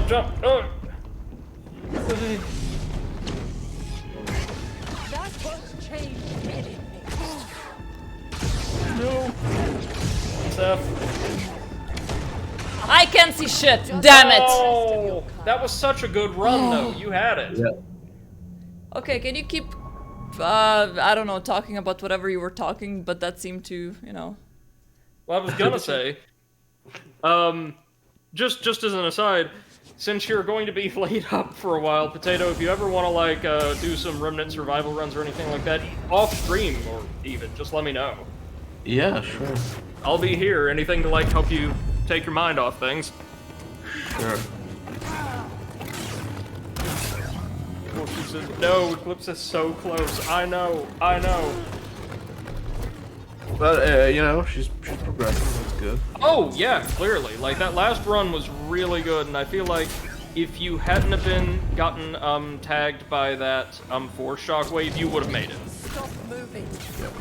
Oh! That's what's changed anything. No. Seth. I can't see shit. Damn it. Oh, that was such a good run, though. You had it. Yeah. Okay, can you keep, I don't know, talking about whatever you were talking, but that seemed to, you know. Well, I was gonna say, just as an aside, since you're going to be laid up for a while, Potato, if you ever want to, like, do some Remnant survival runs or anything like that, off-stream, or even, just let me know. Yeah, sure. I'll be here. Anything to, like, help you take your mind off things. Sure. Oh, she says, no, Eclipse is so close. I know. But, you know, she's progressing, that's good. Oh, yeah, clearly. Like, that last run was really good, and I feel like if you hadn't have been gotten, tagged by that, force shockwave, you would have made it. Stop moving. Yep.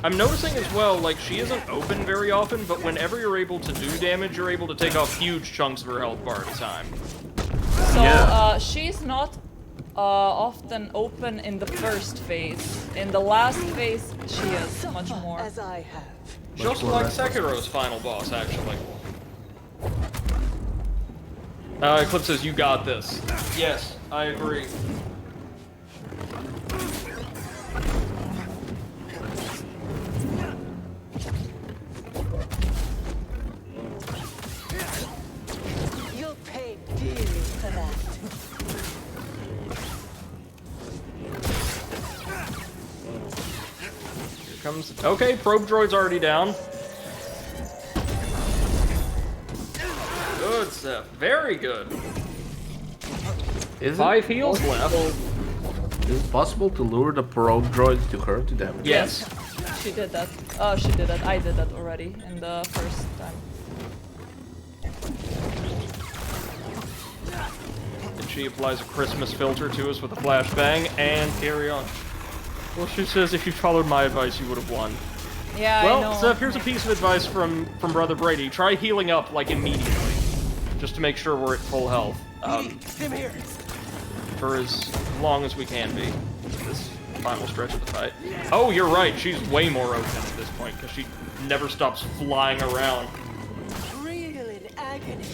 I'm noticing as well, like, she isn't open very often, but whenever you're able to do damage, you're able to take off huge chunks of her health bar at a time. So, she's not often open in the first phase. In the last phase, she is much more. As I have. Just like Sekiro's final boss, actually. Eclipse says, you got this. Yes, I agree. You'll pay dearly for that. Comes. Okay, probe droid's already down. Good stuff. Very good. Is 5 heals left. Is it possible to lure the probe droids to her to damage? Yes. She did that. Oh, she did that. I did that already in the first time. And she applies a Christmas filter to us with a flashbang and carry on. Well, she says if you followed my advice, you would have won. Yeah, well, I know. Seth, here's a piece of advice from Brother Brady. Try healing up, like, immediately. Just to make sure we're at full health. Stim here. For as long as we can be. This final stretch of the fight. Oh, you're right. She's way more open at this point, because she never stops flying around. Real in agony.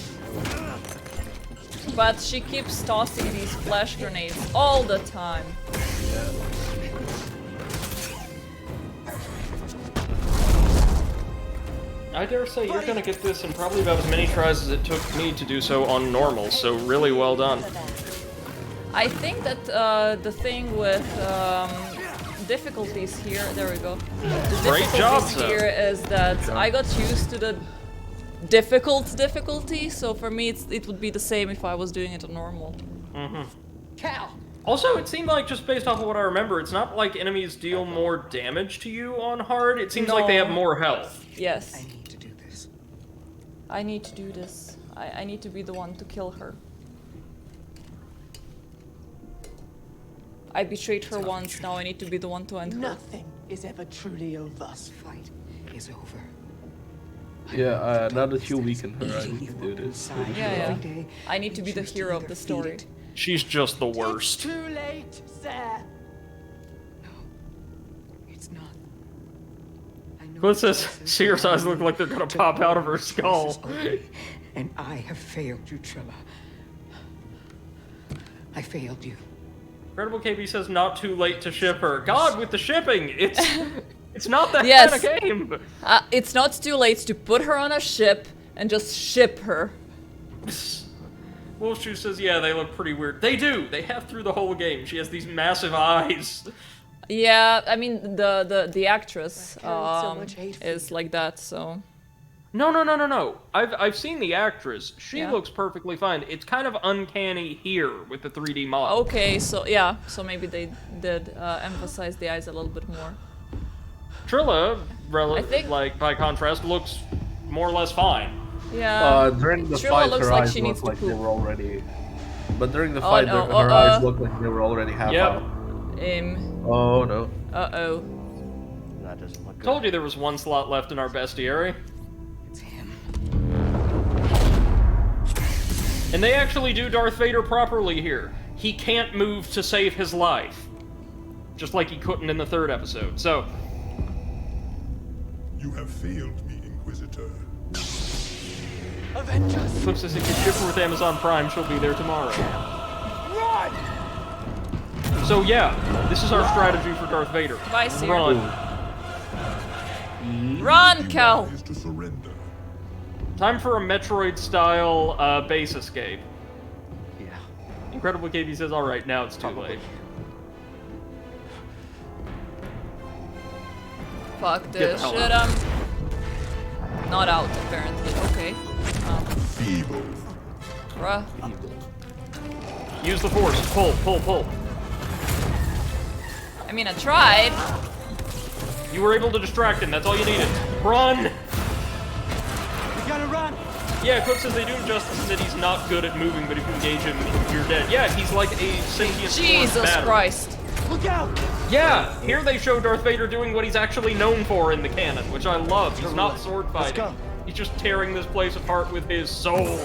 But she keeps tossing these flash grenades all the time. I dare say you're gonna get this in probably about as many tries as it took me to do so on normal, so really well done. I think that the thing with difficulties here, there we go. The Great job, difficulties here is that I got used to the difficulty, so for me it would be the same if I was doing it on normal. Cal! Also, it seemed like, just based off of what I remember, it's not like enemies deal more damage to you on hard, it seems like they have more health. Yes. I need to do this. I need to do this. I need to be the one to kill her. I betrayed her once, now I need to be the one to end her. Nothing is ever truly over. This fight is over. Yeah, now that you weaken her, I need to do this. Yeah. I need to be the hero of the story. She's just the It's worst. too late, sir. It's not. What's this? Seer's eyes look like they're gonna pop out of her skull. And I have failed you, Trilla. I failed you. Incredible KB says not too late to ship her. God, with the shipping, it's not that Yes. kind of game. It's not too late to put her on a ship and just ship her. Wolfshoe says, yeah, they look pretty weird. They do. They have through the whole game. She has these massive eyes. Yeah, I mean the actress is like that, so. No. I've seen the actress. She Yeah. looks perfectly fine. It's kind of uncanny here with the 3D model. Okay, so yeah, so maybe they did emphasize the eyes a little bit more. Trilla, think- like by contrast, looks more or less fine. Yeah. During the Trilla fight, looks her like eyes she needs looked to like they poop. were already. But during the Oh, fight, no, her eyes looked like they were already half Yep. out. Oh no. Uh-oh. That doesn't look good. Told you there was one slot left in our bestiary. It's him. And they actually do Darth Vader properly here. He can't move to save his life. Just like he couldn't in the 3rd episode, so... You have failed me, Inquisitor. Avengers! Flip says if you ship her with Amazon Prime, she'll be there tomorrow. Run! So yeah, this is our strategy for Darth Vader. Bye, Seer. Run. Run, Cal! Is to surrender. Time for a Metroid-style base escape. Yeah. Incredible KB says, alright, now it's too late. Fuck Get the this hell shit, out. I'm not out, apparently. Okay. Feeble. Bruh. Use the force. Pull. I mean, I tried. You were able to distract him, that's all you needed. Run! We gotta run! Yeah, Cook says they do him justice in that he's not good at moving, but if you engage him, you're dead. Yeah, he's like a sentient Jesus battery. Christ. Look out! Yeah, here they show Darth Vader doing what he's actually known for in the canon, which I love. He's not sword fighting. go. He's just tearing this place apart with his soul.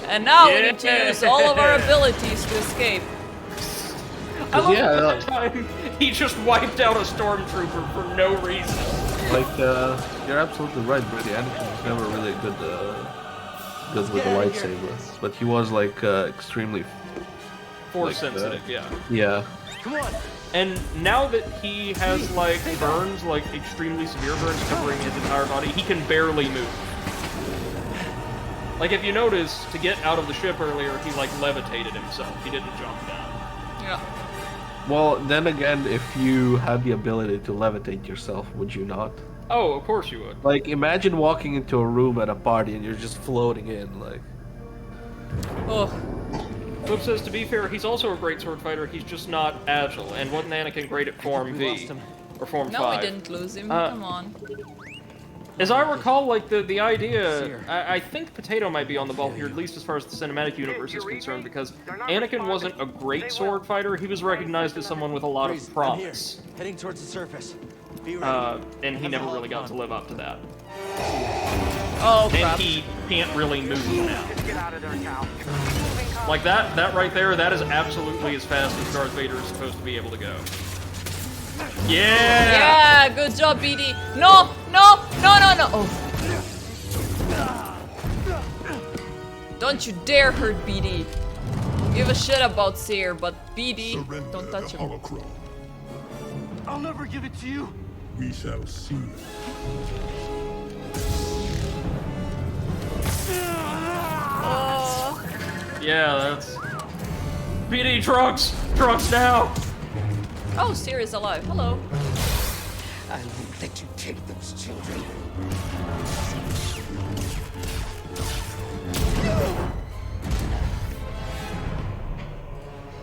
And now we need to use all of our abilities to escape. I love that time he just wiped out a stormtrooper for no reason. Like, you're absolutely right, Brady. Anakin was never really good with the lightsaber, but he was like extremely Force sensitive, yeah. Yeah. Come on! And now that he has like burns, like extremely severe burns covering his entire body, he can barely move. Like if you notice, to get out of the ship earlier, he like levitated himself. He didn't jump down. Yeah. Well, then again, if you had the ability to levitate yourself, would you not? Oh, of course you would. Like, imagine walking into a room at a party and you're just floating in, like... Oh. Flip says, to be fair, he's also a great sword fighter, he's just not agile, and wasn't Anakin great at Form V? Or Form 5? No, we didn't lose him. Come on. As I recall, like, the idea... I think Potato might be on the ball here, at least as far as the cinematic universe is concerned, because Anakin wasn't a great sword fighter, he was recognized as someone with a lot of promise. Heading towards the surface. Be ready. And he never really got to live up to that. Oh, crap. And he can't really move now. Like that right there, that is absolutely as fast as Darth Vader is supposed to be able to go. Yeah! Yeah, good job, BD. No! Oh. Don't you dare hurt BD. Give a shit about Seer, but BD, don't touch him. Holocron. I'll never give it to you. We shall see. Yeah, that's... BD, trucks! Trucks now! Oh, Seer is alive. Hello. I won't let you take those children.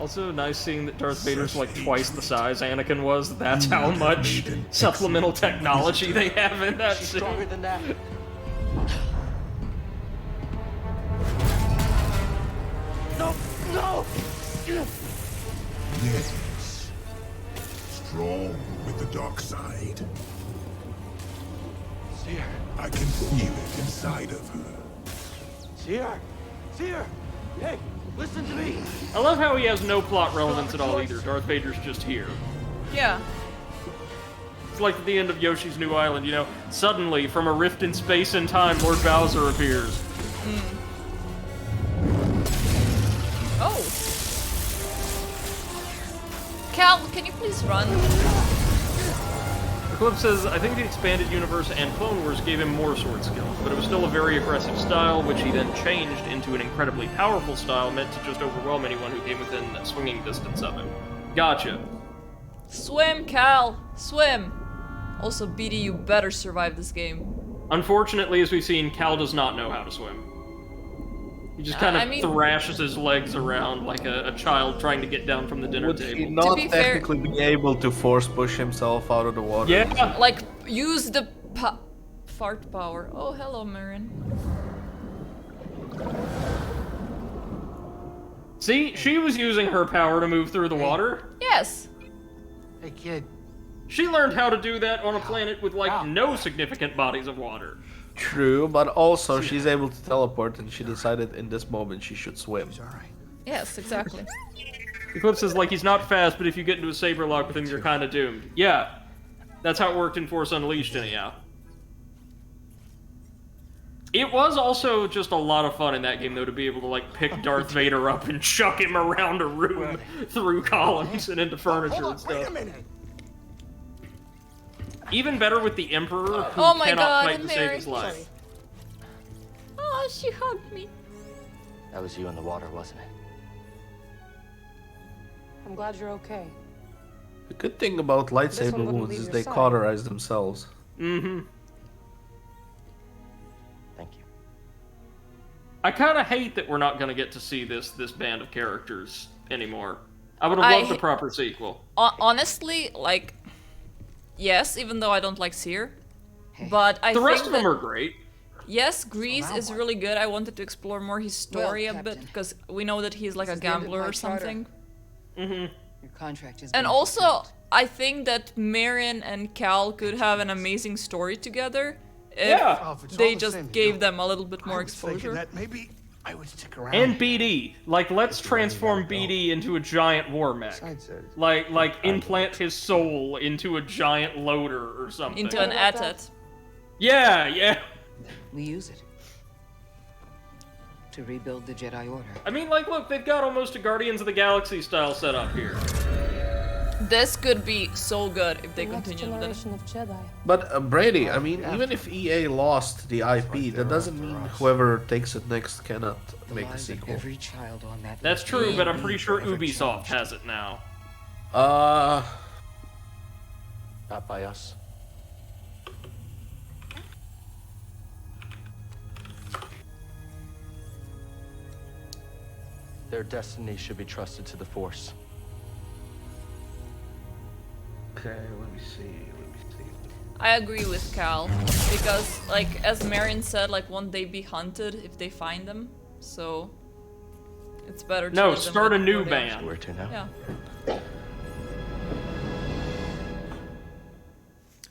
Also, nice seeing that Darth Vader's like twice the size Anakin was. That's how much supplemental technology they have in that scene. Stronger than that. No! No! Yes. Strong with the dark side. Seer. I can feel it inside of her. Seer! Seer! Hey, listen to me! I love how he has no plot relevance at all either. Darth Vader's just here. Yeah. It's like at the end of Yoshi's New Island, you know? Suddenly, from a rift in space and time, Lord Bowser appears. Oh. Cal, can you please run? The clip says, I think the expanded universe and Clone Wars gave him more sword skills, but it was still a very aggressive style, which he then changed into an incredibly powerful style meant to just overwhelm anyone who came within swinging distance of him. Gotcha. Swim, Cal! Swim! Also, BD, you better survive this game. Unfortunately, as we've seen, Cal does not know how to swim. He just kind of thrashes his legs around like a child trying to get down from the dinner Would table. he not technically be able to force push himself out of the water? Yeah! Like, use the fart power. Oh, hello, Marin. See? She was using her power to move through the water. Yes. Hey, kid. She learned how to do that on a planet with, like, no significant bodies of water. True, but also she's able to teleport, and she decided in this moment she should swim. Yes, exactly. Eclipse is like, he's not fast, but if you get into a saber lock with him, you're kind of doomed. Yeah, that's how it worked in Force Unleashed, anyhow. It was also just a lot of fun in that game, though, to be able to, like, pick Darth Vader up and chuck him around a room through columns and into furniture and stuff. Even better with the Emperor, who cannot fight to save his life. Oh, she hugged me. That was you in the water, wasn't it? I'm glad you're okay. The good thing about lightsaber one wouldn't wounds leave is your they side. cauterize themselves. Mm-hmm. Thank you. I kind of hate that we're not going to get to see this band of characters anymore. I would have loved a proper sequel. Honestly, like, yes, even though I don't like Seer, but I the think rest of them are great. Yes, Grease is really good. I wanted to explore more his story a bit because we know that he's like a gambler or something. Your contract is. And also, I think that Marion and Cal could have an amazing story together if they just gave them a little bit more exposure. That maybe I would stick around. And BD. Like, let's transform BD into a giant war mech. Like implant his soul into a giant loader or something. Into an AT-AT. Yeah, yeah. We use it to rebuild the Jedi Order. I mean, like, look, they've got almost a Guardians of the Galaxy style setup here. This could be so good if they continue with it. Of Jedi. But Brady, I mean, even if EA lost the IP, that doesn't mean whoever takes it next cannot make a sequel. Every child on that. That's true, but I'm pretty sure Ubisoft has it now. Not by us. Their destiny should be trusted to the Force. Okay, let me see. I agree with Cal because, like, as Marion said, like, won't they be hunted if they find them? So it's better to let them start a live new before they- band. Where to now? Yeah.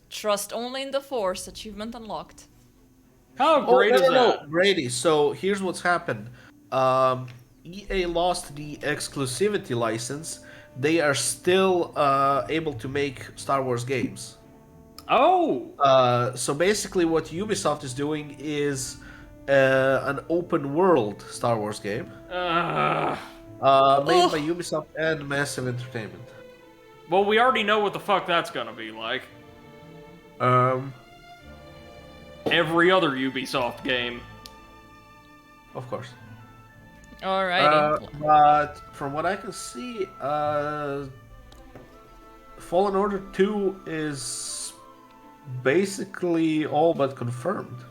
Trust only in the Force. Achievement unlocked. How great is that? Brady, so here's what's happened. EA lost the exclusivity license. They are still able to make Star Wars games. Oh! So basically what Ubisoft is doing is an open world Star Wars game made by Ubisoft and Massive Entertainment. Well, we already know what the fuck that's gonna be like. Every other Ubisoft game. Of course. Alrighty. But from what I can see, Fallen Order 2 is basically all but confirmed.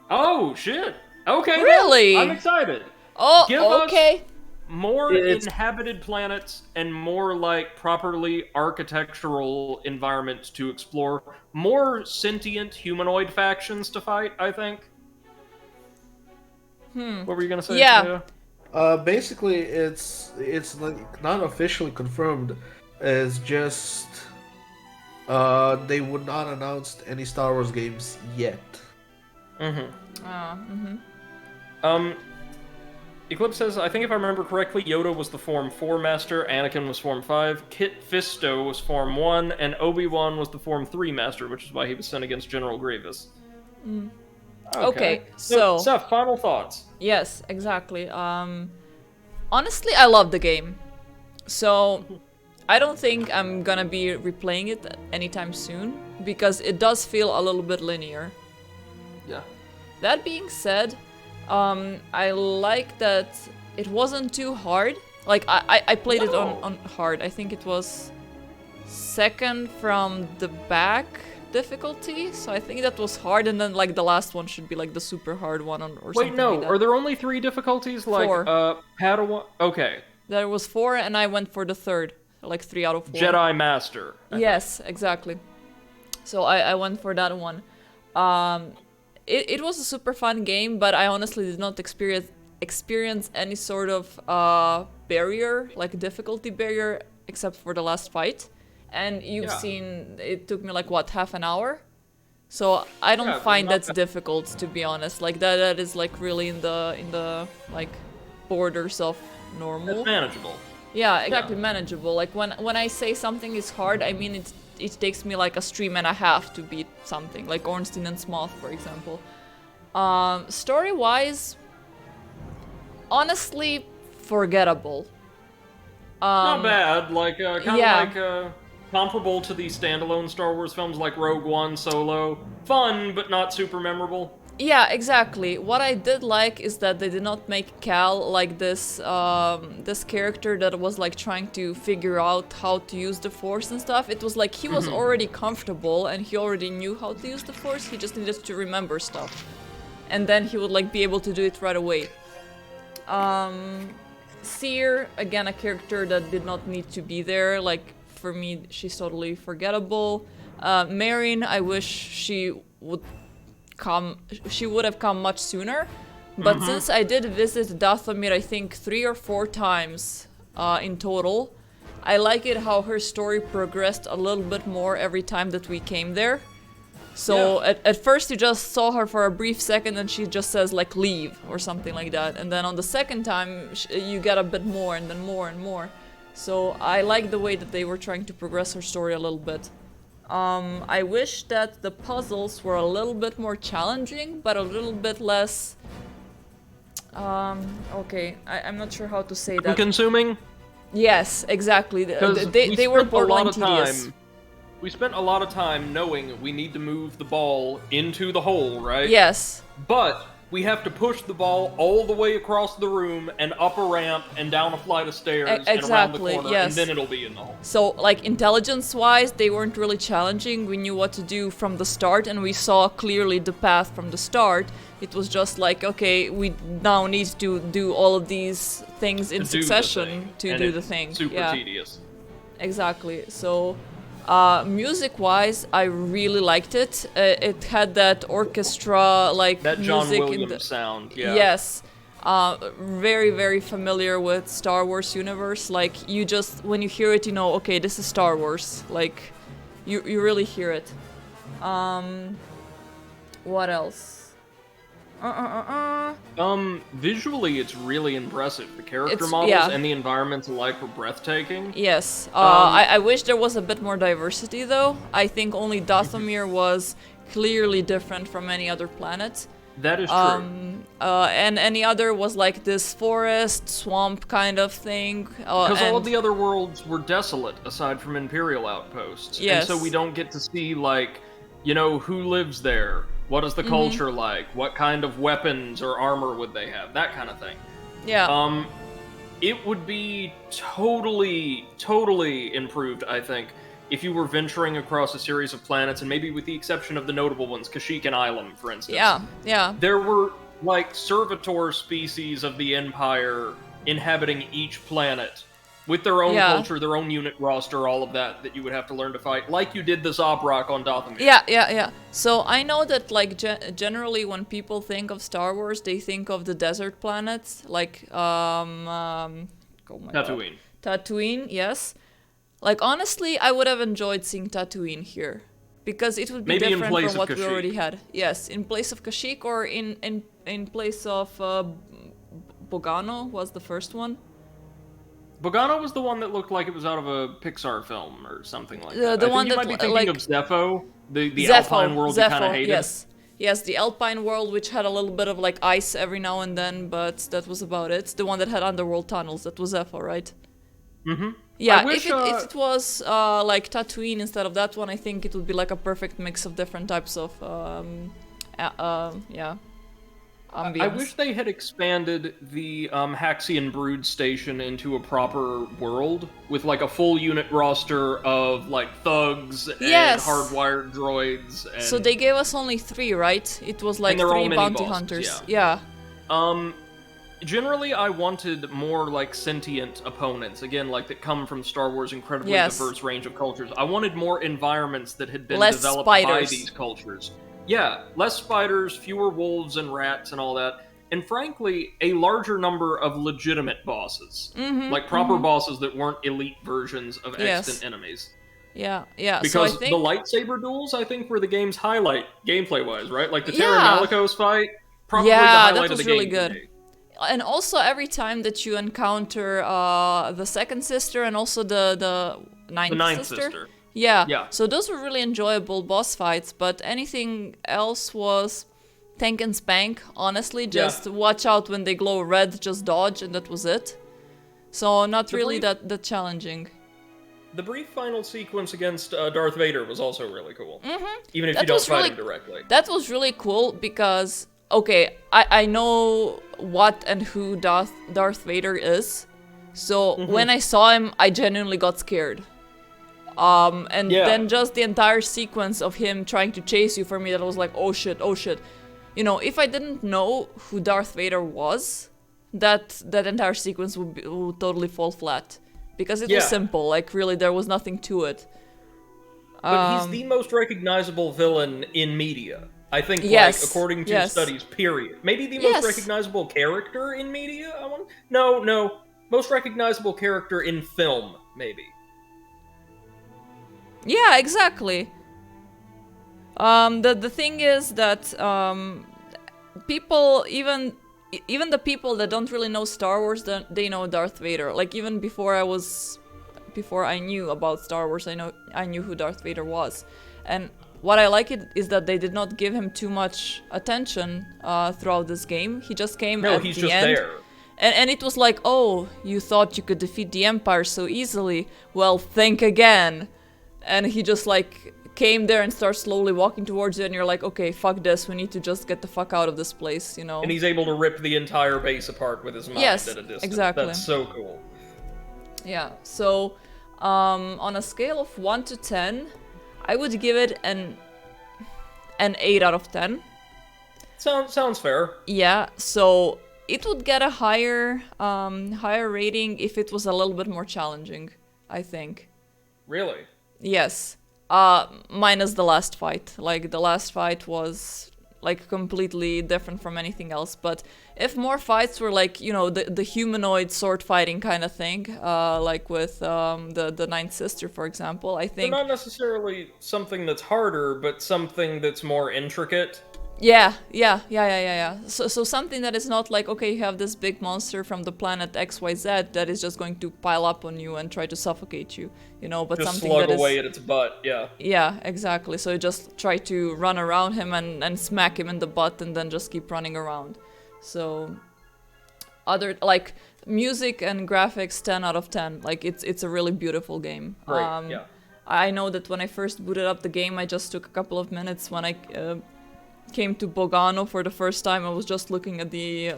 Oh shit! Okay, Really? I'm excited. Oh, Give okay. us more inhabited planets and more like properly architectural environments to explore. More sentient humanoid factions to fight, I think. What were you gonna say? Yeah. Basically, it's like not officially confirmed. It's just they would not announce any Star Wars games yet. Eclipse says, I think if I remember correctly, Yoda was the Form 4 Master, Anakin was Form 5, Kit Fisto was Form 1, and Obi-Wan was the Form 3 Master, which is why he was sent against General Grievous. Okay, so Seth, final thoughts. Yes, exactly. Honestly, I love the game. So, I don't think I'm gonna be replaying it anytime soon, because it does feel a little bit linear. Yeah. That being said, I like that it wasn't too hard. Like, I played it on hard. I think it was second from the back difficulty, so I think that was hard, and then like the last one should be like the super hard one or something. Wait, no, like that. are there only 3 difficulties? Like, 4. Padawan? Okay. There was 4, and I went for the third, like 3 out of 4. Jedi Master. Yes, exactly. So I went for that one. It was a super fun game, but I honestly did not experience any sort of barrier, like difficulty barrier, except for the last fight. And you've seen, it took me like, what, half an hour? So I don't find that's difficult, to be honest. Like, that is like really in the like borders of normal. It's manageable. Yeah, exactly, manageable. Like, when I say something is hard, I mean it takes me like a stream and a half to beat something, like Ornstein and Smoth, for example. Story-wise, honestly, forgettable. Not bad, like, kind of like, comparable to the standalone Star Wars films like Rogue One, Solo. Fun, but not super memorable. Yeah, exactly. What I did like is that they did not make Cal like this this character that was like trying to figure out how to use the Force and stuff. It was like he was already comfortable and he already knew how to use the Force. He just needed to remember stuff, and then he would like be able to do it right away. Seer, again, a character that did not need to be there. Like, for me, she's totally forgettable. Marin, I wish she would have come much sooner, but since I did visit Dathomir, I think 3 or 4 times in total, I like it how her story progressed a little bit more every time that we came there. So at first you just saw her for a brief second and she just says like leave or something like that, and then on the second time you get a bit more and then more and more. So I like the way that they were trying to progress her story a little bit. I wish that the puzzles were a little bit more challenging, but a little bit less... okay, I'm not sure how to say that. Consuming? Yes, exactly. They were borderline tedious. We spent a lot of time knowing we need to move the ball into the hole, right? Yes. But we have to push the ball all the way across the room and up a ramp and down a flight of stairs and around the corner, and then it'll be in the hole. So, like, intelligence-wise, they weren't really challenging. We knew what to do from the start, and we saw clearly the path from the start. It was just like, okay, we now need to do all of these things in succession to do the thing. Super tedious. Exactly. So... music-wise, I really liked it. It had that orchestra, like, that John music Williams sound, yeah. Yes. Very, very familiar with Star Wars universe. Like, you just, when you hear it, you know, okay, this is Star Wars. Like, you really hear it. What else? Visually, it's really impressive. The character models and the environments alike were breathtaking. Yes. I wish there was a bit more diversity, though. I think only Dathomir was clearly different from any other planet. That is true. And any other was like this forest, swamp kind of thing. Because all of the other worlds were desolate, aside from Imperial outposts. Yes. And so we don't get to see, like, you know, who lives there? What is the culture like? What kind of weapons or armor would they have? That kind of thing. Yeah. It would be totally improved, I think, if you were venturing across a series of planets, and maybe with the exception of the notable ones, Kashyyyk and Ilum, for instance. Yeah. There were, like, servitor species of the Empire inhabiting each planet, with their own culture, their own unit roster, all of that you would have to learn to fight, like you did the Zobrok on Dathomir. Yeah. So I know that, like, generally when people think of Star Wars, they think of the desert planets, like, Tatooine. Tatooine, yes. Like, honestly, I would have enjoyed seeing Tatooine here. Because it would be maybe different from what Kashyyyk. we already had. Yes, in place of Kashyyyk, or in place of Bogano was the first one. Bogano was the one that looked like it was out of a Pixar film or something like that. The I one think you that, might be thinking like, of Zepho, the Zepho, Alpine world you kind of hated. Yes, the Alpine world, which had a little bit of like ice every now and then, but that was about it. The one that had underworld tunnels, that was Zepho, right? Mm-hmm. Yeah, wish, if it was like Tatooine instead of that one, I think it would be like a perfect mix of different types of ambience. I wish they had expanded the Haxian Brood Station into a proper world with like a full unit roster of like thugs and hardwired droids. And... So they gave us only 3, right? It was like 3 bounty hunters. Yeah. Generally, I wanted more like sentient opponents, again, like that come from Star Wars' incredibly diverse range of cultures. I wanted more environments that had been developed by these cultures. Yeah, less spiders, fewer wolves and rats and all that, and frankly, a larger number of legitimate bosses. Like proper bosses that weren't elite versions of extant enemies. Yeah. Because so I think... the lightsaber duels, I think, were the game's highlight, gameplay-wise, right? Like the Terran Malicos fight, probably the highlight of the game. Really good. And also every time that you encounter the second sister and also the ninth sister. Yeah. So those were really enjoyable boss fights, but anything else was tank and spank, honestly. Just watch out when they glow red, just dodge, and that was it. So not really that challenging. The brief final sequence against Darth Vader was also really cool. Even if you don't fight him directly. That was really cool because, okay, I know what and who Darth Vader is. So when I saw him, I genuinely got scared. And then just the entire sequence of him trying to chase you, for me, that was like, oh shit. You know, if I didn't know who Darth Vader was, that entire sequence would totally fall flat. Because it was simple, like really there was nothing to it. But he's the most recognizable villain in media. I think, like, according to studies, period. Maybe the most recognizable character in media? No. Most recognizable character in film, maybe. Yeah, exactly. The thing is that people, even the people that don't really know Star Wars, they know Darth Vader. Like even before I knew about Star Wars, I knew who Darth Vader was. And what I like is that they did not give him too much attention throughout this game. He just came at the end. No, he's just there. And it was like, oh, you thought you could defeat the Empire so easily? Well, think again. And he just like came there and starts slowly walking towards you, and you're like, okay, fuck this, we need to just get the fuck out of this place, you know? And he's able to rip the entire base apart with his mind at a distance. Exactly. That's so cool. Yeah, so on a scale of 1 to 10, I would give it an 8 out of 10. Sounds fair. Yeah, so it would get a higher rating if it was a little bit more challenging, I think. Really? Yes. Minus the last fight. Like, the last fight was, like, completely different from anything else. But if more fights were, like, you know, the humanoid sword fighting kind of thing, like with the Ninth Sister, for example, I think... But not necessarily something that's harder, but something that's more intricate. Yeah. So something that is not like, okay, you have this big monster from the planet XYZ that is just going to pile up on you and try to suffocate you, but Just something slug that away is... at its butt, yeah. Yeah, exactly. So you just try to run around him and smack him in the butt and then just keep running around. So like music and graphics 10 out of 10. Like it's a really beautiful game. Right, yeah. I know that when I first booted up the game, I just took a couple of minutes when I came to Bogano for the first time. I was just looking at the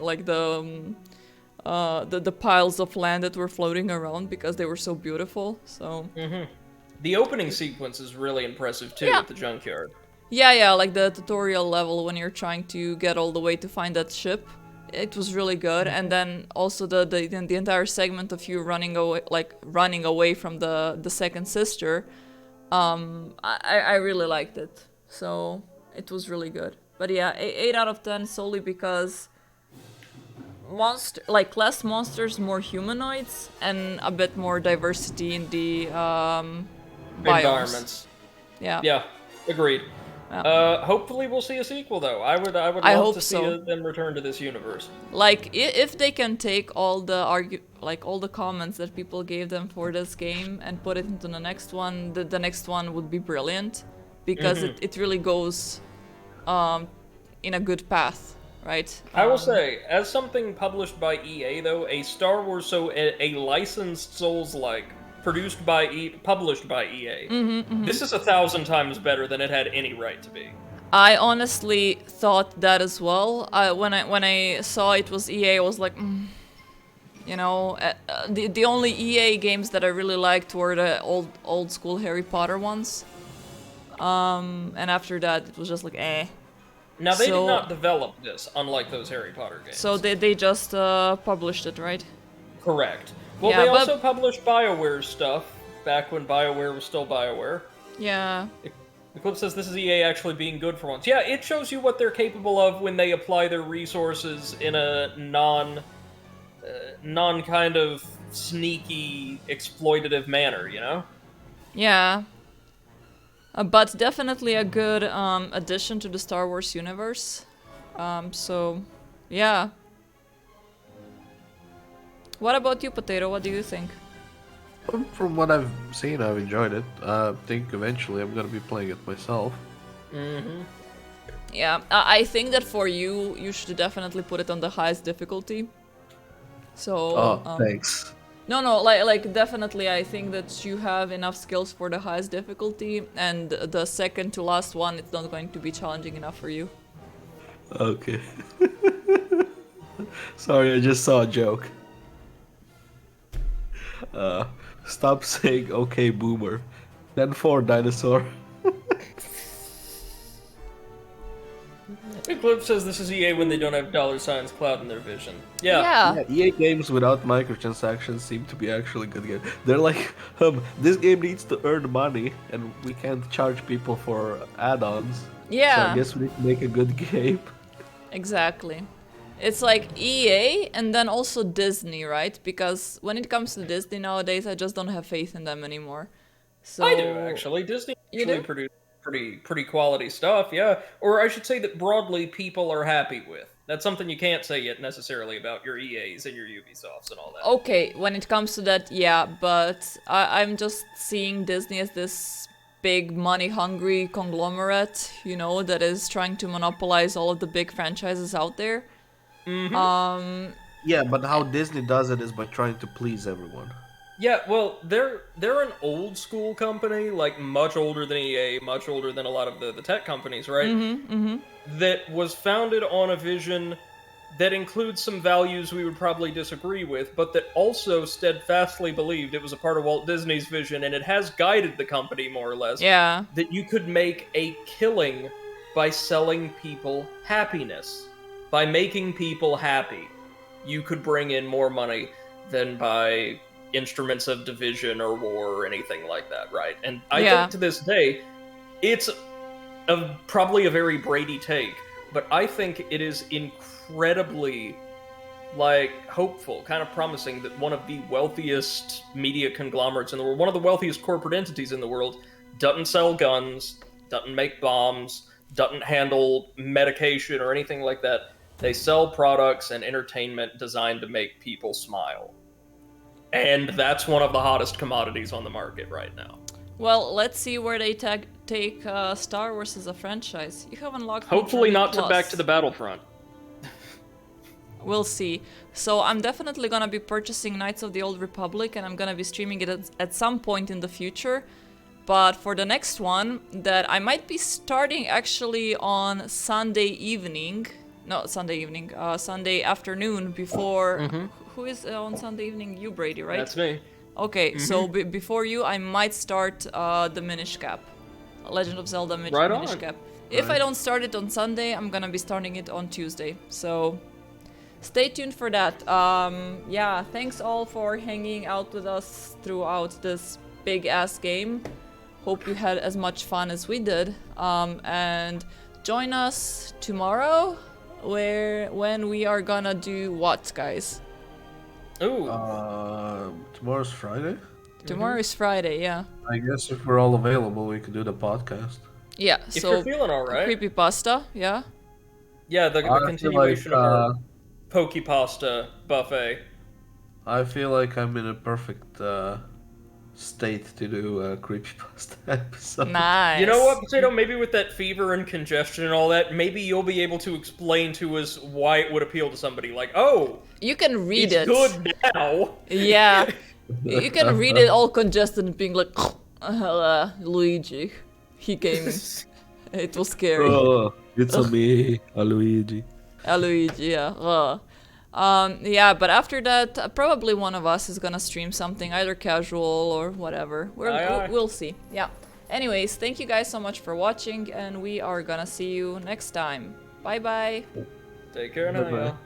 piles of land that were floating around because they were so beautiful. So The opening sequence is really impressive too at the junkyard. Yeah, like the tutorial level when you're trying to get all the way to find that ship. It was really good, and then also the entire segment of you running away from the second sister. I really liked it, so it was really good. But yeah, 8 out of 10 solely because less monsters, more humanoids, and a bit more diversity in the environments. Yeah, agreed. Yeah. Hopefully we'll see a sequel though. I would love to see so. them return to this universe. Like if they can take all the comments that people gave them for this game and put it into the next one, the next one would be brilliant because it really goes in a good path, right? I will say, as something published by EA though, a Star Wars, a licensed Souls-like produced by published by EA. This is 1,000 times better than it had any right to be. I honestly thought that as well. When I saw it was EA, I was like, the only EA games that I really liked were the old school Harry Potter ones. And after that, it was just like, eh. Now they did not develop this, unlike those Harry Potter games. So they just published it, right? Correct. Well, yeah, they also published BioWare stuff back when BioWare was still BioWare. Yeah. The clip says this is EA actually being good for once. Yeah, it shows you what they're capable of when they apply their resources in a non kind of sneaky, exploitative manner, you know? Yeah. But definitely a good addition to the Star Wars universe. So, yeah. What about you, Potato? What do you think? From what I've seen, I've enjoyed it. I think eventually I'm gonna be playing it myself. Yeah, I think that for you should definitely put it on the highest difficulty. So. Thanks. No, like definitely. I think that you have enough skills for the highest difficulty, and the second to last one, it's not going to be challenging enough for you. Okay. Sorry, I just saw a joke. Stop saying okay, boomer. 10-4 dinosaur. Eclipse says this is EA when they don't have $ cloud in their vision. Yeah. EA games without microtransactions seem to be actually good games. They're like, this game needs to earn money, and we can't charge people for add-ons. Yeah. So I guess we need to make a good game. Exactly. It's like EA and then also Disney, right? Because when it comes to Disney nowadays, I just don't have faith in them anymore. So I do, actually. Disney actually produces pretty quality stuff, yeah. Or I should say that broadly people are happy with. That's something you can't say yet necessarily about your EAs and your Ubisofts and all that. Okay, when it comes to that, yeah, but I'm just seeing Disney as this big money-hungry conglomerate, that is trying to monopolize all of the big franchises out there. Yeah, but how Disney does it is by trying to please everyone. Yeah, well, they're an old school company, like much older than EA, much older than a lot of the tech companies, right? That was founded on a vision that includes some values we would probably disagree with, but that also steadfastly believed it was a part of Walt Disney's vision, and it has guided the company more or less. Yeah. That you could make a killing by selling people happiness. By making people happy, you could bring in more money than by instruments of division or war or anything like that, right? And I think to this day, it's probably a very Brady take, but I think it is incredibly, hopeful, kind of promising that one of the wealthiest media conglomerates in the world, one of the wealthiest corporate entities in the world, doesn't sell guns, doesn't make bombs, doesn't handle medication or anything like that. They sell products and entertainment designed to make people smile. And that's one of the hottest commodities on the market right now. Well, let's see where they take Star Wars as a franchise. You have unlocked. Hopefully not Plus. to Back to the Battlefront. We'll see. So I'm definitely gonna be purchasing Knights of the Old Republic, and I'm gonna be streaming it at some point in the future. But for the next one, that I might be starting actually on Sunday evening. No, Sunday afternoon before. Who is on Sunday evening? You, Brady, right? That's me. Okay, so before you, I might start the Minish Cap. Legend of Zelda Minish Cap. If I don't start it on Sunday, I'm gonna be starting it on Tuesday. So stay tuned for that. Yeah, thanks all for hanging out with us throughout this big-ass game. Hope you had as much fun as we did. And join us tomorrow, when we are gonna do what, guys? Ooh. Tomorrow's Friday? Tomorrow is Friday, yeah. I guess if we're all available, we could do the podcast. Yeah, If so you're feeling alright. creepypasta, yeah. Yeah, the continuation of our Pokepasta buffet. I feel like I'm in a perfect state to do a creepypasta episode. Nice. You know what, Potato? Maybe with that fever and congestion and all that, maybe you'll be able to explain to us why it would appeal to somebody. Like, oh, you can read it's it. good now. Yeah, you can read it all congested and being like, Luigi, he came. It was scary. Oh, it's a me, a Luigi. A Luigi, yeah. Yeah, but after that, probably one of us is gonna stream something, either casual or whatever. We'll see. Yeah. Anyways, thank you guys so much for watching, and we are gonna see you next time. Bye bye. Take care now, y'all.